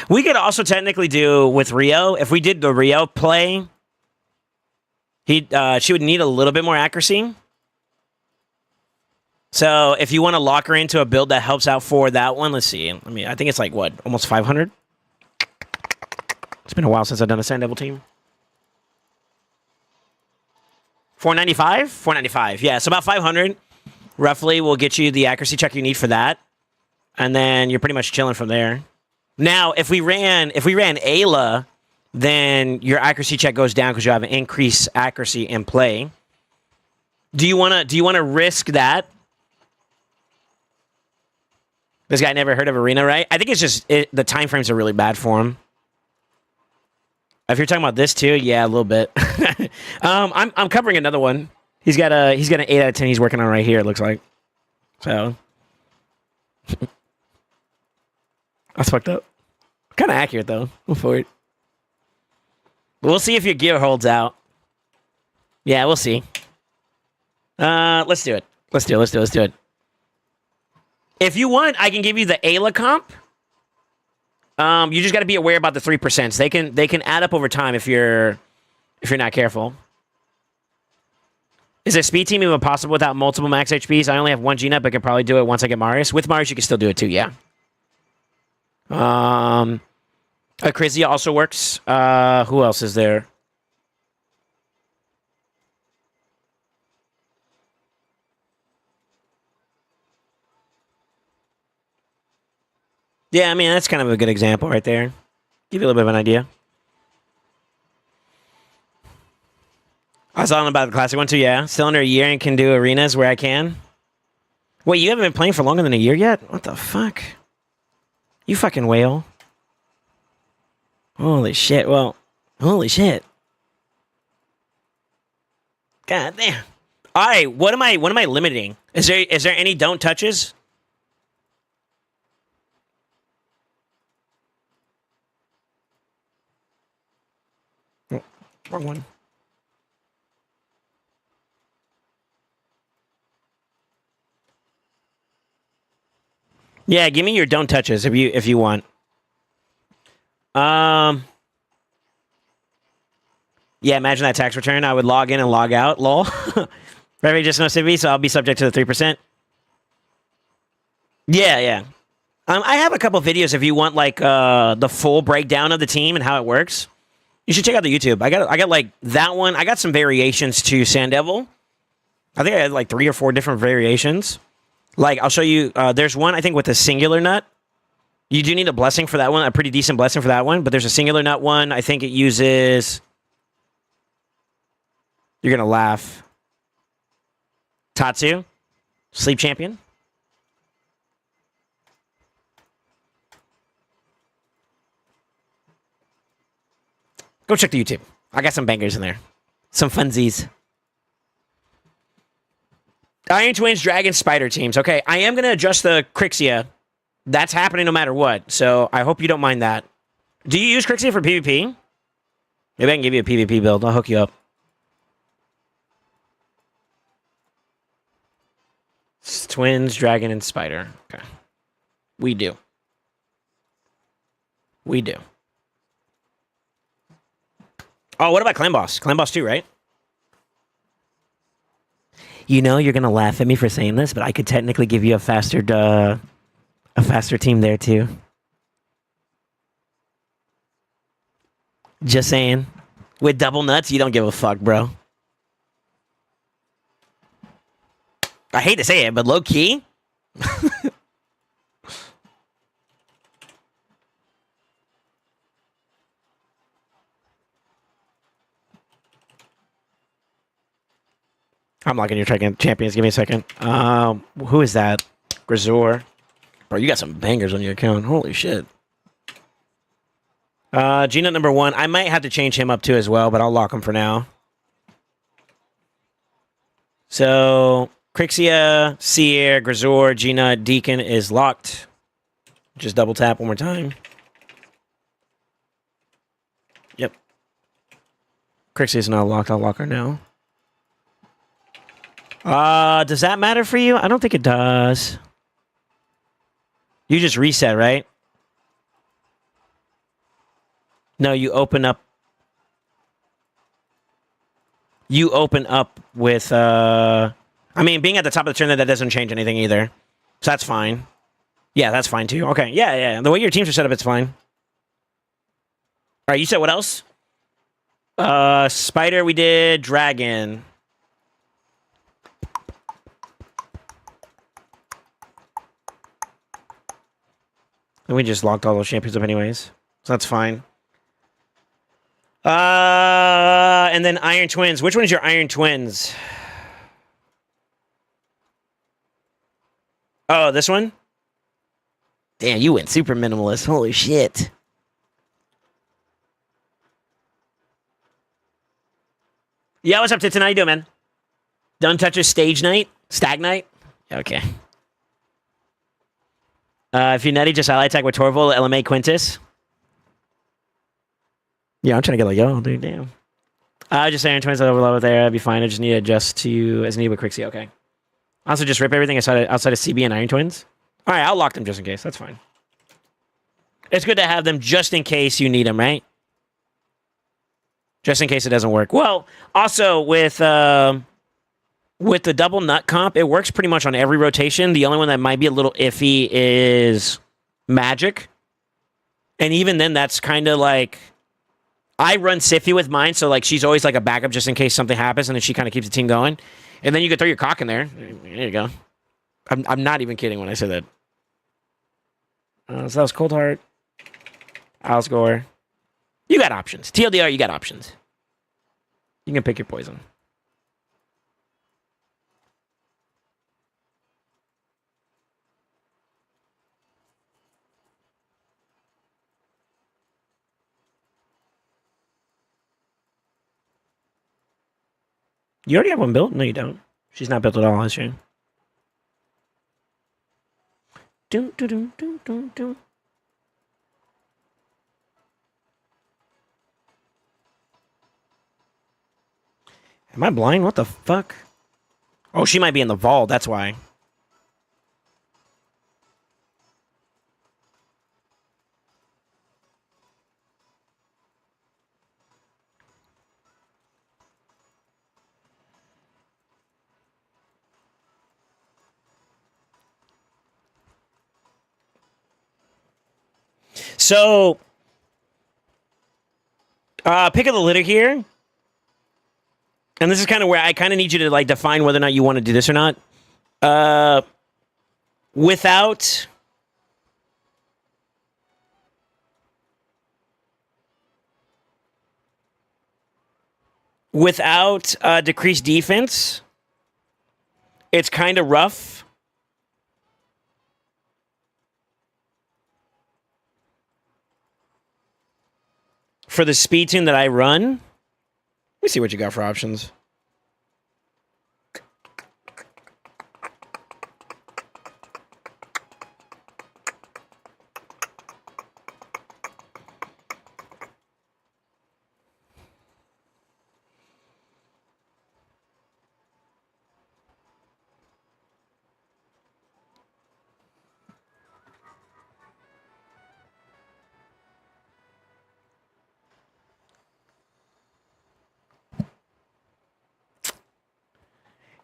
We could also technically do with Rio. If we did the Rio play, she would need a little bit more accuracy. So if you want to lock her into a build that helps out for that one, let's see. I think it's like, what, almost 500? It's been a while since I've done a Sand Devil team. 495? 495. Yeah, so about 500 roughly will get you the accuracy check you need for that. And then you're pretty much chilling from there. Now, if we ran Ayla, then your accuracy check goes down because you have an increased accuracy in play. Do you wanna risk that? This guy never heard of Arena, right? I think it's just the time frames are really bad for him. If you're talking about this too, yeah, a little bit. I'm covering another one. He's got an 8 out of 10 he's working on right here, it looks like. So that's fucked up. Kind of accurate though. Go for it. We'll see if your gear holds out. Yeah, we'll see. Let's do it. Let's do it. If you want, I can give you the Ayla comp. You just got to be aware about the 3%. They can add up over time if you're not careful. Is a speed team even possible without multiple max HPs? I only have 1 G-Nut, but can probably do it once I get Marius. With Marius, you can still do it too, yeah. Crazy also works. Who else is there? Yeah, I mean, that's kind of a good example right there. Give you a little bit of an idea. I was on about the classic one too, yeah. Still under a year and can do arenas where I can. Wait, you haven't been playing for longer than a year yet? What the fuck? You fucking whale. Holy shit, well, holy shit. God damn. Alright, what am I limiting? Is there any don't touches? Oh, wrong one. Yeah, give me your don't touches if you want. Yeah, imagine that tax return. I would log in and log out. Lol. Very just no civvy, so I'll be subject to the 3%. Yeah, yeah. I have a couple videos if you want like the full breakdown of the team and how it works. You should check out the YouTube. I got like that one. I got some variations to Sand Devil. I think I had like 3 or 4 different variations. Like I'll show you. There's one I think with a singular nut. You do need a blessing for that one, a pretty decent blessing for that one. But there's a singular nut one. I think it uses. You're gonna laugh. Tatsu, sleep champion. Go check the YouTube. I got some bangers in there. Some funsies. Iron Twins, Dragon, Spider teams. Okay, I am going to adjust the Crixia. That's happening no matter what, so I hope you don't mind that. Do you use Crixia for PvP? Maybe I can give you a PvP build. I'll hook you up. It's Twins, Dragon, and Spider. Okay. We do. We do. Oh, what about Clan Boss? Clan Boss 2, right? You know, you're going to laugh at me for saying this, but I could technically give you a faster team there, too. Just saying. With double nuts, you don't give a fuck, bro. I hate to say it, but low-key... I'm locking your champions. Give me a second. Who is that? Grisor. Bro, you got some bangers on your account. Holy shit. G-Nut number 1. I might have to change him up too as well, but I'll lock him for now. So, Crixia, Seer, Grisor, G-Nut, Deacon is locked. Just double tap one more time. Yep. Crixia is not locked. I'll lock her now. Does that matter for you? I don't think it does. You just reset, right? No, you open up. You open up with, I mean, being at the top of the turn, that doesn't change anything either. So that's fine. Yeah, that's fine too. Okay, yeah. The way your teams are set up, it's fine. All right, you said what else? Spider, we did. Dragon. And we just locked all those champions up anyways. So that's fine. And then Iron Twins. Which one is your Iron Twins? Oh, this one? Damn, you went super minimalist. Holy shit. Yeah, what's up, Tits? How you doing, man? Don't touch a stage night? Stag night? Okay. If you're nutty, just ally attack with Torval, LMA Quintus. Yeah, I'm trying to get like, yo, dude, damn. Just Iron Twins over there. I'd be fine. I just need to adjust to as needed with Crixie. Okay. Also, just rip everything outside of CB and Iron Twins. All right, I'll lock them just in case. That's fine. It's good to have them just in case you need them, right? Just in case it doesn't work. Well, also with the double nut comp, it works pretty much on every rotation. The only one that might be a little iffy is Magic. And even then, that's kind of like I run Siffy with mine, so like she's always like a backup just in case something happens, and then she kind of keeps the team going. And then you could throw your cock in there. There you go. I'm not even kidding when I say that. So that was Cold Heart. I'll score. You got options. TLDR, you got options. You can pick your poison. You already have one built? No, you don't. She's not built at all, is she? Dun, dun, dun, dun, dun, dun. Am I blind? What the fuck? Oh, she might be in the vault. That's why. So, pick of the litter here. And this is kind of where I kind of need you to like define whether or not you want to do this or not. Without decreased defense, it's kind of rough. For the speed tune that I run, let me see what you got for options.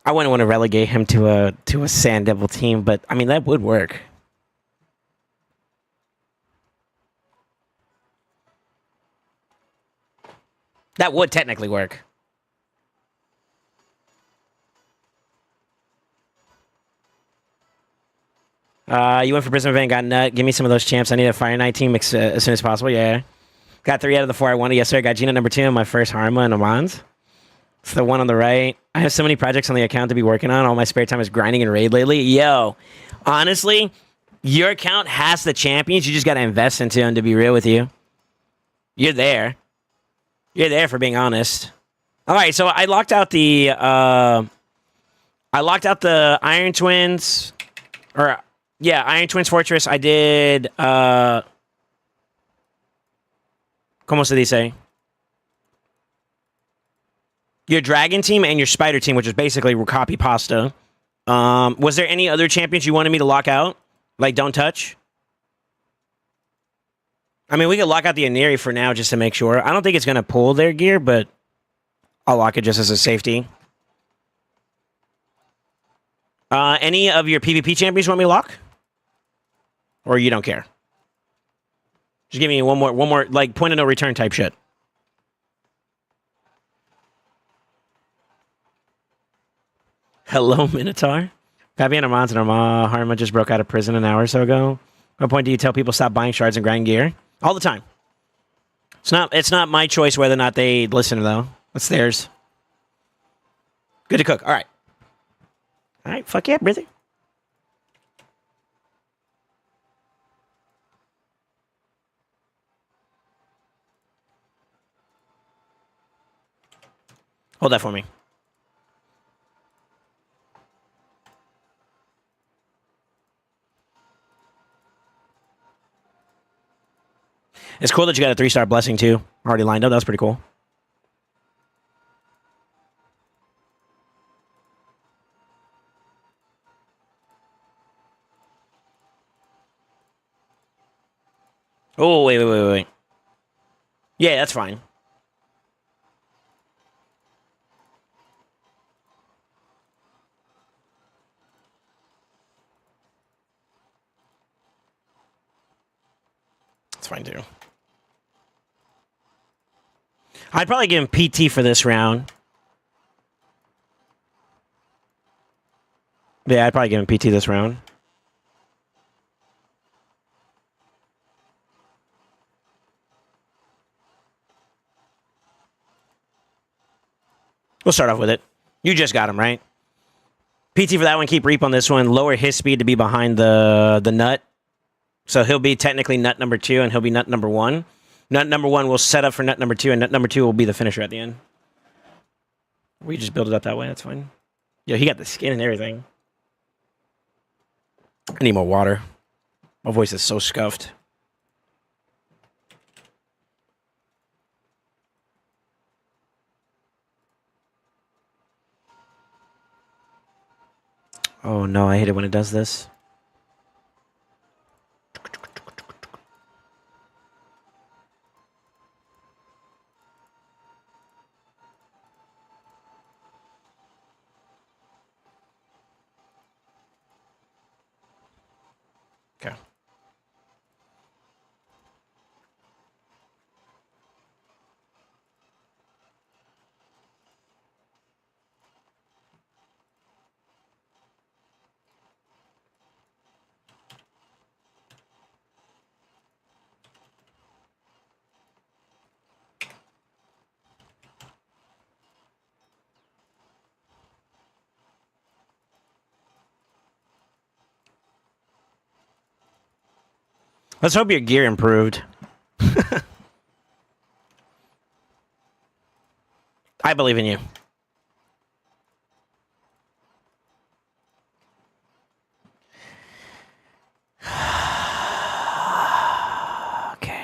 I wouldn't want to relegate him to a Sand Devil team, but I mean that would work. That would technically work. You went for Prism Event, got nut. Give me some of those champs. I need a Fire Knight team as soon as possible. Yeah. Got 3 out of the 4 I wanted. Yes, sir. Got Gina number 2 in my first Harma and Amans. It's the one on the right. I have so many projects on the account to be working on. All my spare time is grinding and raid lately. Yo, honestly, your account has the champions. You just got to invest into them, to be real with you. You're there. You're there, for being honest. All right, so I locked out the Iron Twins, or yeah, Iron Twins Fortress. I did. ¿Cómo se dice? Your Dragon team and your Spider team, which is basically copy pasta. Was there any other champions you wanted me to lock out? Like, don't touch? I mean, we could lock out the Aniri for now just to make sure. I don't think it's going to pull their gear, but I'll lock it just as a safety. Any of your PvP champions you want me to lock? Or you don't care? Just give me one more, like, point of no return type shit. Hello, Minotaur. Fabian Armand and Harma just broke out of prison an hour or so ago. What point do you tell people stop buying shards and grind gear? All the time. It's not my choice whether or not they listen, though. It's theirs. Good to cook. All right. All right. Fuck yeah, brother. Hold that for me. It's cool that you got a 3-star blessing, too. Already lined up. That was pretty cool. Oh, wait. Yeah, that's fine. It's That's fine too. I'd probably give him PT for this round. Yeah, I'd probably give him PT this round. We'll start off with it. You just got him, right? PT for that one, keep Reap on this one. Lower his speed to be behind the nut. So he'll be technically nut number 2, and he'll be nut number 1. Nut number 1 will set up for nut number 2, and nut number 2 will be the finisher at the end. We just build it up that way, that's fine. Yeah, he got the skin and everything. I need more water. My voice is so scuffed. Oh no, I hate it when it does this. Okay. Let's hope your gear improved. I believe in you. Okay.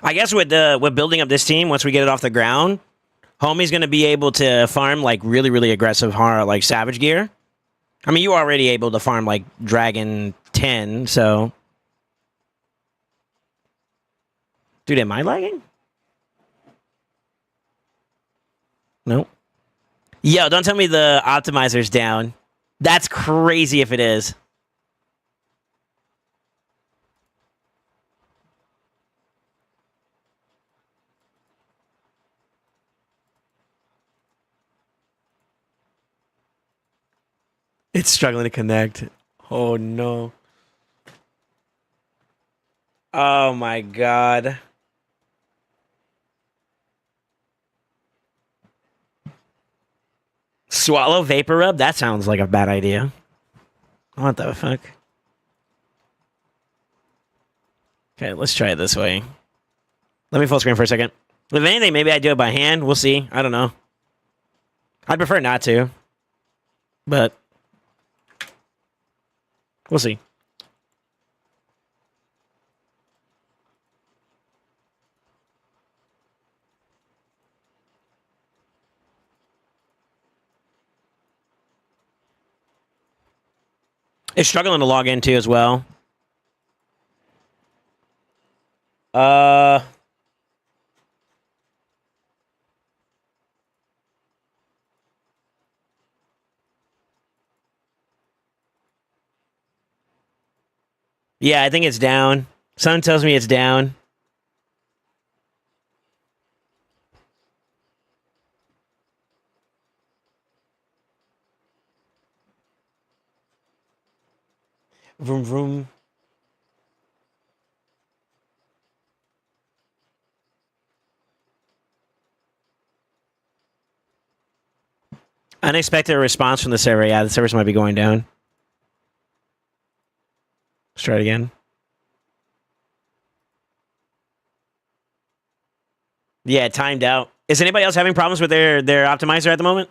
I guess with building up this team, once we get it off the ground, homie's gonna be able to farm like really, really aggressive hard like savage gear. I mean, you already able to farm like Dragon 10, so. Dude, am I lagging? Nope. Yo, don't tell me the optimizer's down. That's crazy if it is. It's struggling to connect. Oh no. Oh my god. Swallow vapor rub? That sounds like a bad idea. What the fuck? Okay, let's try it this way. Let me full screen for a second. If anything, maybe I do it by hand. We'll see. I don't know. I'd prefer not to. But we'll see. It's struggling to log in too as well. Yeah, I think it's down. Sun tells me it's down. Vroom vroom. Unexpected response from the server. Yeah, the servers might be going down. Let's try it again. Yeah, it timed out. Is anybody else having problems with their optimizer at the moment?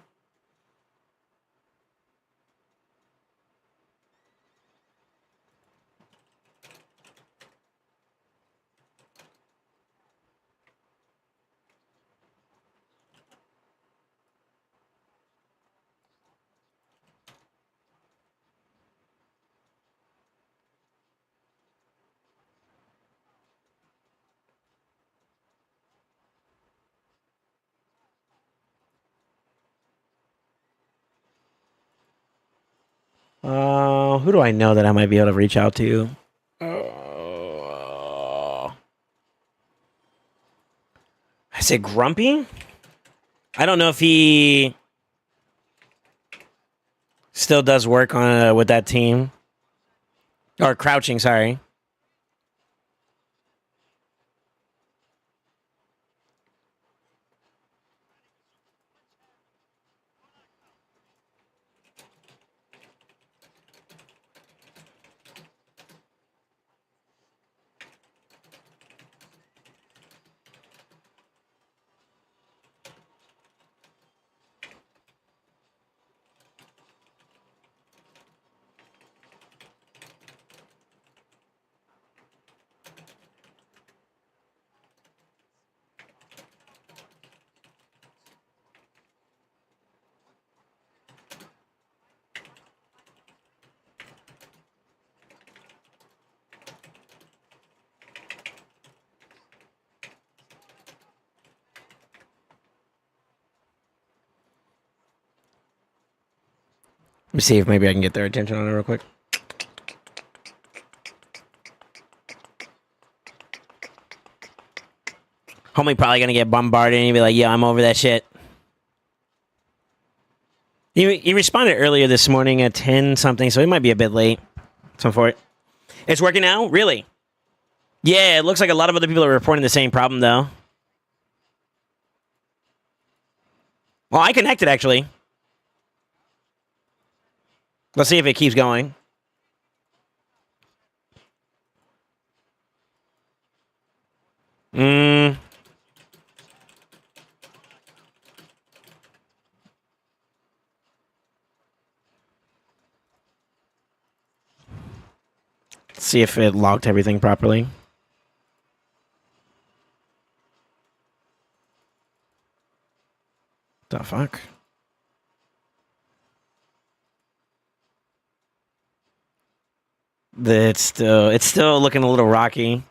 Who do I know that I might be able to reach out to? I say Grumpy? I don't know if he still does work on with that team. Or Crouching, sorry. Let me see if maybe I can get their attention on it real quick. Homie probably gonna get bombarded and he'll be like, yeah, I'm over that shit. He responded earlier this morning at 10 something, so he might be a bit late. So for it. It's working now? Really? Yeah, it looks like a lot of other people are reporting the same problem, though. Well, I connected, actually. Let's see if it keeps going. Let's see if it logged everything properly. The fuck? It's still looking a little rocky.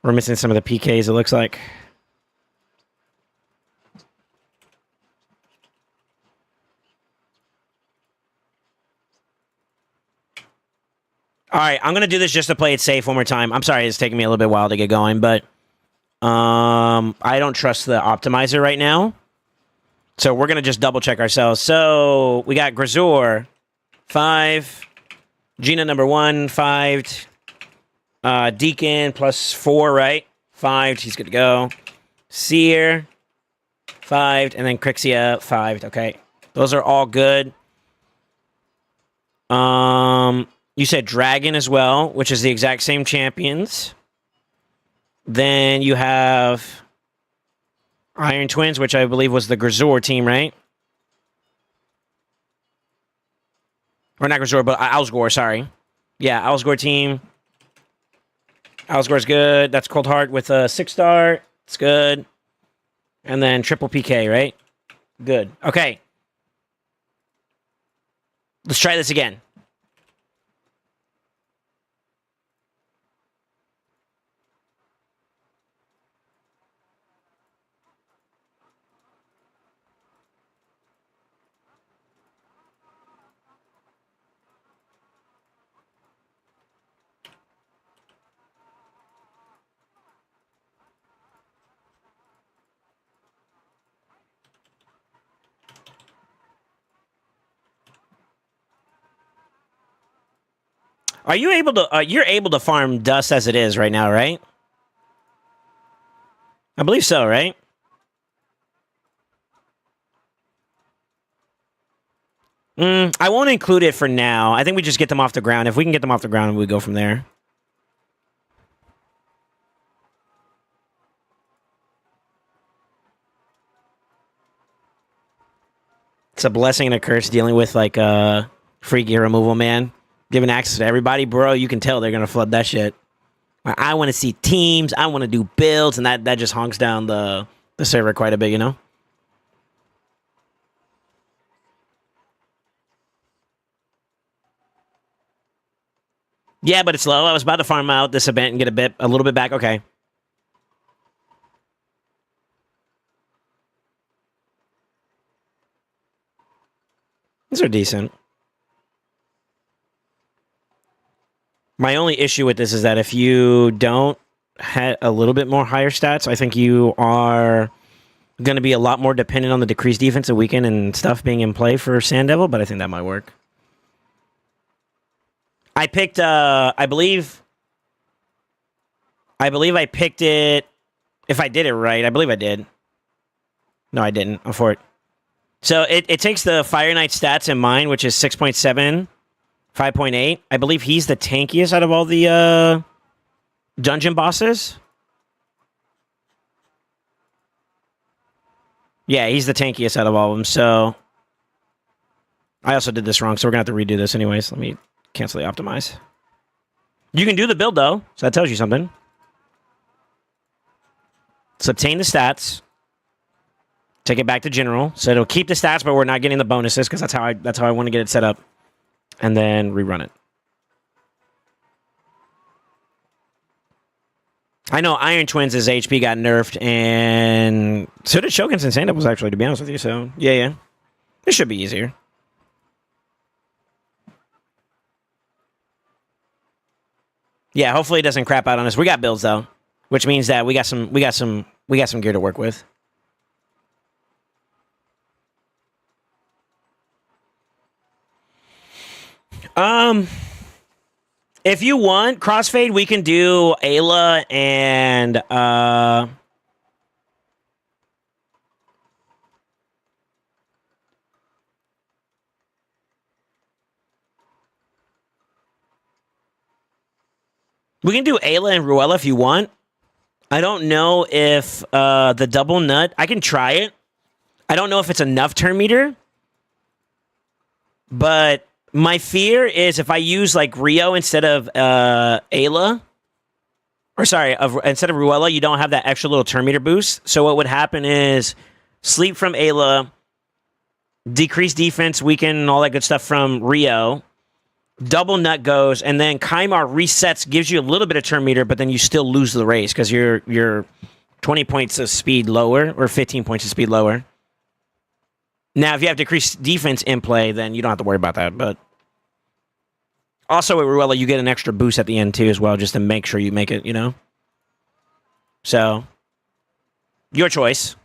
We're missing some of the PKs, it looks like. All right, I'm gonna do this just to play it safe one more time. I'm sorry, it's taking me a little bit while to get going, but I don't trust the optimizer right now. So we're gonna just double check ourselves. So we got Grazor, 5. Gina number 1, 5. Deacon +4, right? 5. He's good to go. Seer, 5, and then Crixia, 5. Okay, those are all good. You said Dragon as well, which is the exact same champions. Then you have Iron Twins, which I believe was the Grazor team, right? Or not Grazor, but Alsgore, sorry. Yeah, Alsgore team. Alsgore's good. That's Cold Heart with a 6-star. It's good. And then triple PK, right? Good. Okay. Let's try this again. Are you able to? You're able to farm dust as it is right now, right? I believe so, right? I won't include it for now. I think we just get them off the ground. If we can get them off the ground, we go from there. It's a blessing and a curse dealing with like free gear removal, man. Giving access to everybody, bro. You can tell they're gonna flood that shit. I want to see teams. I want to do builds, and that just honks down the server quite a bit, you know. Yeah, but it's low. I was about to farm out this event and get a little bit back. Okay. These are decent. My only issue with this is that if you don't have a little bit more higher stats, I think you are going to be a lot more dependent on the decreased defensive weekend and stuff being in play for Sand Devil, but I think that might work. I picked, I believe I picked it, if I did it right, I believe I did. No, I didn't. I'm for it. So it takes the Fire Knight stats in mind, which is 6.7, 5.8. I believe he's the tankiest out of all the dungeon bosses. Yeah, he's the tankiest out of all of them, so... I also did this wrong, so we're going to have to redo this anyways. Let me cancel the optimize. You can do the build, though, so that tells you something. So obtain the stats. Take it back to general. So it'll keep the stats, but we're not getting the bonuses, because that's how I want to get it set up. And then rerun it. I know Iron Twins' HP got nerfed, and so did Shogun's and Stand-Up actually, to be honest with you. So, yeah. It should be easier. Yeah, hopefully it doesn't crap out on us. We got builds, though, which means that we got some gear to work with. If you want crossfade, we can do Ayla and we can do Ayla and Ruella if you want. I don't know if the double nut, I can try it. I don't know if it's enough turn meter, but my fear is if I use like Rio instead of Ayla, or sorry, instead of Ruella, you don't have that extra little turn meter boost. So what would happen is sleep from Ayla, decrease defense, weaken, and all that good stuff from Rio. Double nut goes, and then Kaimar resets, gives you a little bit of turn meter, but then you still lose the race because you're 20 points of speed lower or 15 points of speed lower. Now, if you have decreased defense in play, then you don't have to worry about that. But also with Ruella, you get an extra boost at the end too as well, just to make sure you make it, you know? So, your choice.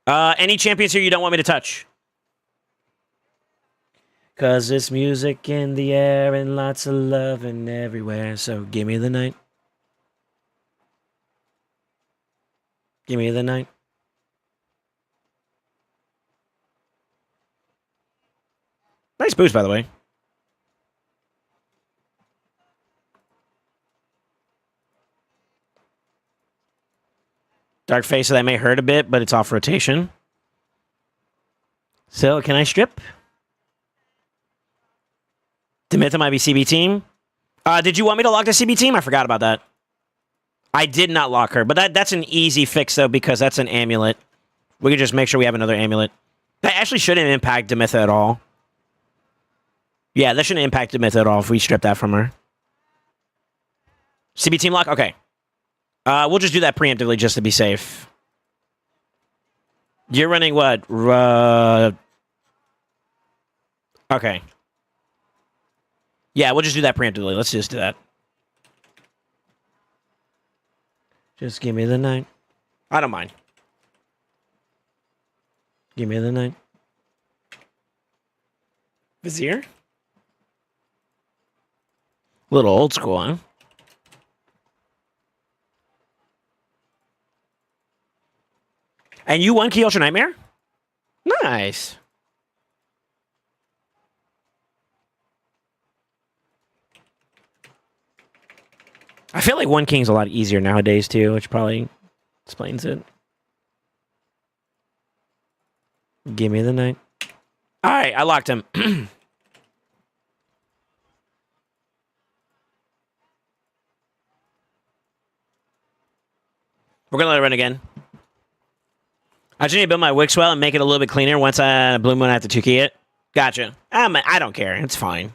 Any champions here you don't want me to touch? Cause it's music in the air and lots of loving everywhere. So give me the night. Give me the night. Nice boost, by the way. Dark face, so that may hurt a bit, but it's off rotation. So, can I strip? Demitha might be CB team. Did you want me to lock the CB team? I forgot about that. I did not lock her, but that's an easy fix, though, because that's an amulet. We can just make sure we have another amulet. That actually shouldn't impact Demitha at all. Yeah, that shouldn't impact Demitha at all if we strip that from her. CB team lock? Okay. We'll just do that preemptively just to be safe. You're running what? Okay. Yeah, we'll just do that preemptively. Let's just do that. Just give me the night. I don't mind. Give me the night. Vizier? A little old school, huh? And you won Key Ultra Nightmare? Nice. I feel like One King's a lot easier nowadays, too, which probably explains it. Give me the night. All right, I locked him. We're going to let it run again. I just need to build my Wixwell and make it a little bit cleaner once Blue Moon I have to 2-key it. Gotcha. I don't care. It's fine.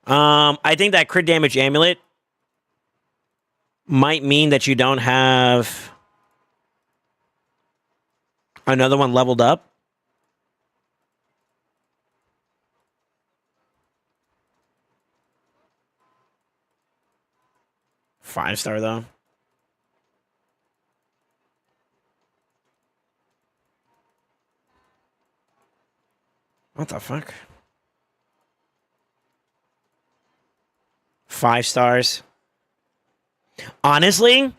I think that crit damage amulet might mean that you don't have another one leveled up. 5-star, though. What the fuck? 5 stars. Honestly,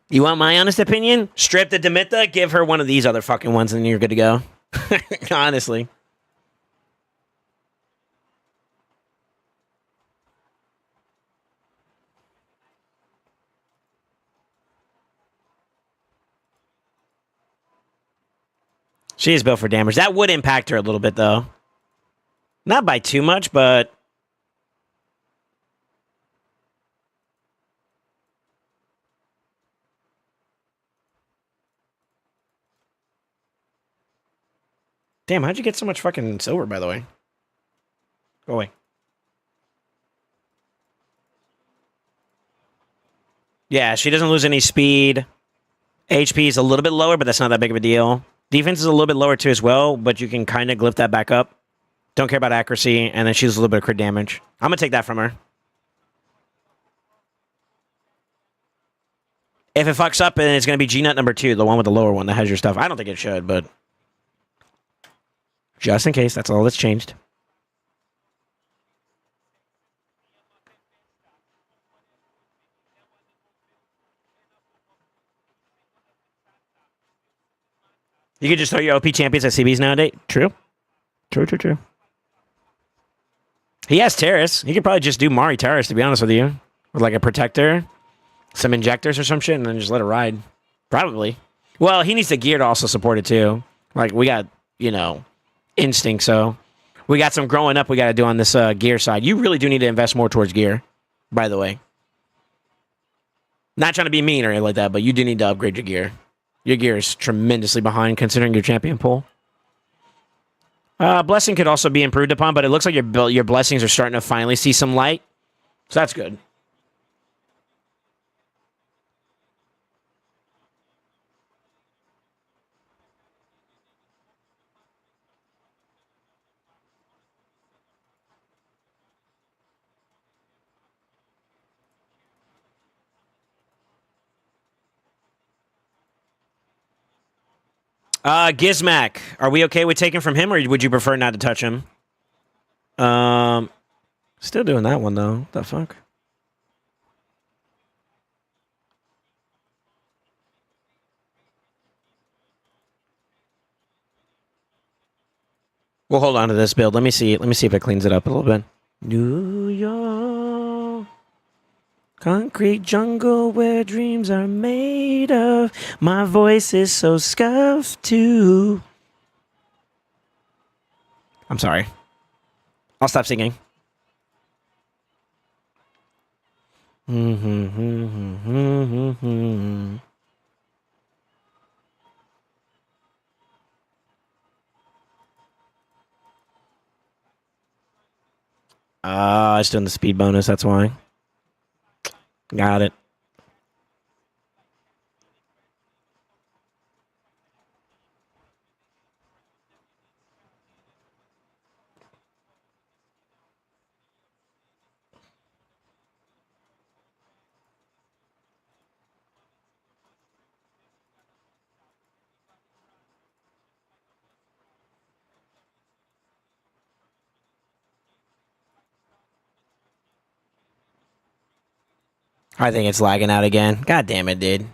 you want my honest opinion? Strip the Demitha, give her one of these other fucking ones, and you're good to go. Honestly. She is built for damage. That would impact her a little bit, though. Not by too much, but... Damn, how'd you get so much fucking silver, by the way? Go away. Yeah, she doesn't lose any speed. HP is a little bit lower, but that's not that big of a deal. Defense is a little bit lower, too, as well, but you can kind of glyph that back up. Don't care about accuracy, and then she does a little bit of crit damage. I'm going to take that from her. If it fucks up, then it's going to be G-Nut number 2, the one with the lower one that has your stuff. I don't think it should, but... just in case, that's all that's changed. You could just throw your OP champions at CBs nowadays. True. True. He has Terrace. He could probably just do Mari Terrace, to be honest with you. With like a protector, some injectors or some shit, and then just let it ride. Probably. Well, he needs the gear to also support it, too. Like, we got, you know, instinct, so... we got some growing up we got to do on this gear side. You really do need to invest more towards gear, by the way. Not trying to be mean or anything like that, but you do need to upgrade your gear. Your gear is tremendously behind considering your champion pool. Blessing could also be improved upon, but it looks like your blessings are starting to finally see some light. So that's good. Gizmac, are we okay with taking from him, or would you prefer not to touch him? Still doing that one, though. What the fuck? We'll hold on to this build. Let me see if it cleans it up a little bit. New York, concrete jungle where dreams are made of. My voice is so scuffed too. I'm sorry. I'll stop singing. It's doing the speed bonus, that's why. Got it. I think it's lagging out again. God damn it, dude.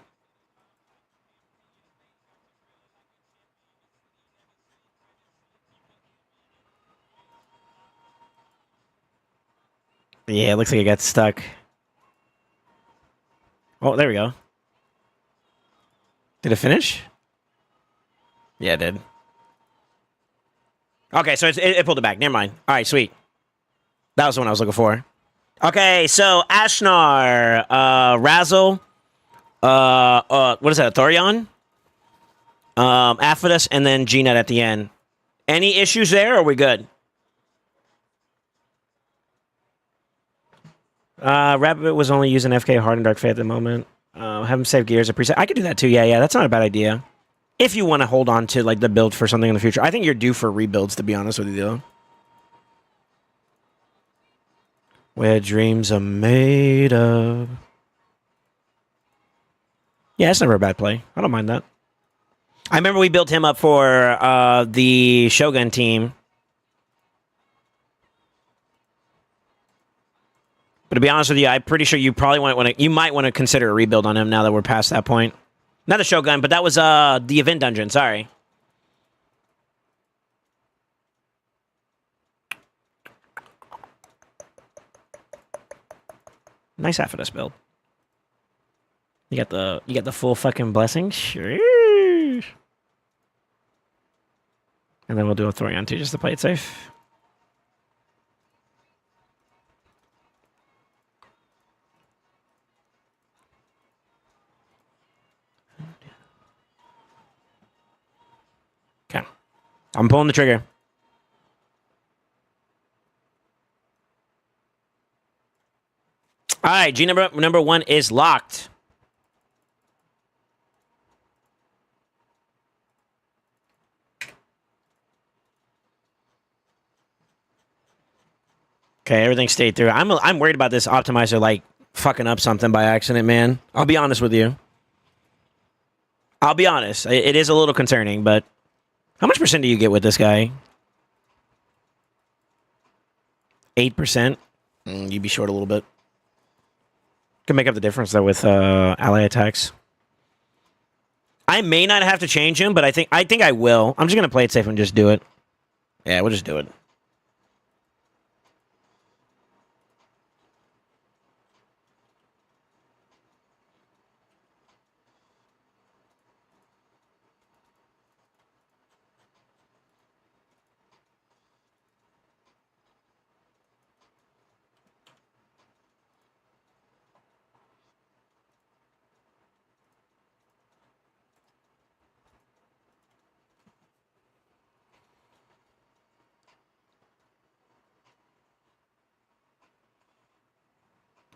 Yeah, it looks like it got stuck. Oh, there we go. Did it finish? Yeah, it did. Okay, so it pulled it back. Never mind. All right, sweet. That was the one I was looking for. Okay, so Ashnar, Razzle, what is that, Thorion? Aphidus, and then G-Nut at the end. Any issues there, or are we good? Rabbit was only using FK Hard and Dark Fate at the moment. Have him save gears a preset. I could do that too, yeah, that's not a bad idea. If you want to hold on to like the build for something in the future. I think you're due for rebuilds, to be honest with you, though. Where dreams are made of. Yeah, it's never a bad play. I don't mind that. I remember we built him up for the Shogun team. But to be honest with you, I'm pretty sure you probably might want to consider a rebuild on him now that we're past that point. Not the Shogun, but that was the event dungeon. Sorry. Nice half of this build. You got the full fucking blessing. Sure. And then we'll do a Thorion too, just to play it safe. Okay. I'm pulling the trigger. All right, G number 1 is locked. Okay, everything stayed through. I'm worried about this optimizer like fucking up something by accident, man. I'll be honest with you. I'll be honest. It is a little concerning, but how much percent do you get with this guy? 8%. You'd be short a little bit. Can make up the difference though with ally attacks. I may not have to change him, but I think I will. I'm just gonna play it safe and just do it. Yeah, we'll just do it.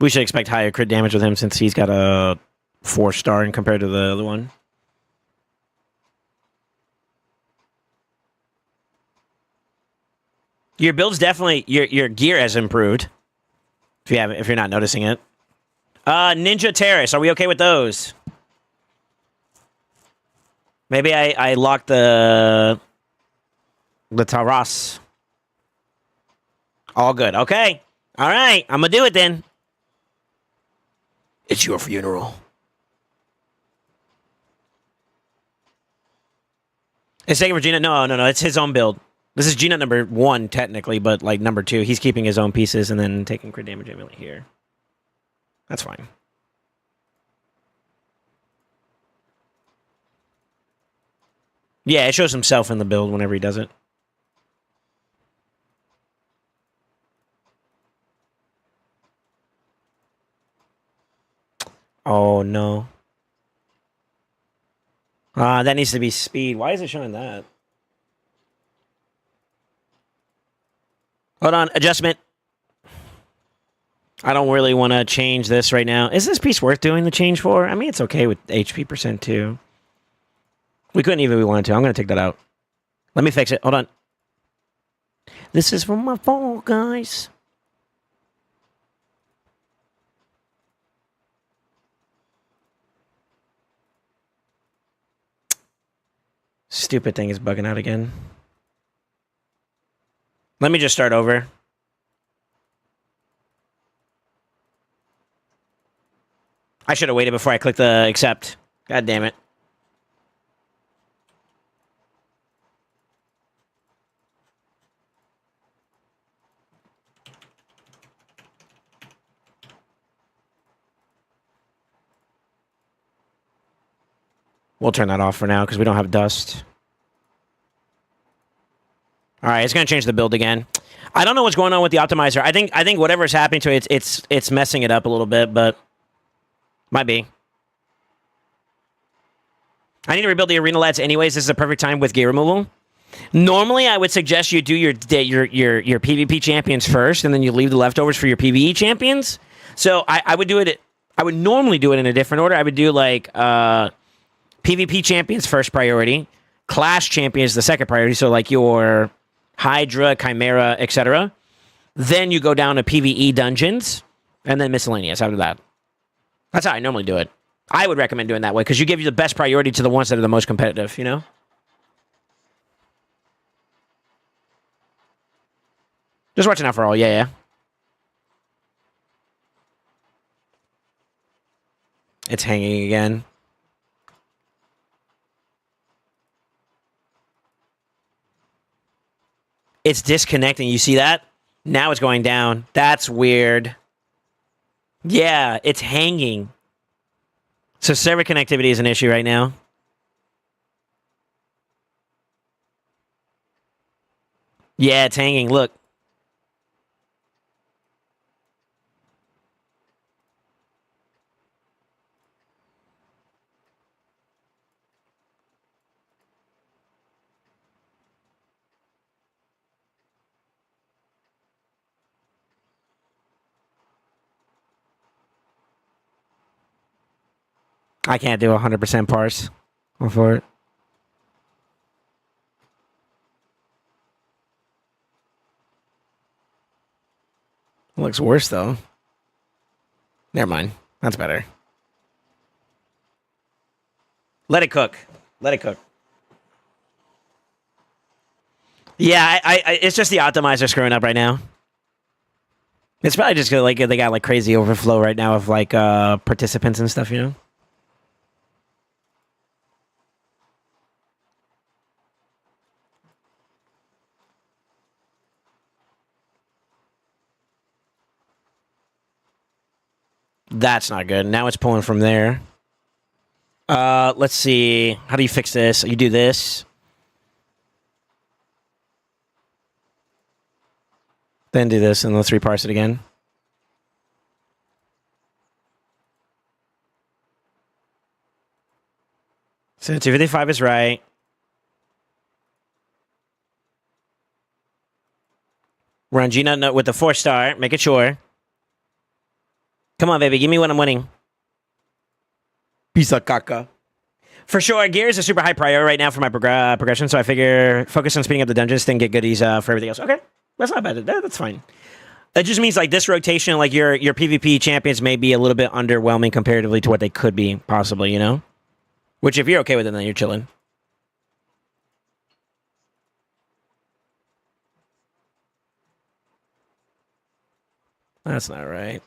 We should expect higher crit damage with him since he's got a 4-star in compared to the other one. Your build's definitely your gear has improved. If you're not noticing it. Ninja Terrace, are we okay with those? Maybe I locked the Taras. All good. Okay. All right. I'm gonna do it then. It's your funeral. Is taking for Gina? No. It's his own build. This is Gina number 1, technically, but like number 2, he's keeping his own pieces and then taking crit damage amulet here. That's fine. Yeah, it shows himself in the build whenever he does it. Oh, no. That needs to be speed. Why is it showing that? Hold on. Adjustment. I don't really want to change this right now. Is this piece worth doing the change for? I mean, it's okay with HP percent too. We couldn't even if we wanted to. I'm going to take that out. Let me fix it. Hold on. This is from my phone, guys. Stupid thing is bugging out again. Let me just start over. I should have waited before I clicked the accept. God damn it. We'll turn that off for now because we don't have dust. All right, it's going to change the build again. I don't know what's going on with the optimizer. I think whatever's happening to it, it's messing it up a little bit, but might be. I need to rebuild the arena lads anyways. This is a perfect time with gear removal. Normally, I would suggest you do your PvP champions first, and then you leave the leftovers for your PvE champions. So I would do it. I would normally do it in a different order. I would do like PvP champions first priority, class champions the second priority. So like your Hydra, Chimera, etc. Then you go down to PvE dungeons, and then miscellaneous after that. That's how I normally do it. I would recommend doing that way because you give you the best priority to the ones that are the most competitive, you know? Just watching out for all. Yeah. It's hanging again. It's disconnecting. You see that? Now it's going down. That's weird. Yeah, it's hanging. So server connectivity is an issue right now. Yeah, it's hanging. Look. I can't do 100% parse for it. It looks worse, though. Never mind. That's better. Let it cook. Let it cook. Yeah, it's just the optimizer screwing up right now. It's probably just like they got like crazy overflow right now of like participants and stuff, you know? That's not good. Now it's pulling from there. Let's see. How do you fix this? You do this. Then do this, and let's reparse it again. So 255 is right. Run Gina with the 4-star. Make it sure. Come on, baby. Give me what I'm winning. Piece of caca. For sure, gear is a super high priority right now for my progression, so I figure focus on speeding up the dungeons, then get goodies for everything else. Okay, that's not bad. That's fine. It just means like this rotation, like your PvP champions may be a little bit underwhelming comparatively to what they could be, possibly, you know? Which, if you're okay with it, then you're chilling. That's not right.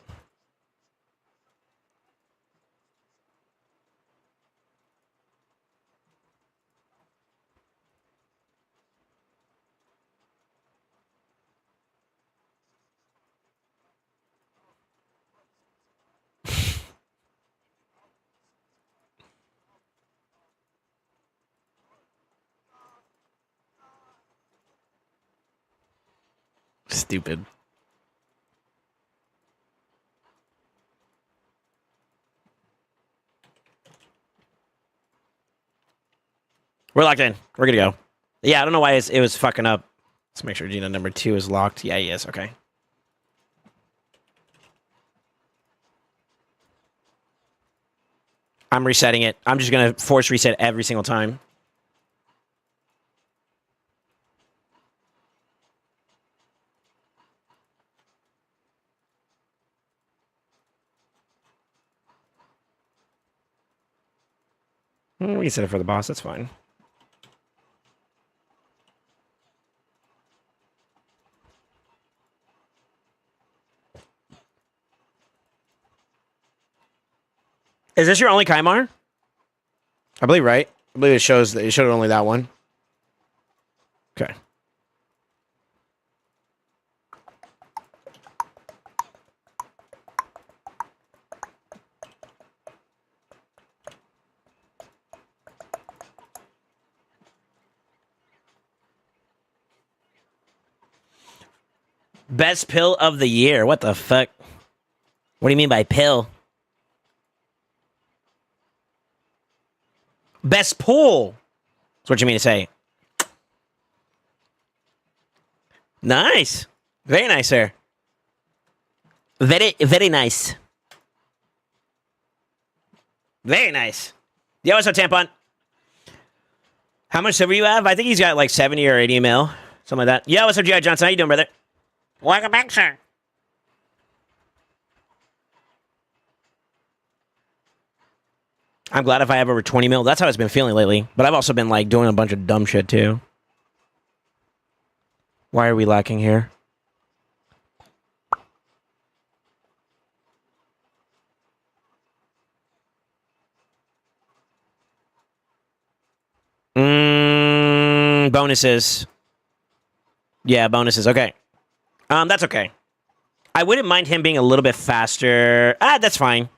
Stupid. We're locked in. We're gonna go. Yeah, I don't know why it was fucking up. Let's make sure Gina number 2 is locked. Yeah, he is. Okay. I'm resetting it. I'm just gonna force reset every single time. Reset it for the boss. That's fine. Is this your only Kaimar? I believe, right? I believe it shows that it showed only that one. Okay. Best pill of the year. What the fuck? What do you mean by pill? Best pull. That's what you mean to say. Nice. Very nice, sir. Very, very nice. Very nice. Yo, what's up, Tampon? How much silver you have? I think he's got like 70 or 80 mil. Something like that. Yo, what's up, G.I. Johnson? How you doing, brother? Welcome back, sir. I'm glad if I have over 20 mil. That's how it's been feeling lately. But I've also been like doing a bunch of dumb shit too. Why are we lacking here? Bonuses. Yeah, bonuses. Okay. That's okay. I wouldn't mind him being a little bit faster. That's fine.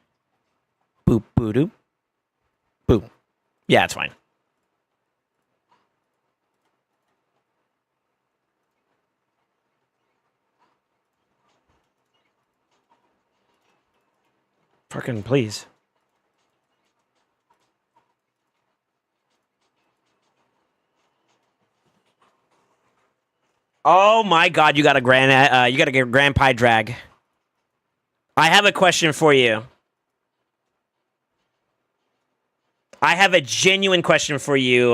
Boop, boop, doop. Boop. Yeah, it's fine. Fucking please. Oh my god, you got a grand pie drag. I have a question for you. I have a genuine question for you,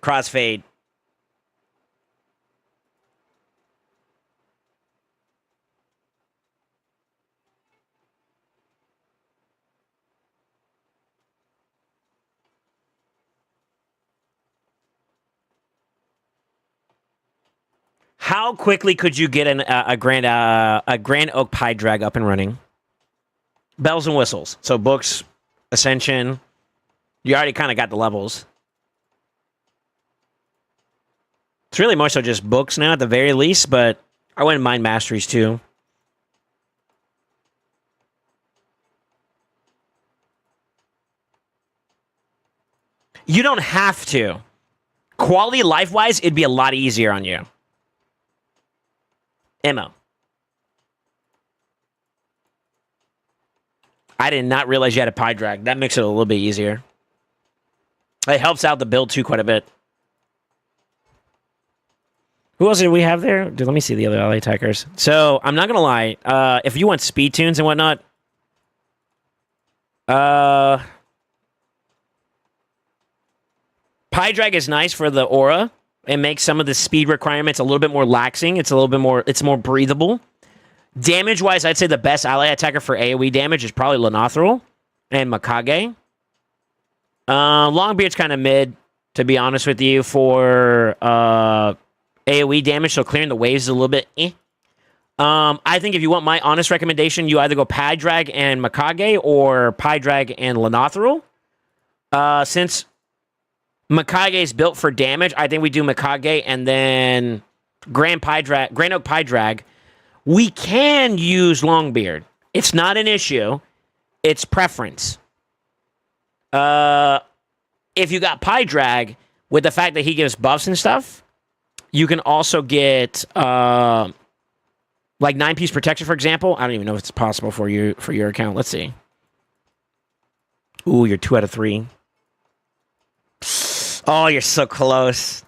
Crossfade. How quickly could you get a Grand Oak Pie drag up and running? Bells and whistles. So books, Ascension. You already kind of got the levels. It's really more so just books now at the very least, but I wouldn't mind masteries too. You don't have to. Quality life-wise, it'd be a lot easier on you. Emma. I did not realize you had a pie drag. That makes it a little bit easier. It helps out the build too quite a bit. Who else did we have there? Dude, let me see the other LA attackers. So, I'm not going to lie. If you want speed tunes and whatnot, pie drag is nice for the aura. It makes some of the speed requirements a little bit more laxing. It's a little bit more, it's more breathable. Damage-wise, I'd say the best ally attacker for AoE damage is probably Lenothril and Mikage. Longbeard's kind of mid, to be honest with you, for AoE damage, so clearing the waves is a little bit eh. I think if you want my honest recommendation, you either go Pie Drag and Mikage or Pie Drag and Lenothril. Since Mikage is built for damage, I think we do Mikage and then Grand Oak Pie Drag. We can use Longbeard. It's not an issue. It's preference. If you got Pie Drag, with the fact that he gives buffs and stuff, you can also get like 9-piece protection, for example. I don't even know if it's possible for your account. Let's see. Ooh, you're 2 out of 3. Oh, you're so close.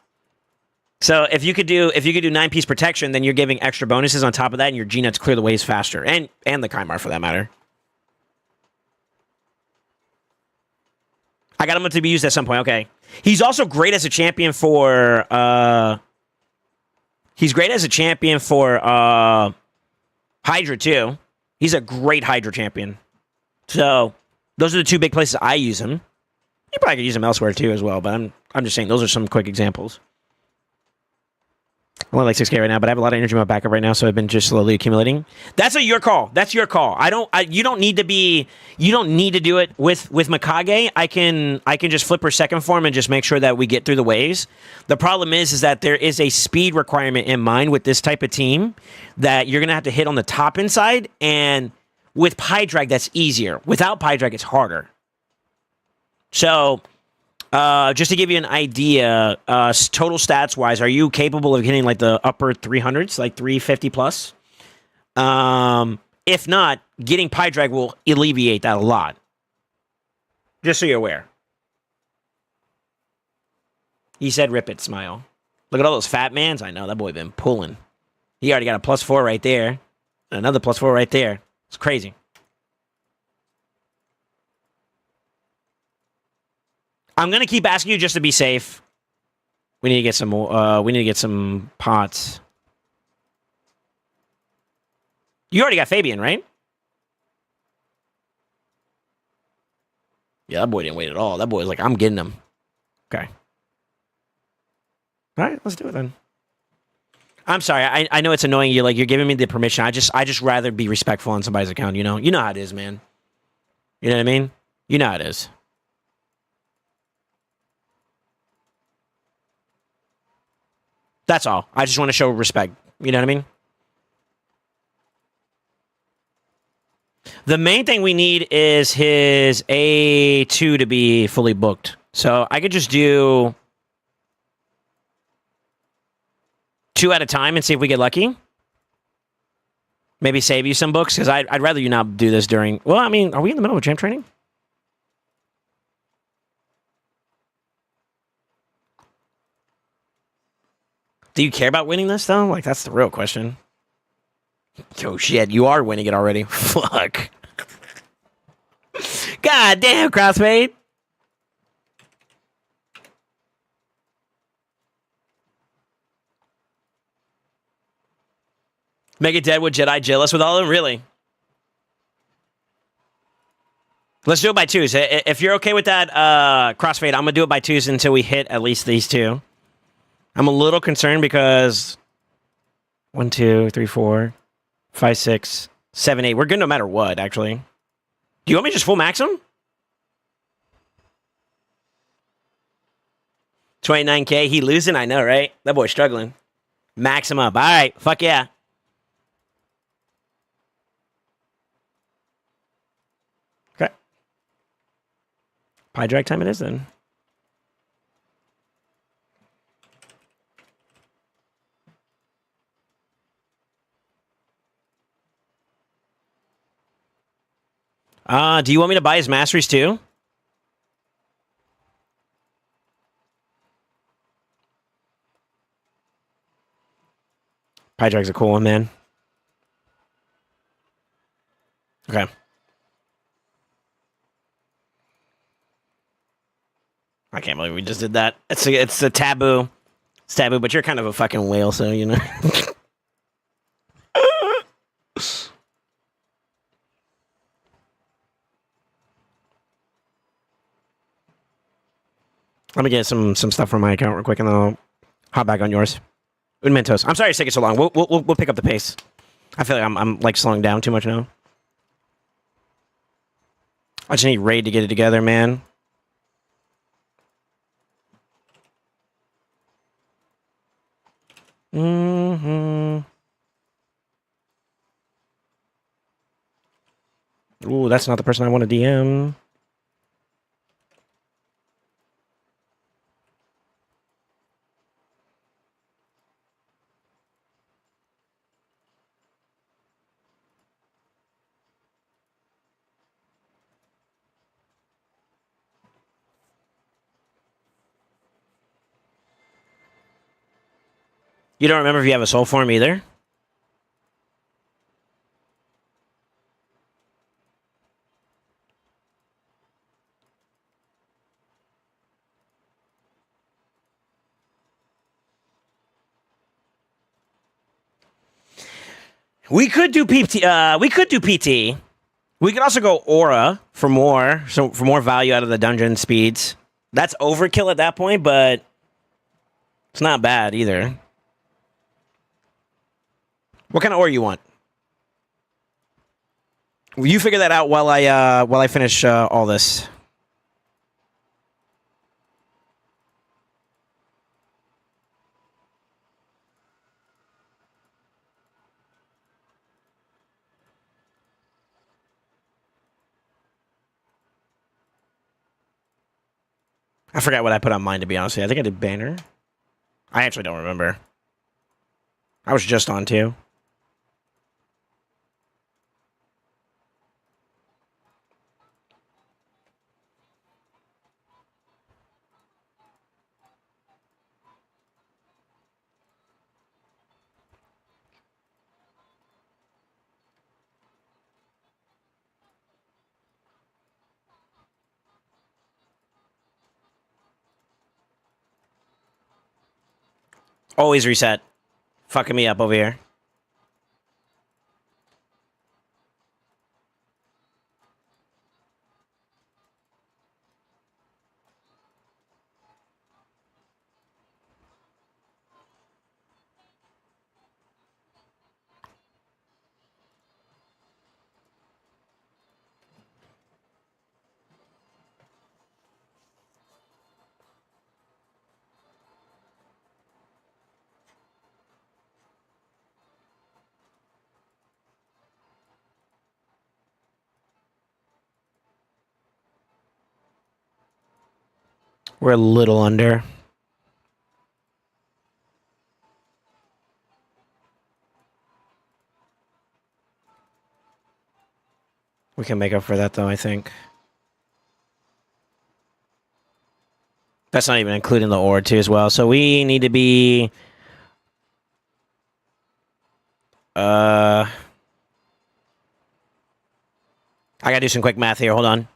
So if you could do 9-piece protection, then you're giving extra bonuses on top of that, and your G-Nuts clear the waves faster, and the Kymar for that matter. I got him to be used at some point. Okay, he's also great as a champion for. He's great as a champion for Hydra too. He's a great Hydra champion. So those are the 2 big places I use him. You probably could use him elsewhere too as well, but I'm just saying those are some quick examples. I'm only like 6K right now, but I have a lot of energy in my backup right now, so I've been just slowly accumulating. That's your call. That's your call. You don't need to do it with Mikage. I can just flip her second form and just make sure that we get through the waves. The problem is that there is a speed requirement in mind with this type of team that you're gonna have to hit on the top inside, and with Pie Drag that's easier. Without Pie Drag, it's harder. So, just to give you an idea, total stats-wise, are you capable of hitting like the upper 300s, like 350 plus? If not, getting Pie Drag will alleviate that a lot. Just so you're aware. He said, "Rip it, smile." Look at all those fat mans. I know that boy been pulling. He already got a +4 right there, another +4 right there. It's crazy. I'm gonna keep asking you just to be safe. We need to get some more. We need to get some pots. You already got Fabian, right? Yeah, that boy didn't wait at all. That boy was like, I'm getting him. Okay. All right, let's do it then. I'm sorry. I know it's annoying you. Like, you're giving me the permission. I just rather be respectful on somebody's account, you know? You know how it is, man. You know what I mean? You know how it is. That's all. I just want to show respect. You know what I mean? The main thing we need is his A2 to be fully booked. So I could just do 2 at a time and see if we get lucky. Maybe save you some books, because I'd rather you not do this during... Well, I mean, are we in the middle of champ training? Do you care about winning this, though? Like, that's the real question. Oh, shit, you are winning it already. Fuck. God damn, Crossfade. Mega Deadwood Jedi jealous with all of them? Really? Let's do it by 2s. If you're okay with that, Crossfade, I'm going to do it by 2s until we hit at least these 2. I'm a little concerned because 1, 2, 3, 4, 5, 6, 7, 8. We're good no matter what, actually. Do you want me to just full max him? 29K. He losing? I know, right? That boy's struggling. Max him up. All right. Fuck yeah. Okay. Pie drag time it is then. Do you want me to buy his masteries too? Pie drag's a cool one, man. Okay. I can't believe we just did that. It's a taboo. It's taboo, but you're kind of a fucking whale, so you know. Let me get some stuff from my account real quick, and then I'll hop back on yours. Un Mentos. I'm sorry it's taking so long. We'll pick up the pace. I feel like I'm like slowing down too much now. I just need Raid to get it together, man. Ooh, that's not the person I want to DM. You don't remember if you have a soul form either? We could do PT. We could do PT. We could also go Aura for more, so for more value out of the dungeon speeds. That's overkill at that point, but it's not bad either. What kind of Aura you want? You figure that out while I finish all this. I forgot what I put on mine, to be honest with you. I think I did banner. I actually don't remember. I was just on 2. Always reset. Fucking me up over here. We're a little under. We can make up for that, though, I think. That's not even including the ore, too, as well. So we need to be... I gotta do some quick math here. Hold on.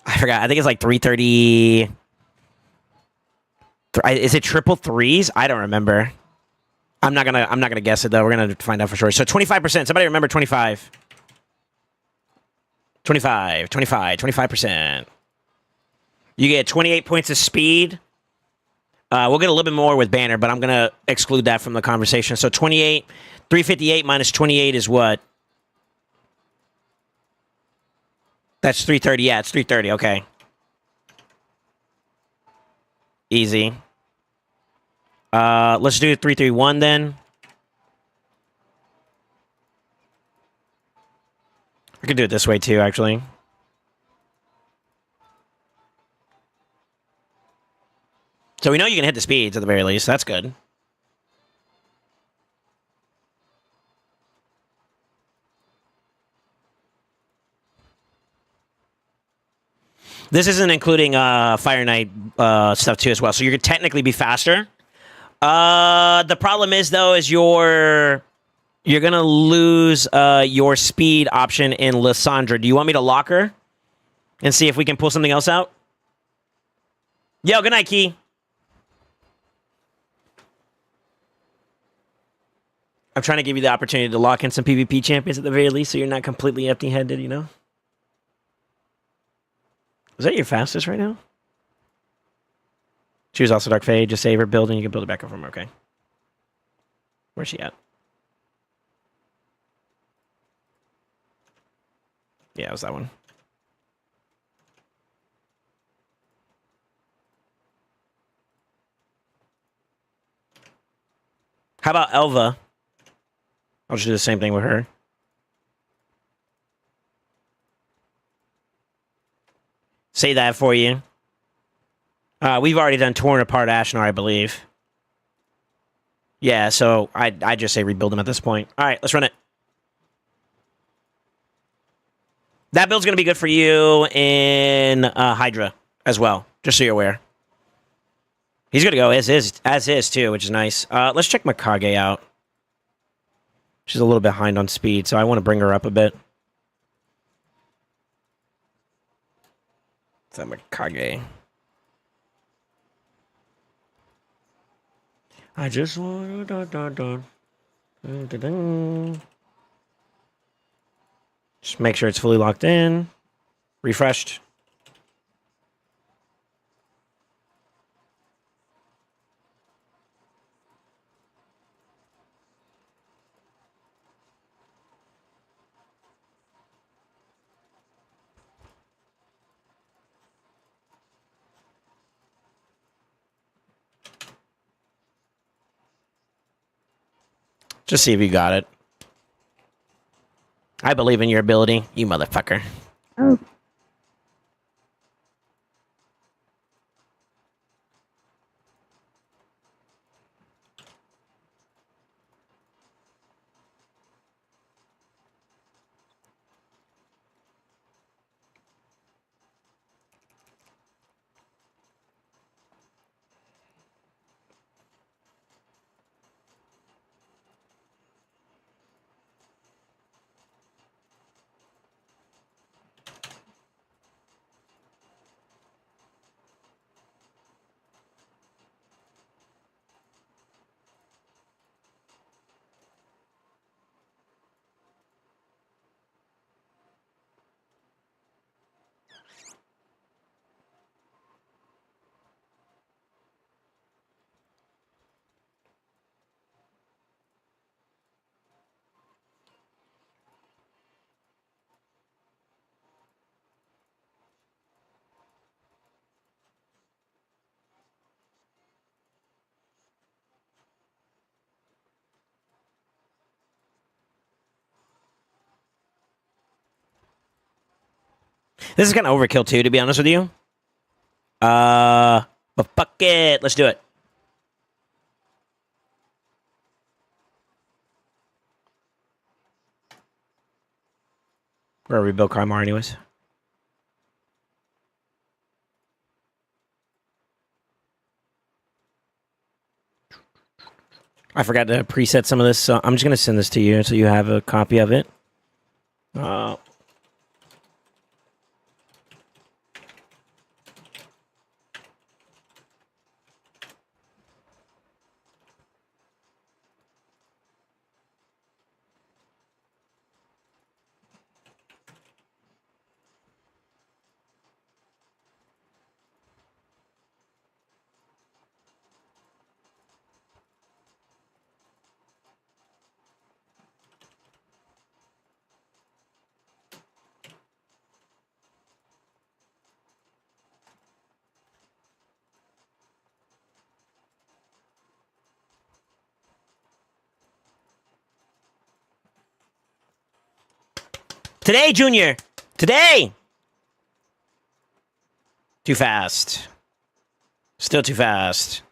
I forgot. I think it's like 330... Is it triple threes? I don't remember. I'm not gonna guess it, though. We're gonna find out for sure. So 25%. Somebody remember 25. 25%. You get 28 points of speed. We'll get a little bit more with Banner, but I'm going to exclude that from the conversation. So 28, 358 minus 28 is what? That's 330. Yeah, it's 330. Okay. Easy. Let's do 331 then. I could do it this way too, actually. So we know you can hit the speeds at the very least. That's good. This isn't including Fire Knight stuff too as well. So you could technically be faster. The problem is though, is you're gonna lose your speed option in Lysandra. Do you want me to lock her and see if we can pull something else out? Yo, good night, Key. I'm trying to give you the opportunity to lock in some PvP champions at the very least, so you're not completely empty-handed, you know? Is that your fastest right now? Choose also Dark Fade, just save her build, and you can build it back up from her, okay? Where's she at? Yeah, it was that one. How about Elva? I'll just do the same thing with her. Say that for you. We've already done Torn Apart Ashnar, I believe. Yeah, so I just say rebuild them at this point. All right, let's run it. That build's going to be good for you in Hydra as well, just so you're aware. He's going to go as is, too, which is nice. Let's check Mikage out. She's a little behind on speed, so I want to bring her up a bit. Is that Mikage? I just want to... Just make sure it's fully locked in. Refreshed. Just see if you got it. I believe in your ability, you motherfucker. Oh. This is kind of overkill too, to be honest with you. But fuck it, let's do it. Where are we, Bill Carmar, anyways? I forgot to preset some of this, so I'm just gonna send this to you so you have a copy of it. Today, Junior! Today! Too fast. Still too fast.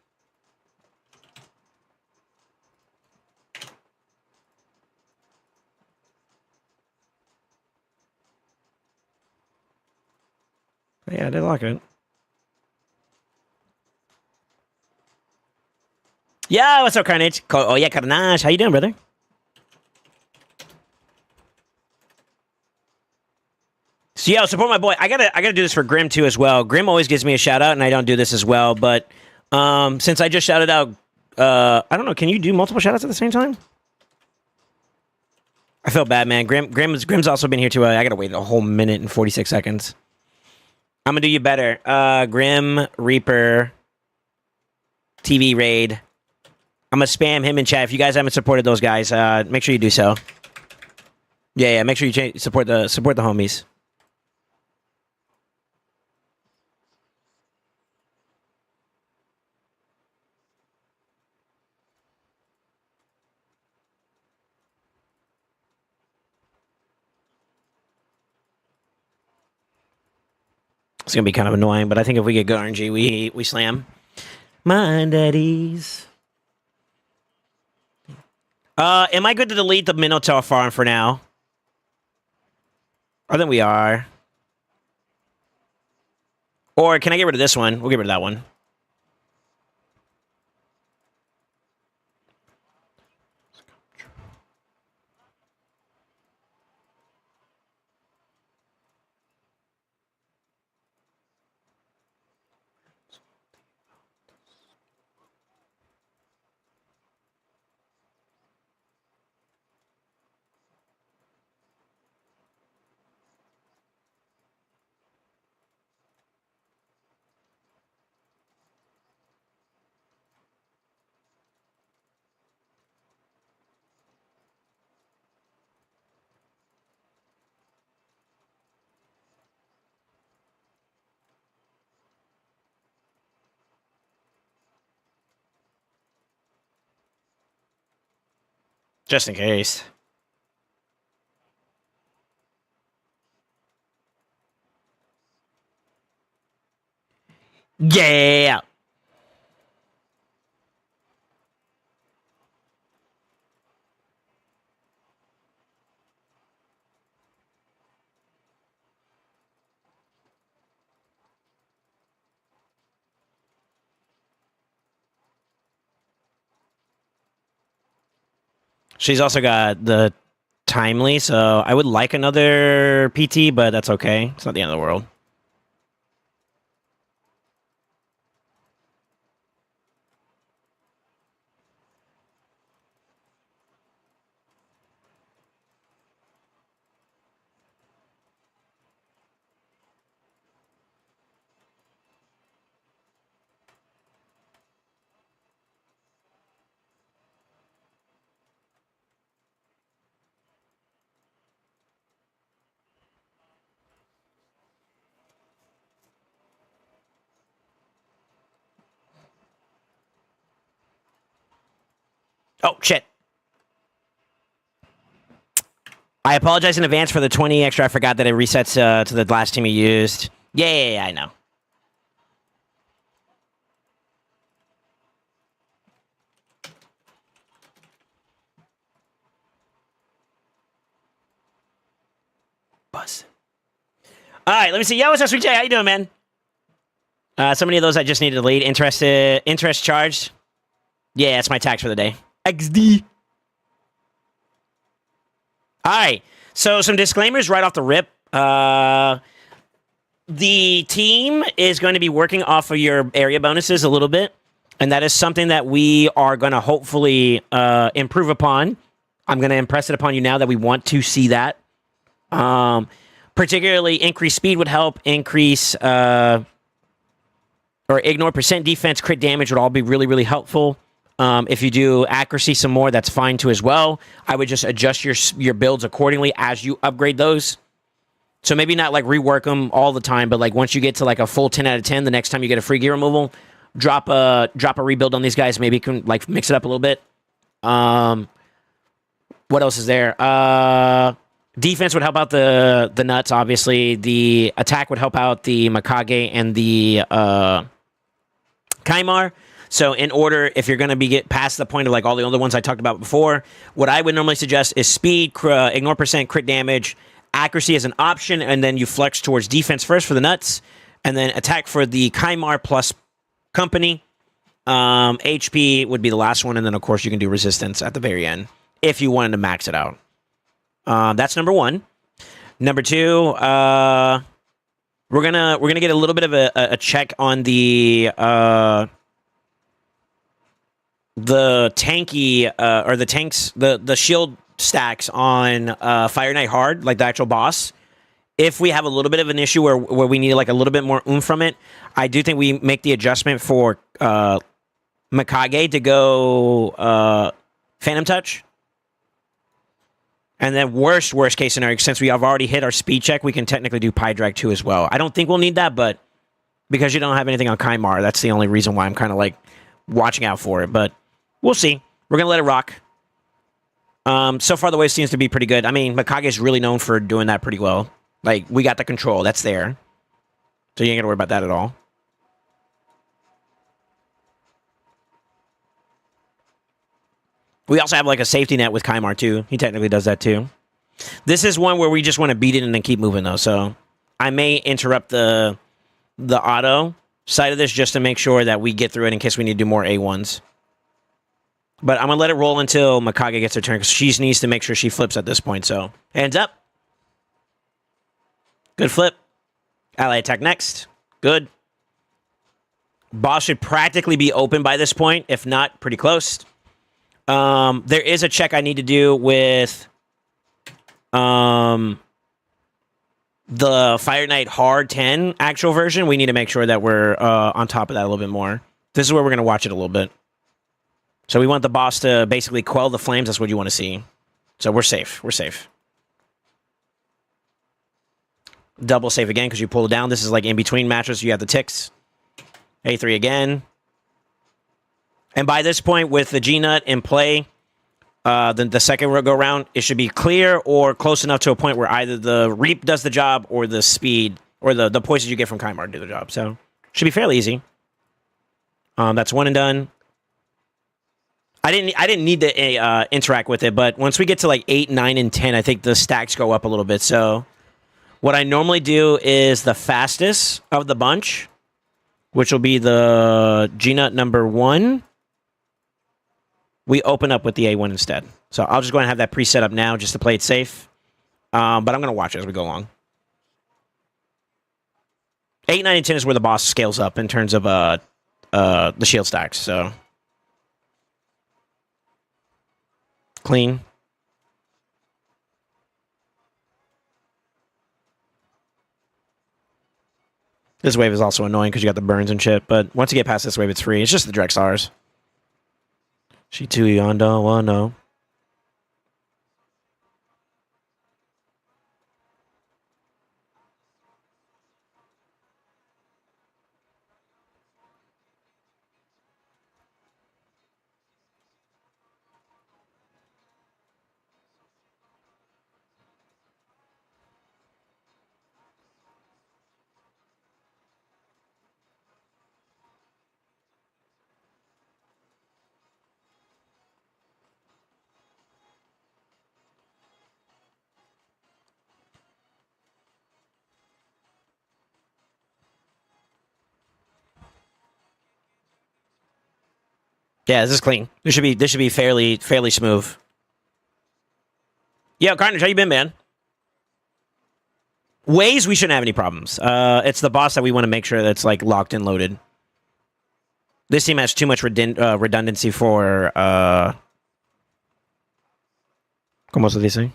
Yeah, I did like it. Yeah, what's up, Carnage? Oh, yeah, Carnage. How you doing, brother? So, yeah, support my boy. I gotta do this for Grim, too, as well. Grim always gives me a shout-out, and I don't do this as well. But since I just shouted out... I don't know. Can you do multiple shout-outs at the same time? I feel bad, man. Grim's also been here, too. I gotta wait a whole minute and 46 seconds. I'm gonna do you better. Grim, Reaper, TV Raid. I'm gonna spam him in chat. If you guys haven't supported those guys, make sure you do so. Yeah, make sure you support the homies. It's gonna be kind of annoying, but I think if we get good RNG, we slam. Mind at ease. Am I good to delete the Minotaur farm for now? I think we are. Or can I get rid of this one? We'll get rid of that one. Just in case. Yeah. She's also got the timely, so I would like another PT, but that's okay. It's not the end of the world. Oh, shit. I apologize in advance for the 20 extra. I forgot that it resets to the last team you used. Yeah, I know. Buzz. All right, let me see. Yo, what's up, Sweet J? How you doing, man? So many of those I just needed to delete. Interest charged. Yeah, that's my tax for the day. XD. All right. So some disclaimers right off the rip. The team is going to be working off of your area bonuses a little bit, and that is something that we are going to hopefully improve upon. I'm going to impress it upon you now that we want to see that. Particularly increased speed would help. Increase or ignore percent defense, crit damage would all be really, really helpful. If you do accuracy some more, that's fine too as well. I would just adjust your builds accordingly as you upgrade those. So maybe not like rework them all the time, but like once you get to like a full 10 out of 10, the next time you get a free gear removal, drop a rebuild on these guys. Maybe you can like mix it up a little bit. What else is there? Defense would help out the nuts, obviously. The attack would help out the Mikage and the Kaimar. So in order, if you're going to get past the point of like all the other ones I talked about before, what I would normally suggest is speed, ignore percent, crit damage, accuracy as an option, and then you flex towards defense first for the nuts, and then attack for the Kaimar plus company. HP would be the last one, and then of course you can do resistance at the very end if you wanted to max it out. That's number one. Number two, we're gonna get a little bit of a check on the tanky or the tanks, the shield stacks on Fire Knight Hard, like the actual boss. If we have a little bit of an issue where we need like a little bit more oomph from it, I do think we make the adjustment for Mikage to go Phantom Touch. And then worst case scenario, since we have already hit our speed check, we can technically do Pie Drag 2 as well. I don't think we'll need that, but because you don't have anything on Kaimar, that's the only reason why I'm kind of like watching out for it. But we'll see. We're going to let it rock. So far, the wave seems to be pretty good. I mean, Mikage is really known for doing that pretty well. Like, we got the control. That's there. So you ain't got to worry about that at all. We also have, like, a safety net with Kaimar, too. He technically does that, too. This is one where we just want to beat it and then keep moving, though. So I may interrupt the auto side of this just to make sure that we get through it in case we need to do more A1s. But I'm going to let it roll until Mikage gets her turn, because she needs to make sure she flips at this point. So, hands up. Good flip. Ally attack next. Good. Boss should practically be open by this point. If not, pretty close. There is a check I need to do with the Fire Knight Hard 10 actual version. We need to make sure that we're on top of that a little bit more. This is where we're going to watch it a little bit. So we want the boss to basically quell the flames. That's what you want to see. So we're safe. We're safe. Double save again because you pull it down. This is like in between matches. You have the ticks. A3 again. And by this point, with the G-Nut in play, the second go round, it should be clear or close enough to a point where either the Reap does the job or the speed or the poisons you get from Kaimar do the job. So should be fairly easy. That's one and done. I didn't need to interact with it, but once we get to like 8, 9, and 10, I think the stacks go up a little bit. So what I normally do is the fastest of the bunch, which will be the G-Nut number 1. We open up with the A1 instead. So I'll just go ahead and have that preset up now just to play it safe. But I'm going to watch it as we go along. 8, 9, and 10 is where the boss scales up in terms of the shield stacks. So clean. This wave is also annoying because you got the burns and shit. But once you get past this wave, it's free. It's just the Drex stars. She too yondo wanno. Yeah, this is clean. This should be fairly smooth. Yo, Carnage, how you been, man? Ways, we shouldn't have any problems. It's the boss that we want to make sure that's like locked and loaded. This team has too much redundancy for ¿Cómo se dice?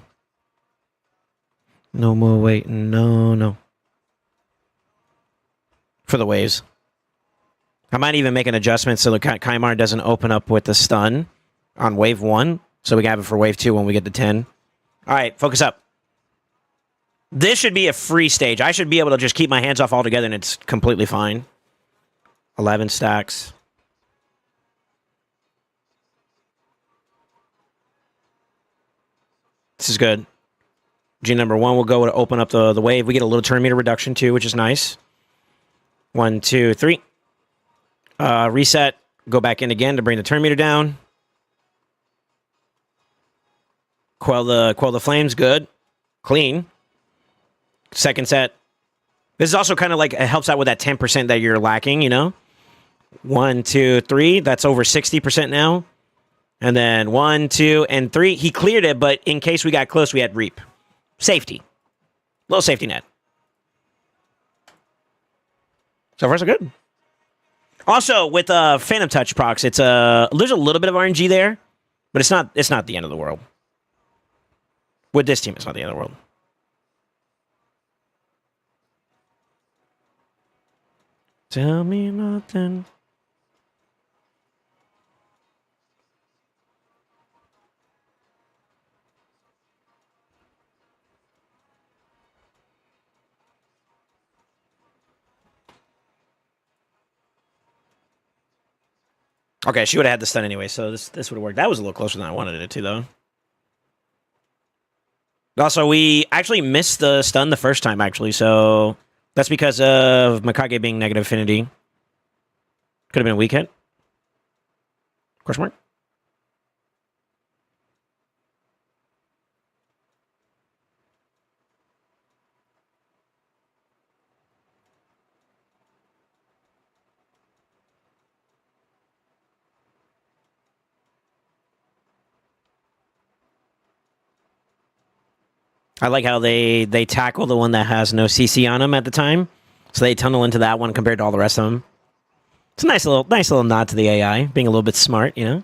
No more waiting. No. For the waves. I might even make an adjustment so the Kaimar doesn't open up with the stun on wave 1. So we can have it for wave 2 when we get to 10. All right, focus up. This should be a free stage. I should be able to just keep my hands off altogether and it's completely fine. 11 stacks. This is good. G number 1 will go to open up the wave. We get a little turn meter reduction too, which is nice. 1, 2, 3. Reset. Go back in again to bring the turn meter down. Quell the flames. Good. Clean. Second set. This is also kind of like, it helps out with that 10% that you're lacking, you know? 1, 2, 3. That's over 60% now. And then 1, 2, and 3. He cleared it, but in case we got close, we had reap. Safety. Little safety net. So far, so good. Also, with Phantom Touch procs, it's there's a little bit of RNG there, but it's not the end of the world. With this team, it's not the end of the world. Tell me nothing. Okay, she would have had the stun anyway, so this would have worked. That was a little closer than I wanted it to, though. Also, we actually missed the stun the first time, actually, so that's because of Mikage being negative affinity. Could have been a weak hit. Question mark? I like how they tackle the one that has no CC on them at the time, so they tunnel into that one compared to all the rest of them. It's a nice little nod to the AI being a little bit smart, you know.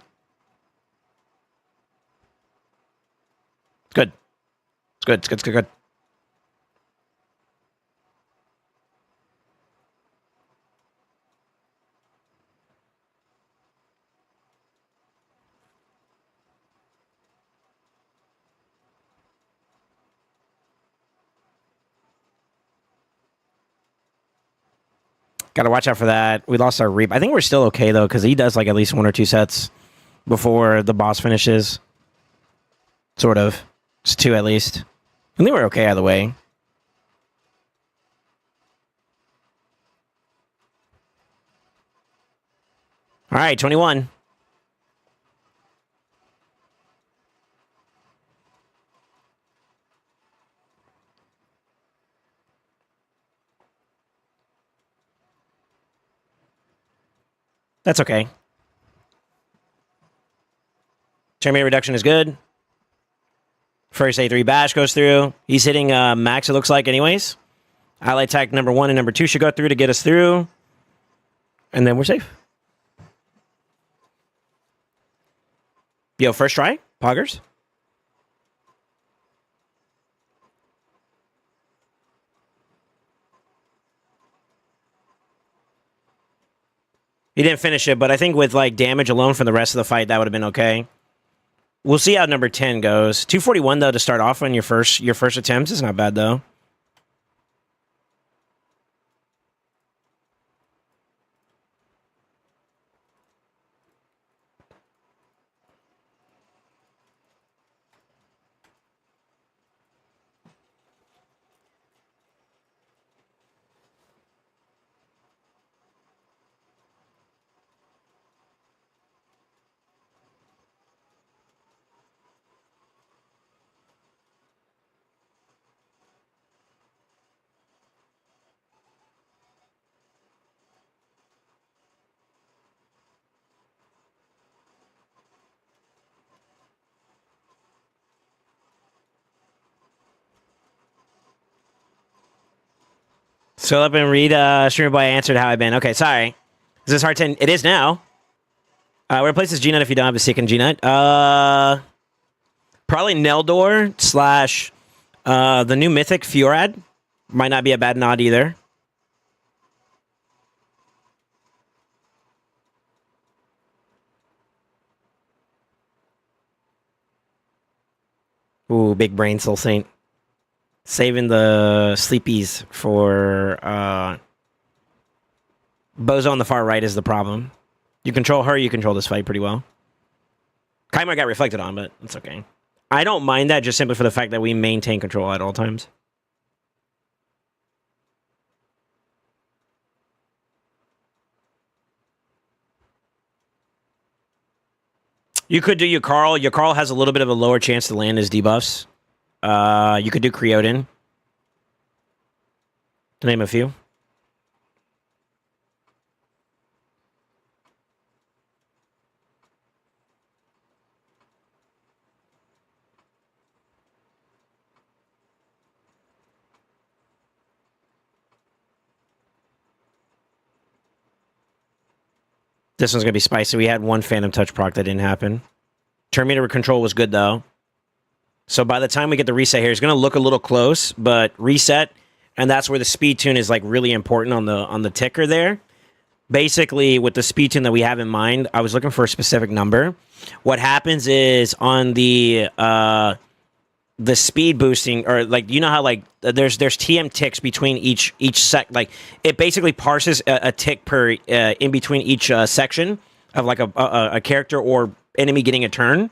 Good. It's good. Gotta watch out for that. We lost our reap. I think we're still okay though, because he does like at least 1 or 2 sets before the boss finishes. Sort of. It's 2 at least. I think we're okay either way. All right, 21. That's okay. Turn rate reduction is good. First A3 bash goes through. He's hitting max, it looks like, anyways. Ally attack number 1 and number 2 should go through to get us through. And then we're safe. Yo, first try? Poggers? He didn't finish it, but I think with like damage alone from the rest of the fight, that would have been okay. We'll see how number 10 goes. 241 though to start off on your first attempt is not bad though. So up and read streamer boy answered how I've been. Okay, sorry. Is this hard 10? It is now. Where places G-Nut if you don't have a second G-Nut? Probably Neldor slash the new Mythic Fjorad. Might not be a bad nod either. Ooh, big brain SoulSaint. Saving the sleepies for Bozo on the far right is the problem. You control her, you control this fight pretty well. Kymar got reflected on, but it's okay. I don't mind that just simply for the fact that we maintain control at all times. You could do your Carl. Your Carl has a little bit of a lower chance to land his debuffs. You could do Creodin. To name a few. This one's going to be spicy. We had one Phantom Touch proc that didn't happen. Terminator control was good, though. So by the time we get the reset here, it's going to look a little close, but reset, and that's where the speed tune is like really important on the ticker there. Basically, with the speed tune that we have in mind, I was looking for a specific number. What happens is on the speed boosting, or like, you know how like there's TM ticks between each sec, like it basically parses a tick per in between each section of like a character or enemy getting a turn.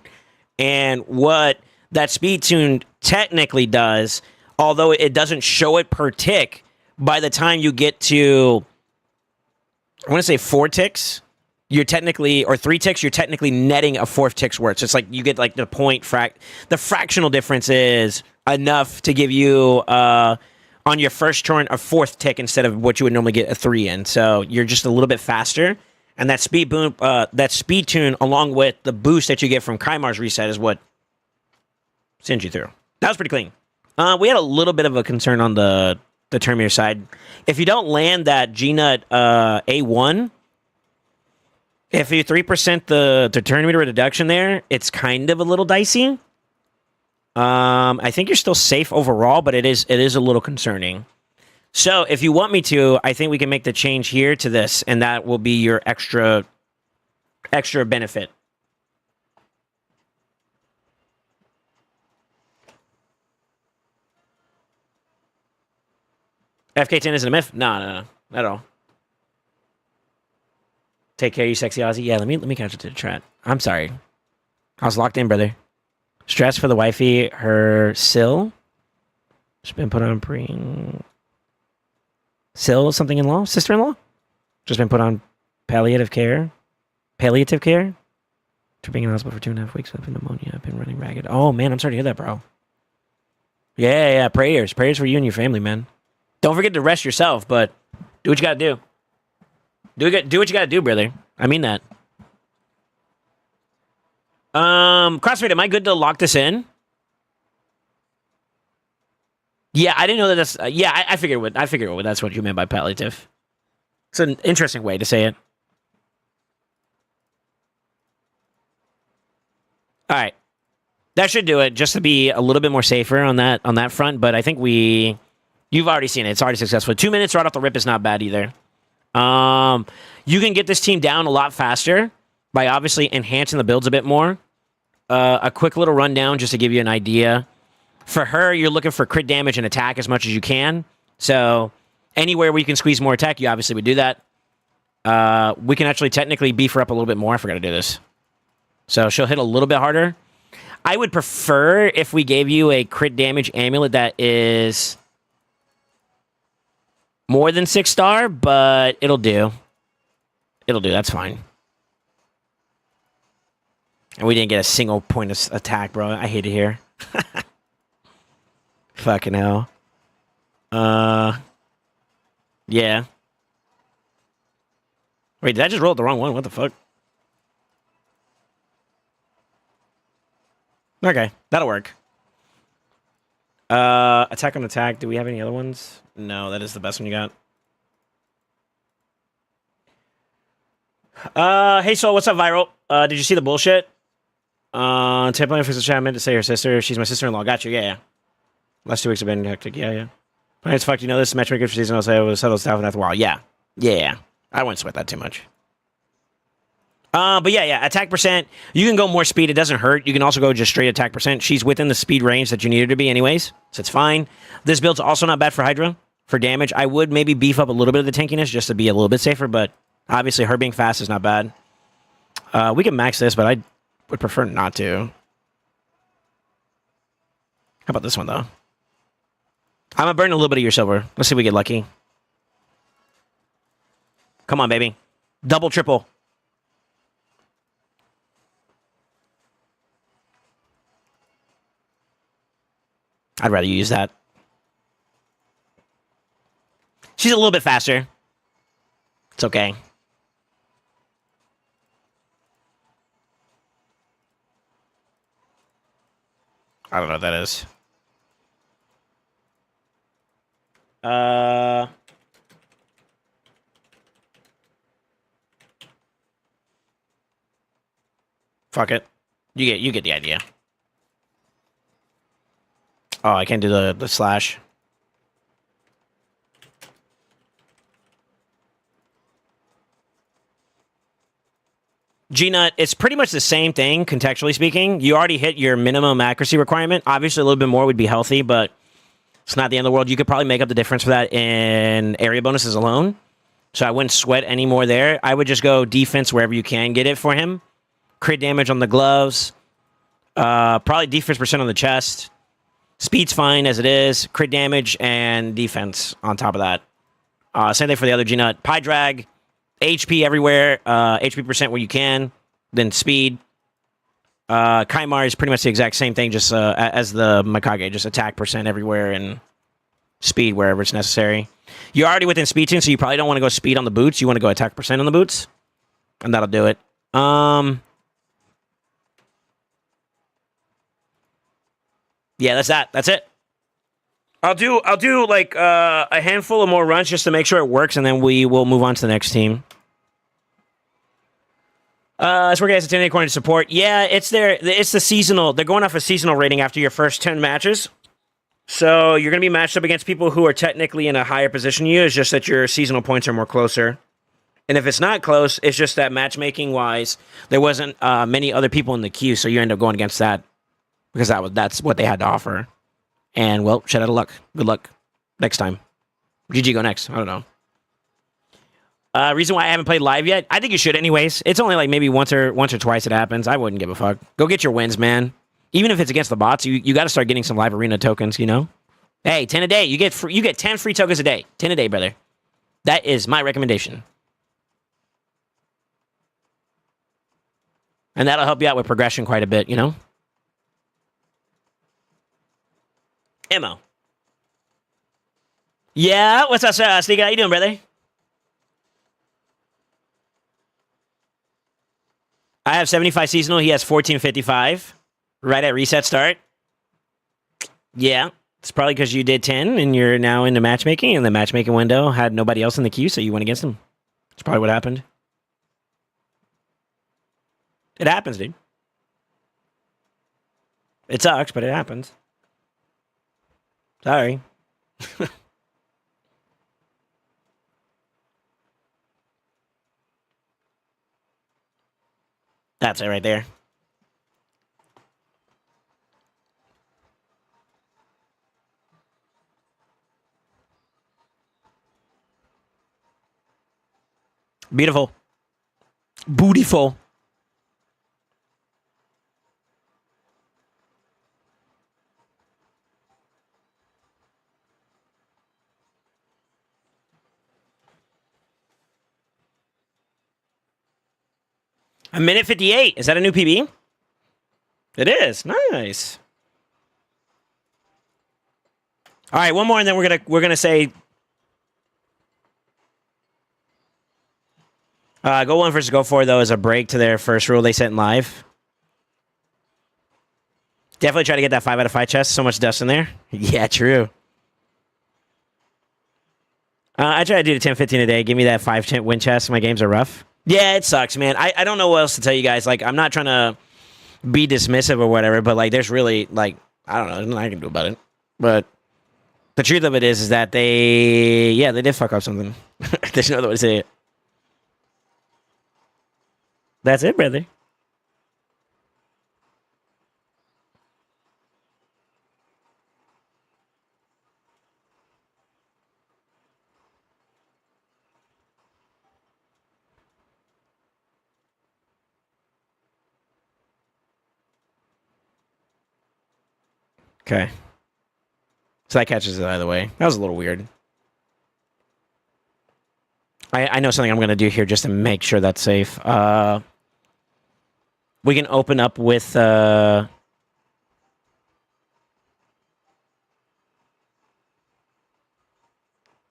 And what that speed tune technically does, although it doesn't show it per tick, by the time you get to, I want to say 4 ticks, you're technically, or 3 ticks, you're technically netting a 4th tick's worth. So it's like you get like the the fractional difference is enough to give you on your first turn a 4th tick instead of what you would normally get a 3 in. So you're just a little bit faster. And that speed boom, that speed tune, along with the boost that you get from Kymar's reset, is what sends you through. That was pretty clean. We had a little bit of a concern on the Terminator side. If you don't land that G-Nut A1, if you 3% the Terminator reduction there, it's kind of a little dicey. I think you're still safe overall, but it is a little concerning. So if you want me to, I think we can make the change here to this, and that will be your extra benefit. FK10 isn't a myth? No, not at all. Take care, you sexy Aussie. Yeah, let me catch it to the chat. I'm sorry. I was locked in, brother. Stress for the wifey. Her Sil. She's been put on Sil, something-in-law? Sister-in-law? Just been put on palliative care. Palliative care? After being in the hospital for 2.5 weeks with pneumonia. I've been running ragged. Oh, man, I'm sorry to hear that, bro. Yeah. Prayers. Prayers for you and your family, man. Don't forget to rest yourself, but do what you gotta do. Do what you gotta do, brother. I mean that. CrossFit, am I good to lock this in? Yeah, I didn't know that that's... I figured that's what you meant by palliative. It's an interesting way to say it. All right. That should do it, just to be a little bit more safer on that front, but I think you've already seen it. It's already successful. 2 minutes right off the rip is not bad either. You can get this team down a lot faster by obviously enhancing the builds a bit more. A quick little rundown just to give you an idea. For her, you're looking for crit damage and attack as much as you can. So anywhere where you can squeeze more attack, you obviously would do that. We can actually technically beef her up a little bit more. I forgot to do this. So she'll hit a little bit harder. I would prefer if we gave you a crit damage amulet that is more than 6-star, but it'll do. It'll do. That's fine. And we didn't get a single point of attack, bro. I hate it here. Fucking hell. Yeah. Wait, did I just roll the wrong one? What the fuck? Okay, that'll work. Attack on attack. Do we have any other ones? No, that is the best one you got. Hey, Soul, what's up, Viral? Did you see the bullshit? Tip line for the chat. I meant to say her sister. She's my sister-in-law. Got you. Yeah. Last 2 weeks have been hectic. Yeah. It's fuck. You know this matchmaker for season. I'll say it was settled staff after a while. Yeah. I wouldn't sweat that too much. But yeah. Attack percent. You can go more speed. It doesn't hurt. You can also go just straight attack percent. She's within the speed range that you need her to be, anyways. So it's fine. This build's also not bad for Hydra for damage. I would maybe beef up a little bit of the tankiness just to be a little bit safer, but obviously her being fast is not bad. We can max this, but I would prefer not to. How about this one, though? I'm going to burn a little bit of your silver. Let's see if we get lucky. Come on, baby. Double, triple. I'd rather you use that. She's a little bit faster. It's okay. I don't know what that is. Fuck it. You get the idea. Oh, I can't do the slash. G-Nut, it's pretty much the same thing, contextually speaking. You already hit your minimum accuracy requirement. Obviously, a little bit more would be healthy, but it's not the end of the world. You could probably make up the difference for that in area bonuses alone. So I wouldn't sweat any more there. I would just go defense wherever you can get it for him. Crit damage on the gloves. Probably defense percent on the chest. Speed's fine as it is. Crit damage and defense on top of that. Same thing for the other G-Nut. Pie drag. HP everywhere. HP percent where you can. Then speed. Kaimar is pretty much the exact same thing just as the Mikage. Just attack percent everywhere and speed wherever it's necessary. You're already within speed tune, so you probably don't want to go speed on the boots. You want to go attack percent on the boots. And that'll do it. Yeah, that's that. That's it. I'll do like a handful of more runs just to make sure it works, and then we will move on to the next team. It's working as a 10 according to support. Yeah, it's the seasonal. They're going off a seasonal rating after your first 10 matches. So you're going to be matched up against people who are technically in a higher position than you. It's just that your seasonal points are more closer. And if it's not close, it's just that matchmaking-wise, there wasn't many other people in the queue, so you end up going against that because that's what they had to offer. And, well, shit out of luck. Good luck next time. GG go next. I don't know. Reason why I haven't played live yet? I think you should anyways. It's only like maybe once or twice it happens. I wouldn't give a fuck. Go get your wins, man. Even if it's against the bots, you got to start getting some live arena tokens, you know? Hey, 10 a day. You get 10 free tokens a day. 10 a day, brother. That is my recommendation. And that'll help you out with progression quite a bit, you know? Emo. Yeah, what's up, Sneaker? How you doing, brother? I have 75 seasonal. He has 1455. Right at reset start. Yeah, it's probably because you did 10 and you're now into matchmaking, and the matchmaking window had nobody else in the queue, so you went against him. That's probably what happened. It happens, dude. It sucks, but it happens. Sorry. That's it right there. Beautiful. Beautiful. A minute 58. Is that a new PB? It is. Nice. All right, one more, and then we're gonna say go 1 versus go 4 though is a break to their first rule they set in live. Definitely try to get that 5 out of 5 chest. So much dust in there. Yeah, true. I try to do the 10-15 a day. Give me that 5 win chest. My games are rough. Yeah, it sucks, man. I don't know what else to tell you guys. Like, I'm not trying to be dismissive or whatever, but like, there's really like, I don't know, there's nothing I can do about it. But the truth of it is that they did fuck up something. There's no other way to say it. That's it, brother. Okay. So that catches it out of the way. That was a little weird. I know something I'm going to do here just to make sure that's safe. We can open up with... you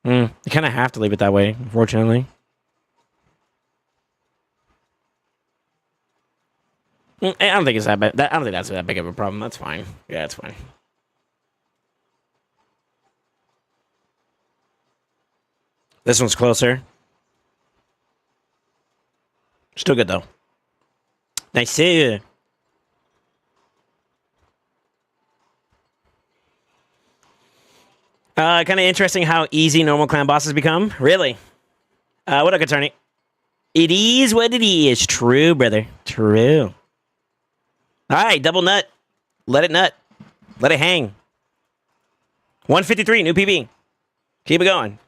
kind of have to leave it that way, unfortunately. I don't think it's that bad. I don't think that's that big of a problem. That's fine. Yeah, it's fine. This one's closer. Still good, though. Nice. Kind of interesting how easy normal clan bosses become. Really? What up, attorney? It is what it is. True, brother. True. All right, double nut. Let it nut. Let it hang. 153, new PB. Keep it going.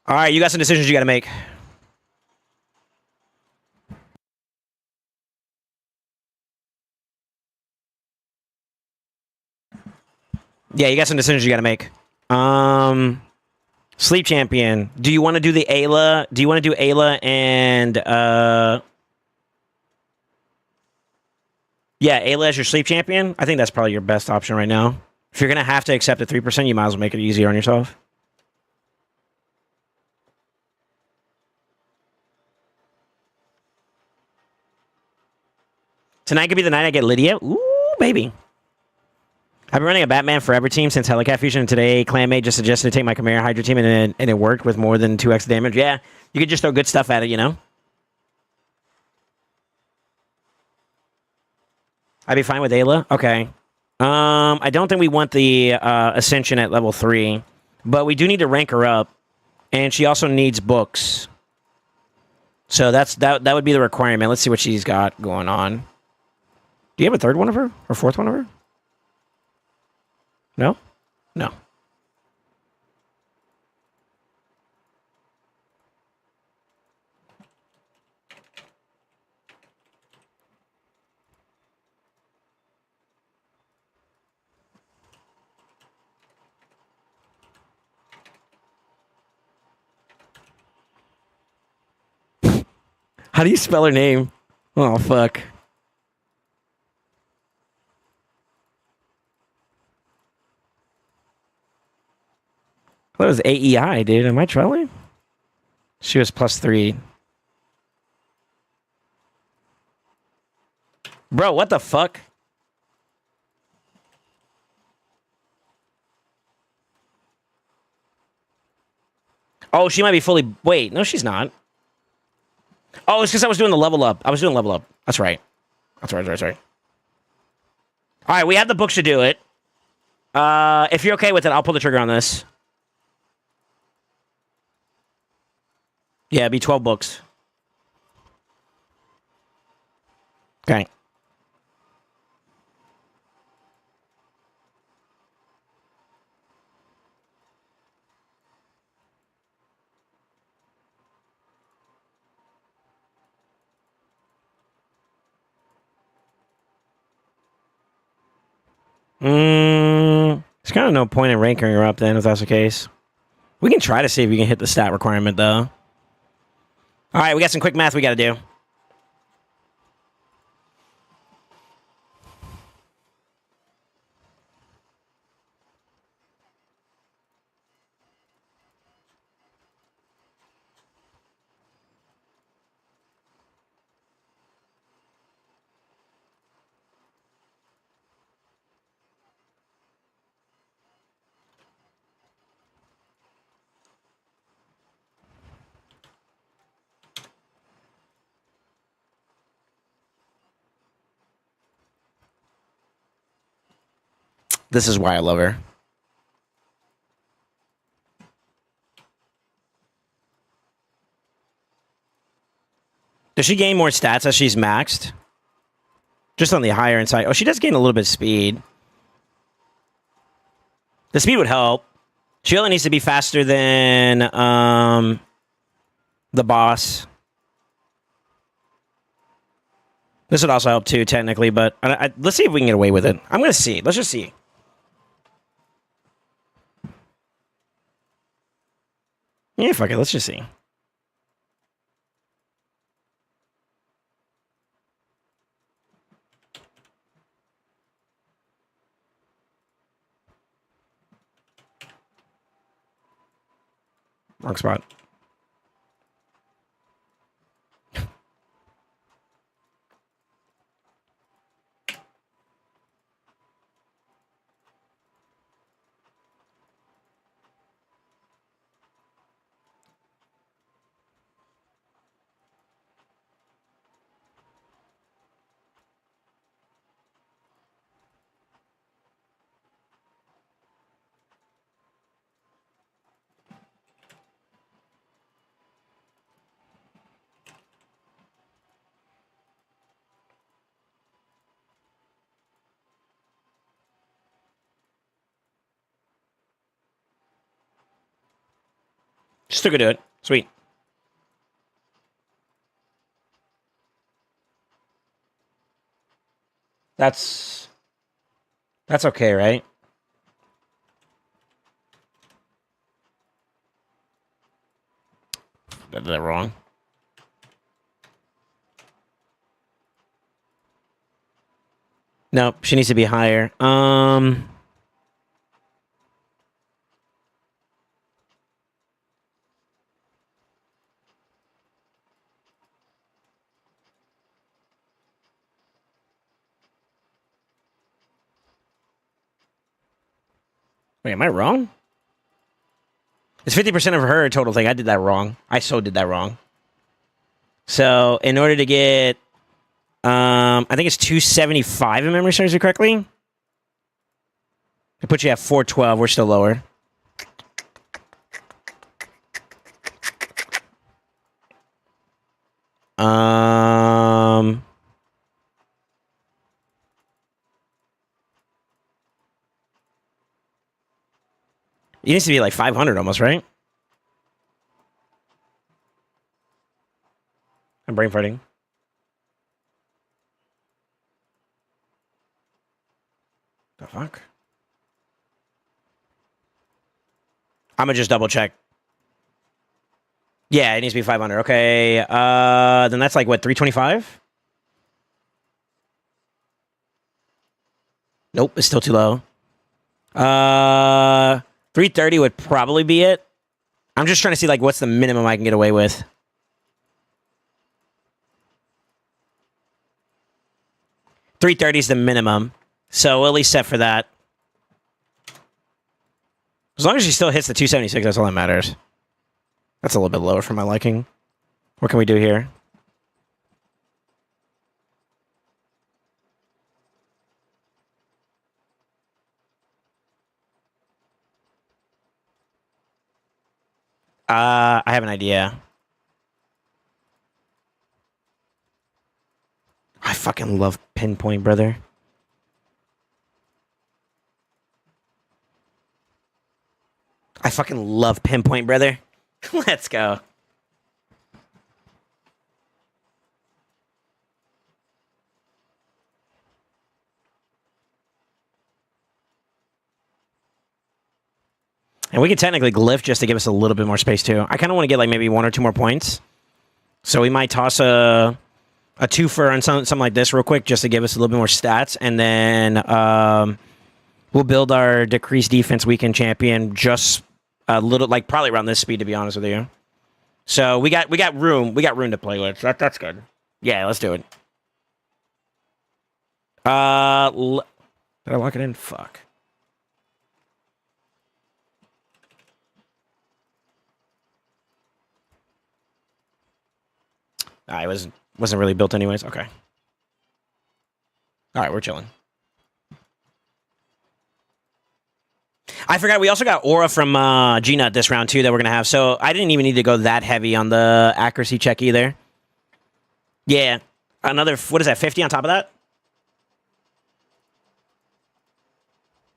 All right, you got some decisions you got to make. Yeah, you got some decisions you got to make. Sleep champion. Do you want to do the Ayla? Do you want to do Ayla and yeah, Ayla as your sleep champion? I think that's probably your best option right now. If you're gonna have to accept the 3%, you might as well make it easier on yourself. Tonight could be the night I get Lydia. Ooh, baby. I've been running a Batman Forever team since Helicat Fusion, and today Clanmate just suggested to take my Chimera Hydra team, and it worked with more than 2x damage. Yeah, you could just throw good stuff at it, you know? I'd be fine with Ayla. Okay. I don't think we want the Ascension at level 3, but we do need to rank her up, and she also needs books. So that would be the requirement. Let's see what she's got going on. Do you have a third one of her? Or fourth one of her? No? No. How do you spell her name? Oh, fuck. That was AEI, dude. Am I trolling? She was +3. Bro, what the fuck? Oh, she might be fully... Wait, no, she's not. Oh, it's because I was doing the level up. I was doing level up. That's right. That's right. All right, we have the books to do it. If you're okay with it, I'll pull the trigger on this. Yeah, it'd be 12 books. Okay. There's kind of no point in ranking her up then, if that's the case. We can try to see if we can hit the stat requirement, though. All right, we got some quick math we got to do. This is why I love her. Does she gain more stats as she's maxed? Just on the higher end side. Oh, she does gain a little bit of speed. The speed would help. She only needs to be faster than the boss. This would also help too, technically, but let's see if we can get away with it. I'm going to see. Let's just see. Yeah, fuck it. Let's just see. Wrong spot. Still gonna do it. Sweet. That's okay, right? Did that wrong. No, she needs to be higher. Wait, am I wrong? It's 50% of her total thing. I did that wrong. I so did that wrong. So, in order to get... I think it's 275 if memory serves you correctly. I put you at 412. We're still lower. It needs to be like 500 almost, right? I'm brain farting. The fuck? I'm gonna just double check. Yeah, it needs to be 500. Okay, then that's like what, 325? Nope, it's still too low. 330 would probably be it. I'm just trying to see like what's the minimum I can get away with. $330 is the minimum, so we'll at least set for that. As long as she still hits the 276, that's all that matters. That's a little bit lower for my liking. What can we do here? I have an idea. I fucking love Pinpoint, brother. I fucking love Pinpoint, brother. Let's go. And we could technically glyph just to give us a little bit more space, too. I kind of want to get, like, maybe 1 or 2 more points. So we might toss a twofer on something like this real quick just to give us a little bit more stats. And then we'll build our decreased defense weekend champion just a little, like, probably around this speed, to be honest with you. So we got room. We got room to play with. That's good. Yeah, let's do it. Did I lock it in? Fuck. It wasn't really built anyways. Okay. All right, we're chilling. I forgot we also got Aura from G-Nut this round too that we're gonna have. So I didn't even need to go that heavy on the accuracy check either. Yeah, another what is that? 50 on top of that?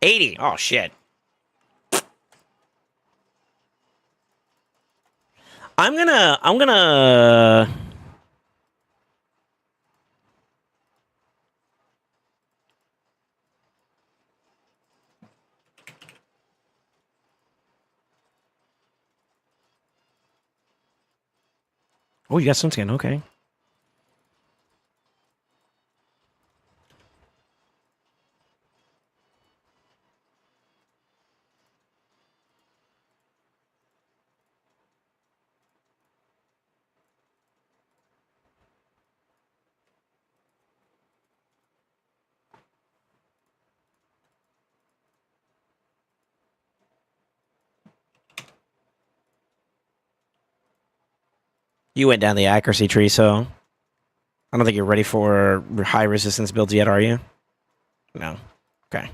80. Oh shit. I'm gonna. Oh, you got some skin. Okay. You went down the accuracy tree, so I don't think you're ready for high resistance builds yet, are you? No. Okay.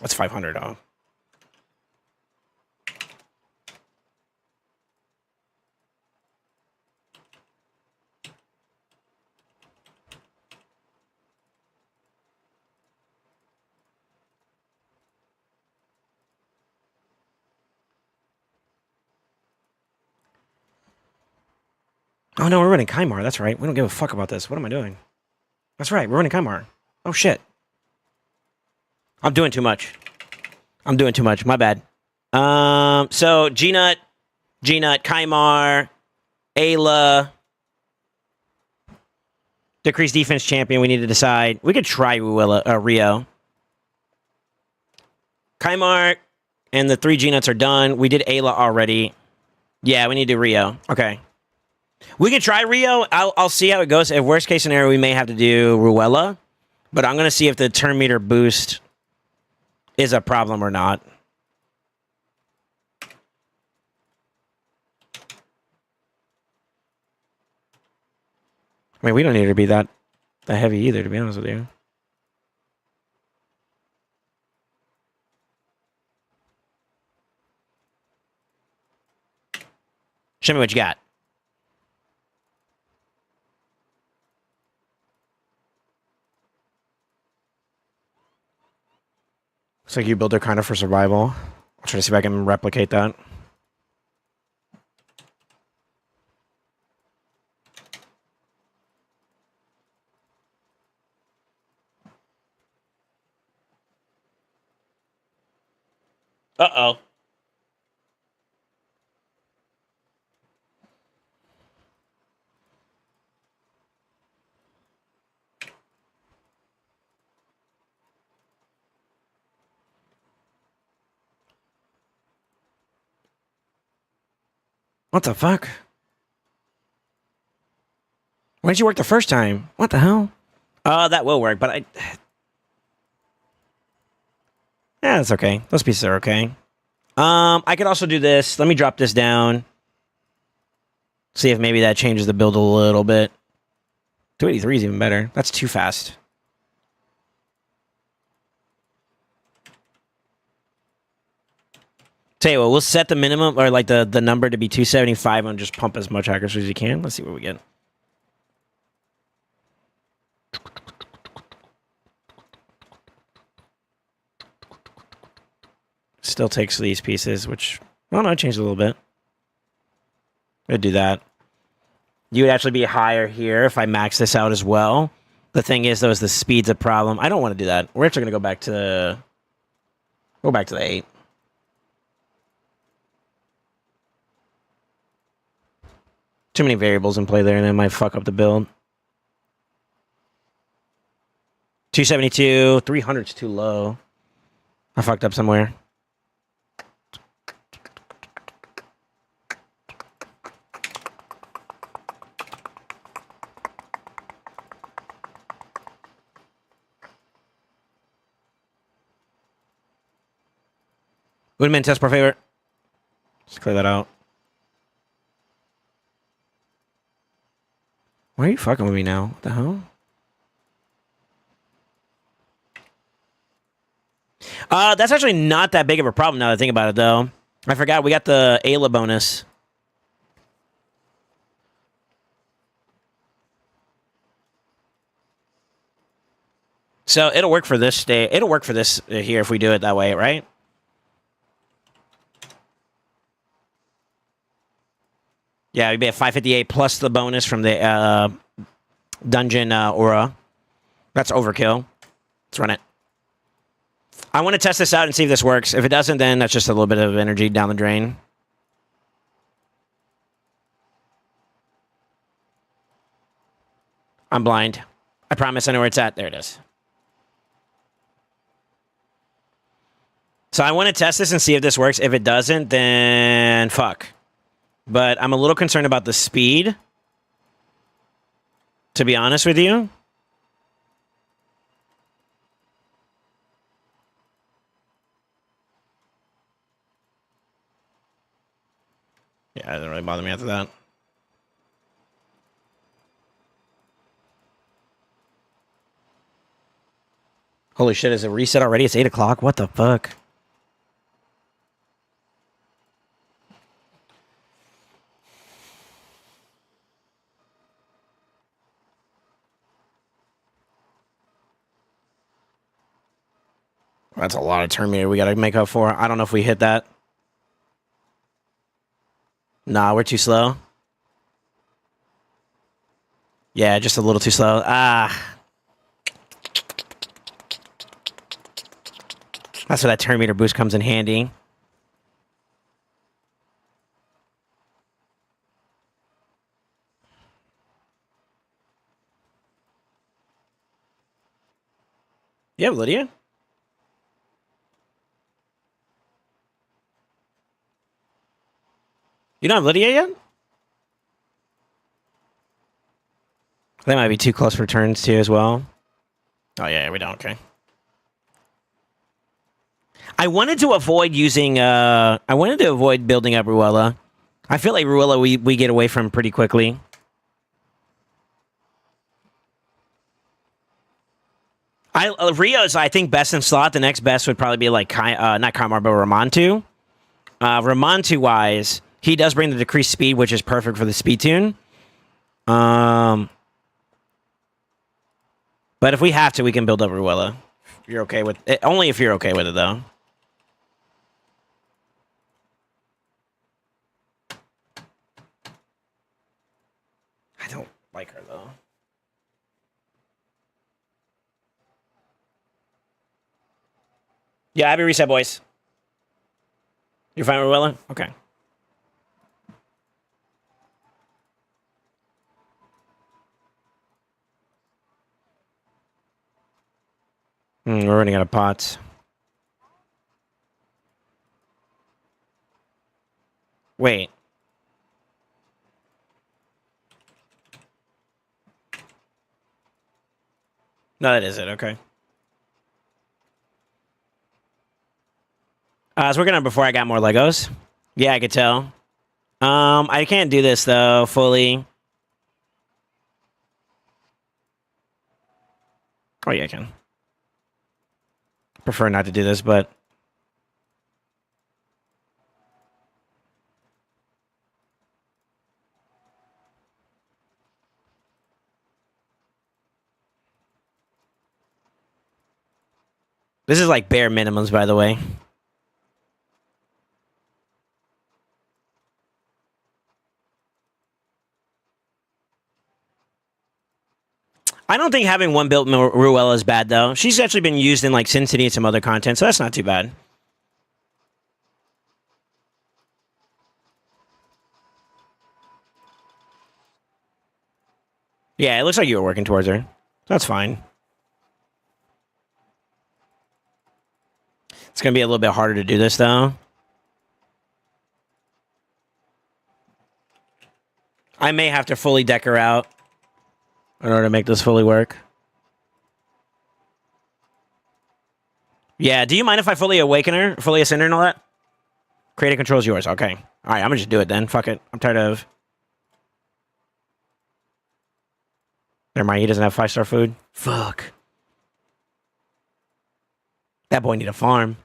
That's 500. Oh. Oh no, we're running Kymar. That's right. We don't give a fuck about this. What am I doing? That's right. We're running Kymar. Oh shit. I'm doing too much. I'm doing too much. My bad. So G-Nut, Kymar, Ayla, decreased defense champion. We need to decide. We could try Rio. Kymar and the 3 G-Nuts are done. We did Ayla already. Yeah, we need to do Rio. Okay. We could try Rio. I'll see how it goes. If worst case scenario, we may have to do Ruella. But I'm going to see if the turn meter boost is a problem or not. I mean, we don't need to be that heavy either, to be honest with you. Show me what you got. Looks like you build her kind of for survival. I'll try to see if I can replicate that. Uh-oh. What the fuck? Why didn't you work the first time? What the hell? That will work, but yeah, that's okay. Those pieces are okay. I could also do this. Let me drop this down. See if maybe that changes the build a little bit. 283 is even better. That's too fast. Tell you what, we'll set the minimum, or like the number to be 275 and just pump as much accuracy as you can. Let's see what we get. Still takes these pieces, which, well, no, it changed a little bit. I'd do that. You would actually be higher here if I max this out as well. The thing is, though, is the speed's a problem. I don't want to do that. We're actually going to go back to the 8. Too many variables in play there, and it might fuck up the build. 272, 300's too low. I fucked up somewhere. Woodman test, por favor. Let's clear that out. Why are you fucking with me now? What the hell? That's actually not that big of a problem now that I think about it, though. I forgot we got the Ayla bonus. So it'll work for this day. It'll work for this here if we do it that way, right? Yeah, we'd be at 558 plus the bonus from the dungeon aura. That's overkill. Let's run it. I want to test this out and see if this works. If it doesn't, then that's just a little bit of energy down the drain. I'm blind. I promise I know where it's at. There it is. So I want to test this and see if this works. If it doesn't, then fuck. But I'm a little concerned about the speed, to be honest with you. Yeah, it doesn't really bother me after that. Holy shit, is it reset already? It's 8 o'clock? What the fuck? That's a lot of turn meter we gotta make up for. I don't know if we hit that. Nah, we're too slow. Yeah, just a little too slow. Ah. That's where that turn meter boost comes in handy. You have Lydia? You don't have Lydia yet? They might be too close for turns too as well. Oh yeah, we don't. Okay. I wanted to avoid using. I wanted to avoid building up Ruella. I feel like Ruella we get away from pretty quickly. Rio's I think best in slot. The next best would probably be like not Kaimar but Ramantu. Ramantu wise, he does bring the decreased speed, which is perfect for the speed tune. But if we have to, we can build up Ruella. If you're okay with it, only if you're okay with it, though. I don't like her though. Yeah, have your reset, boys. You're fine with Ruella? Okay. We're running out of pots. Wait. No, that is it. Okay. I was working on it before I got more Legos. Yeah, I could tell. I can't do this though fully. Oh yeah, I can. Prefer not to do this, but this is like bare minimums, by the way. I don't think having one built Ruella is bad, though. She's actually been used in like Sin City and some other content, so that's not too bad. Yeah, it looks like you were working towards her. That's fine. It's going to be a little bit harder to do this, though. I may have to fully deck her out in order to make this fully work. Yeah, do you mind if I fully awaken her? Fully ascend her and all that? Creative control is yours. Okay. All right, I'm going to just do it then. Fuck it. I'm tired of... Never mind, he doesn't have 5-star food. Fuck. That boy need a farm.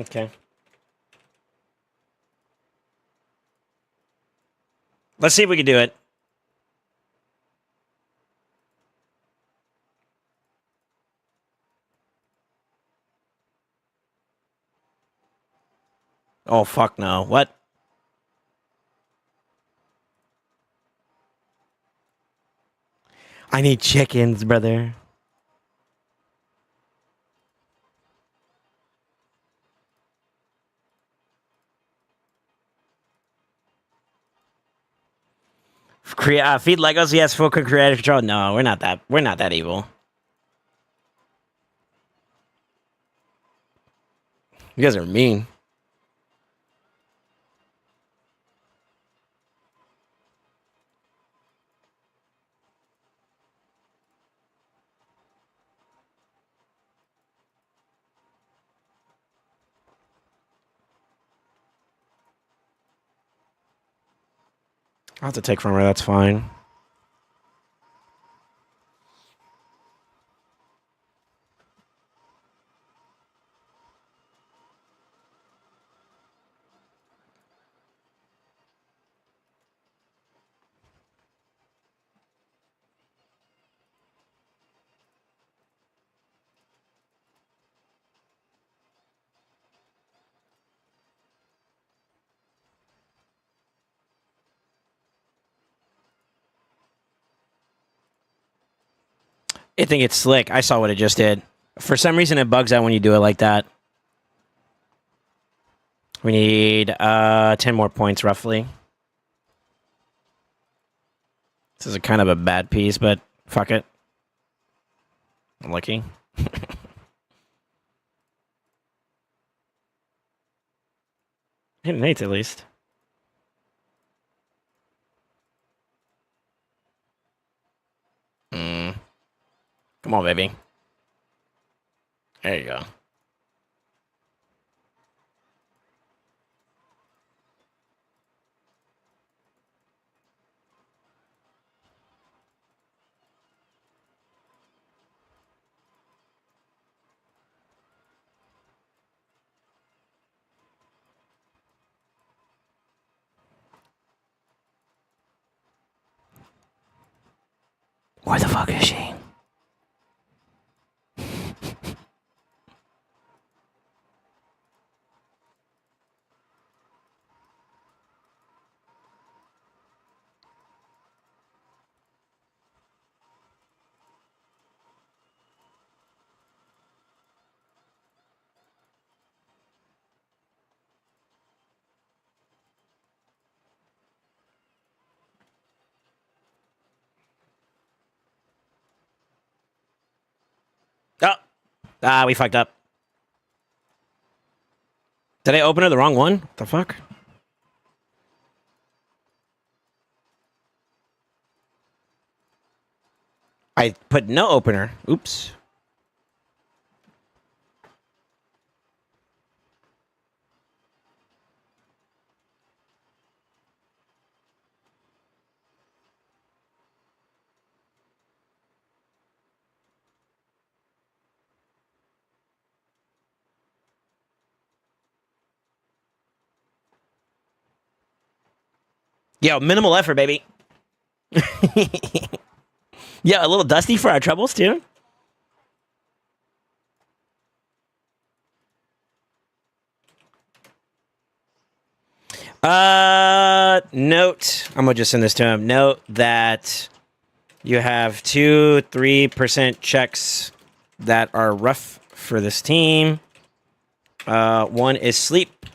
Okay. Let's see if we can do it. Oh, fuck no. What? I need chickens, brother. Feed Legos. Yes, full creative control. No, we're not that. We're not that evil. You guys are mean. I'll have to take from her. That's fine. I think it's slick. I saw what it just did. For some reason, it bugs out when you do it like that. We need 10 more points, roughly. This is a kind of a bad piece, but fuck it. I'm lucky. Hit an 8 at least. Come on, baby. There you go. Where the fuck is she? Oh. We fucked up. Did I open her the wrong one? What the fuck? I put no opener. Oops. Yo, minimal effort, baby. Yeah, a little dusty for our troubles, too. Note. I'm gonna just send this to him. Note that you have 2-3% checks that are rough for this team. One is sleep.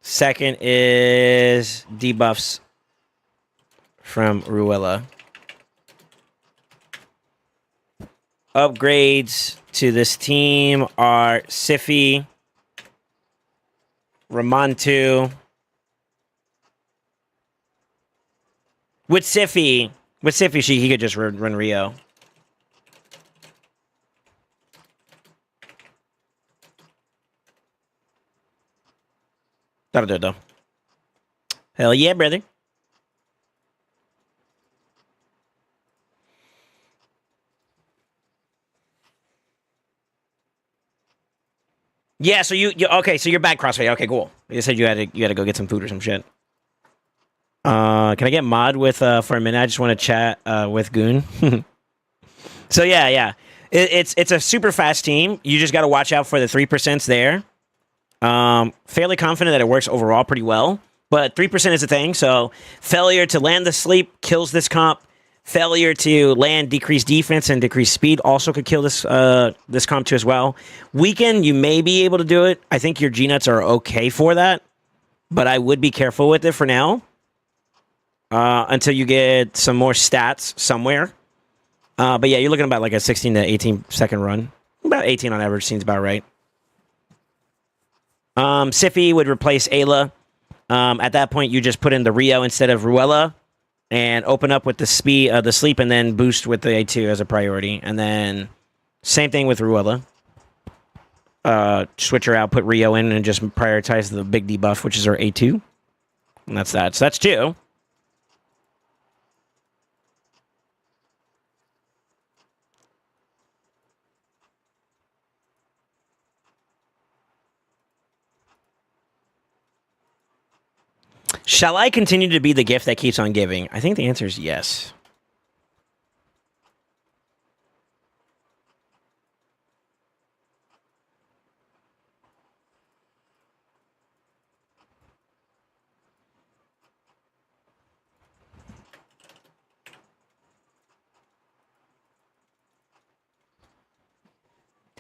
Second is debuffs from Ruella. Upgrades to this team are Siffy, Ramontu. With Siffy, With Siffy, he could just run Rio. That'll do it, though. Hell yeah, brother. Yeah, so you okay, so you're back crossfade. Okay, cool. You said you had to go get some food or some shit. Can I get mod with for a minute? I just want to chat with Goon. So yeah. It's a super fast team. You just got to watch out for the 3% there. Fairly confident that it works overall pretty well, but 3% is a thing. So failure to land the sleep kills this comp. Failure to land decreased defense and decreased speed also could kill this this comp too as well. Weaken, you may be able to do it. I think your G-nuts are okay for that, but I would be careful with it for now until you get some more stats somewhere. But yeah, you're looking about like a 16 to 18 second run. About 18 on average seems about right. Siffy would replace Ayla. At that point, you just put in the Rio instead of Ruella and open up with the speed, the sleep, and then boost with the A2 as a priority. And then same thing with Ruella. Switch her out, put Rio in, and just prioritize the big debuff, which is her A2. And that's that. So that's 2. Shall I continue to be the gift that keeps on giving? I think the answer is yes.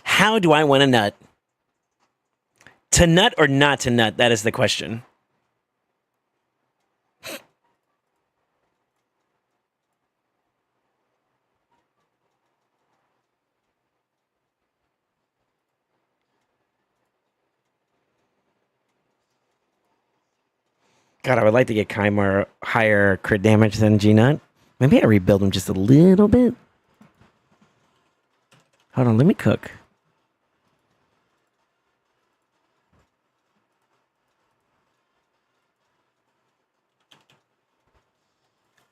How do I want to nut? To nut or not to nut? That is the question. God, I would like to get Kymar higher crit damage than G-Nut. Maybe I rebuild him just a little bit. Hold on, let me cook.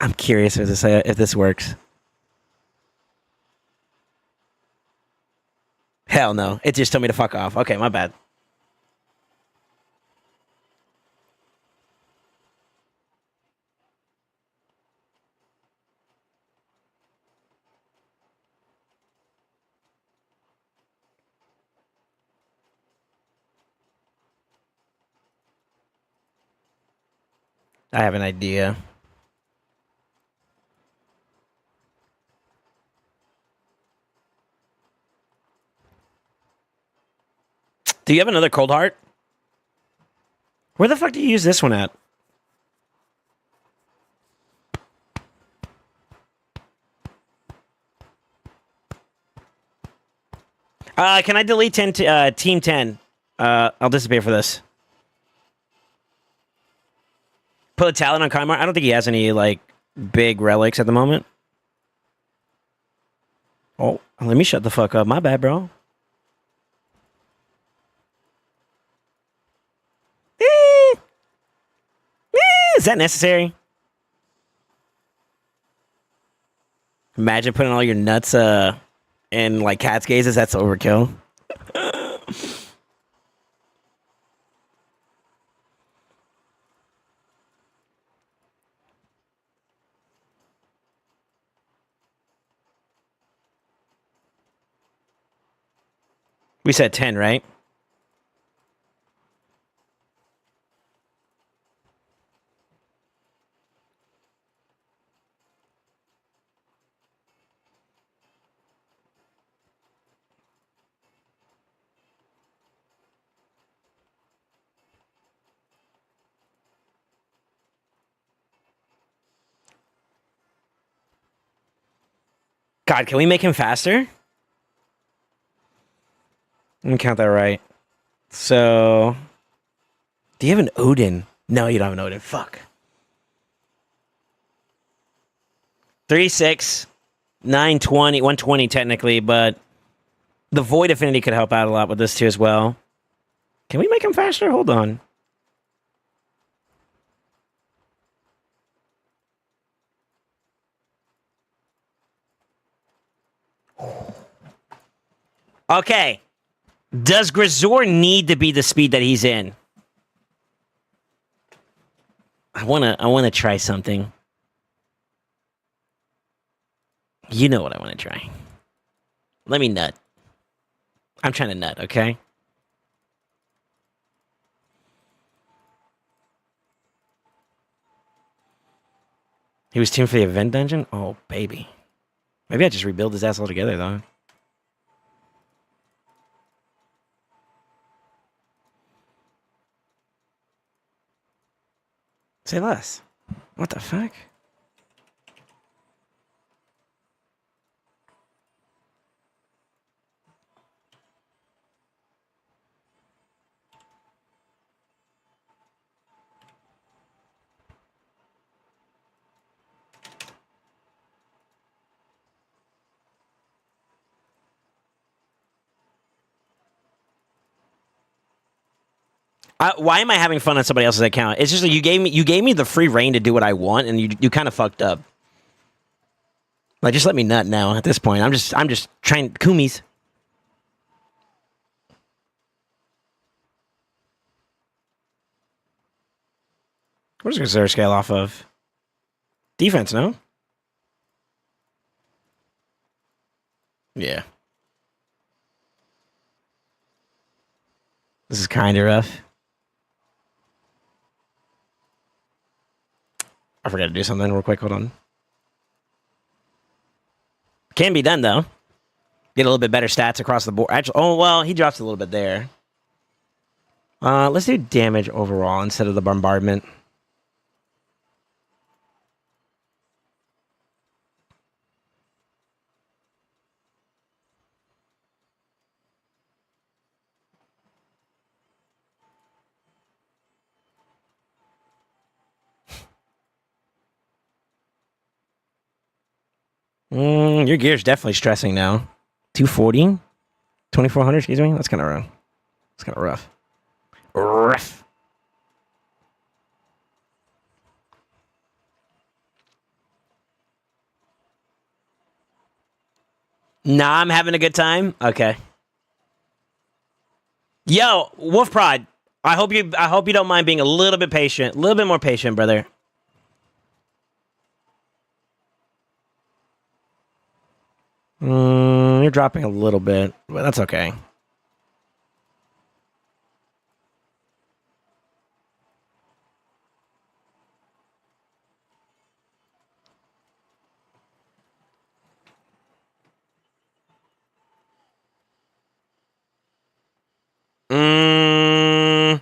I'm curious if this works. Hell no. It just told me to fuck off. Okay, my bad. I have an idea. Do you have another cold heart? Where the fuck do you use this one at? Can I delete Team 10? I'll disappear for this. Put a talent on Kymar. I don't think he has any, like, big relics at the moment. Oh, let me shut the fuck up. My bad, bro. Is that necessary? Imagine putting all your nuts in like cat's gazes. That's overkill. We said 10, right? God, can we make him faster? Let me count that right. So, do you have an Odin? No, you don't have an Odin. Fuck. 3-6, 920, 120 technically, but the Void Affinity could help out a lot with this too as well. Can we make him faster? Hold on. Okay. Does Grisor need to be the speed that he's in? I wanna try something. You know what I want to try. Let me nut. I'm trying to nut, okay? He was tuned for the event dungeon? Oh, baby. Maybe I just rebuild his ass altogether, though. Say less. What the fuck? Why am I having fun on somebody else's account? It's just that you gave me the free reign to do what I want, and you kind of fucked up. Like, just let me nut now. At this point, I'm just trying Kumis. What does Grisor scale off of? Defense, no? Yeah. This is kind of rough. I forgot to do something real quick. Hold on. Can be done, though. Get a little bit better stats across the board. Actually, oh, well, he drops a little bit there. Let's do damage overall instead of the bombardment. Your gear's definitely stressing now. 240? 2400, excuse me? That's kind of rough. That's kind of rough. Rough. Nah, I'm having a good time. Okay. Yo, Wolf Prod. I hope you don't mind being a little bit patient. A little bit more patient, brother. You're dropping a little bit, but that's okay. A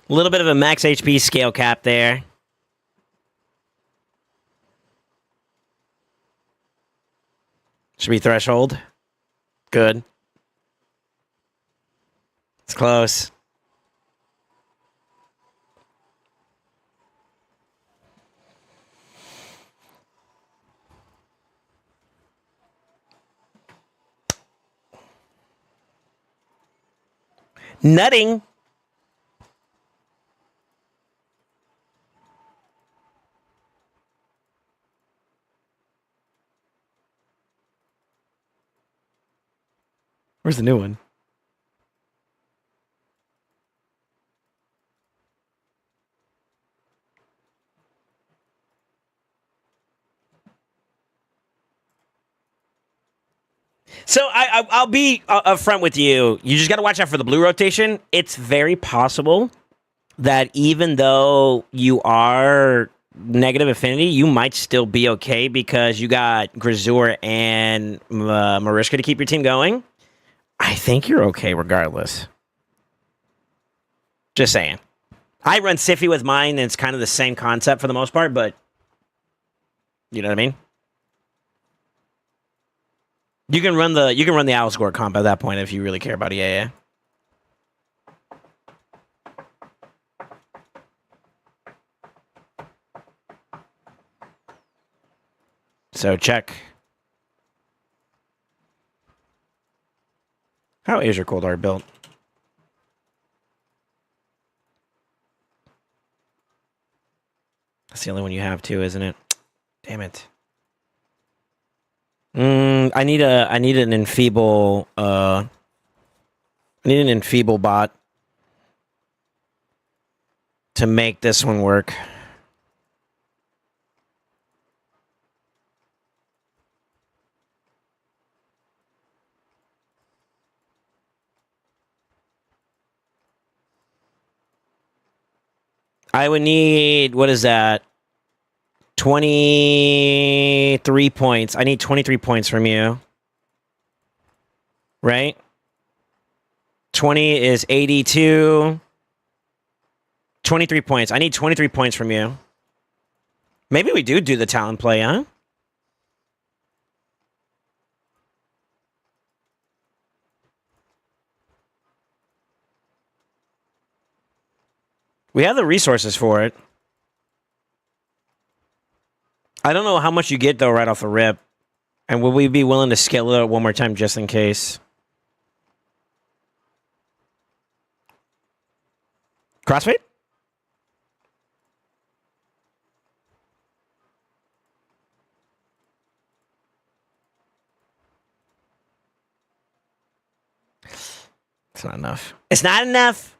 little bit of a max HP scale cap there. Should be threshold. Good. It's close. Nutting. Where's the new one? So I'll be upfront with you. You just got to watch out for the blue rotation. It's very possible that even though you are negative affinity, you might still be okay because you got Grisor and Mariska to keep your team going. I think you're okay regardless. Just saying. I run Siffy with mine, and it's kind of the same concept for the most part, but you know what I mean? You can run the owl score comp at that point if you really care about it. Yeah. So check. How is your cold art built? That's the only one you have too, isn't it? Damn it. I need an enfeeble bot to make this one work. I would need, what is that? 23 points. I need 23 points from you. Right? 20 is 82. 23 points. I need 23 points from you. Maybe we do the talent play, huh? We have the resources for it. I don't know how much you get, though, right off the rip. And will we be willing to scale it up one more time just in case? Crossfade? It's not enough. It's not enough.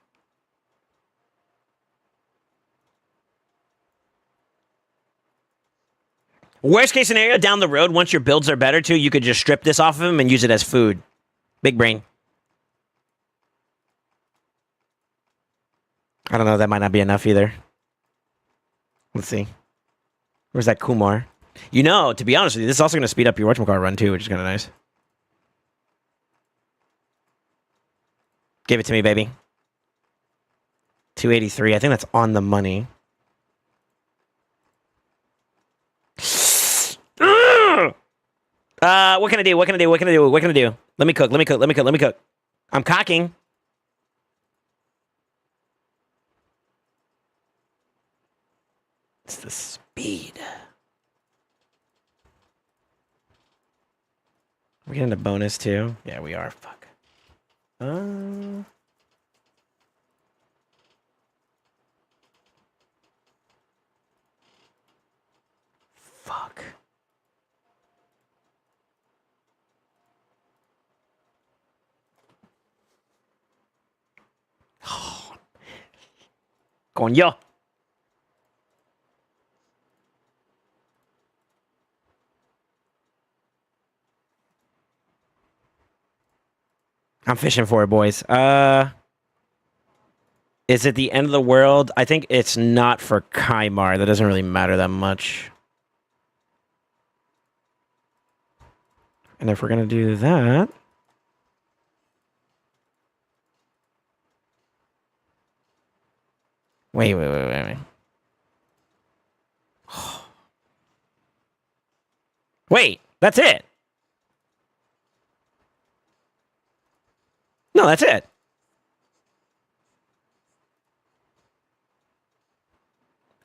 Worst case scenario, down the road, once your builds are better too, you could just strip this off of him and use it as food. Big brain. I don't know. That might not be enough either. Let's see. Where's that Kumar? You know, to be honest with you, this is also going to speed up your whatchamacallit run too, which is kind of nice. Give it to me, baby. 283. I think that's on the money. What can I do? What can I do? What can I do? What can I do? Let me cook. Let me cook. Let me cook. Let me cook. I'm cocking. It's the speed. We're getting a bonus too. Yeah, we are. Fuck. Fuck. Coño. I'm fishing for it, boys. Is it the end of the world? I think it's not for Kaimar. That doesn't really matter that much. And if we're going to do that... Wait. Wait, that's it. No, that's it.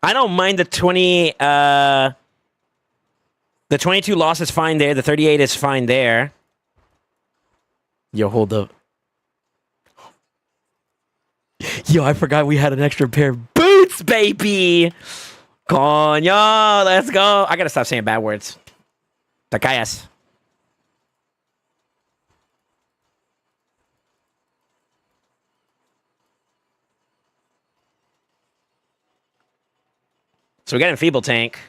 I don't mind the 20, the 22 loss is fine there. The 38 is fine there. Yo, hold up. Yo, I forgot we had an extra pair of boots, baby. Coño, let's go. I gotta stop saying bad words. Te callas. So we got an Enfeeble tank.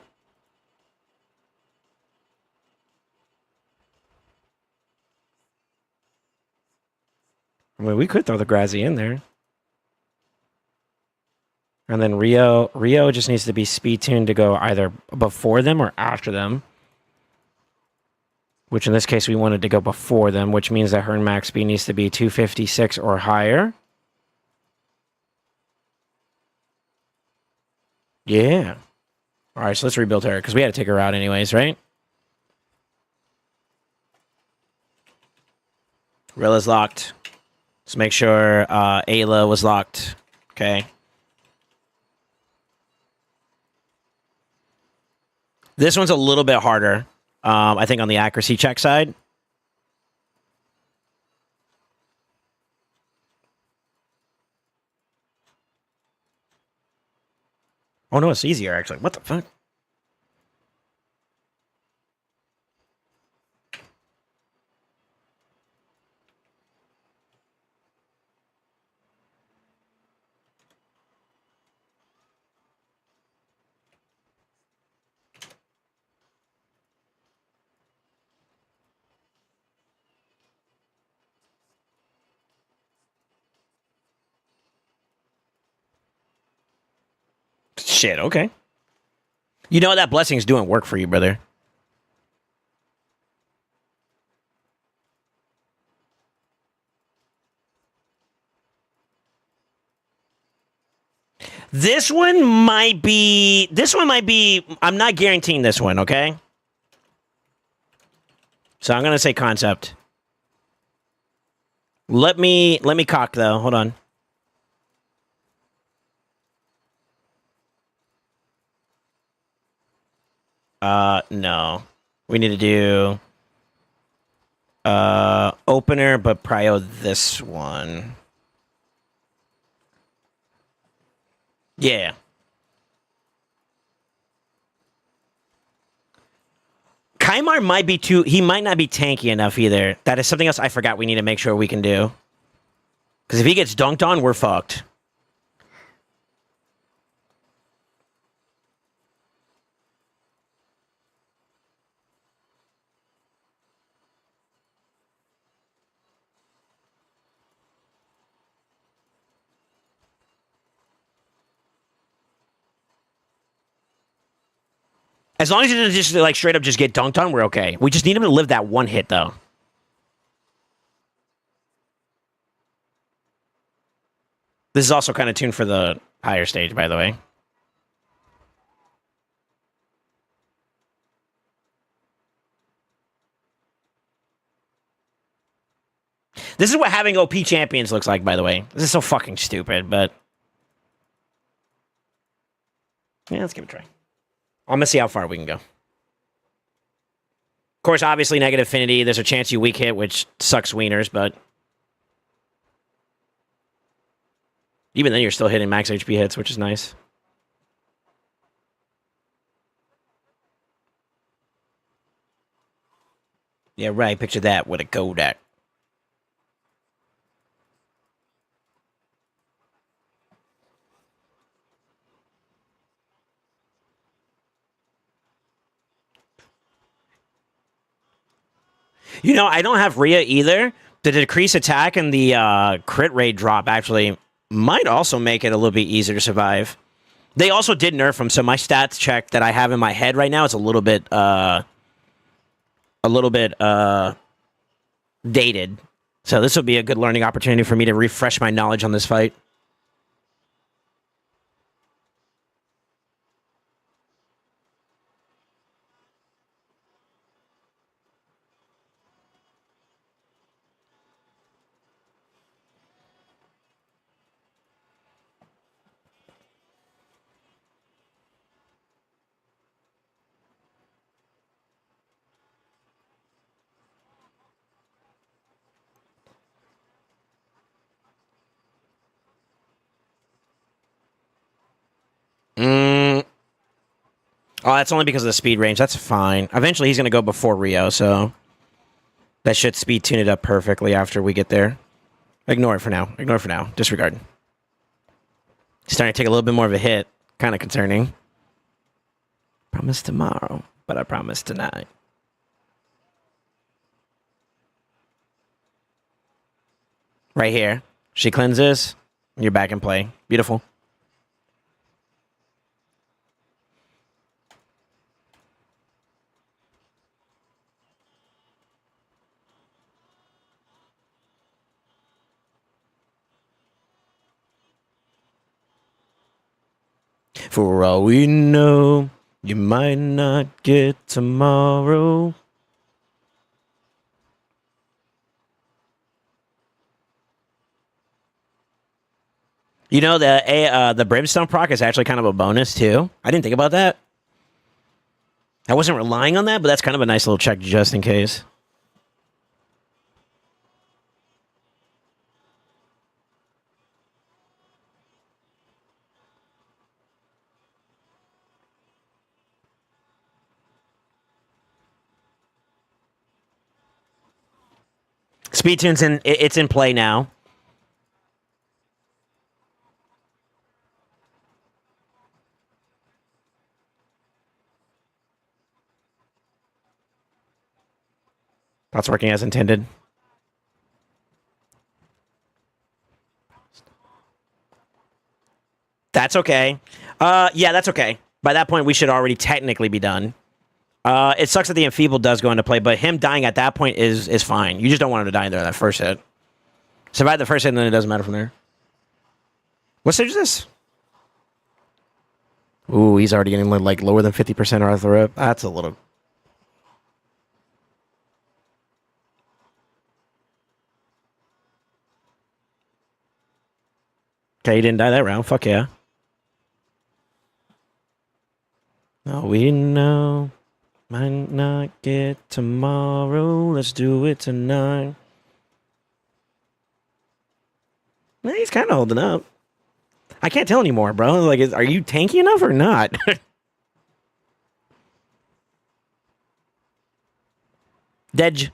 I mean, we could throw the Grazi in there. And then Rio just needs to be speed tuned to go either before them or after them. Which in this case we wanted to go before them, which means that her max speed needs to be 256 or higher. Yeah. Alright, so let's rebuild her, because we had to take her out anyways, right? Rilla's locked. Let's make sure Ayla was locked. Okay. This one's a little bit harder. I think on the accuracy check side. Oh no, it's easier actually. What the fuck? Shit, okay. You know that blessing's doing work for you, brother. This one might be. I'm not guaranteeing this one, okay? So I'm gonna say concept. Let me cock though. Hold on. No. We need to do opener, but prio this one. Yeah. Kaimar might be too. He might not be tanky enough either. That is something else I forgot we need to make sure we can do. Because if he gets dunked on, we're fucked. As long as he doesn't just like straight up just get dunked on, we're okay. We just need him to live that one hit though. This is also kind of tuned for the higher stage, by the way. This is what having OP champions looks like, by the way. This is so fucking stupid, but... yeah, let's give it a try. I'm gonna see how far we can go. Of course, obviously, negative affinity. There's a chance you weak hit, which sucks wieners, but... even then, you're still hitting max HP hits, which is nice. Yeah, right. Picture that with a Kodak. You know, I don't have Rhea either. The decrease attack and the crit rate drop actually might also make it a little bit easier to survive. They also did nerf him, so my stats check that I have in my head right now is a little bit dated. So this will be a good learning opportunity for me to refresh my knowledge on this fight. Oh, that's only because of the speed range. That's fine. Eventually, he's going to go before Rio, so that should speed tune it up perfectly after we get there. Ignore it for now. Ignore it for now. Disregard. He's starting to take a little bit more of a hit. Kind of concerning. Promise tomorrow, but I promise tonight. Right here. She cleanses. You're back in play. Beautiful. For all we know, you might not get tomorrow. You know, the Brimstone proc is actually kind of a bonus, too. I didn't think about that. I wasn't relying on that, but that's kind of a nice little check just in case. Speed tune's it's in play now. That's working as intended. That's okay. Yeah, that's okay. By that point, we should already technically be done. It sucks that the enfeeble does go into play, but him dying at that point is fine. You just don't want him to die in there that first hit. Survive the first hit, and then it doesn't matter from there. What stage is this? Ooh, he's already getting like lower than 50% off the rip. That's a little. Okay, he didn't die that round. Fuck yeah. No, we know. Might not get tomorrow. Let's do it tonight. He's kind of holding up. I can't tell anymore, bro. Like, are you tanky enough or not? Dej.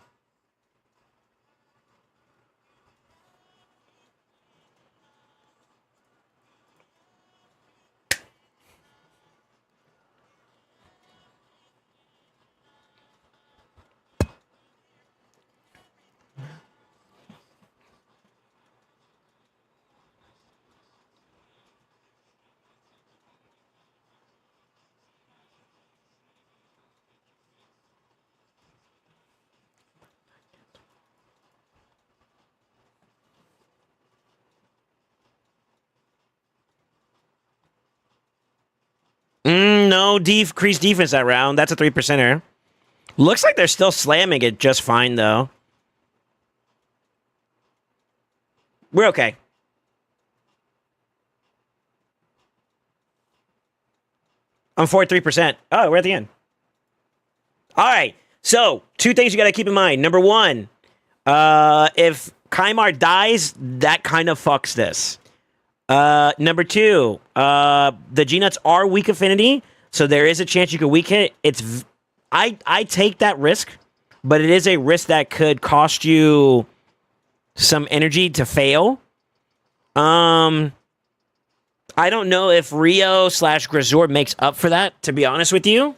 No decreased defense that round. That's a 3%er. Looks like they're still slamming it just fine, though. We're okay. I'm 43%. Oh, we're at the end. All right. So, two things you got to keep in mind. Number one, if Kymar dies, that kind of fucks this. Number two, the G-Nuts are weak affinity, so there is a chance you could weak hit. I take that risk, but it is a risk that could cost you some energy to fail. I don't know if Rio / Grisor makes up for that, to be honest with you.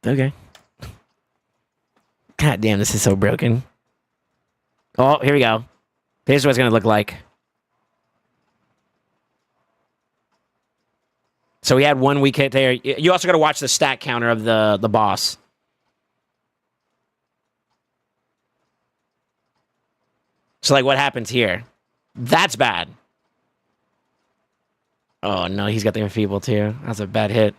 Okay. God damn, this is so broken. Oh, here we go. Here's what it's going to look like. So we had one weak hit there. You also got to watch the stat counter of the boss. So, like, what happens here? That's bad. Oh, no, he's got the enfeeble, too. That's a bad hit.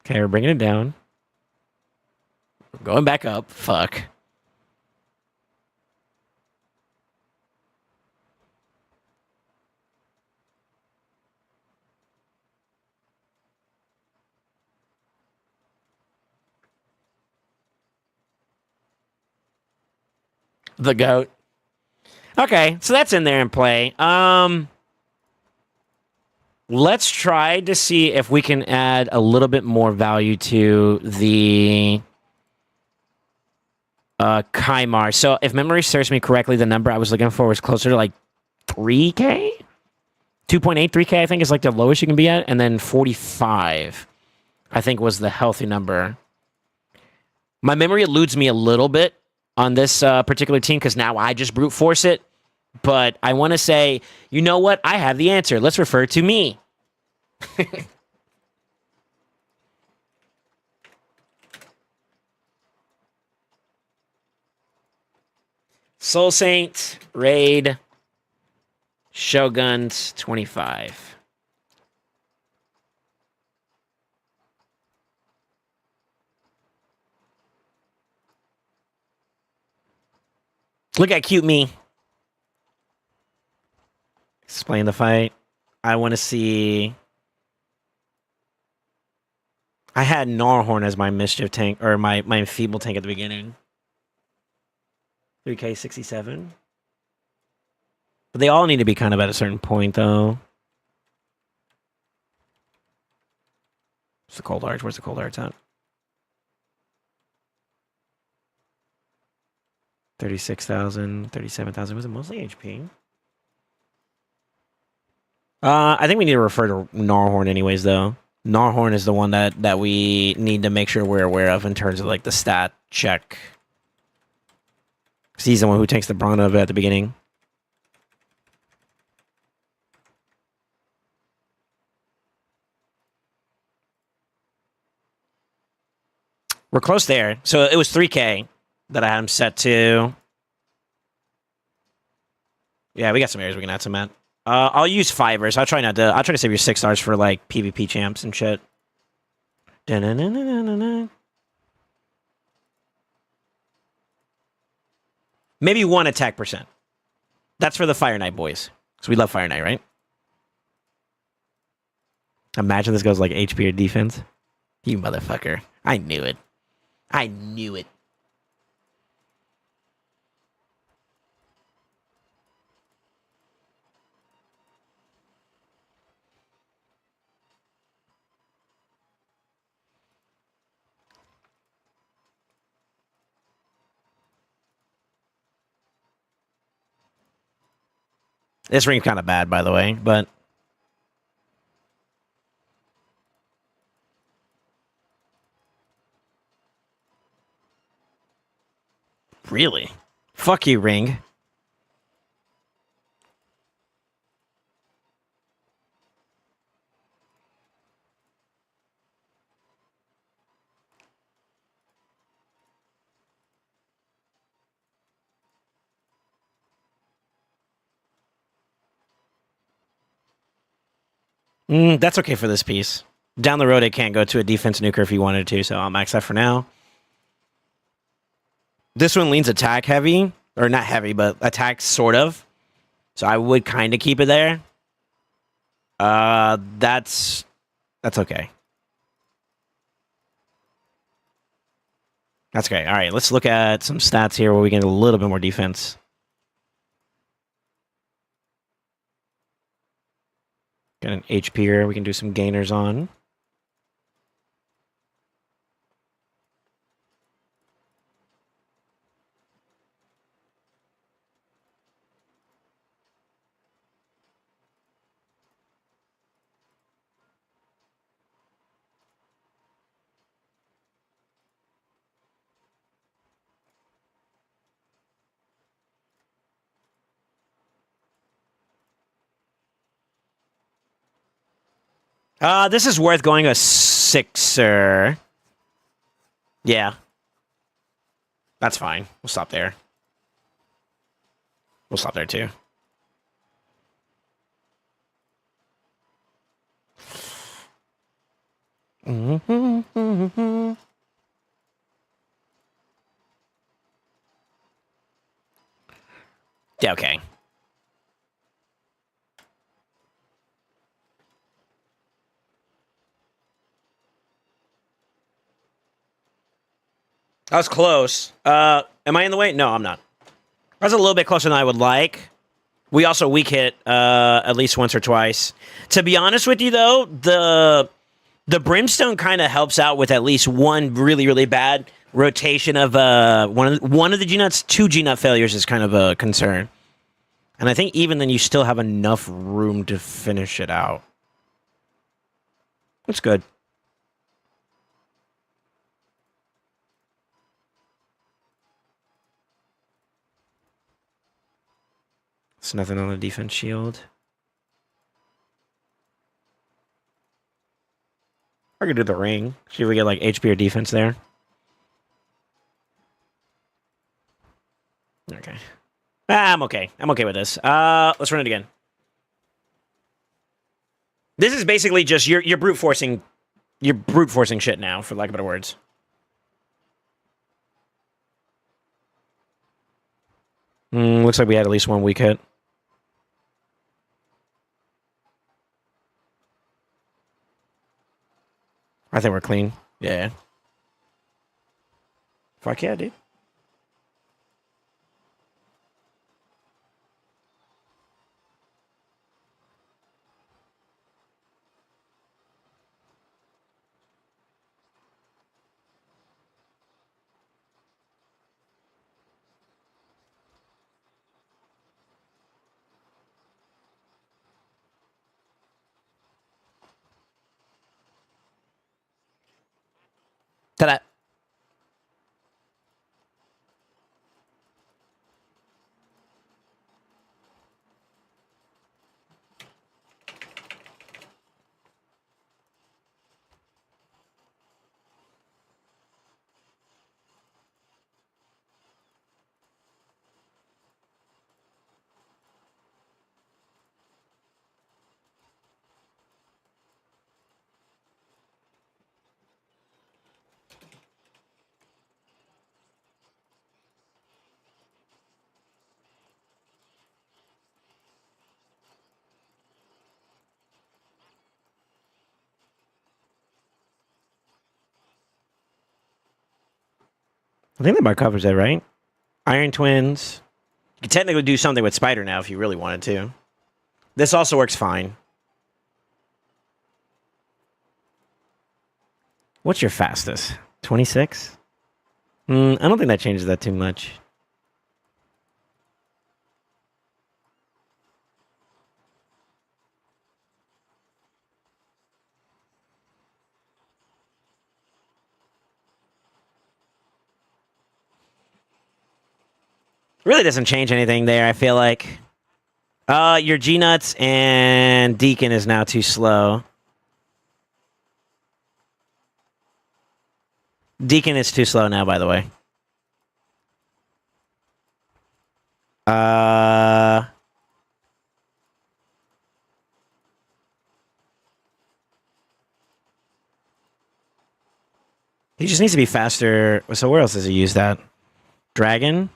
Okay, we're bringing it down. We're going back up. Fuck. The goat. Okay, so that's in there in play. Let's try to see if we can add a little bit more value to the Kymar. So if memory serves me correctly, the number I was looking for was closer to like 3K? 2.8, 3K, I think is like the lowest you can be at. And then 45, I think was the healthy number. My memory eludes me a little bit on this particular team because now I just brute force it. But I want to say, you know what? I have the answer. Let's refer to me. SoulSaint, Raid, Shoguns, 25. Look at cute me. Explain the fight. I want to see... I had Gnarhorn as my mischief tank, or my enfeeble tank at the beginning. 3K 67. But they all need to be kind of at a certain point, though. What's the cold arch? Where's the cold arch at? 36,000, 37,000. Was it mostly HP? I think we need to refer to Gnarhorn anyways, though. Gnarhorn is the one that we need to make sure we're aware of in terms of, like, the stat check. Because he's the one who takes the brunt of it at the beginning. We're close there. So it was 3K that I had him set to. Yeah, we got some areas we can add some at. I'll use fivers. I'll try to save your 6 stars for like PvP champs and shit. Maybe 1 attack percent. That's for the Fire Knight boys. Because we love Fire Knight, right? Imagine this goes like HP or defense. You motherfucker. I knew it. I knew it. This ring's kind of bad, by the way, but... Really? Fuck you, ring. That's okay for this piece. Down the road, it can't go to a defense nuker if you wanted to, so I'll max that for now. This one leans attack heavy. Or not heavy, but attack sort of. So I would kind of keep it there. That's okay. That's okay. All right, let's look at some stats here where we get a little bit more defense. Got an HP here we can do some gainers on. This is worth going a 6er. Yeah. That's fine. We'll stop there. We'll stop there too. Yeah, okay. I was close. Am I in the way? No, I'm not. I was a little bit closer than I would like. We also weak hit at least once or twice. To be honest with you, though, the Brimstone kind of helps out with at least one really, really bad rotation of one of the G-Nuts. 2 G-Nut failures is kind of a concern. And I think even then you still have enough room to finish it out. It's good. It's nothing on the defense shield. I could do the ring. See if we get like HP or defense there. Okay. I'm okay. I'm okay with this. Let's run it again. This is basically just you're brute forcing shit now, for lack of better words. Looks like we had at least one weak hit. I think we're clean. Yeah. Fuck yeah, dude. Ta-da. I think that about covers that, right? Iron Twins. You could technically do something with Spider now if you really wanted to. This also works fine. What's your fastest? 26? I don't think that changes that too much. Really doesn't change anything there, I feel like. Your G-Nuts and Deacon is now too slow. Deacon is too slow now, by the way. He just needs to be faster. So where else does he use that? Dragon?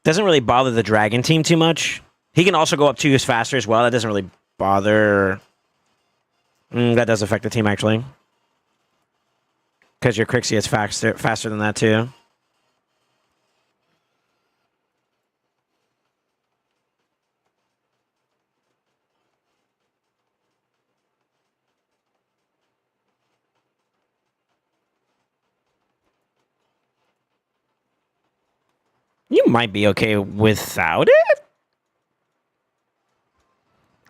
Doesn't really bother the Dragon team too much. He can also go up 2 years faster as well. That doesn't really bother... that does affect the team, actually. Because your Crixie is faster than that, too. You might be okay without it?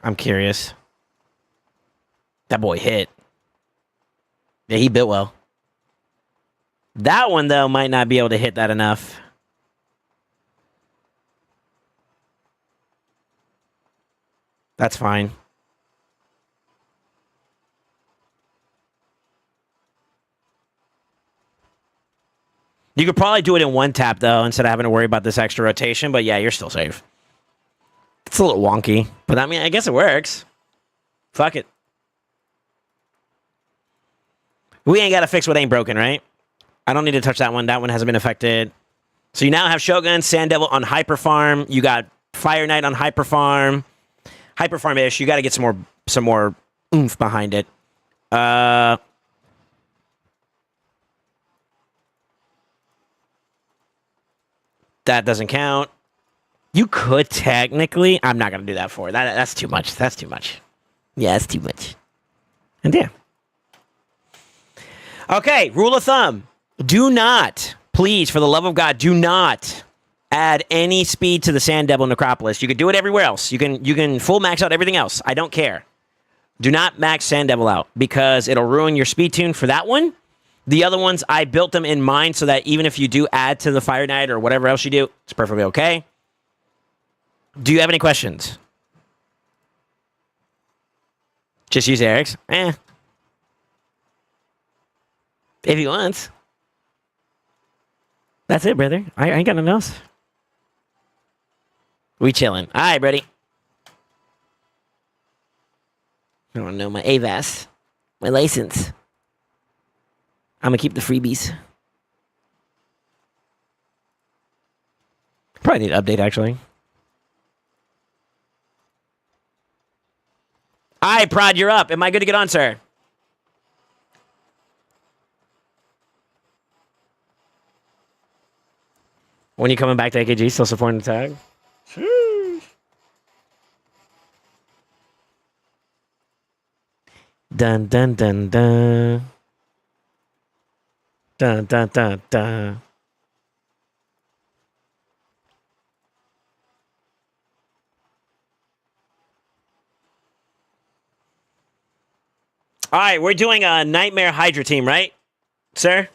I'm curious. That boy hit. Yeah, he bit well. That one, though, might not be able to hit that enough. That's fine. You could probably do it in one tap, though, instead of having to worry about this extra rotation. But yeah, you're still safe. It's a little wonky. But I mean, I guess it works. Fuck it. We ain't got to fix what ain't broken, right? I don't need to touch that one. That one hasn't been affected. So you now have Shogun, Sand Devil on Hyper Farm. You got Fire Knight on Hyper Farm. Hyper Farm-ish. You got to get some more oomph behind it. That doesn't count. You could technically... I'm not going to do that for it. That's too much. That's too much. Yeah, that's too much. And yeah. Okay, rule of thumb. Do not, please, for the love of God, do not add any speed to the Sand Devil Necropolis. You can do it everywhere else. You can full max out everything else. I don't care. Do not max Sand Devil out because it'll ruin your speed tune for that one. The other ones, I built them in mind so that even if you do add to the Fire Knight or whatever else you do, it's perfectly okay. Do you have any questions? Just use Eric's? If he wants. That's it, brother. I ain't got nothing else. We chilling. All right, buddy. I don't know my AVAS. My license. I'm going to keep the freebies. Probably need to update, actually. All right, Prod, you're up. Am I good to get on, sir? When you coming back to AKG, still supporting the tag? Dun, dun, dun, dun. Dun, dun, dun, dun. All right, we're doing a Nightmare Hydra team, right, sir?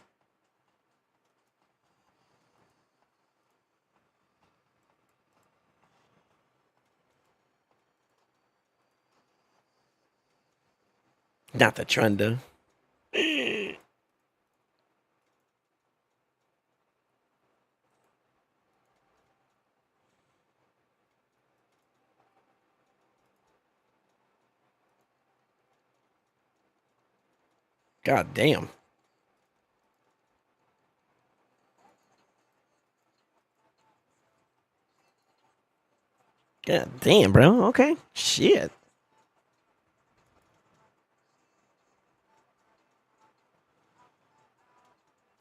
Not the Trunda. God damn. God damn, bro. Okay. Shit.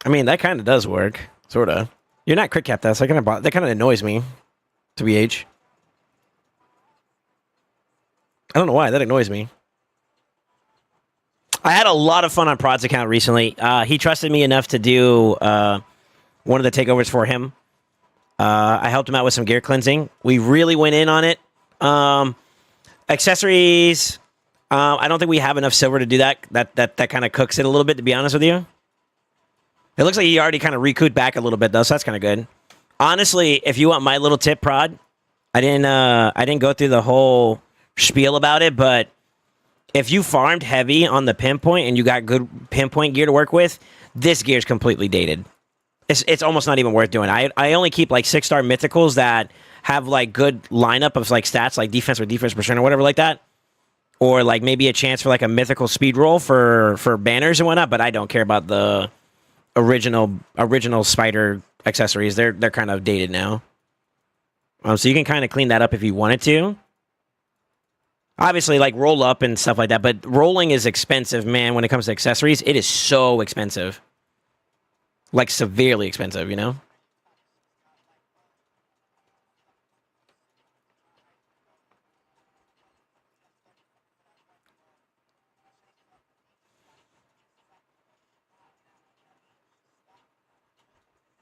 I mean, that kind of does work, sort of. You're not crit cap, though, so that kind of annoys me, to BH. I don't know why. That annoys me. I had a lot of fun on Prod's account recently. He trusted me enough to do one of the takeovers for him. I helped him out with some gear cleansing. We really went in on it. Accessories. I don't think we have enough silver to do that. That kind of cooks it a little bit, to be honest with you. It looks like he already kind of recouped back a little bit, though, so that's kind of good. Honestly, if you want my little tip, Prod, I didn't go through the whole spiel about it, but if you farmed heavy on the pinpoint and you got good pinpoint gear to work with, this gear is completely dated. It's almost not even worth doing. I only keep like 6-star mythicals that have like good lineup of like stats, like defense or defense percent or whatever like that, or like maybe a chance for like a mythical speed roll for banners and whatnot. But I don't care about the original spider accessories. They're kind of dated now. So you can kind of clean that up if you wanted to. Obviously, like roll up and stuff like that, but rolling is expensive, man. When it comes to accessories, it is so expensive. Like severely expensive, you know?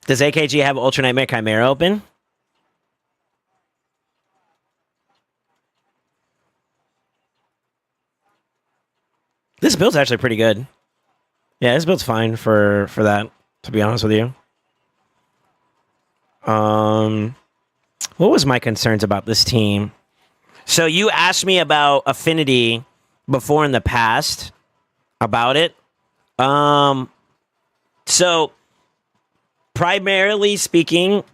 Does AKG have Ultra Nightmare Chimera open? This build's actually pretty good. Yeah, this build's fine for that, to be honest with you. What was my concerns about this team? So you asked me about Affinity before in the past about it. So primarily speaking, let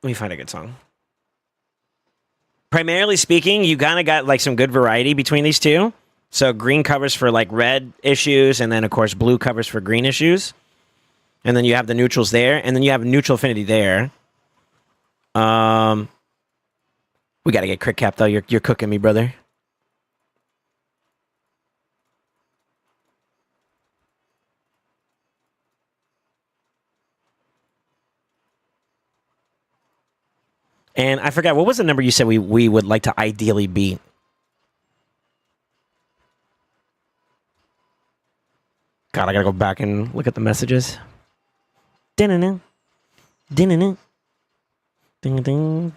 me find a good song. Primarily speaking, you kind of got like some good variety between these two. So green covers for like red issues, and then of course blue covers for green issues. And then you have the neutrals there, and then you have neutral affinity there. We gotta get crit cap though. You're cooking me, brother. And I forgot, what was the number you said we would like to ideally beat? God, I gotta go back and look at the messages. Ding-ding-ding. Ding-ding-ding. Ding-ding.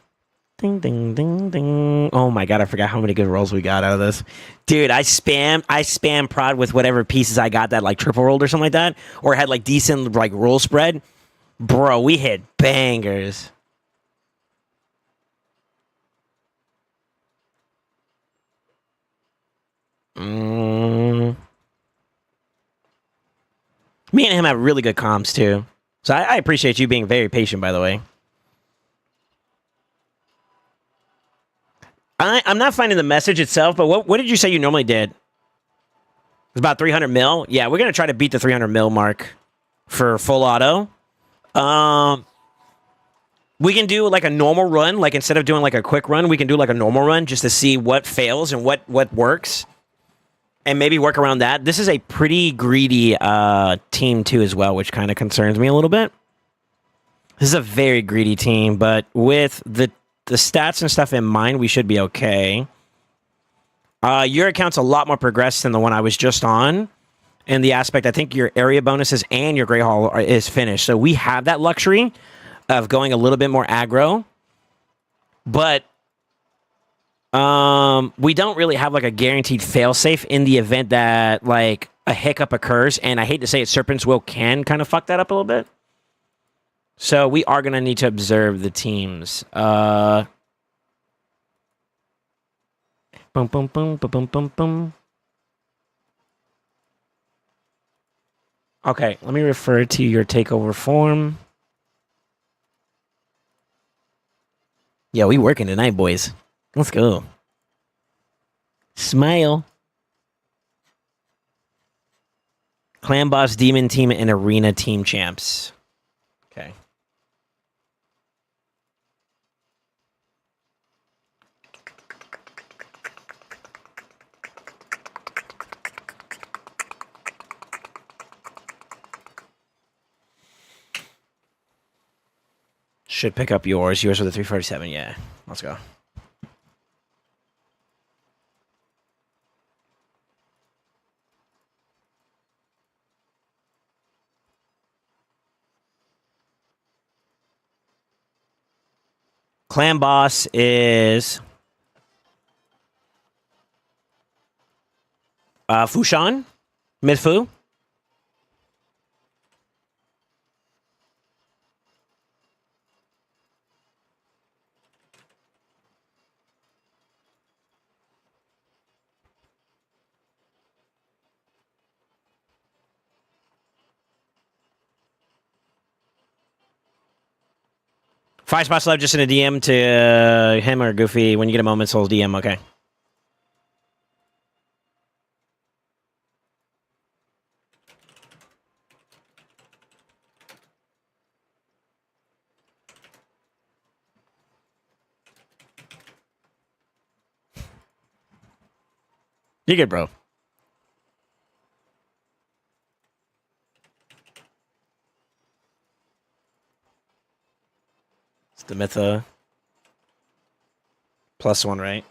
Ding, ding, ding, ding. Oh my God, I forgot how many good rolls we got out of this. Dude, I spam Prod with whatever pieces I got that like triple rolled or something like that, or had like decent like roll spread. Bro, we hit bangers. Me and him have really good comms too. So I appreciate you being very patient, by the way. I'm not finding the message itself, but what did you say you normally did? It's about 300 mil? Yeah, we're going to try to beat the 300 mil mark for full auto. We can do like a normal run. Like instead of doing like a quick run, we can do like a normal run just to see what fails and what works, and maybe work around that. This is a pretty greedy team too as well, which kind of concerns me a little bit. This is a very greedy team, but with the stats and stuff in mind, we should be okay. Your account's a lot more progressed than the one I was just on. In the aspect, I think your area bonuses and your Grey Hall is finished. So we have that luxury of going a little bit more aggro. But we don't really have like a guaranteed failsafe in the event that like a hiccup occurs. And I hate to say it, Serpent's Will can kind of fuck that up a little bit. So we are going to need to observe the teams. Boom, boom, boom, boom, boom, boom, boom. Okay, let me refer to your takeover form. Yeah, we working tonight, boys. Let's go. Smile. Clan Boss, Demon Team, and Arena Team Champs. Okay. Should pick up yours. Yours are the 347. Yeah. Let's go. Clan Boss is Fushan, Midfu. Five spots left, just in a DM to him or Goofy. When you get a moment, Soul's DM, okay. You're good, bro. It's the Mytha. +1, right?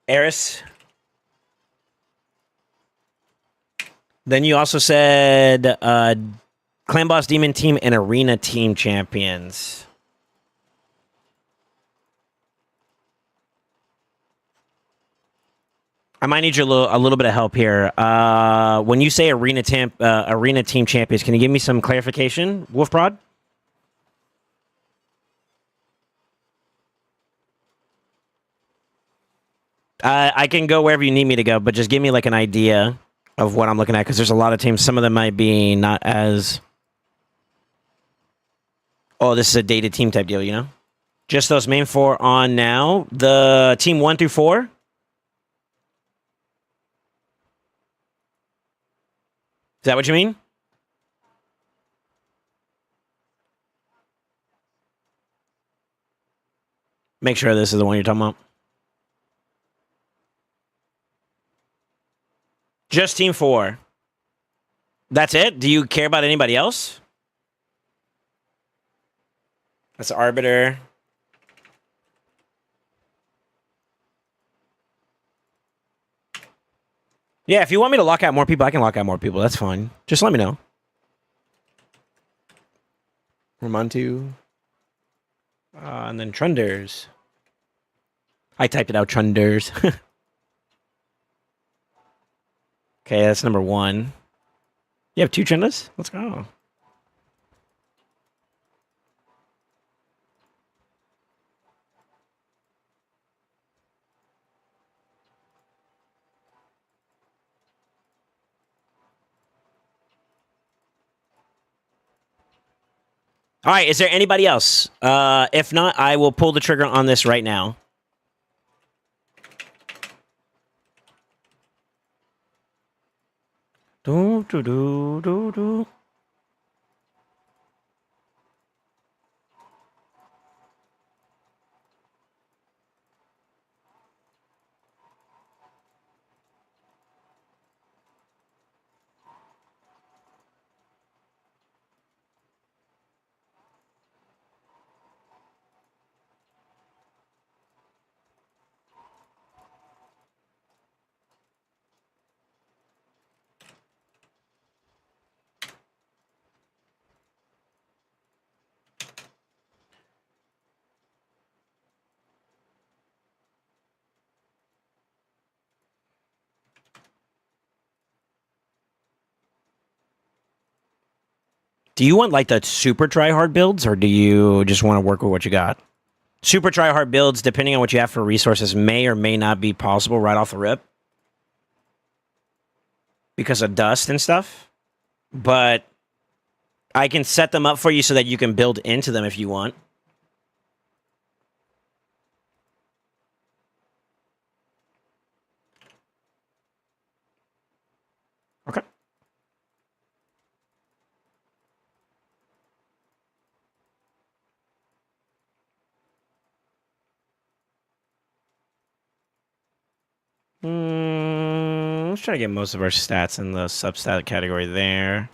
Eris. Then you also said Clan Boss, Demon Team, and Arena Team Champions. I might need you a little bit of help here. When you say Arena Team Champions, can you give me some clarification, Wolfprod? I can go wherever you need me to go, but just give me like an idea of what I'm looking at, because there's a lot of teams. Some of them might be not as... Oh, this is a dated team type deal, you know? Just those main four on now. The team 1 through 4. Is that what you mean? Make sure this is the one you're talking about. Just team 4. That's it? Do you care about anybody else? That's Arbiter. Yeah, if you want me to lock out more people, I can lock out more people. That's fine. Just let me know. Ramontu. And then Trunders. I typed it out, Trunders. Okay, that's number 1. You have 2 Trunders? Let's go. All right, is there anybody else? If not, I will pull the trigger on this right now. Do, do, do, do, do. Do you want like the super try hard builds, or do you just want to work with what you got? Super try hard builds, depending on what you have for resources, may or may not be possible right off the rip because of dust and stuff. But I can set them up for you so that you can build into them if you want. Okay. Let's try to get most of our stats in the substat category there.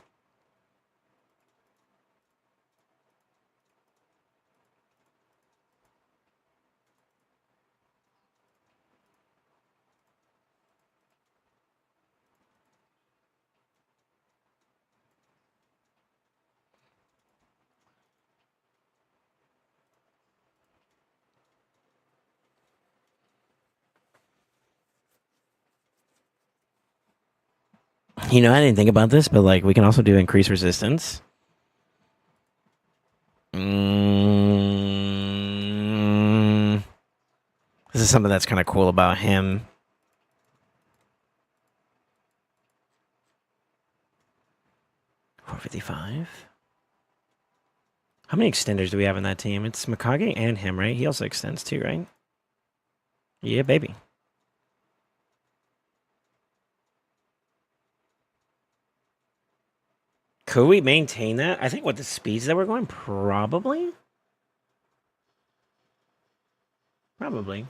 You know, I didn't think about this, but like we can also do increased resistance. This is something that's kind of cool about him. $455. How many extenders do we have in that team? It's Mikage and him, right? He also extends too, right? Yeah, baby. Could we maintain that? I think with the speeds that we're going, probably. Probably.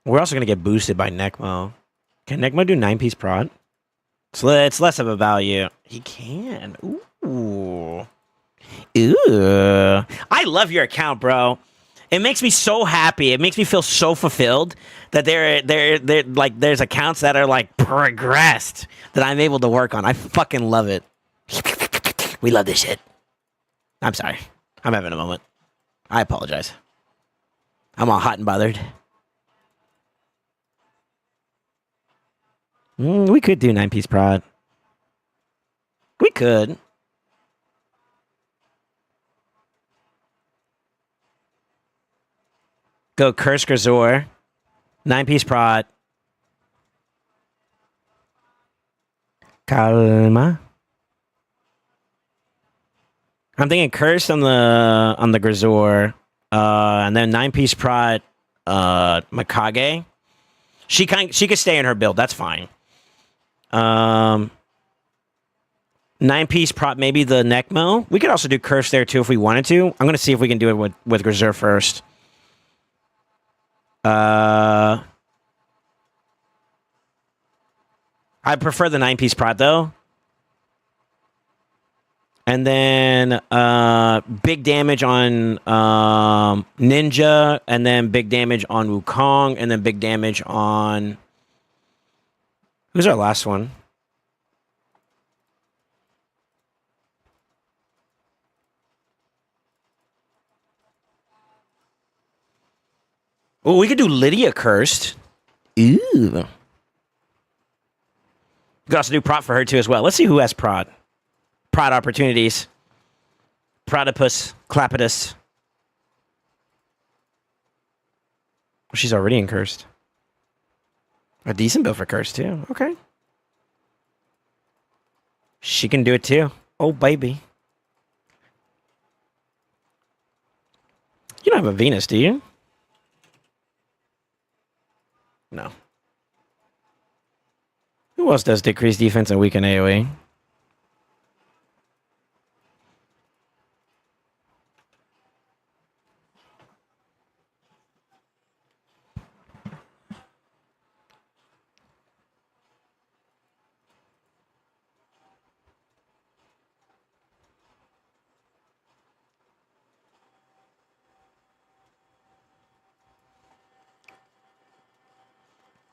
We're also going to get boosted by Necmo. Can Necmo do 9-piece prod? So it's less of a value. He can. Ooh. Ooh. I love your account, bro. It makes me so happy. It makes me feel so fulfilled that they're like there's accounts that are like progressed that I'm able to work on. I fucking love it. We love this shit. I'm sorry. I'm having a moment. I apologize. I'm all hot and bothered. We could do 9-piece prod. We could. Go Curse Grazor. 9-piece prod. Calma. I'm thinking Curse on the Grazor. And then 9-piece prod Mikage. She could stay in her build, that's fine. 9-piece prop, maybe the Necmo. We could also do Curse there too if we wanted to. I'm gonna see if we can do it with Grazor first. I prefer the 9-piece prod though. And then big damage on Ninja, and then big damage on Wukong, and then big damage on... Who's our last one? Oh, we could do Lydia Cursed. Ooh. We could also do prod for her too as well. Let's see who has prod. Prod opportunities. Prodipus, Clapidus. She's already in Cursed. A decent build for Cursed too. Okay. She can do it too. Oh, baby. You know, have a Venus, do you? No. Who else does decrease defense and weaken AoE?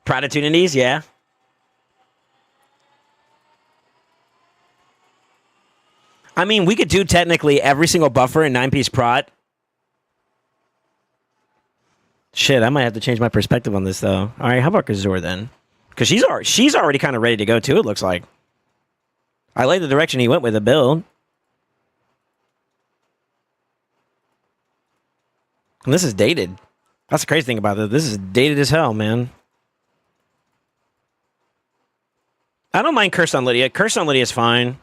Pride opportunities, yeah. I mean, we could do technically every single buffer in 9-piece prot. Shit, I might have to change my perspective on this, though. All right, how about Kazor, then? Because she's already kind of ready to go, too, it looks like. I like the direction he went with the build. And this is dated. That's the crazy thing about it. This is dated as hell, man. I don't mind Curse on Lydia. Curse on Lydia is fine.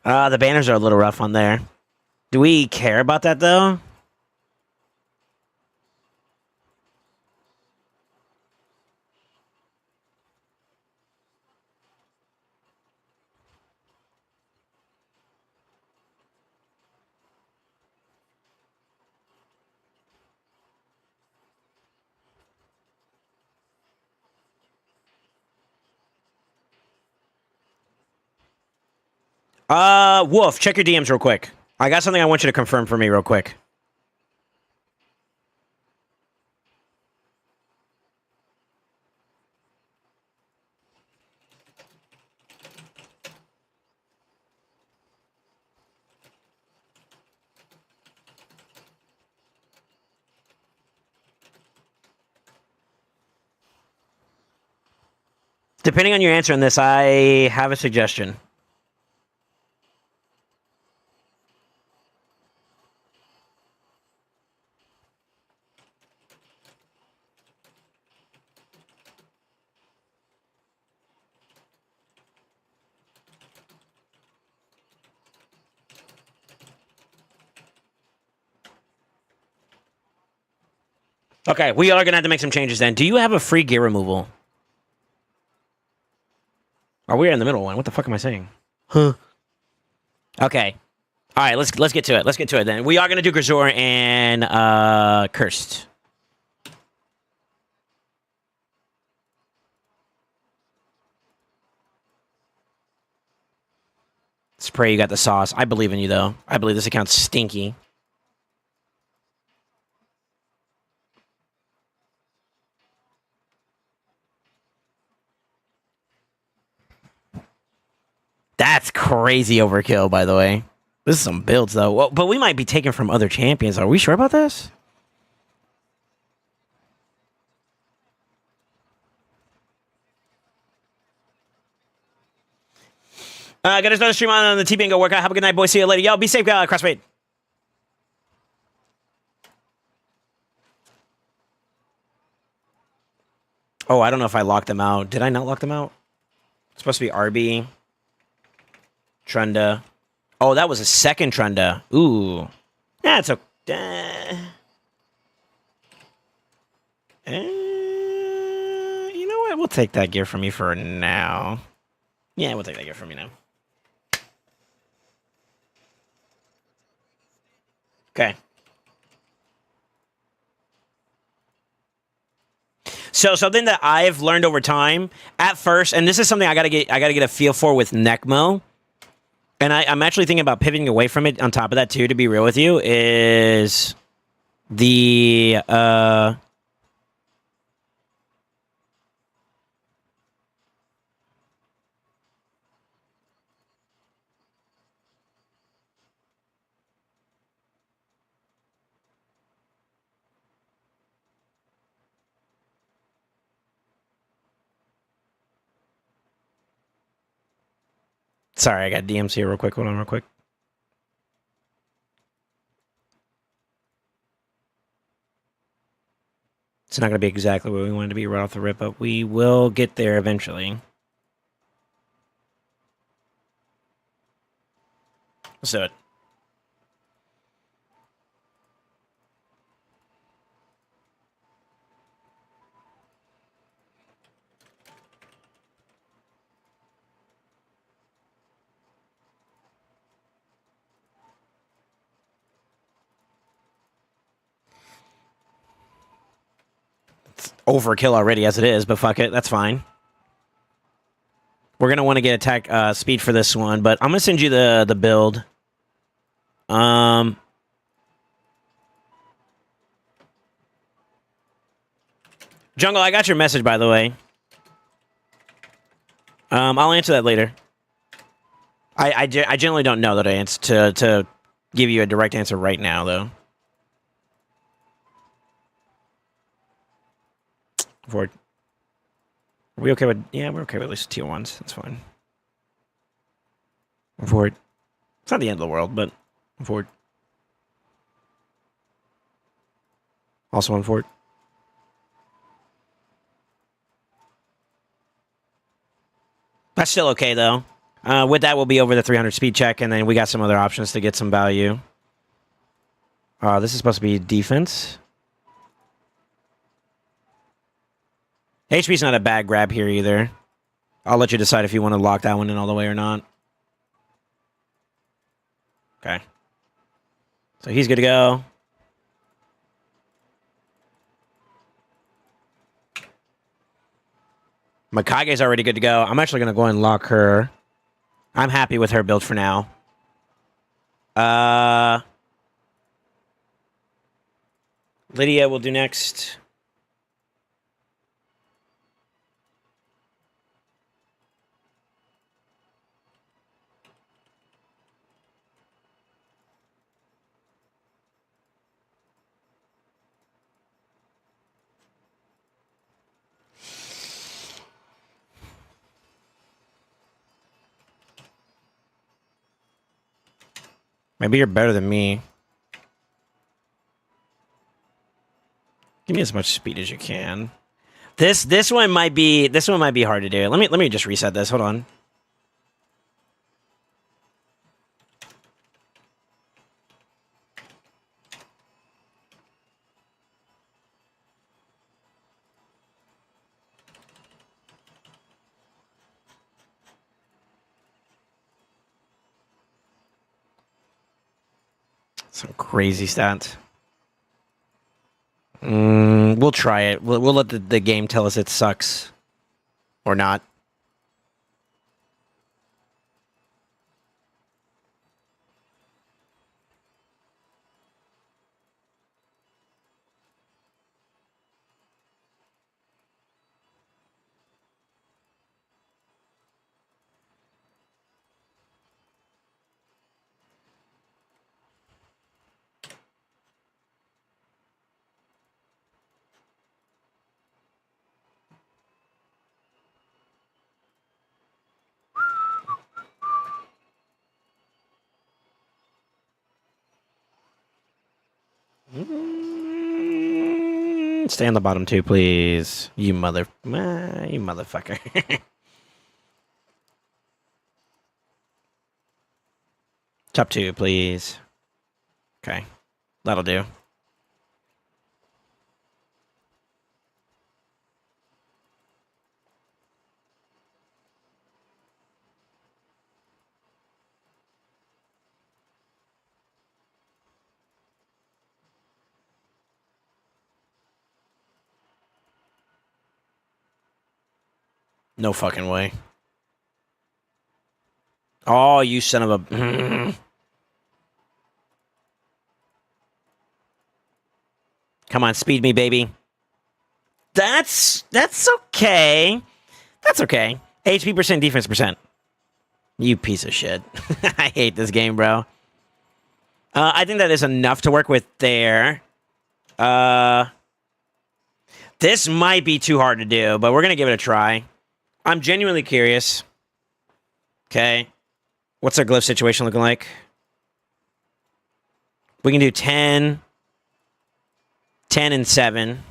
The banners are a little rough on there. Do we care about that, though? Wolf, check your DMs real quick. I got something I want you to confirm for me real quick. Depending on your answer on this, I have a suggestion. Okay, we are going to have to make some changes then. Do you have a free gear removal? Or we're in the middle one. What the fuck am I saying? Huh. Okay. All right, let's get to it. Let's get to it then. We are going to do Grazor and Cursed. Spray, you got the sauce. I believe in you, though. I believe this account's stinky. That's crazy overkill, by the way. This is some builds, though. Well, but we might be taken from other champions. Are we sure about this? Get us another stream on the TB and go work out. Have a good night, boys. See you later. Yo, be safe, Crossfade. Oh, I don't know if I locked them out. Did I not lock them out? It's supposed to be RB. Trunda. Oh, that was a second Trunda. Ooh. Yeah, it's okay. You know what? We'll take that gear from you for now. Yeah, we'll take that gear from you now. Okay. So something that I've learned over time, at first, and this is something I gotta get a feel for with Necmo, and I'm actually thinking about pivoting away from it. On top of that, too, to be real with you, is the Sorry, I got DMs here real quick. Hold on real quick. It's not going to be exactly what we wanted to be right off the rip, but we will get there eventually. Let's do it. It's overkill already as it is, but fuck it. That's fine. We're going to want to get attack speed for this one, but I'm going to send you the build. Jungle, I got your message, by the way. I'll answer that later. I generally don't know that answer to give you a direct answer right now, though. Forward. Are we okay with... Yeah, we're okay with at least tier 1s. That's fine. Forward. It's not the end of the world, but... Forward. Also on forward. That's still okay, though. With that, we'll be over the 300 speed check, and then we got some other options to get some value. This is supposed to be defense. HP's not a bad grab here, either. I'll let you decide if you want to lock that one in all the way or not. Okay. So he's good to go. Mikage's already good to go. I'm actually going to go and lock her. I'm happy with her build for now. Lydia will do next. Maybe you're better than me. Give me as much speed as you can. This one might be hard to do. Let me just reset this. Hold on. Some crazy stats. We'll try it. We'll let the game tell us it sucks. Or not. Stay on the bottom two, please. You motherfucker. Top two, please. Okay. That'll do. No fucking way. Oh, you son of a... Come on, speed me, baby. That's okay. That's okay. HP percent, defense percent. You piece of shit. I hate this game, bro. I think that is enough to work with there. This might be too hard to do, but we're going to give it a try. I'm genuinely curious. Okay. What's our glyph situation looking like? We can do 10, 10 and 7.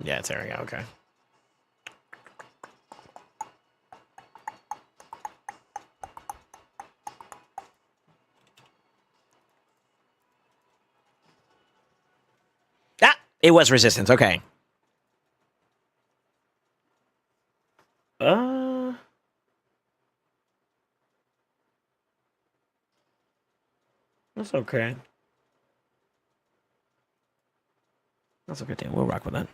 Yeah, it's there we go. Okay. Ah, it was resistance. Okay. That's okay. That's a good thing. We'll rock with that.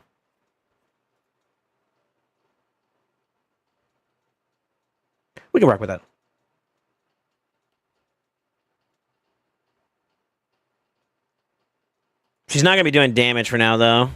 We can rock with that. She's not going to be doing damage for now, though.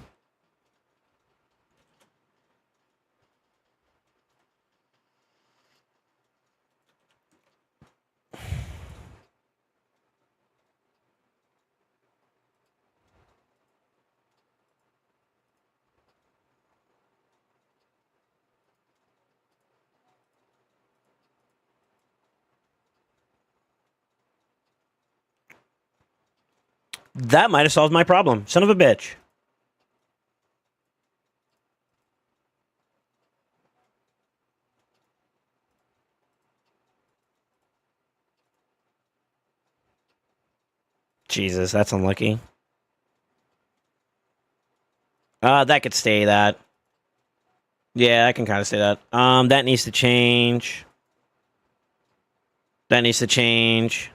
That might have solved my problem. Son of a bitch. Jesus, that's unlucky. That could stay that. Yeah, I can kind of say that. That needs to change. That needs to change.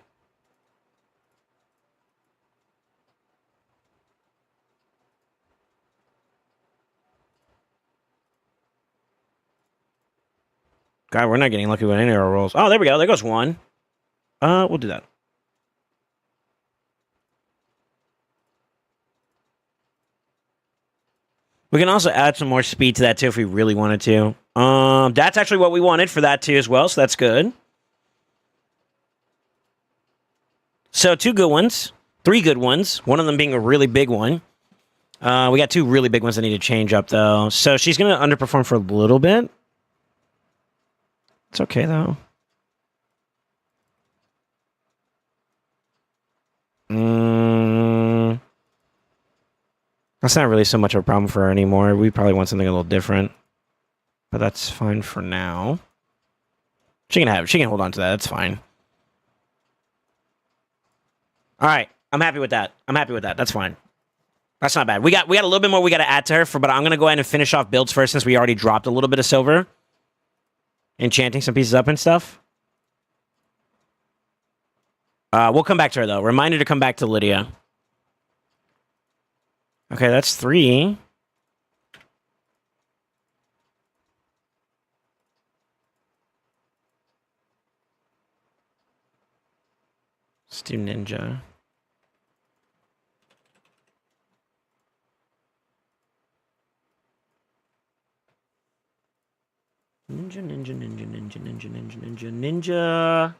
God, we're not getting lucky with any of our rolls. Oh, there we go. There goes one. We'll do that. We can also add some more speed to that too if we really wanted to. That's actually what we wanted for that too as well, so that's good. So 2 good ones, 3 good ones. One of them being a really big one. We got 2 really big ones that need to change up though. So she's gonna underperform for a little bit. It's okay though. That's not really so much of a problem for her anymore. We probably want something a little different. But that's fine for now. She can hold on to that. That's fine. Alright. I'm happy with that. That's fine. That's not bad. We got a little bit more we got to add to her, but I'm going to go ahead and finish off builds first since we already dropped a little bit of silver. Enchanting some pieces up and stuff. We'll come back to her, though. Reminder to come back to Lydia. Okay, that's 3. Let's do Ninja. Ninja.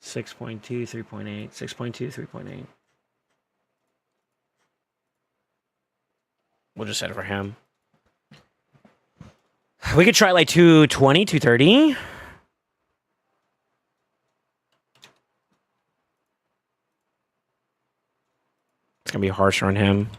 6.2, 3.8. 6.2, 3.8. We'll just set it for him. We could try like 220, 230. It's going to be harsher on him.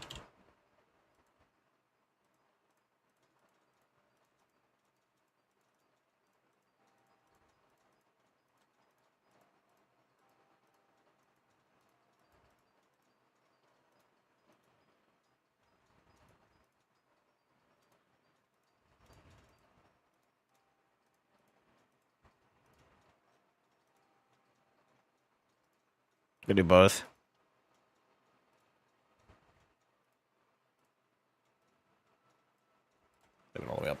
Could do both. Put it all the way up.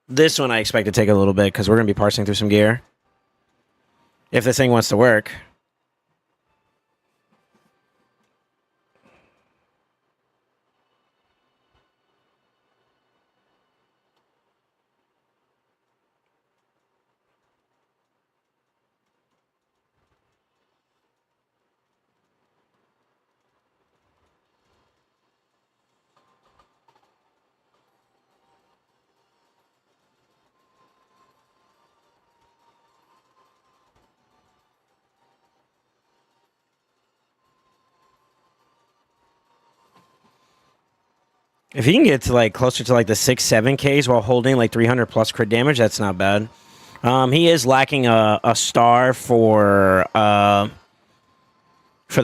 This one I expect to take a little bit because we're going to be parsing through some gear. If this thing wants to work. If he can get to like closer to like the 6-7Ks while holding like 300 plus crit damage, that's not bad. He is lacking a star for the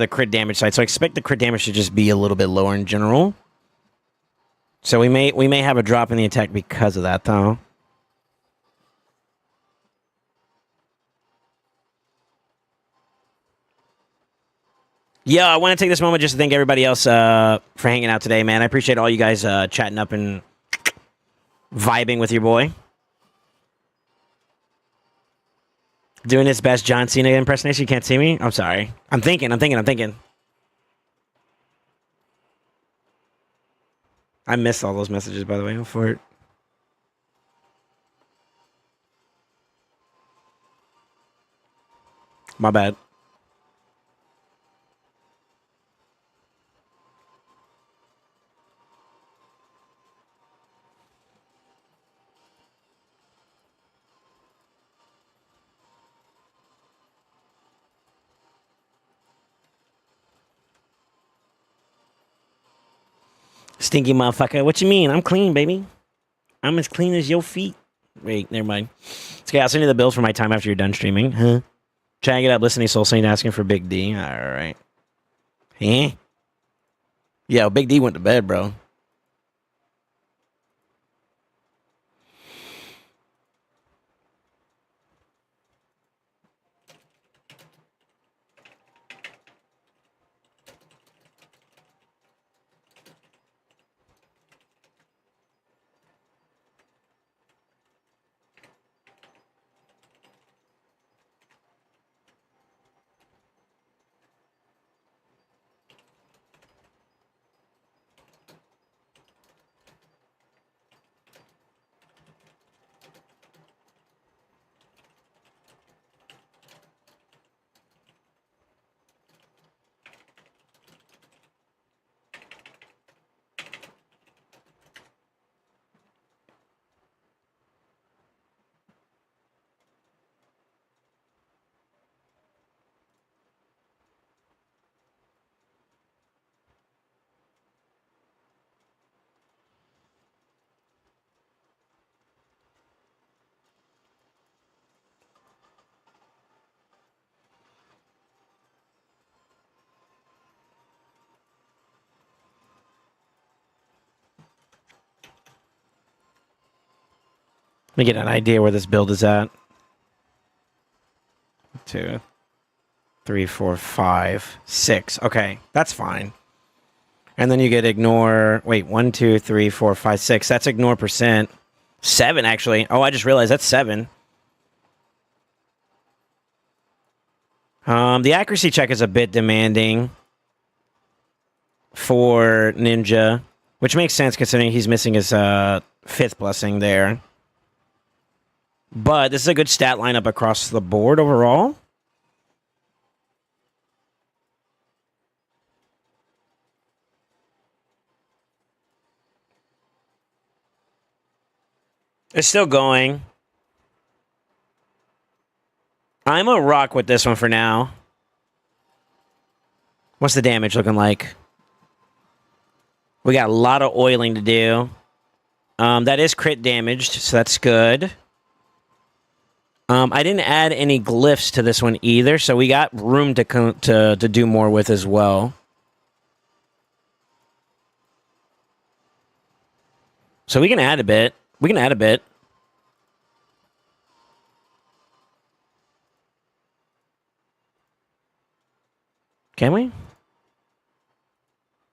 crit damage side, so I expect the crit damage to just be a little bit lower in general. So we may have a drop in the attack because of that, though. Yeah, I want to take this moment just to thank everybody else for hanging out today, man. I appreciate all you guys chatting up and vibing with your boy. Doing his best John Cena impersonation. You can't see me? I'm sorry. I'm thinking. I missed all those messages, by the way. Go for it. My bad. Stinky motherfucker. What you mean? I'm clean, baby. I'm as clean as your feet. Wait, never mind. It's okay. I'll send you the bills for my time after you're done streaming. Huh? Chatting it up, listening to SoulSaint asking for Big D. All right. Huh? Yo, Big D went to bed, bro. Let me get an idea where this build is at. 2, 3, 4, 5, 6. Okay, that's fine. And then you get ignore. Wait, 1, 2, 3, 4, 5, 6. That's ignore percent. 7, actually. Oh, I just realized that's 7. The accuracy check is a bit demanding for Ninja, which makes sense considering he's missing his 5th blessing there. But this is a good stat lineup across the board overall. It's still going. I'm a rock with this one for now. What's the damage looking like? We got a lot of oiling to do. That is crit damaged, so that's good. I didn't add any glyphs to this one either, so we got room to do more with as well. So we can add a bit. Can we?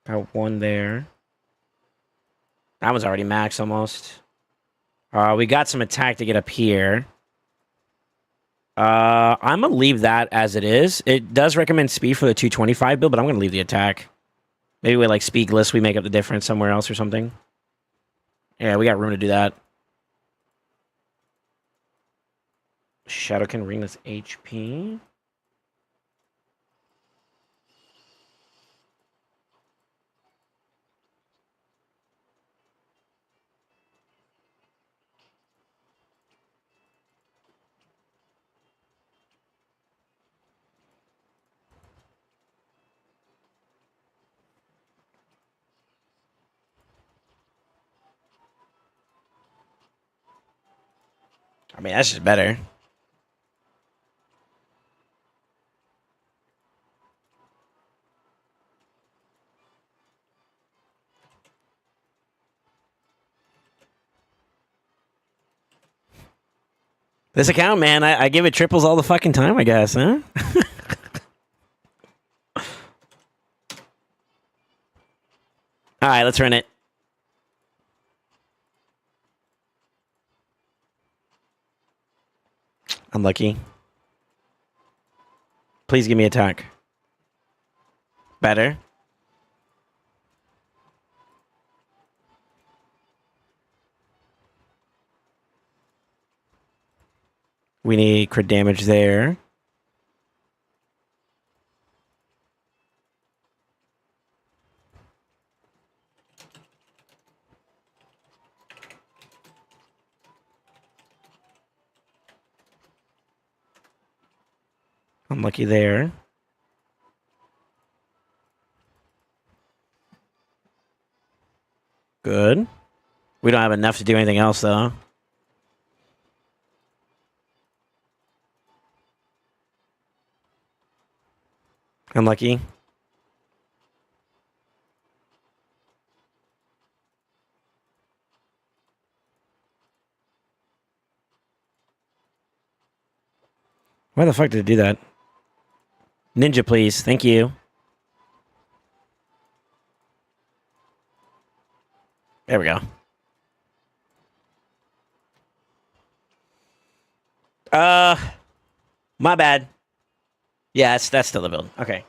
Got one there. That one's already maxed almost. We got some attack to get up here. I'm going to leave that as it is. It does recommend speed for the 225 build, but I'm going to leave the attack. Maybe with like speedless, we make up the difference somewhere else or something. Yeah, we got room to do that. Shadowkin Ringless HP. I mean, that's just better. This account, man, I give it triples all the fucking time, I guess, huh? All right, let's run it. Unlucky. Please give me attack. Better. We need crit damage there. Unlucky there. Good. We don't have enough to do anything else, though. Unlucky. Why the fuck did it do that? Ninja, please. Thank you. There we go. My bad. Yeah, that's still the build. Okay.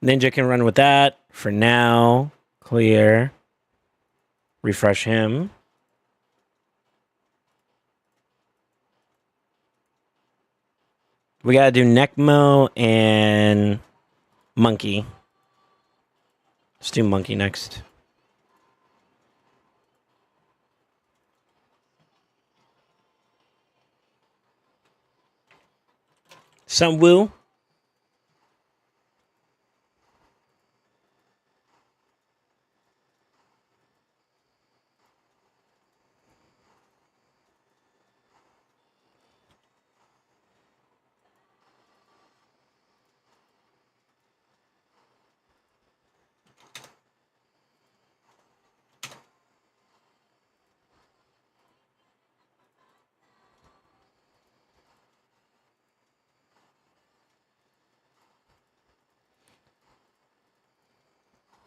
Ninja can run with that. For now. Clear. Refresh him. We gotta do Necmo and Monkey. Let's do Monkey next. Some woo.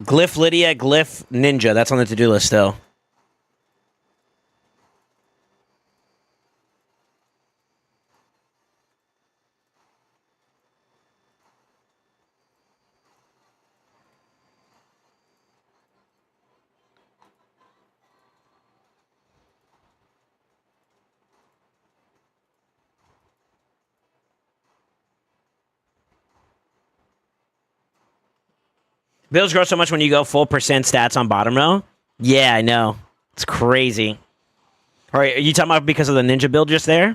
Glyph Lydia, Glyph Ninja. That's on the to-do list still. Bills grow so much when you go full percent stats on bottom row. Yeah, I know. It's crazy. All right, are you talking about because of the ninja build just there?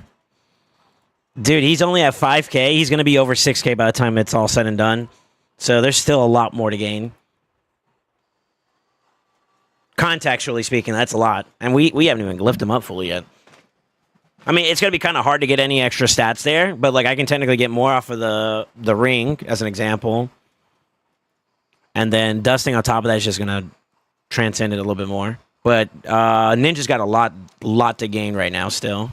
Dude, he's only at 5K. He's going to be over 6K by the time it's all said and done. So there's still a lot more to gain. Contextually speaking, that's a lot. And we haven't even lifted him up fully yet. I mean, it's going to be kind of hard to get any extra stats there, but like I can technically get more off of the ring, as an example. And then dusting on top of that is just going to transcend it a little bit more. But Ninja's got a lot to gain right now still.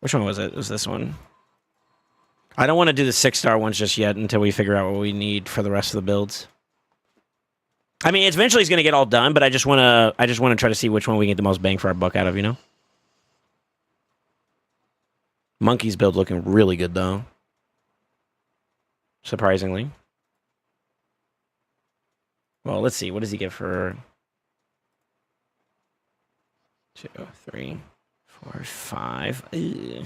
Which one was it? It was this one. I don't want to do the 6-star ones just yet until we figure out what we need for the rest of the builds. I mean, eventually it's going to get all done, but I just want to try to see which one we get the most bang for our buck out of, you know? Monkey's build looking really good, though. Surprisingly. Well, let's see. What does he get for 2, 3, 4, 5? Ugh.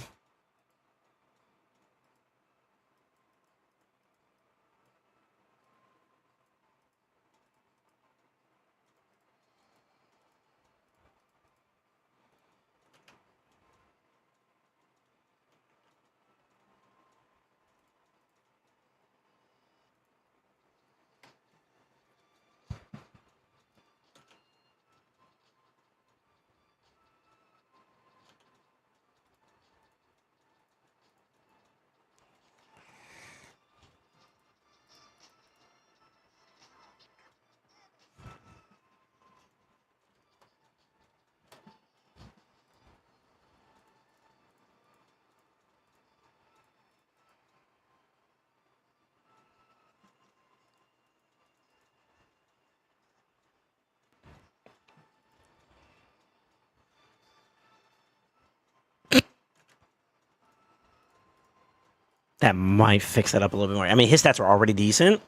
That might fix that up a little bit more. I mean, his stats are already decent.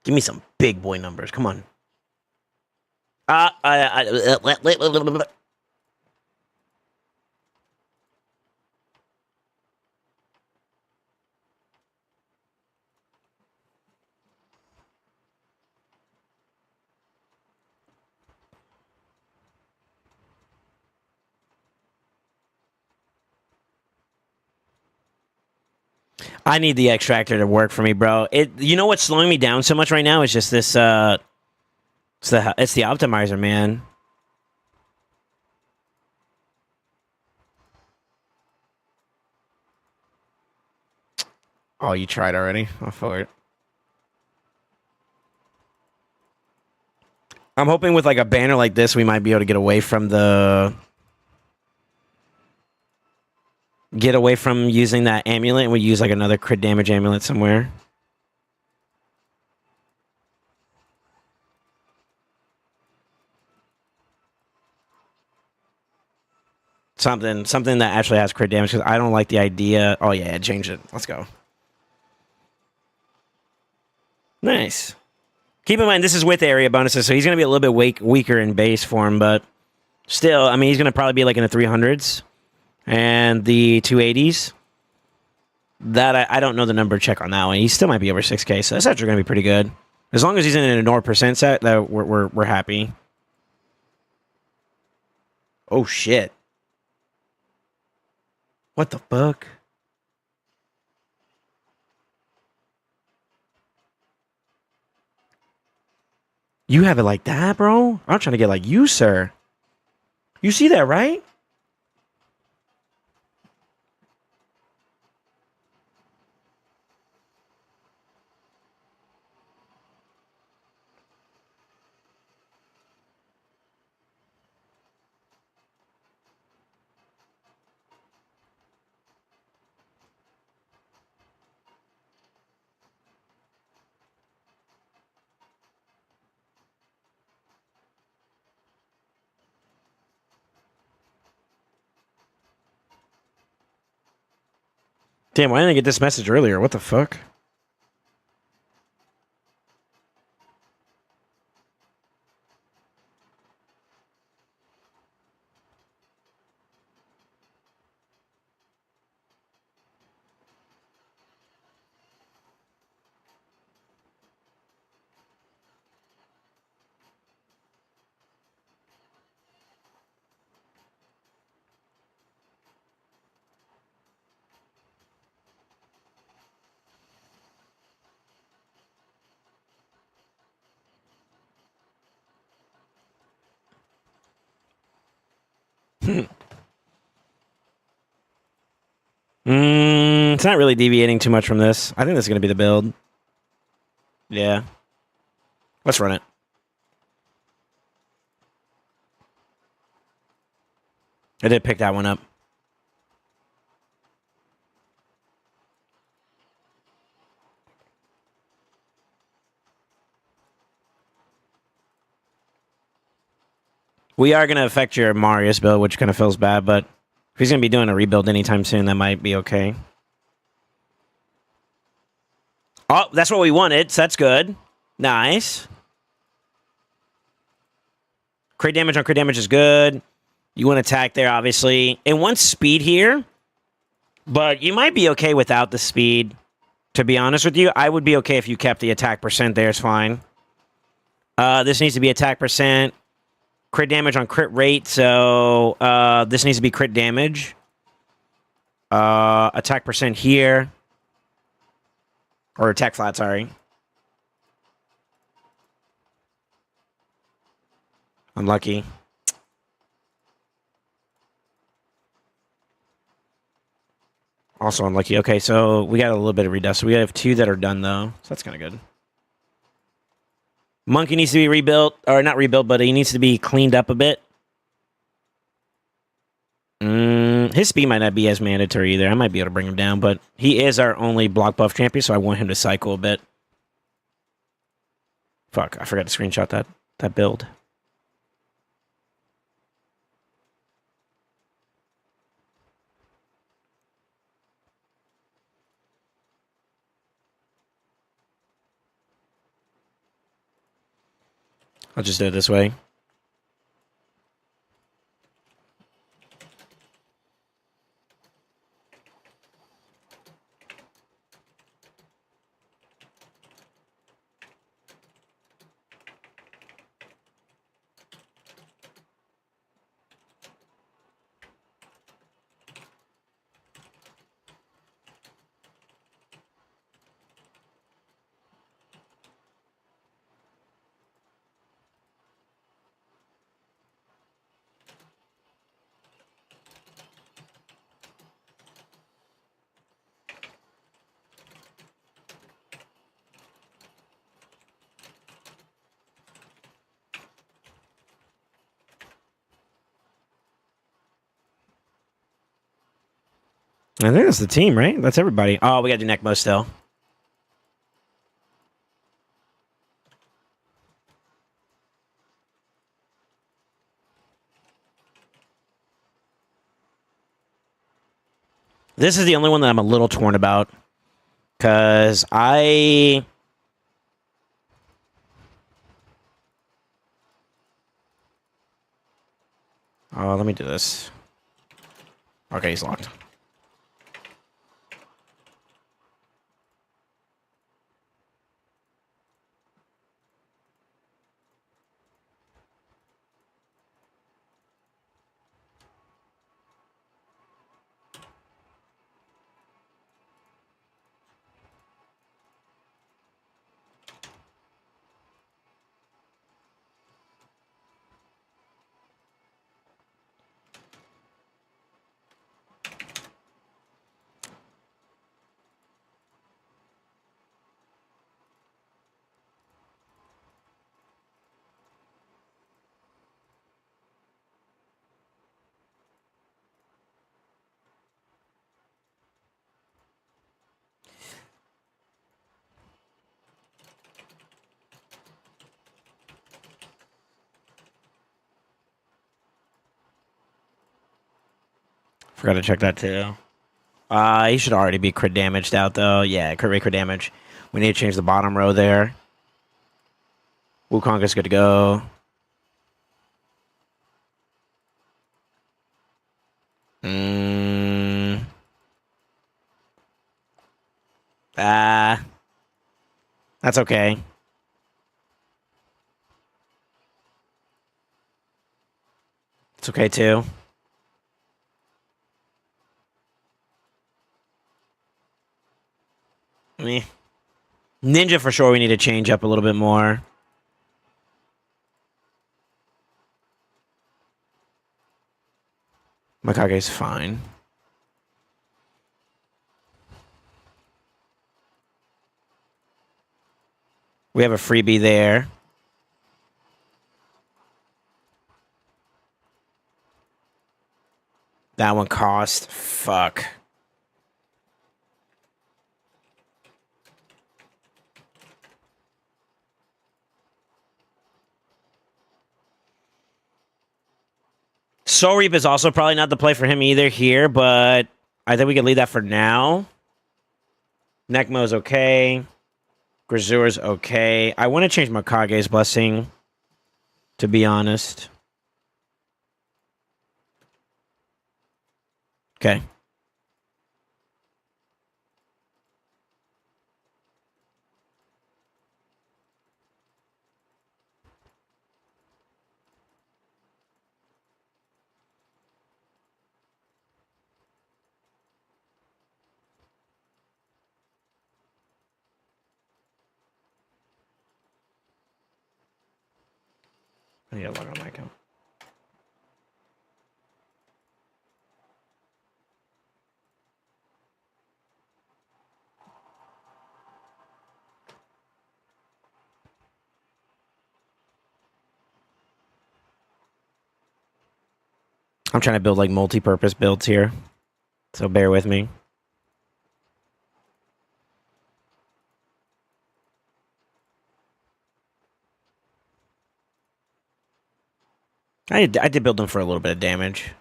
Give me some big boy numbers. Come on. I need the extractor to work for me, bro. You know what's slowing me down so much right now is just this. It's the optimizer, man. Oh, you tried already? I'll for it. I'm hoping with like a banner like this, we might be able to get away from using that amulet, and we use like another crit damage amulet somewhere. Something that actually has crit damage, because I don't like the idea. Oh yeah, change it. Let's go. Nice. Keep in mind, this is with area bonuses, so he's going to be a little bit weaker in base form, but still, I mean, he's going to probably be like in the 300s and the 280s. That I don't know the number check on that one. He still might be over 6K, so that's actually going to be pretty good. As long as he's in an ignore percent set, that we're happy. Oh shit! What the fuck? You have it like that, bro? I'm trying to get like you, sir. You see that, right? Damn, why didn't I get this message earlier? What the fuck? It's not really deviating too much from this. I think this is going to be the build. Yeah. Let's run it. I did pick that one up. We are going to affect your Marius build, which kind of feels bad, but if he's going to be doing a rebuild anytime soon, that might be okay. Oh, that's what we wanted, so that's good. Nice. Crit damage on crit damage is good. You want attack there, obviously. It wants speed here, but you might be okay without the speed. To be honest with you, I would be okay if you kept the attack percent there. It's fine. This needs to be attack percent. Crit damage on crit rate, so this needs to be crit damage. Attack percent here. Or attack flat, sorry. Unlucky. Also unlucky. Okay, so we got a little bit of redust. We have 2 that are done, though. So that's kind of good. Monkey needs to be rebuilt. Or not rebuilt, but he needs to be cleaned up a bit. His speed might not be as mandatory either. I might be able to bring him down, but he is our only block buff champion, so I want him to cycle a bit. Fuck, I forgot to screenshot that build. I'll just do it this way. I think that's the team, right? That's everybody. Oh, we got to do Necmo still. This is the only one that I'm a little torn about. Because I... Oh, let me do this. Okay, he's locked. Forgot to check that too. He should already be crit damaged out though. Yeah, crit rate, crit damage. We need to change the bottom row there. Wukong is good to go. That's okay. It's okay too. Meh. Ninja for sure we need to change up a little bit more. Makage's fine. We have a freebie there. That one cost. Fuck. Soul Reap is also probably not the play for him either here, but I think we can leave that for now. Nekmo's okay. Grazur's okay. I want to change Makage's Blessing, to be honest. Okay. I need to log on my account. I'm trying to build like multi-purpose builds here, so bear with me. I did build them for a little bit of damage.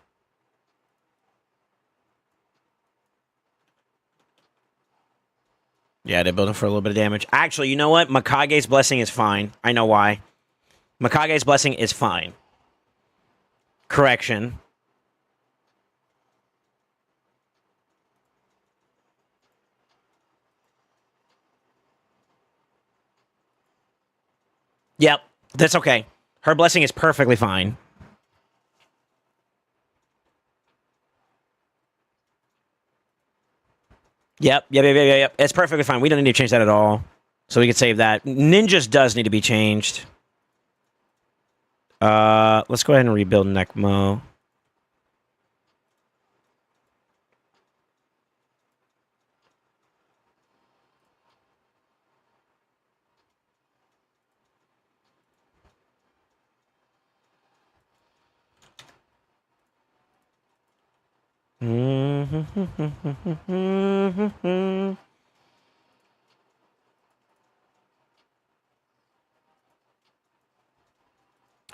Yeah, I did build them for a little bit of damage. Actually, you know what? Makage's Blessing is fine. I know why. Makage's Blessing is fine. Correction. Yep, that's okay. Her Blessing is perfectly fine. Yep. It's perfectly fine. We don't need to change that at all. So we can save that. Ninjas does need to be changed. Let's go ahead and rebuild Nekmo.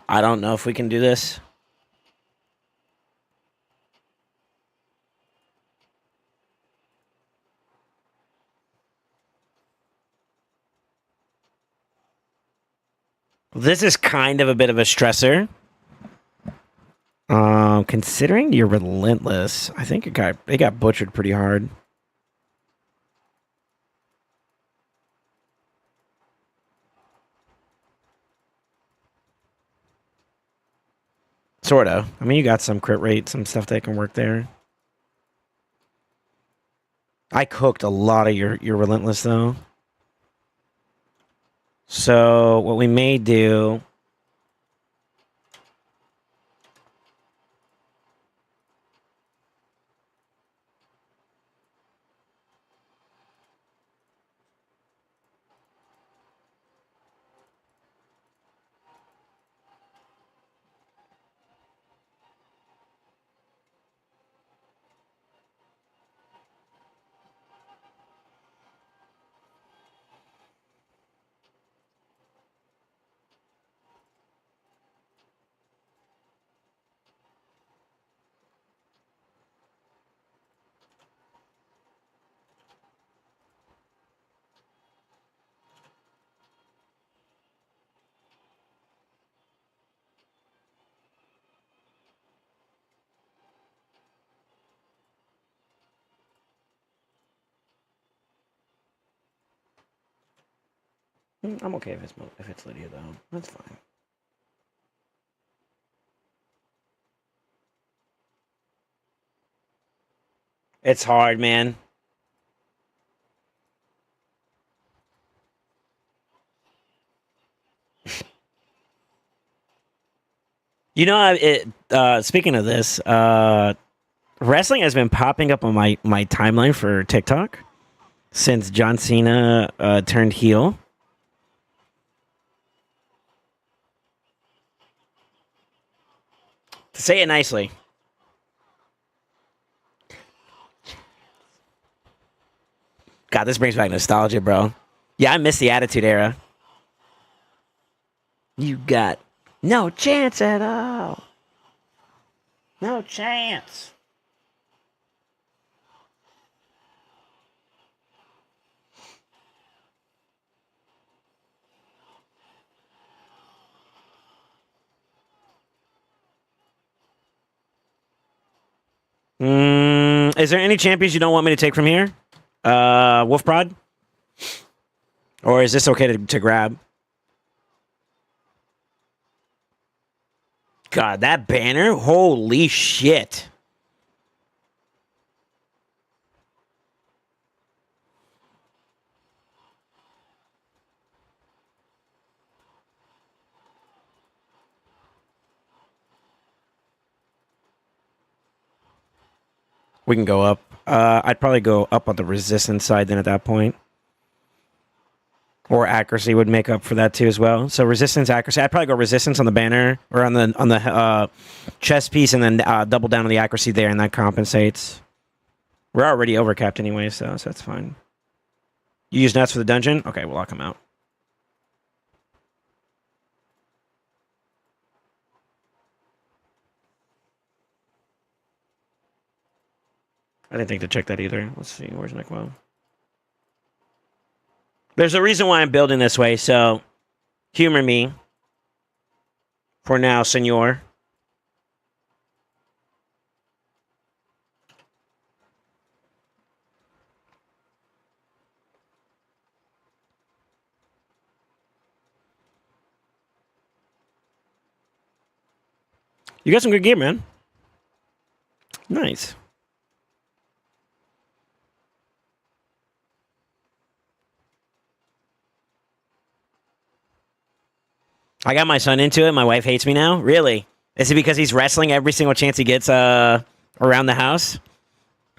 I don't know if we can do this. This is kind of a bit of a stressor. Considering you're relentless, I think it got butchered pretty hard. Sorta. I mean, you got some crit rate, some stuff that can work there. I cooked a lot of your relentless though. So what we may do. I'm okay if it's Lydia though. That's fine. It's hard, man. You know, speaking of this, wrestling has been popping up on my timeline for TikTok since John Cena turned heel. To say it nicely. God, this brings back nostalgia, bro. Yeah, I miss the Attitude Era. You got no chance at all. No chance. Is there any champions you don't want me to take from here? Wolf Prod? Or is this okay to grab? God, that banner? Holy shit. We can go up. I'd probably go up on the resistance side then at that point. Or accuracy would make up for that too as well. So resistance, accuracy. I'd probably go resistance on the banner or on the chest piece, and then double down on the accuracy there, and that compensates. We're already overcapped anyway, so that's fine. You use nuts for the dungeon? Okay, we'll lock him out. I didn't think to check that either. Let's see. Where's Nickmo? There's a reason why I'm building this way, so humor me for now, senor. You got some good gear, man. Nice. I got my son into it. My wife hates me now. Really? Is it because he's wrestling every single chance he gets around the house?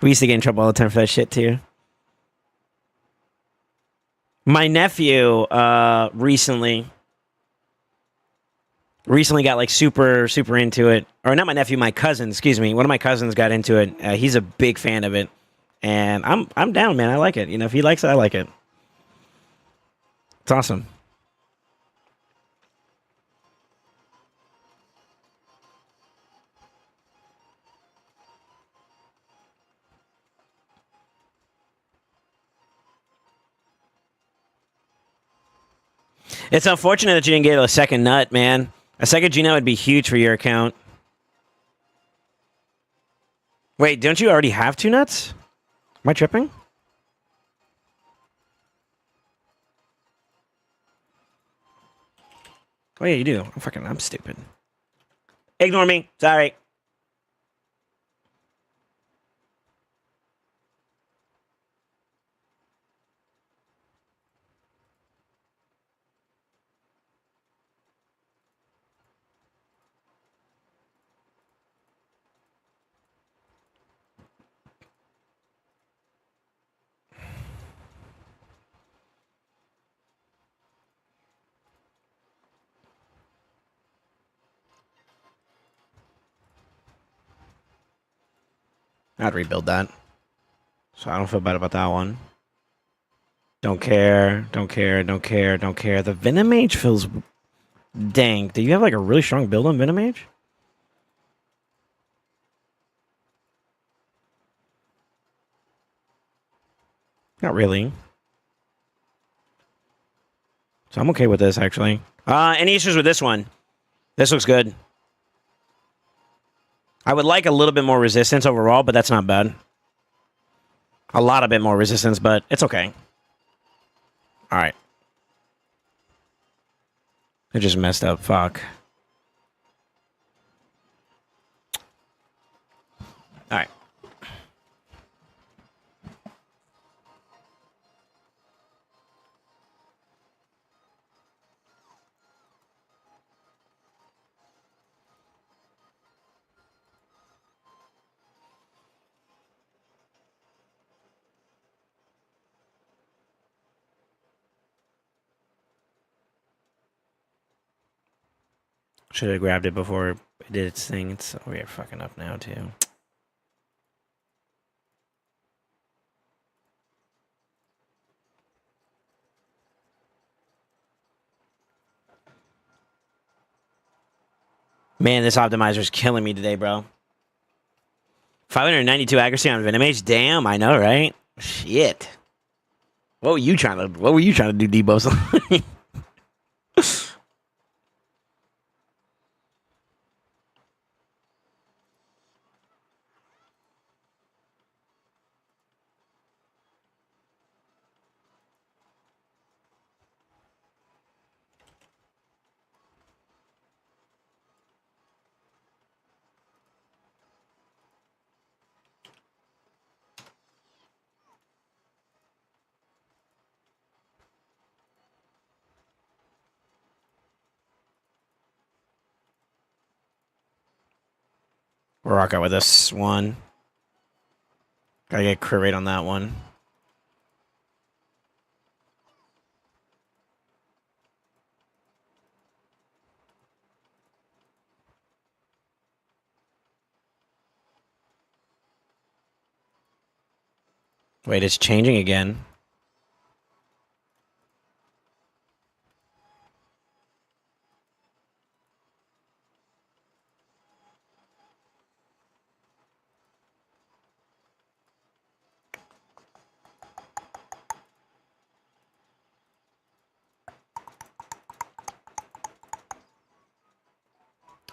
We used to get in trouble all the time for that shit, too. My nephew recently got like super into it. Or not my nephew, my cousin, excuse me. One of my cousins got into it. He's a big fan of it. And I'm down, man. I like it. You know, if he likes it, I like it. It's awesome. It's unfortunate that you didn't get a second nut, man. A second G nut would be huge for your account. Wait, don't you already have 2 nuts? Am I tripping? Oh yeah, you do. I'm stupid. Ignore me. Sorry. I'd rebuild that. So I don't feel bad about that one. Don't care. The Venom Mage feels... Dang. Do you have like a really strong build on Venom Mage? Not really. So I'm okay with this, actually. Any issues with this one? This looks good. I would like a little bit more resistance overall, but that's not bad. A lot of bit more resistance, but it's okay. All right. I just messed up. Fuck. All right. Should have grabbed it before it did its thing. It's we're fucking up now too. Man, this optimizer is killing me today, bro. 592 accuracy on Venomage. Damn, I know, right? Shit. What were you trying to do, Debo? We'll rock out with this one. Gotta get crit rate on that one. Wait, it's changing again.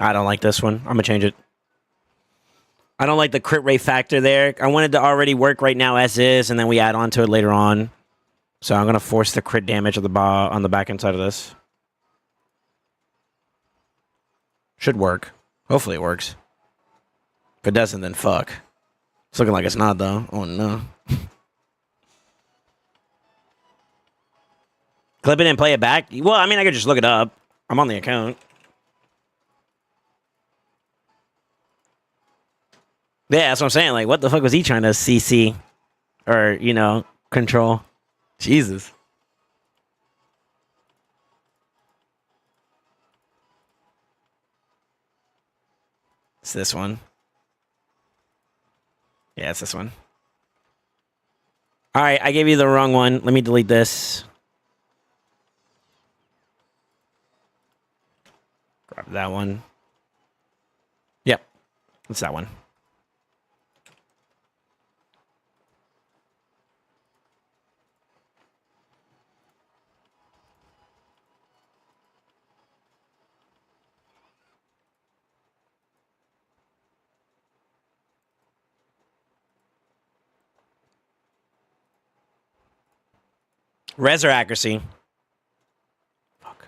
I don't like this one. I'm gonna change it. I don't like the crit rate factor there. I wanted to already work right now as is, and then we add on to it later on. So I'm gonna force the crit damage of the on the back end side of this. Should work. Hopefully it works. If it doesn't, then fuck. It's looking like it's not, though. Oh, no. Clip it and play it back? Well, I mean, I could just look it up. I'm on the account. Yeah, that's what I'm saying. Like, what the fuck was he trying to CC? Or, you know, control? Jesus. It's this one. Yeah, it's this one. All right, I gave you the wrong one. Let me delete this. Grab that one. Yep, it's that one. Res or accuracy? Fuck.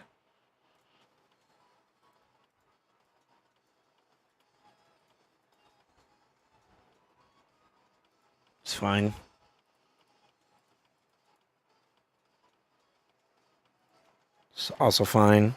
It's fine. It's also fine.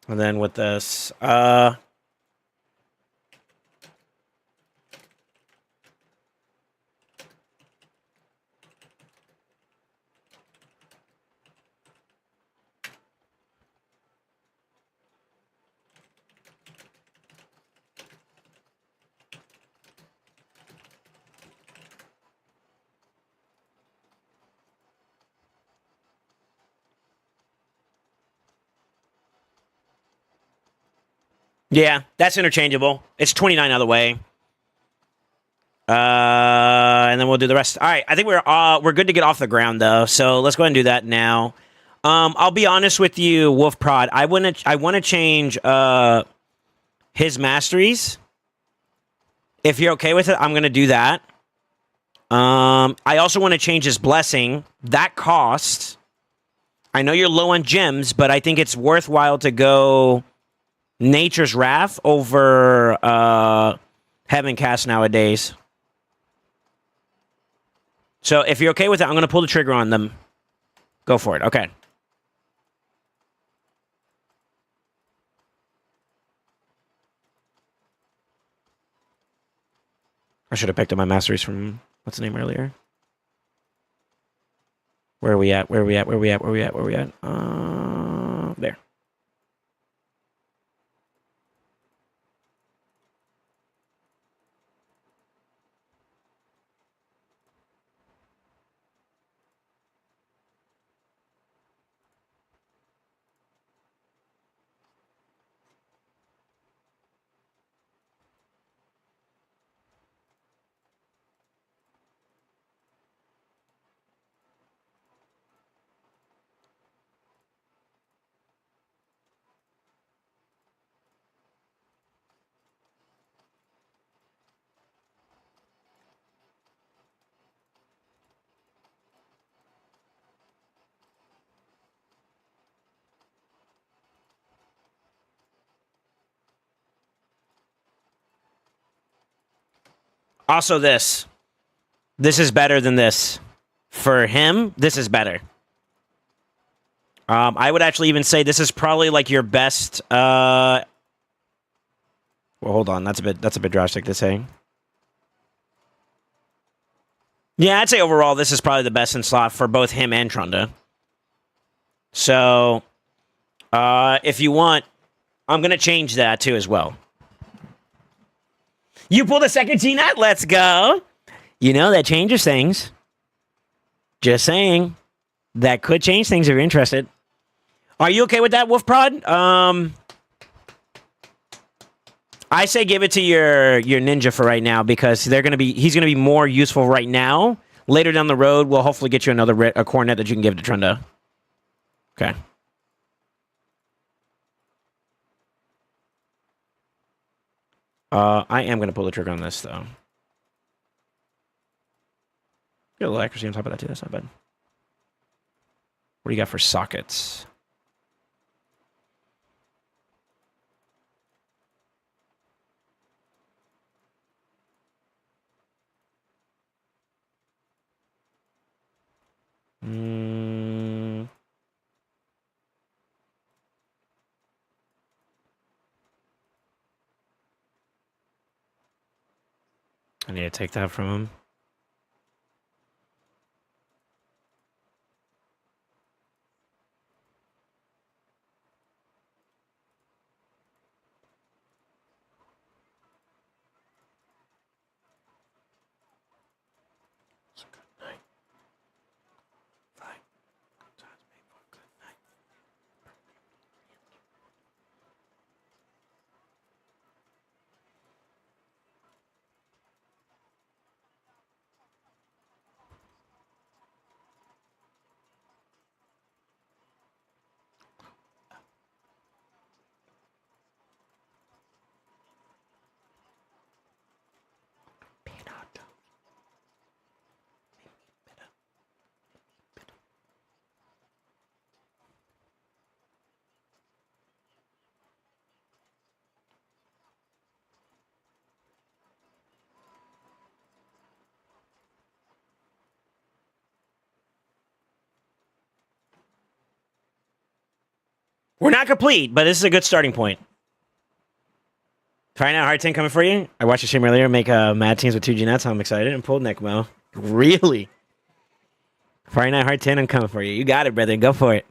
And then with this, yeah, that's interchangeable. It's 29 other way. And then we'll do the rest. All right, I think we're good to get off the ground though. So let's go ahead and do that now. I'll be honest with you, Wolf Prod. I want to change his masteries. If you're okay with it, I'm gonna do that. I also want to change his blessing. That costs. I know you're low on gems, but I think it's worthwhile to go Nature's Wrath over Heaven Cast nowadays. So if you're okay with it, I'm going to pull the trigger on them. Go for it. Okay. I should have picked up my masteries from, what's the name earlier? Where are we at? Where are we at? Where are we at? Where are we at? Where are we at? There. Also, this. This is better than this. For him, this is better. I would actually even say this is probably like your best. Well, hold on. That's a bit drastic to say. Yeah, I'd say overall this is probably the best in slot for both him and Trunda. So, if you want, I'm gonna change that too as well. You pulled a second G-Nut? Let's go. You know, that changes things. Just saying. That could change things if you're interested. Are you okay with that, Wolf Prod? I say give it to your ninja for right now because he's gonna be more useful right now. Later down the road, we'll hopefully get you a cornet that you can give to Trunda. Okay. I am gonna pull the trigger on this though. Get a little accuracy on top of that too. That's not bad. What do you got for sockets? I need to take that from him. We're not complete, but this is a good starting point. Trying out hard 10 coming for you. I watched your stream earlier. Make mad teams with 2G nuts. I'm excited. And pulled Necmo. Really? Friday night hard 10. I'm coming for you. You got it, brother. Go for it.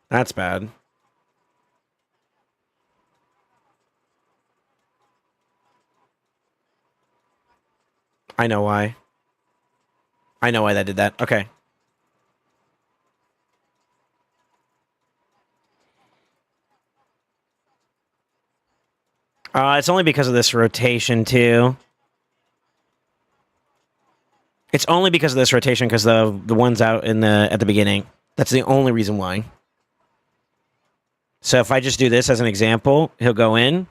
That's bad. I know why. I know why that did that. Okay. It's only because of this rotation, too. It's only because of this rotation, because the one's out at the beginning. That's the only reason why. So if I just do this as an example, he'll go in.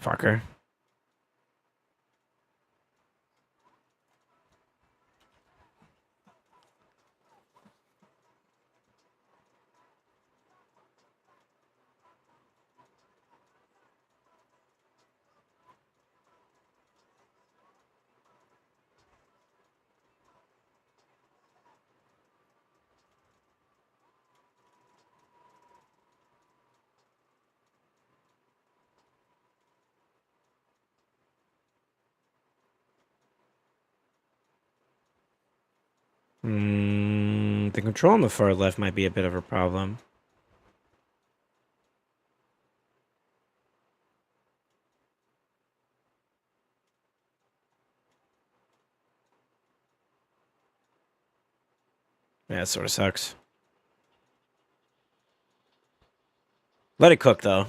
Fucker. The control on the far left might be a bit of a problem. Yeah, it sort of sucks. Let it cook, though.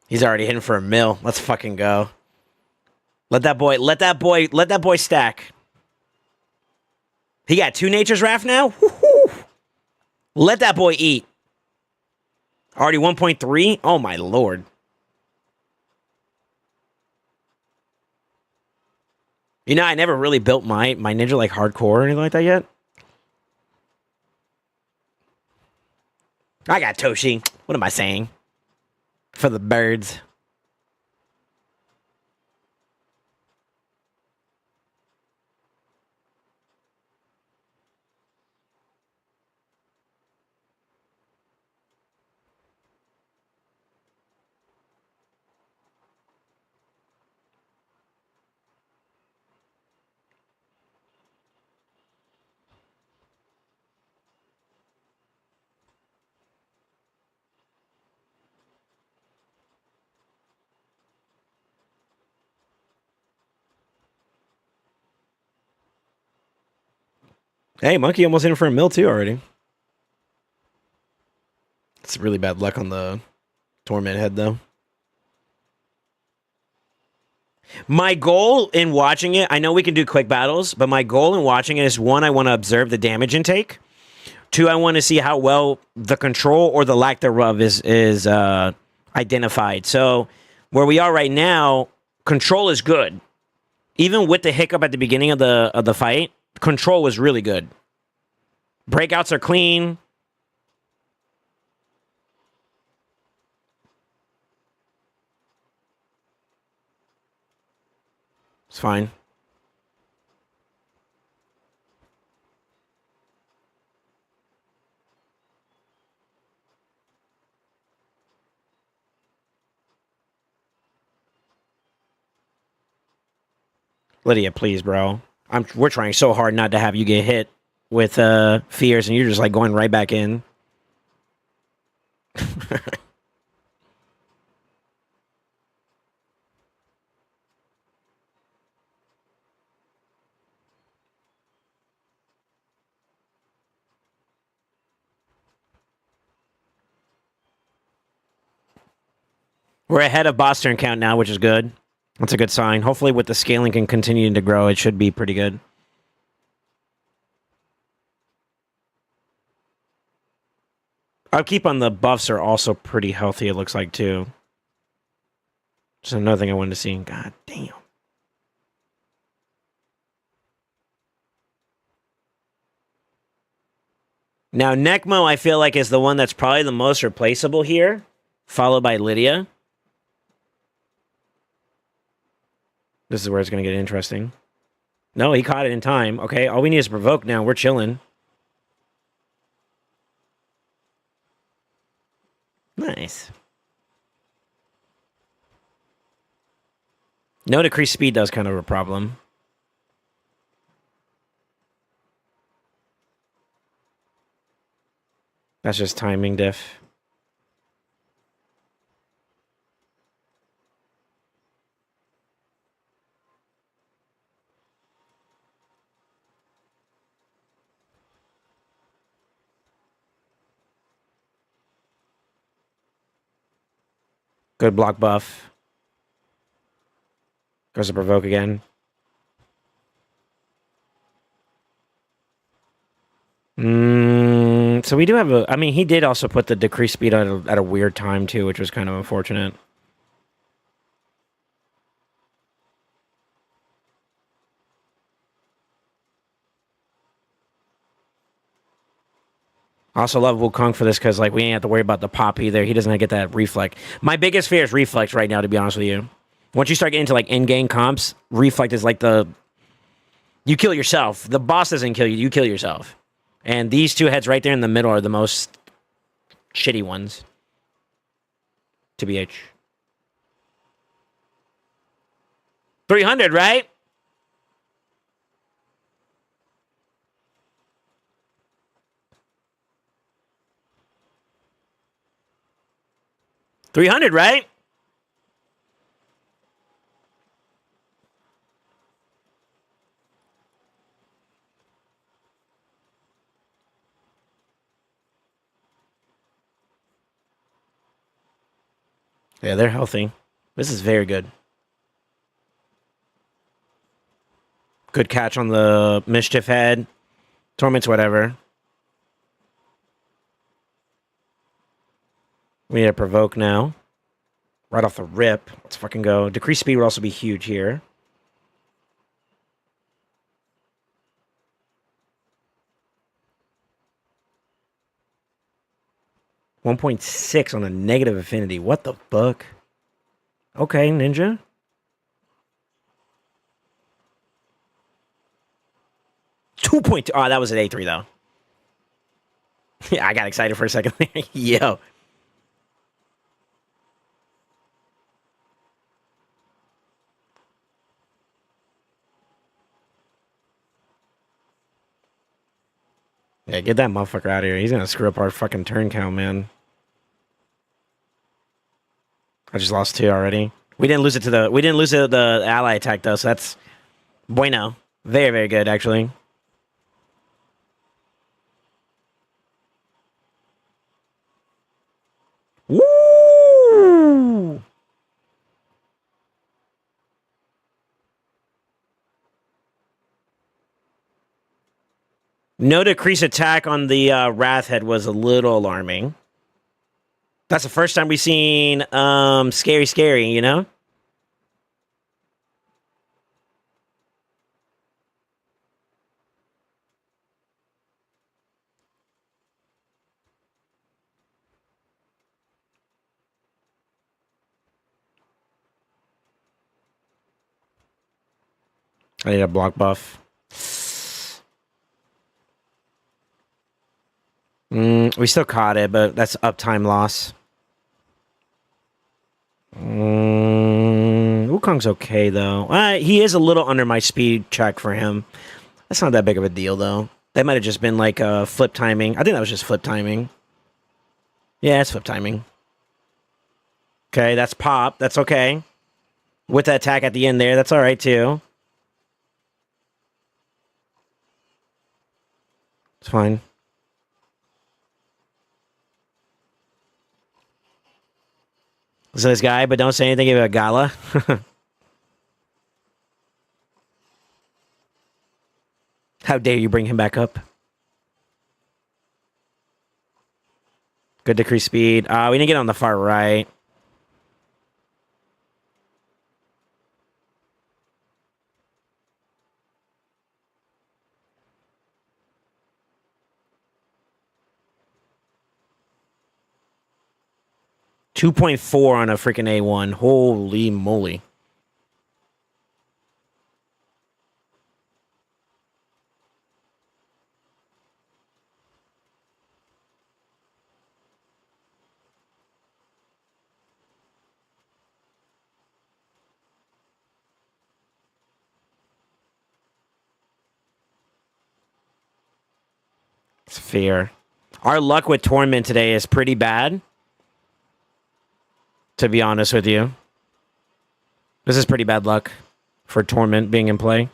He's already hitting for a mill. Let's fucking go. Let that boy stack. He got 2 Nature's Raft now? Woo-hoo. Let that boy eat. Already 1.3? Oh my lord. You know, I never really built my ninja like hardcore or anything like that yet. I got Toshi. What am I saying? For the birds. Hey, Monkey almost in for a mill too already. It's really bad luck on the Torment head though. My goal in watching it, I know we can do quick battles, but my goal in watching it is 1, I want to observe the damage intake. 2, I want to see how well the control or the lack thereof is identified. So where we are right now, control is good. Even with the hiccup at the beginning of the fight, control was really good. Breakouts are clean. It's fine. Lydia, please, bro. We're trying so hard not to have you get hit with fears, and you're just like going right back in. We're ahead of boss turn count now, which is good. That's a good sign. Hopefully, with the scaling can continue to grow, it should be pretty good. Upkeep on the buffs are also pretty healthy, it looks like, too. Just another thing I wanted to see. God damn. Now, Necmo, I feel like, is the one that's probably the most replaceable here, followed by Lydia. This is where it's going to get interesting. No, he caught it in time. Okay, all we need is provoke now. We're chilling. Nice. No decreased speed does kind of a problem. That's just timing diff. Good block buff. Goes to provoke again. So we do have a. I mean, he did also put the decrease speed at a weird time too, which was kind of unfortunate. I also love Wukong for this because like we ain't have to worry about the pop either. He doesn't get that reflect. My biggest fear is reflect right now, to be honest with you. Once you start getting into like in-game comps, reflect is like the you kill yourself. The boss doesn't kill you; you kill yourself. And these two heads right there in the middle are the most shitty ones. To BH. 300, right? $300, right? Yeah, they're healthy. This is very good. Good catch on the Mischief Head. Torment's whatever. We need to provoke now. Right off the rip. Let's fucking go. Decrease speed would also be huge here. $1.6 on a negative affinity. What the fuck? Okay, Ninja. $2.2. Oh, that was at A3 though. Yeah, I got excited for a second there. Yo. Yeah, get that motherfucker out of here. He's gonna screw up our fucking turn count, man. I just lost 2 already. We didn't lose it to the ally attack though, so that's bueno. Very, very good, actually. Woo! No decrease attack on the Wrath Head was a little alarming. That's the first time we've seen scary, you know? I need a block buff. We still caught it, but that's uptime loss. Wukong's okay, though. He is a little under my speed check for him. That's not that big of a deal, though. That might have just been like flip timing. I think that was just flip timing. Yeah, it's flip timing. Okay, that's pop. That's okay. With the attack at the end there, that's all right, too. It's fine. So this guy, but don't say anything about Gala. How dare you bring him back up? Good decrease speed. We didn't get on the far right. $2.4 on a freaking A1. Holy moly. It's fair. Our luck with Torment today is pretty bad. To be honest with you. This is pretty bad luck for Torment being in play.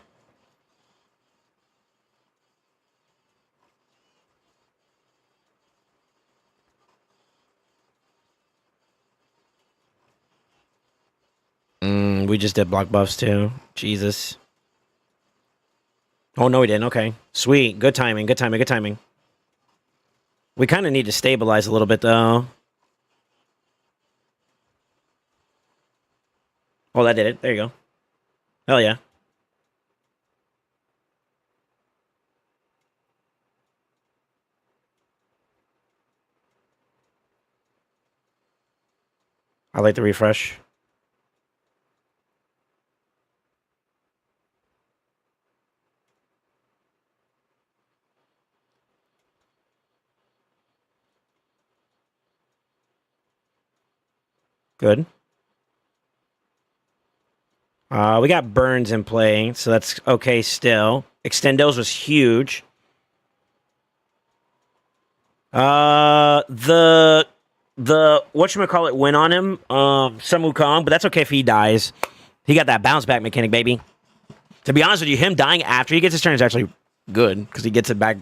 We just did block buffs too. Jesus. Oh, no, we didn't. Okay. Sweet. Good timing. Good timing. Good timing. We kind of need to stabilize a little bit, though. Oh, that did it. There you go. Hell yeah. I like the refresh. Good. We got Burns in play, so that's okay still. Extendos was huge. The whatchamacallit win on him, Sun Wukong, but that's okay if he dies. He got that bounce back mechanic, baby. To be honest with you, him dying after he gets his turn is actually good, because he gets it back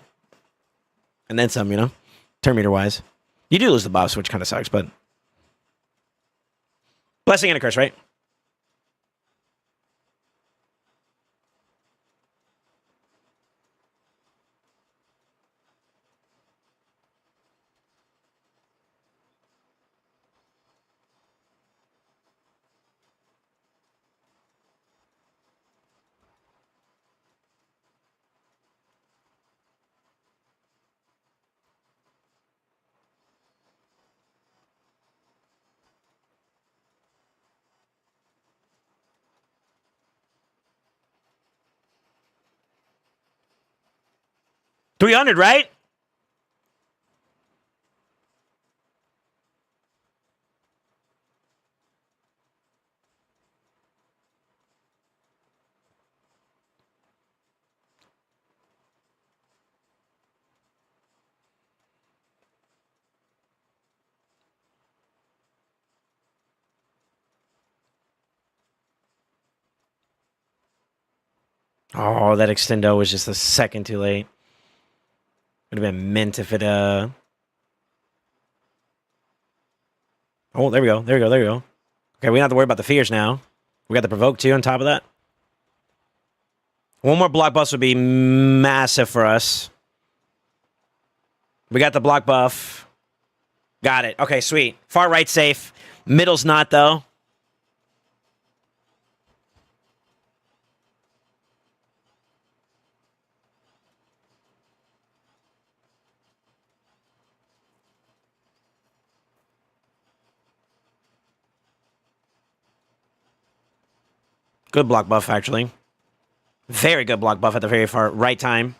and then some, you know? Turn meter wise. You do lose the buffs, which kind of sucks, but blessing and a curse, right? $300, right? Oh, that extendo was just a second too late. Would have been mint if it Oh, there we go. There we go. There we go. Okay, we don't have to worry about the fears now. We got the provoke too on top of that. One more block buff would be massive for us. We got the block buff. Got it. Okay, sweet. Far right safe. Middle's not though. Good block buff, actually. Very good block buff at the very far right time.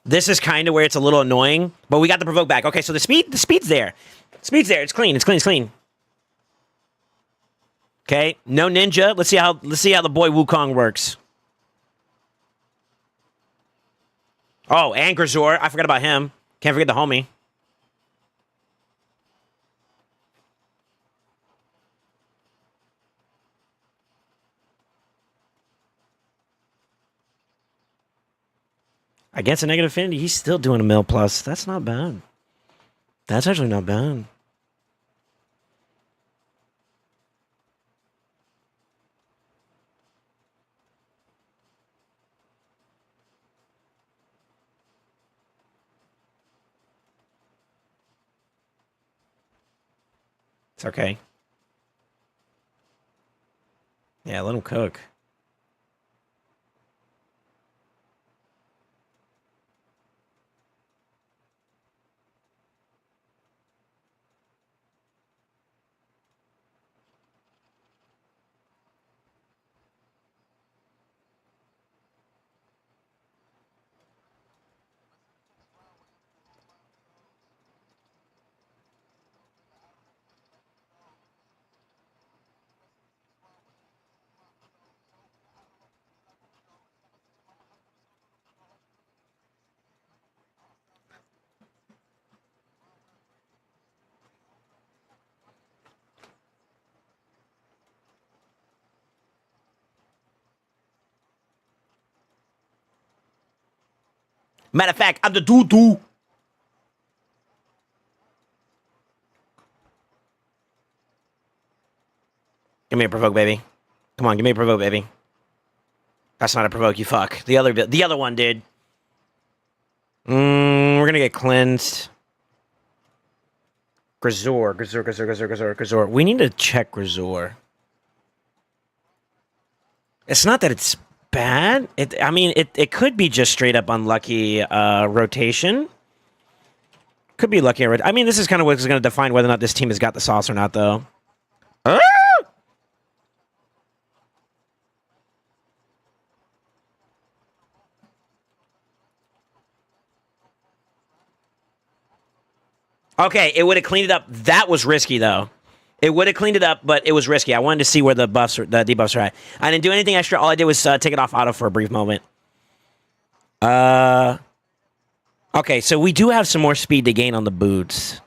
This is kind of where it's a little annoying, but we got the provoke back. Okay, so the speed's there. Speed's there. It's clean. It's clean. It's clean. Okay, no ninja. Let's see how the boy Wukong works. Oh, and Grazor. I forgot about him. Can't forget the homie. Against a negative affinity, he's still doing a mil plus. That's not bad. That's actually not bad. It's okay. Yeah, let him cook. Matter of fact, I'm the doo-doo. Give me a provoke, baby. Come on, give me a provoke, baby. That's not a provoke, you fuck. The other one did. we're gonna get cleansed. Grisor. We need to check Grisor. It's not that it's bad. I mean, it could be just straight up unlucky rotation. Could be lucky. I mean, this is kind of what's going to define whether or not this team has got the sauce or not, though. Ah! Okay, it would have cleaned it up. That was risky, though. It would have cleaned it up, but it was risky. I wanted to see where the debuffs are at. I didn't do anything extra. All I did was take it off auto for a brief moment. Okay, so we do have some more speed to gain on the boots.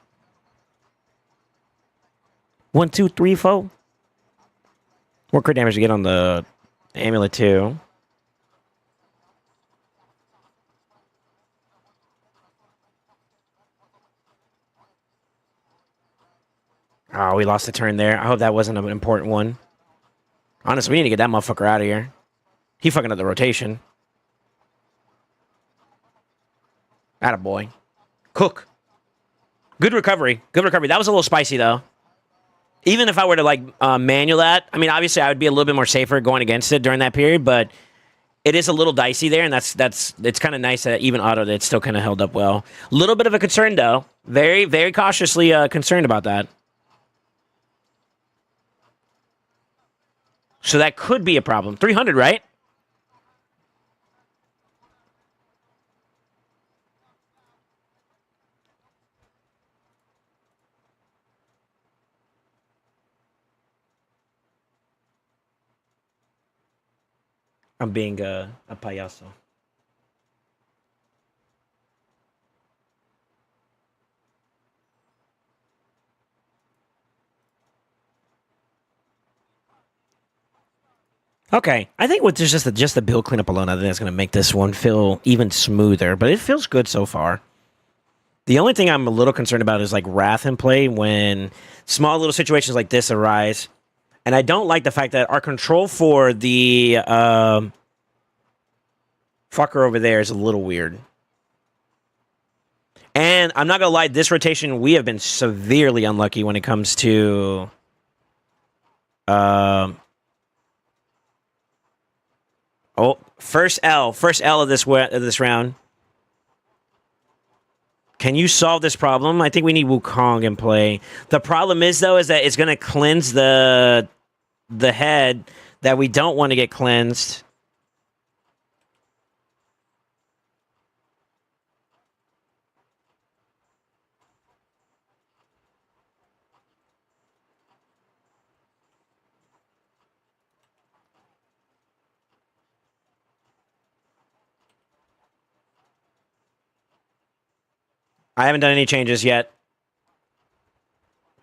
1, 2, 3, 4. More crit damage to get on the amulet, too. Oh, we lost a turn there. I hope that wasn't an important one. Honestly, we need to get that motherfucker out of here. He fucking up the rotation. Attaboy. Cook. Good recovery. Good recovery. That was a little spicy, though. Even if I were to, like, manual that, I mean, obviously, I would be a little bit more safer going against it during that period, but it is a little dicey there, and it's kind of nice that even auto, that it's still kind of held up well. A little bit of a concern, though. Very, very cautiously concerned about that. So that could be a problem. 300, right? I'm being a payaso. Okay, I think with just the build cleanup alone, I think that's going to make this one feel even smoother. But it feels good so far. The only thing I'm a little concerned about is like Wrath in play when small little situations like this arise. And I don't like the fact that our control for the fucker over there is a little weird. And I'm not going to lie, this rotation, we have been severely unlucky when it comes to... Oh, first L of this round. Can you solve this problem? I think we need Wukong in play. The problem is, though, is that it's going to cleanse the head that we don't want to get cleansed. I haven't done any changes yet.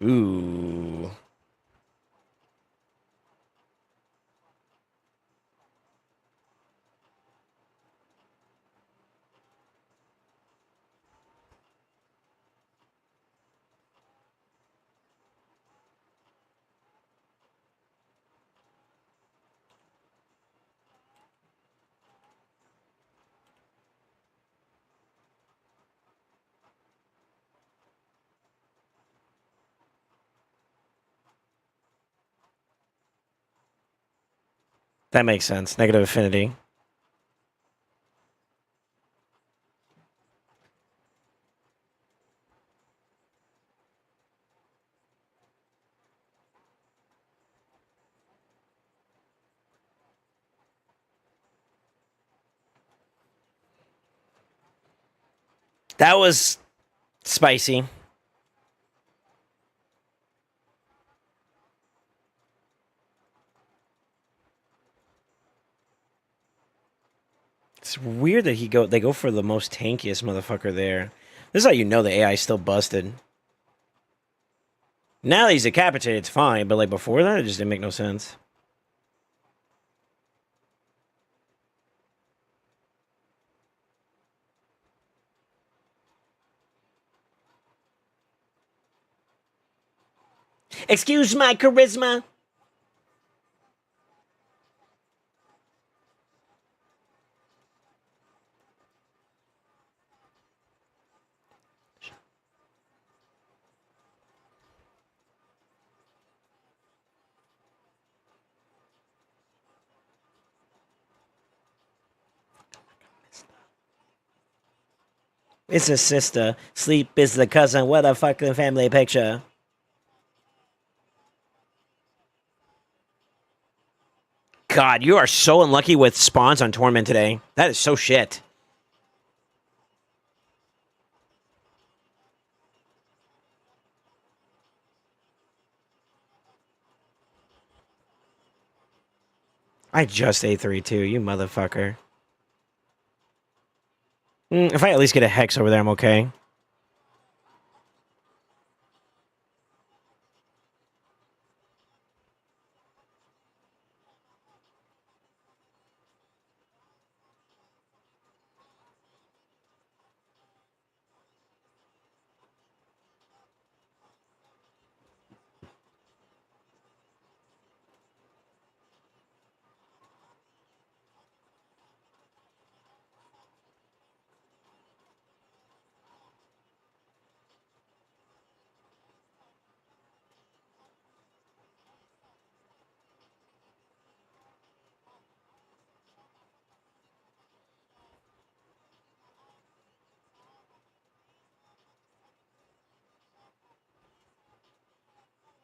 Ooh. That makes sense. Negative affinity. That was spicy. It's weird that they go for the most tankiest motherfucker there. This is how you know the AI is still busted. Now that he's decapitated, it's fine, but like before that, it just didn't make no sense. Excuse my charisma. It's a sister. Sleep is the cousin. What a fucking family picture. God, you are so unlucky with spawns on Torment today. That is so shit. I just ate 3 too, you motherfucker. If I at least get a Hex over there, I'm okay.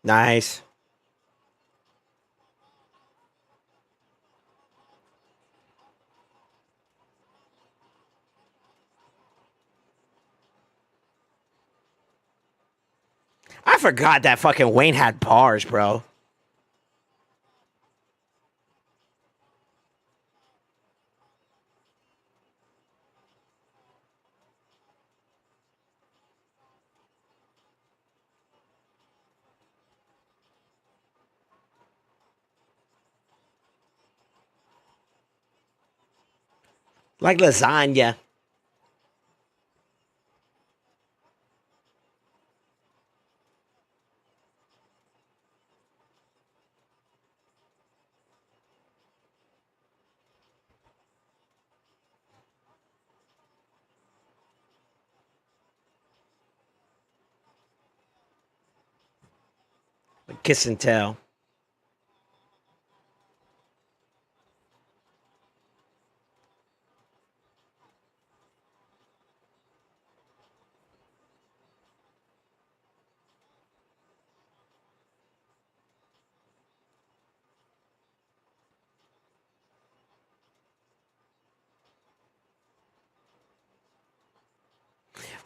Nice. I forgot that fucking Wayne had bars, bro. Like lasagna. Like kiss and tell.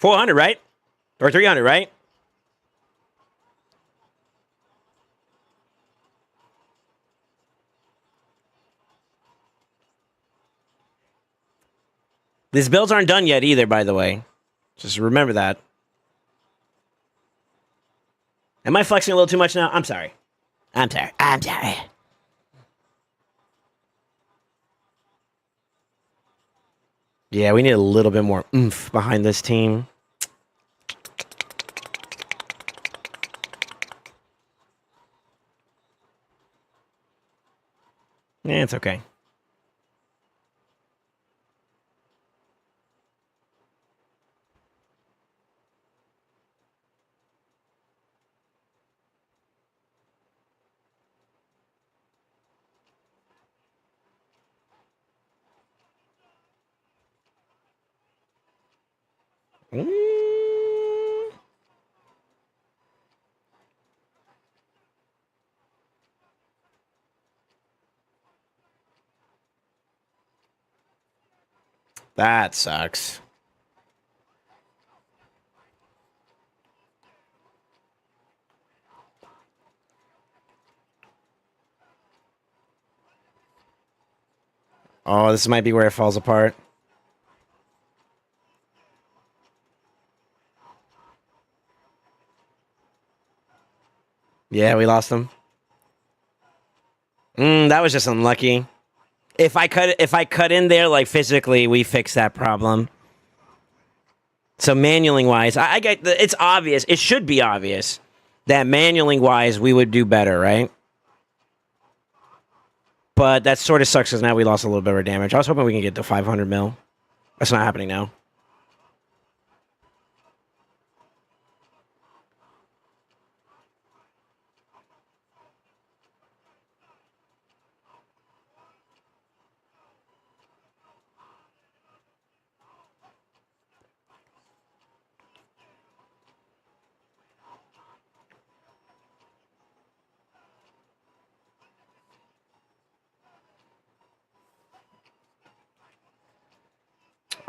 $400, right? Or $300, right? These builds aren't done yet either, by the way. Just remember that. Am I flexing a little too much now? I'm sorry. I'm sorry. I'm sorry. Yeah, we need a little bit more oomph behind this team. Yeah, it's okay. Mm. That sucks. Oh, this might be where it falls apart. Yeah, we lost them. That was just unlucky. If I cut in there like physically, we fix that problem. So manualing wise, I get it's obvious. It should be obvious that manualing wise we would do better, right? But that sort of sucks because now we lost a little bit of our damage. I was hoping we can get to 500 mil. That's not happening now.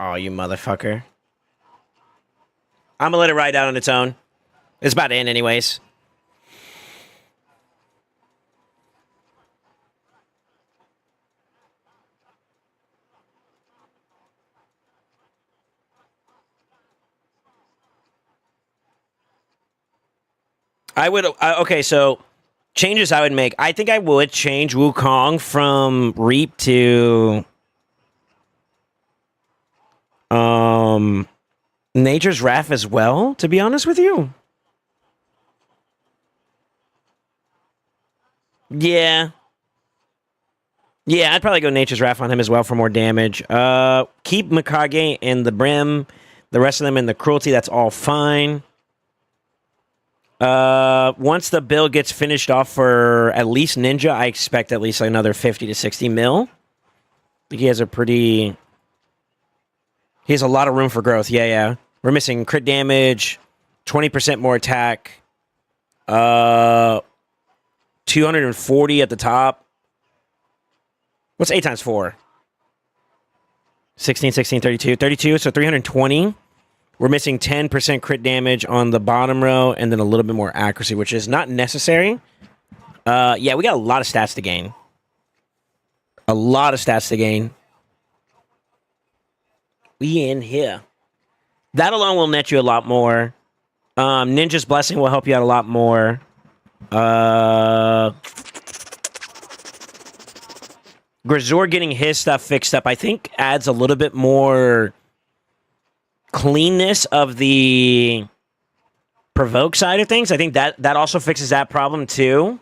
Oh, you motherfucker. I'm gonna let it ride out on its own. It's about to end anyways. I would okay, so changes I would make. I think I would change Wukong from Reap to Nature's Wrath as well, to be honest with you. Yeah. Yeah, I'd probably go Nature's Wrath on him as well for more damage. Keep Mikage in the Brim, the rest of them in the Cruelty, that's all fine. Once the build gets finished off for at least Ninja, I expect at least another 50 to 60 mil. He has a pretty... He has a lot of room for growth. Yeah. We're missing crit damage, 20% more attack, 240 at the top. What's 8 times 4? 16, 16, 32. 32, so 320. We're missing 10% crit damage on the bottom row and then a little bit more accuracy, which is not necessary. Yeah, we got a lot of stats to gain. A lot of stats to gain. We in here. That alone will net you a lot more. Ninja's Blessing will help you out a lot more. Grazor getting his stuff fixed up, I think, adds a little bit more cleanness of the provoke side of things. I think that also fixes that problem too.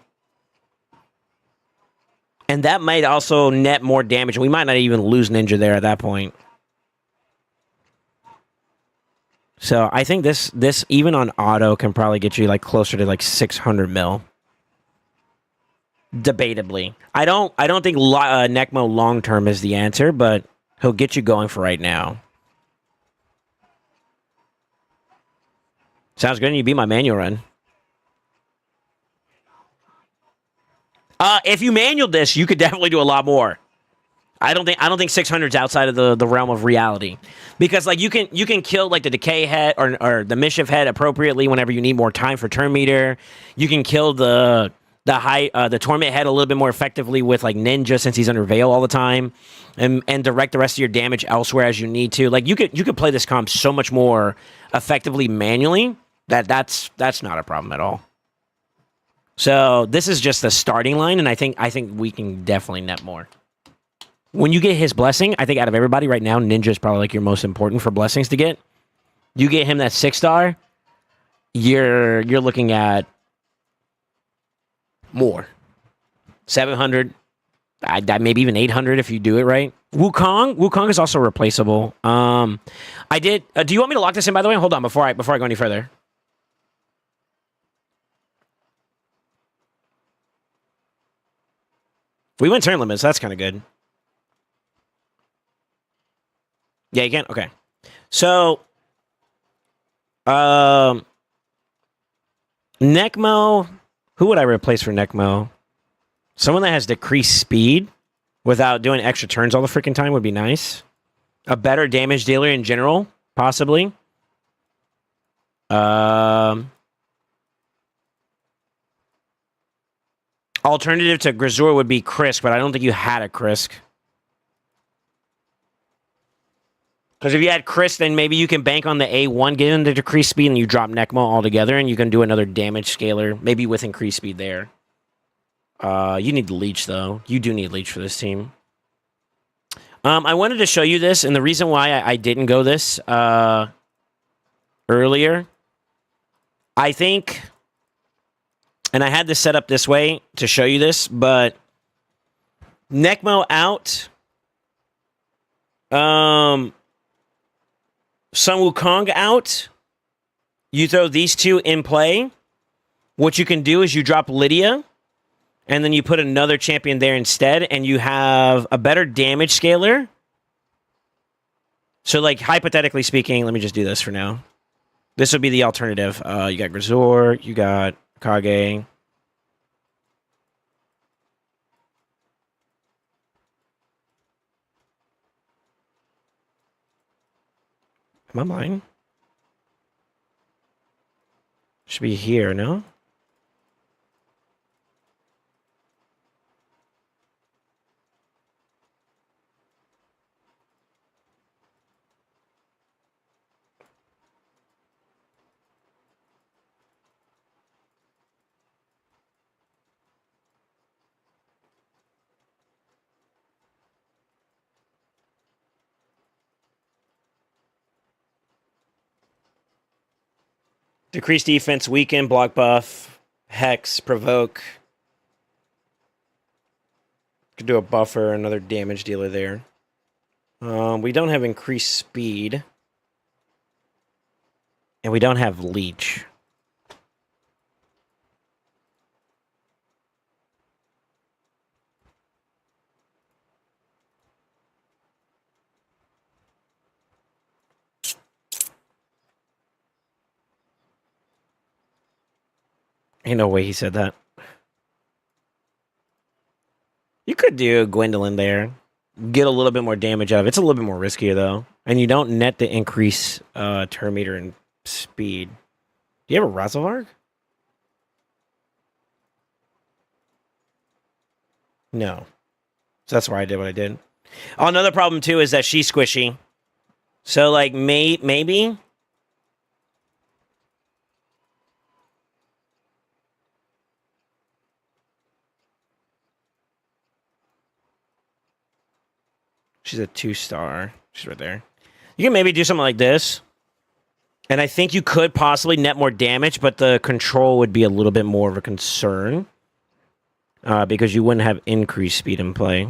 And that might also net more damage. We might not even lose Ninja there at that point. So I think this even on auto can probably get you like closer to like 600 mil. Debatably. I don't think Necmo long term is the answer, but he'll get you going for right now. Sounds good. And you beat my manual run. If you manualed this, you could definitely do a lot more. I don't think 600's outside of the realm of reality, because like you can kill like the decay head or the mischief head appropriately whenever you need more time for turn meter. You can kill the torment head a little bit more effectively with like Ninja, since he's under veil all the time, and direct the rest of your damage elsewhere as you need to. Like you could play this comp so much more effectively manually that's not a problem at all. So this is just the starting line, and I think we can definitely net more. When you get his blessing, I think out of everybody right now, Ninja is probably like your most important for blessings to get. You get him that 6-star, you're looking at more. 700, maybe even 800 if you do it right. Wukong is also replaceable. Do you want me to lock this in, by the way? Hold on before I go any further. We went turn limits. That's kind of good. Yeah, you can? Okay. So, Necmo, who would I replace for Necmo? Someone that has decreased speed without doing extra turns all the freaking time would be nice. A better damage dealer in general, possibly. Alternative to Grazor would be Krisk, but I don't think you had a Krisk. Because if you had Krisk, then maybe you can bank on the A1, get into decreased speed, and you drop Necmo altogether, and you can do another damage scaler, maybe with increased speed there. You need Leech, though. You do need Leech for this team. I wanted to show you this, and the reason why I didn't go this earlier, I think, and I had this set up this way to show you this, but Necmo out, Sun Wukong out, you throw these two in play. What you can do is you drop Lydia, and then you put another champion there instead, and you have a better damage scaler. So, like, hypothetically speaking, let me just do this for now. This would be the alternative. You got Grazor, you got Kage. Am I mine? Should be here, no? Decrease defense, weaken, block buff, hex, provoke. Could do a buffer, another damage dealer there. We don't have increased speed. And we don't have leech. Ain't no way he said that. You could do Gwendolyn there. Get a little bit more damage out of it. It's a little bit more riskier, though. And you don't net the increase turn meter and speed. Do you have a Razavarg? No. So that's why I did what I did. Oh, another problem, too, is that she's squishy. So, like, maybe... She's a 2-star. She's right there. You can maybe do something like this. And I think you could possibly net more damage, but the control would be a little bit more of a concern. Because you wouldn't have increased speed in play.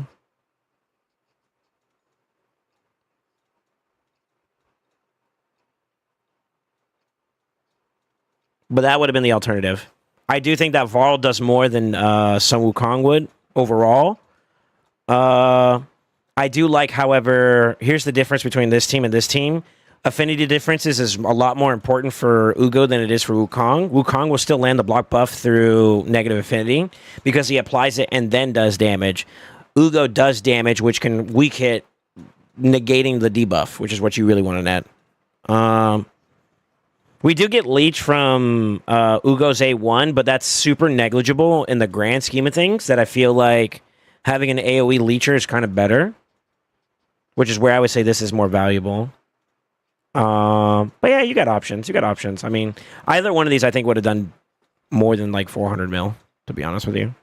But that would have been the alternative. I do think that Varl does more than Sun Wukong would overall. I do like, however, here's the difference between this team and this team. Affinity differences is a lot more important for Ugo than it is for Wukong. Wukong will still land the block buff through negative affinity because he applies it and then does damage. Ugo does damage, which can weak hit, negating the debuff, which is what you really want to net. We do get Leech from Ugo's A1, but that's super negligible in the grand scheme of things, that I feel like having an AoE Leecher is kind of better, which is where I would say this is more valuable. But yeah, you got options. You got options. I mean, either one of these I think would have done more than like 400 mil, to be honest with you.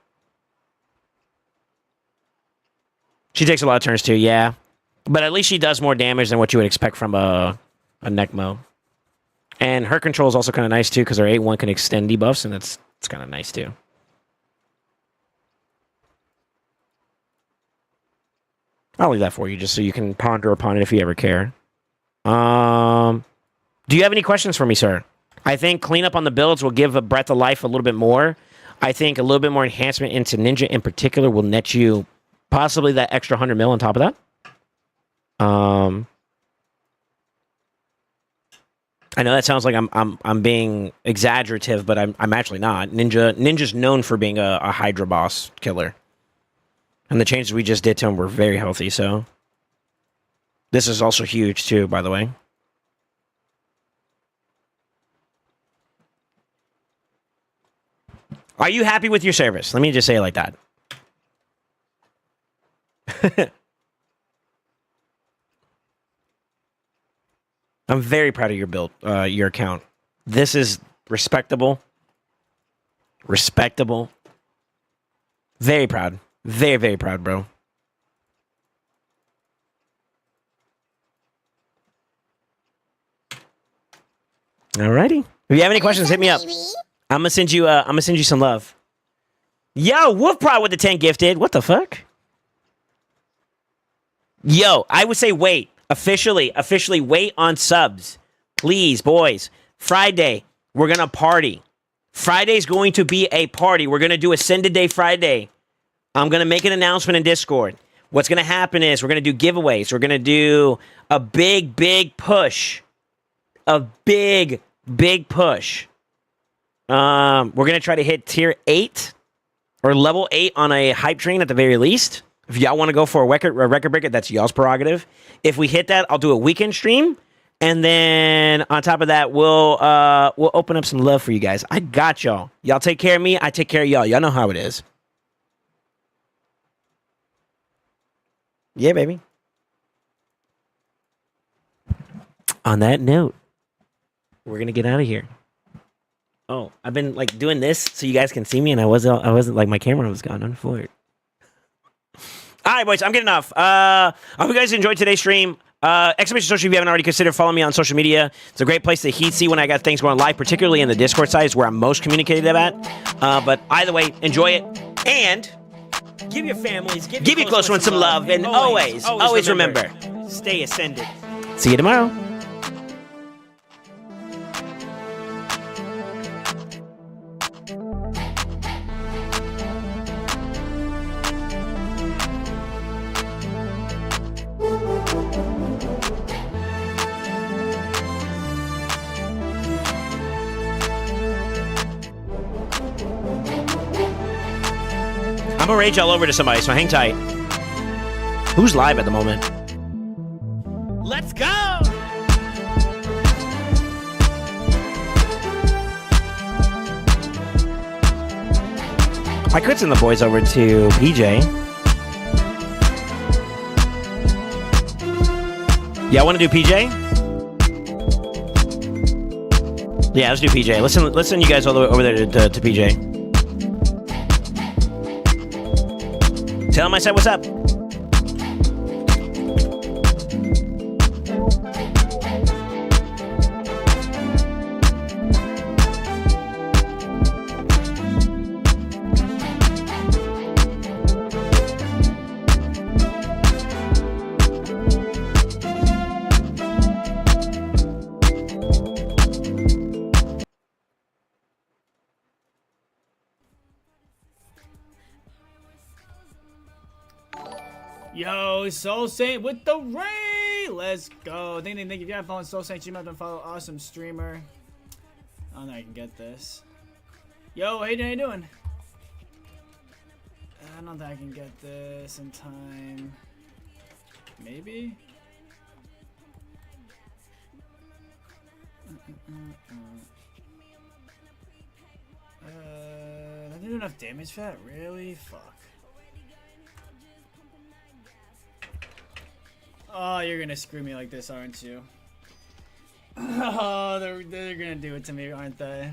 She takes a lot of turns too, yeah. But at least she does more damage than what you would expect from a Necmo. And her control is also kind of nice too, because her 8-1 can extend debuffs, and it's kind of nice too. I'll leave that for you just so you can ponder upon it if you ever care. Do you have any questions for me, sir? I think cleanup on the builds will give a breath of life a little bit more. I think a little bit more enhancement into Ninja in particular will net you possibly that extra 100 mil on top of that. I know that sounds like I'm being exaggerative, but I'm actually not. Ninja's known for being a Hydra boss killer. And the changes we just did to him were very healthy, so... This is also huge, too, by the way. Are you happy with your service? Let me just say it like that. I'm very proud of your build, your account. This is respectable. Respectable. Very proud. Very, very proud, bro. Alrighty. If you have any questions, hit me up. I'm gonna send you some love. Yo, Wolf brought with the 10 gifted. What the fuck? Yo, I would say wait. Officially wait on subs. Please, boys. Friday, we're gonna party. Friday's going to be a party. We're gonna do Ascended Day Friday. I'm going to make an announcement in Discord. What's going to happen is we're going to do giveaways. We're going to do a big, big push. A big, big push. We're going to try to hit tier 8 or level 8 on a hype train at the very least. If y'all want to go for a record breaker, that's y'all's prerogative. If we hit that, I'll do a weekend stream. And then on top of that, we'll open up some love for you guys. I got y'all. Y'all take care of me. I take care of y'all. Y'all know how it is. Yeah, baby. On that note, we're gonna get out of here. Oh, I've been like doing this so you guys can see me, and I wasn't like my camera was gone on the floor. All right, boys, I'm getting off. I hope you guys enjoyed today's stream. Exclamation Social, if you haven't already considered following me on social media. It's a great place to see when I got things going live, particularly in the Discord side, is where I'm most communicative at. But either way, enjoy it. And give your families, give your close ones some love. And always remember, stay ascended. See you tomorrow. I'm gonna rage all over to somebody, so hang tight. Who's live at the moment? Let's go! I could send the boys over to PJ. Yeah, I want to do PJ? Yeah, let's do PJ. Listen, you guys all the way over there to PJ. Tell him I said what's up. Yo, SoulSaint with the raid! Let's go. Thank you. If you haven't followed SoulSaint, you might have to follow awesome streamer. I don't know I can get this. Yo, Hayden, how you doing? I don't think I can get this in time. Maybe? I didn't do enough damage for that? Really? Fuck. Oh, you're gonna screw me like this, aren't you? Oh, they're gonna do it to me, aren't they?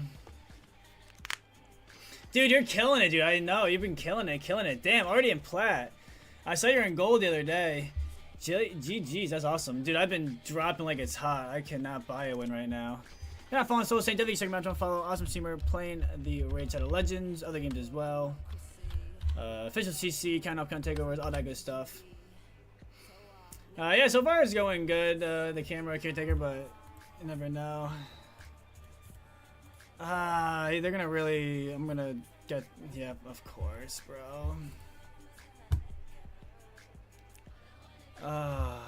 Dude, you're killing it, dude. I know. You've been killing it. Damn, already in plat. I saw you're in gold the other day. GG's, that's awesome. Dude, I've been dropping like it's hot. I cannot buy a win right now. Yeah, following SoulSaint, definitely check him out. Don't follow Awesome Streamer, playing the Raid Shadow Legends, other games as well. Official CC, count up, count takeovers, all that good stuff. Yeah, so far it's going good. The camera caretaker, but you never know. They're gonna really. I'm gonna get. Yep, yeah, of course, bro. I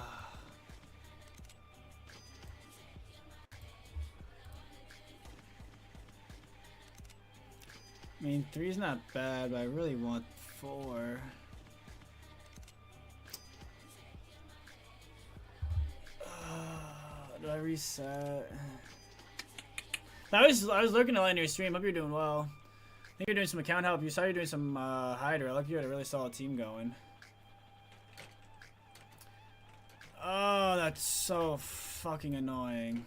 mean, 3's not bad, but I really want 4. Do I reset? I was looking a lot in your stream. Hope you're doing well. I think you're doing some account help. You saw you're doing some hider. I like you had a really solid team going. Oh, that's so fucking annoying.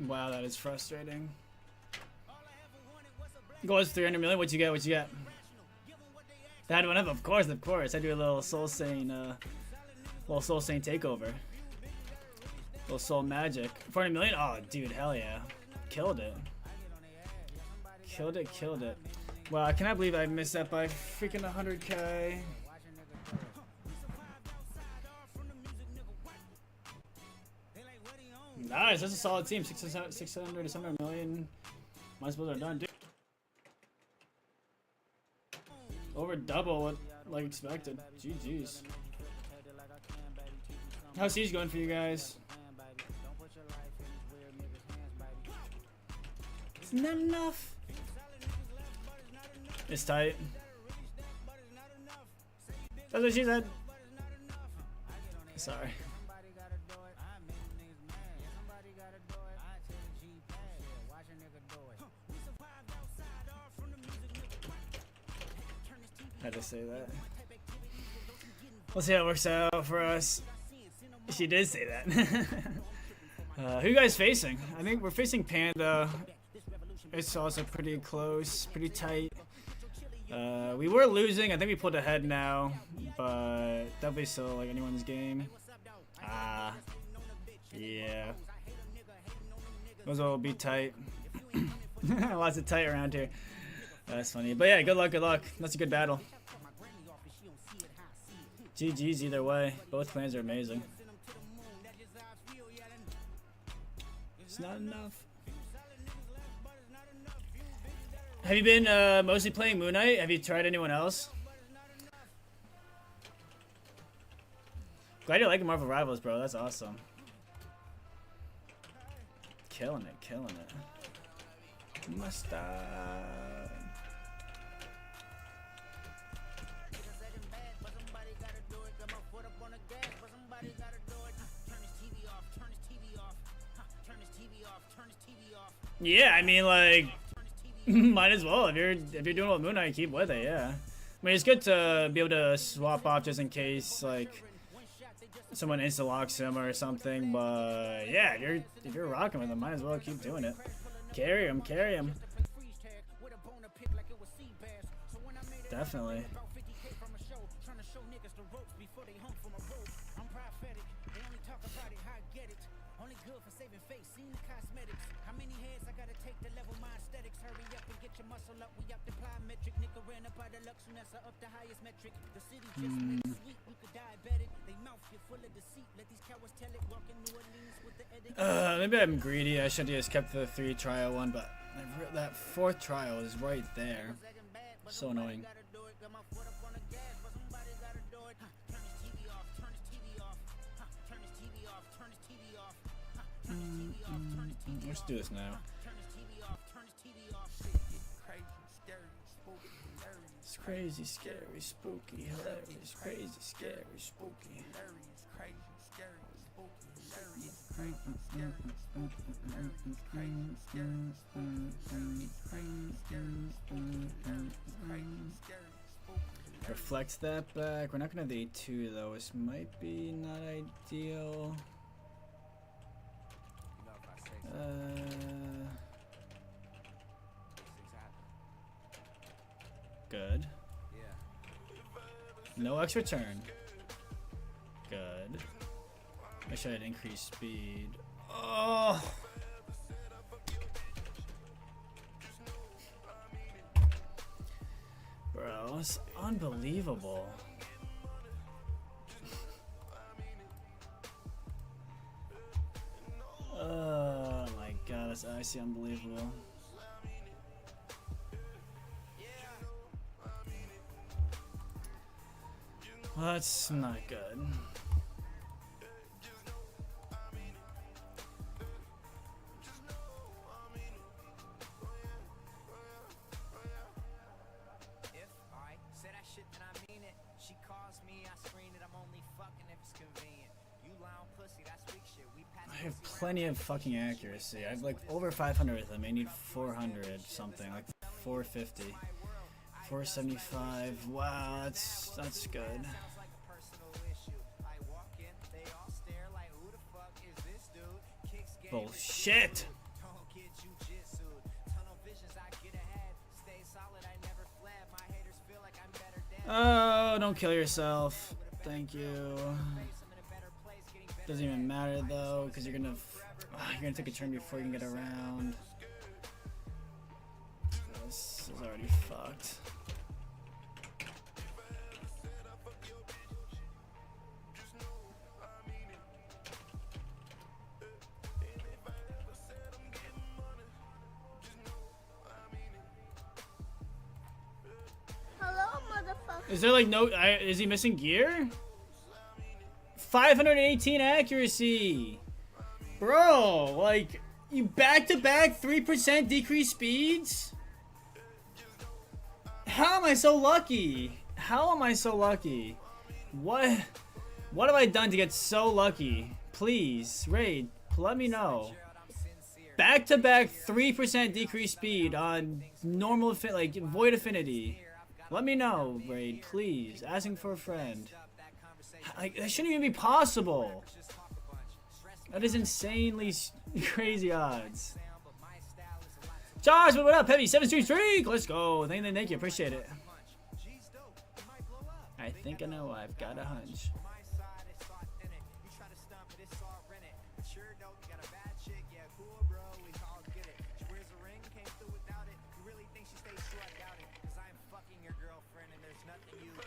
Wow, that is frustrating. Goes 300 million. What you get? What you get? That one up, of course. I do a little SoulSaint, takeover. Little Soul Magic. 400 million? Oh, dude, hell yeah. Killed it. Killed it. Wow, I cannot believe I missed that by freaking 100k. Nice, that's a solid team. 600 to 700 million. My spells are done, dude. Over double what like expected. GG's. How's Siege going for you guys? Isn't that enough? It's tight. That's what she said. Sorry. Had to say that. We'll see how it works out for us. She did say that. Who you guys facing? I think we're facing Panda. It's also pretty close, pretty tight. We were losing. I think we pulled ahead now, but that'll be still like anyone's game. Yeah. Those will be tight. Lots of tight around here. That's funny. But yeah, good luck, good luck. That's a good battle. GG's either way. Both clans are amazing. It's not enough. Have you been mostly playing Moon Knight? Have you tried anyone else? Glad you're liking Marvel Rivals, bro. That's awesome. Killing it, killing it. Mustard. Yeah, I mean, like, might as well. If you're doing well with Moon Knight, keep with it. Yeah, I mean, it's good to be able to swap off just in case like someone insta locks him or something. But yeah, if you're rocking with him, might as well keep doing it. Carry him, carry him. Definitely. Maybe I'm greedy. I should have just kept the 3 trial one, but that 4th trial is right there. So annoying. Let's do this now. It's crazy, scary, spooky, hilarious, crazy, scary, spooky. Reflect that back. We're not gonna have the A2 though. This might be not ideal. Good. No extra turn. Good. I should have increased speed. Oh! Bro, it's unbelievable. Oh my god, that's actually unbelievable. Well, that's not good. I have plenty of fucking accuracy. I have like over 500 with them. I need 400 something, like 450, 475. Wow, that's good. Bullshit. Oh, don't kill yourself. Thank you. Doesn't even matter though, because you're gonna take a turn before you can get around. This is already fucked. Hello, motherfucker. Is there like no? Is he missing gear? 518 accuracy, bro. Like you back-to-back 3% decreased speeds. How am I so lucky? How am I so lucky? What? What have I done to get so lucky? Please, Raid, let me know. Back-to-back 3% decreased speed on normal, like void affinity. Let me know, Raid, please. Asking for a friend. Like, that shouldn't even be possible. That is insanely crazy odds. Josh, what up, Heavy? 7 Street Streak! Let's go. Thank you. Appreciate it. I think I know. I've got a hunch.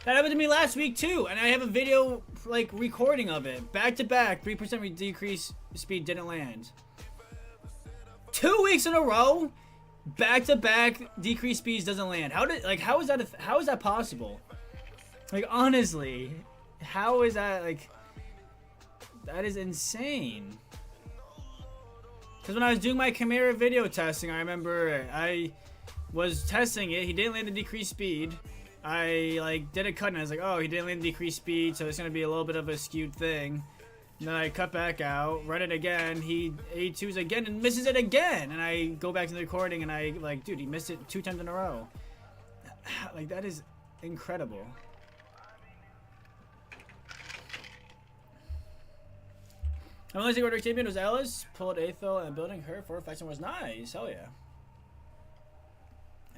That happened to me last week too, and I have a video like recording of it. Back to back, 3% decrease speed didn't land. 2 weeks in a row, back to back decrease speeds doesn't land. How is that possible? Like honestly, how is that like? That is insane. Because when I was doing my Chimera video testing, I remember I was testing it. He didn't land the decreased speed. I like did a cut and I was like, oh, he didn't land the decreased speed, so it's gonna be a little bit of a skewed thing. And then I cut back out, run it again. He A2s again and misses it again. And I go back to the recording and I like, dude, he missed it 2 times in a row. Like that is incredible. I'm only saying order champion was Alice, pulled Aethel and building her for faction wars. Nice, hell yeah.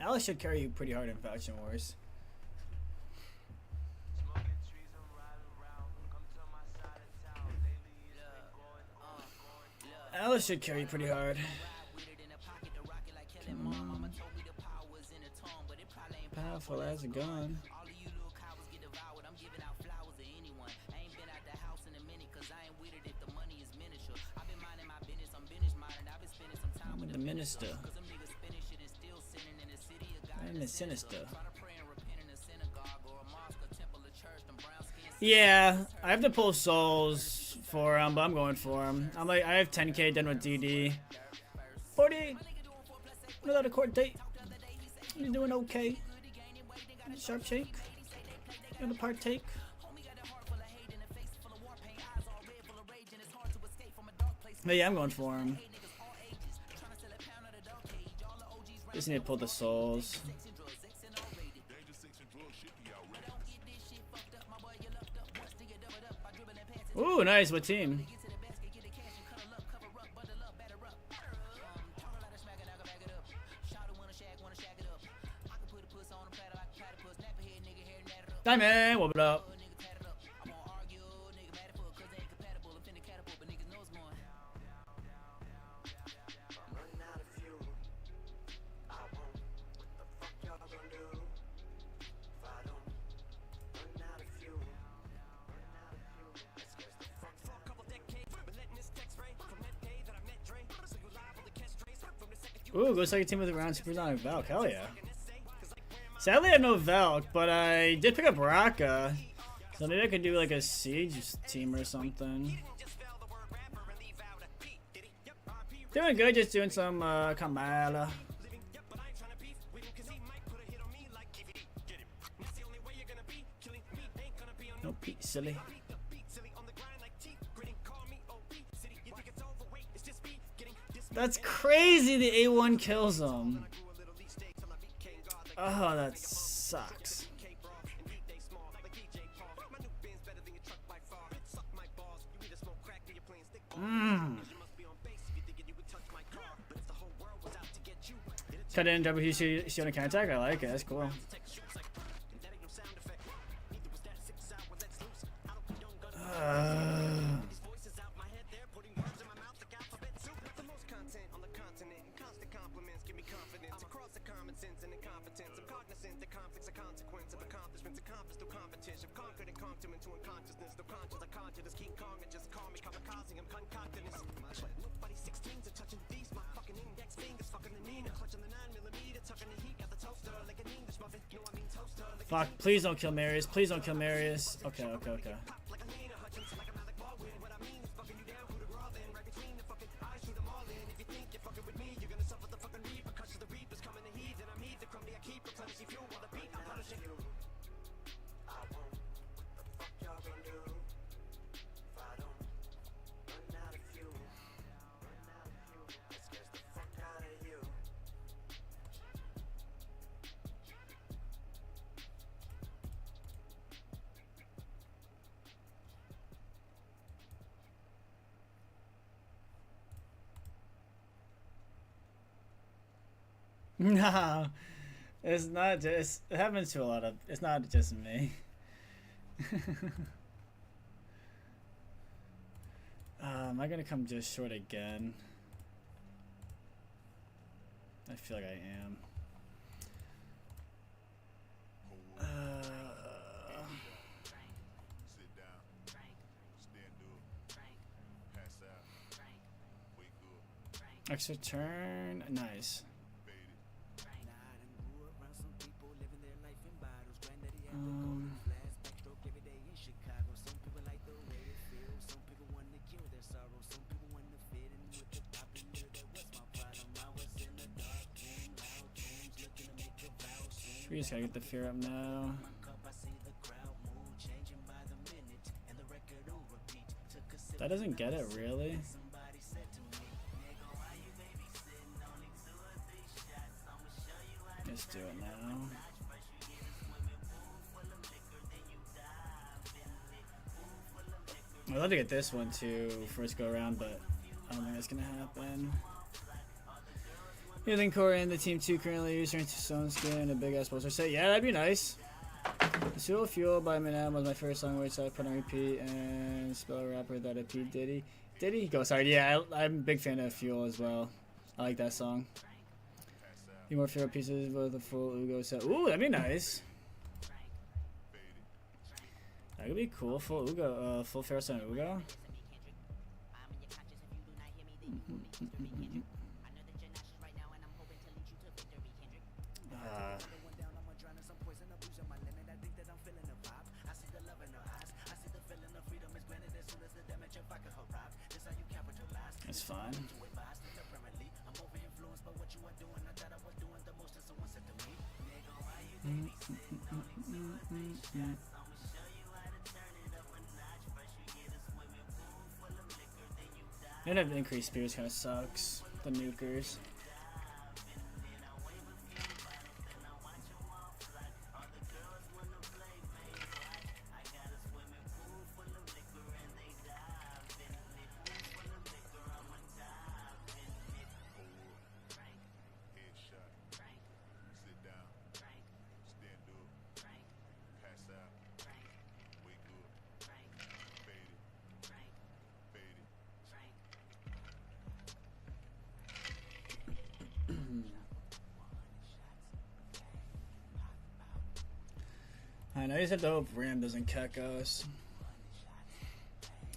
Alice should carry you pretty hard in faction wars. Alice should carry you pretty hard. Powerful as a gun. I'm the minister. I'm the sinister. Yeah, I have to pull souls for him, but I'm going for him. I'm like, I have 10k done with DD. 48 without a court date. You're doing okay. Sharp shake. Gonna partake. But yeah, I'm going for him. Just need to pull the souls. Ooh, nice. What team? Diamond, what up? Ooh, go second team with a round super on Valk. Hell yeah. Sadly, I have no Valk, but I did pick up Raka. So maybe I could do like a Siege team or something. Doing good, just doing some Kamala. No Pete, silly. That's crazy, the A1 kills him. Oh, that sucks. Cut in WC on a counter attack. I like it. That's cool. Fuck, please don't kill Marius. Please don't kill Marius. Okay, okay, okay. No, it's not just. It happens to a lot of. It's not just me. Am I gonna come just short again? I feel like I am. Extra turn, nice. We just gotta get the fear up now. That doesn't get it, really? Let's do it now. I'd love to get this one too, first go around, but I don't think that's gonna happen. You think Corey and the team 2 currently using Stone Skin and a big ass poster set? Yeah, that'd be nice. Pseudo Fuel by Eminem was my first song which I put on repeat and spell a rapper that I P Diddy. Diddy? Go sorry, yeah, I'm a big fan of Fuel as well. I like that song. Few more Fuel pieces with a full Ugo set. Ooh, that'd be nice. That could be cool. Full Ugo, full fair on Ugo. That's fine. And have increased spears kind of sucks. The nukers. I just have to hope Ram doesn't keck us.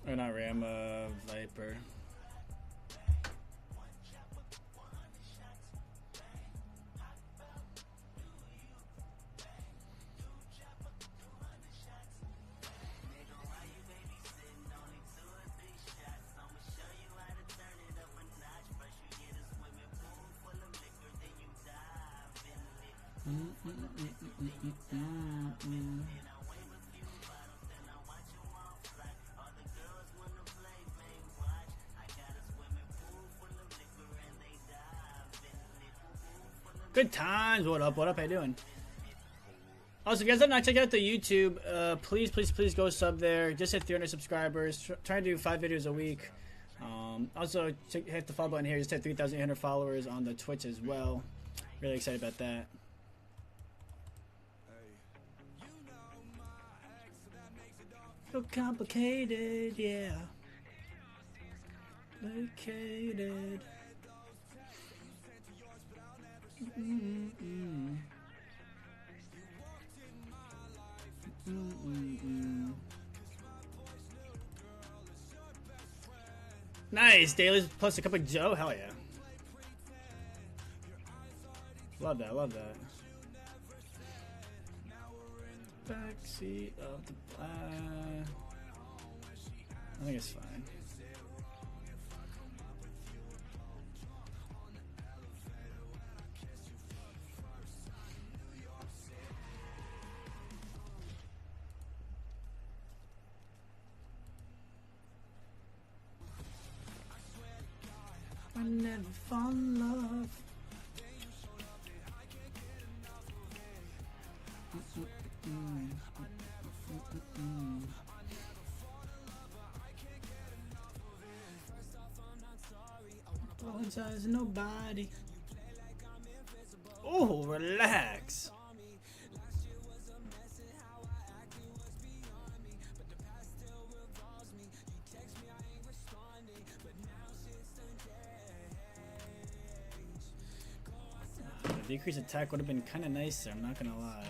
Or not Ram, Viper. Good times. What up? What up? How you doing? Also, if you guys have not checked out the YouTube, please go sub there. Just hit 300 subscribers. Trying to do 5 videos a week. Also, hit the follow button here. Just hit 3,800 followers on the Twitch as well. Really excited about that. So complicated, yeah. Complicated. Nice, dailies plus a cup of Joe. Hell yeah. Love that, love that. Backseat of the I think it's fine. I never fall in love. Apologize to nobody. Oh, relax. The decreased attack would have been kind of nicer, I'm not gonna lie.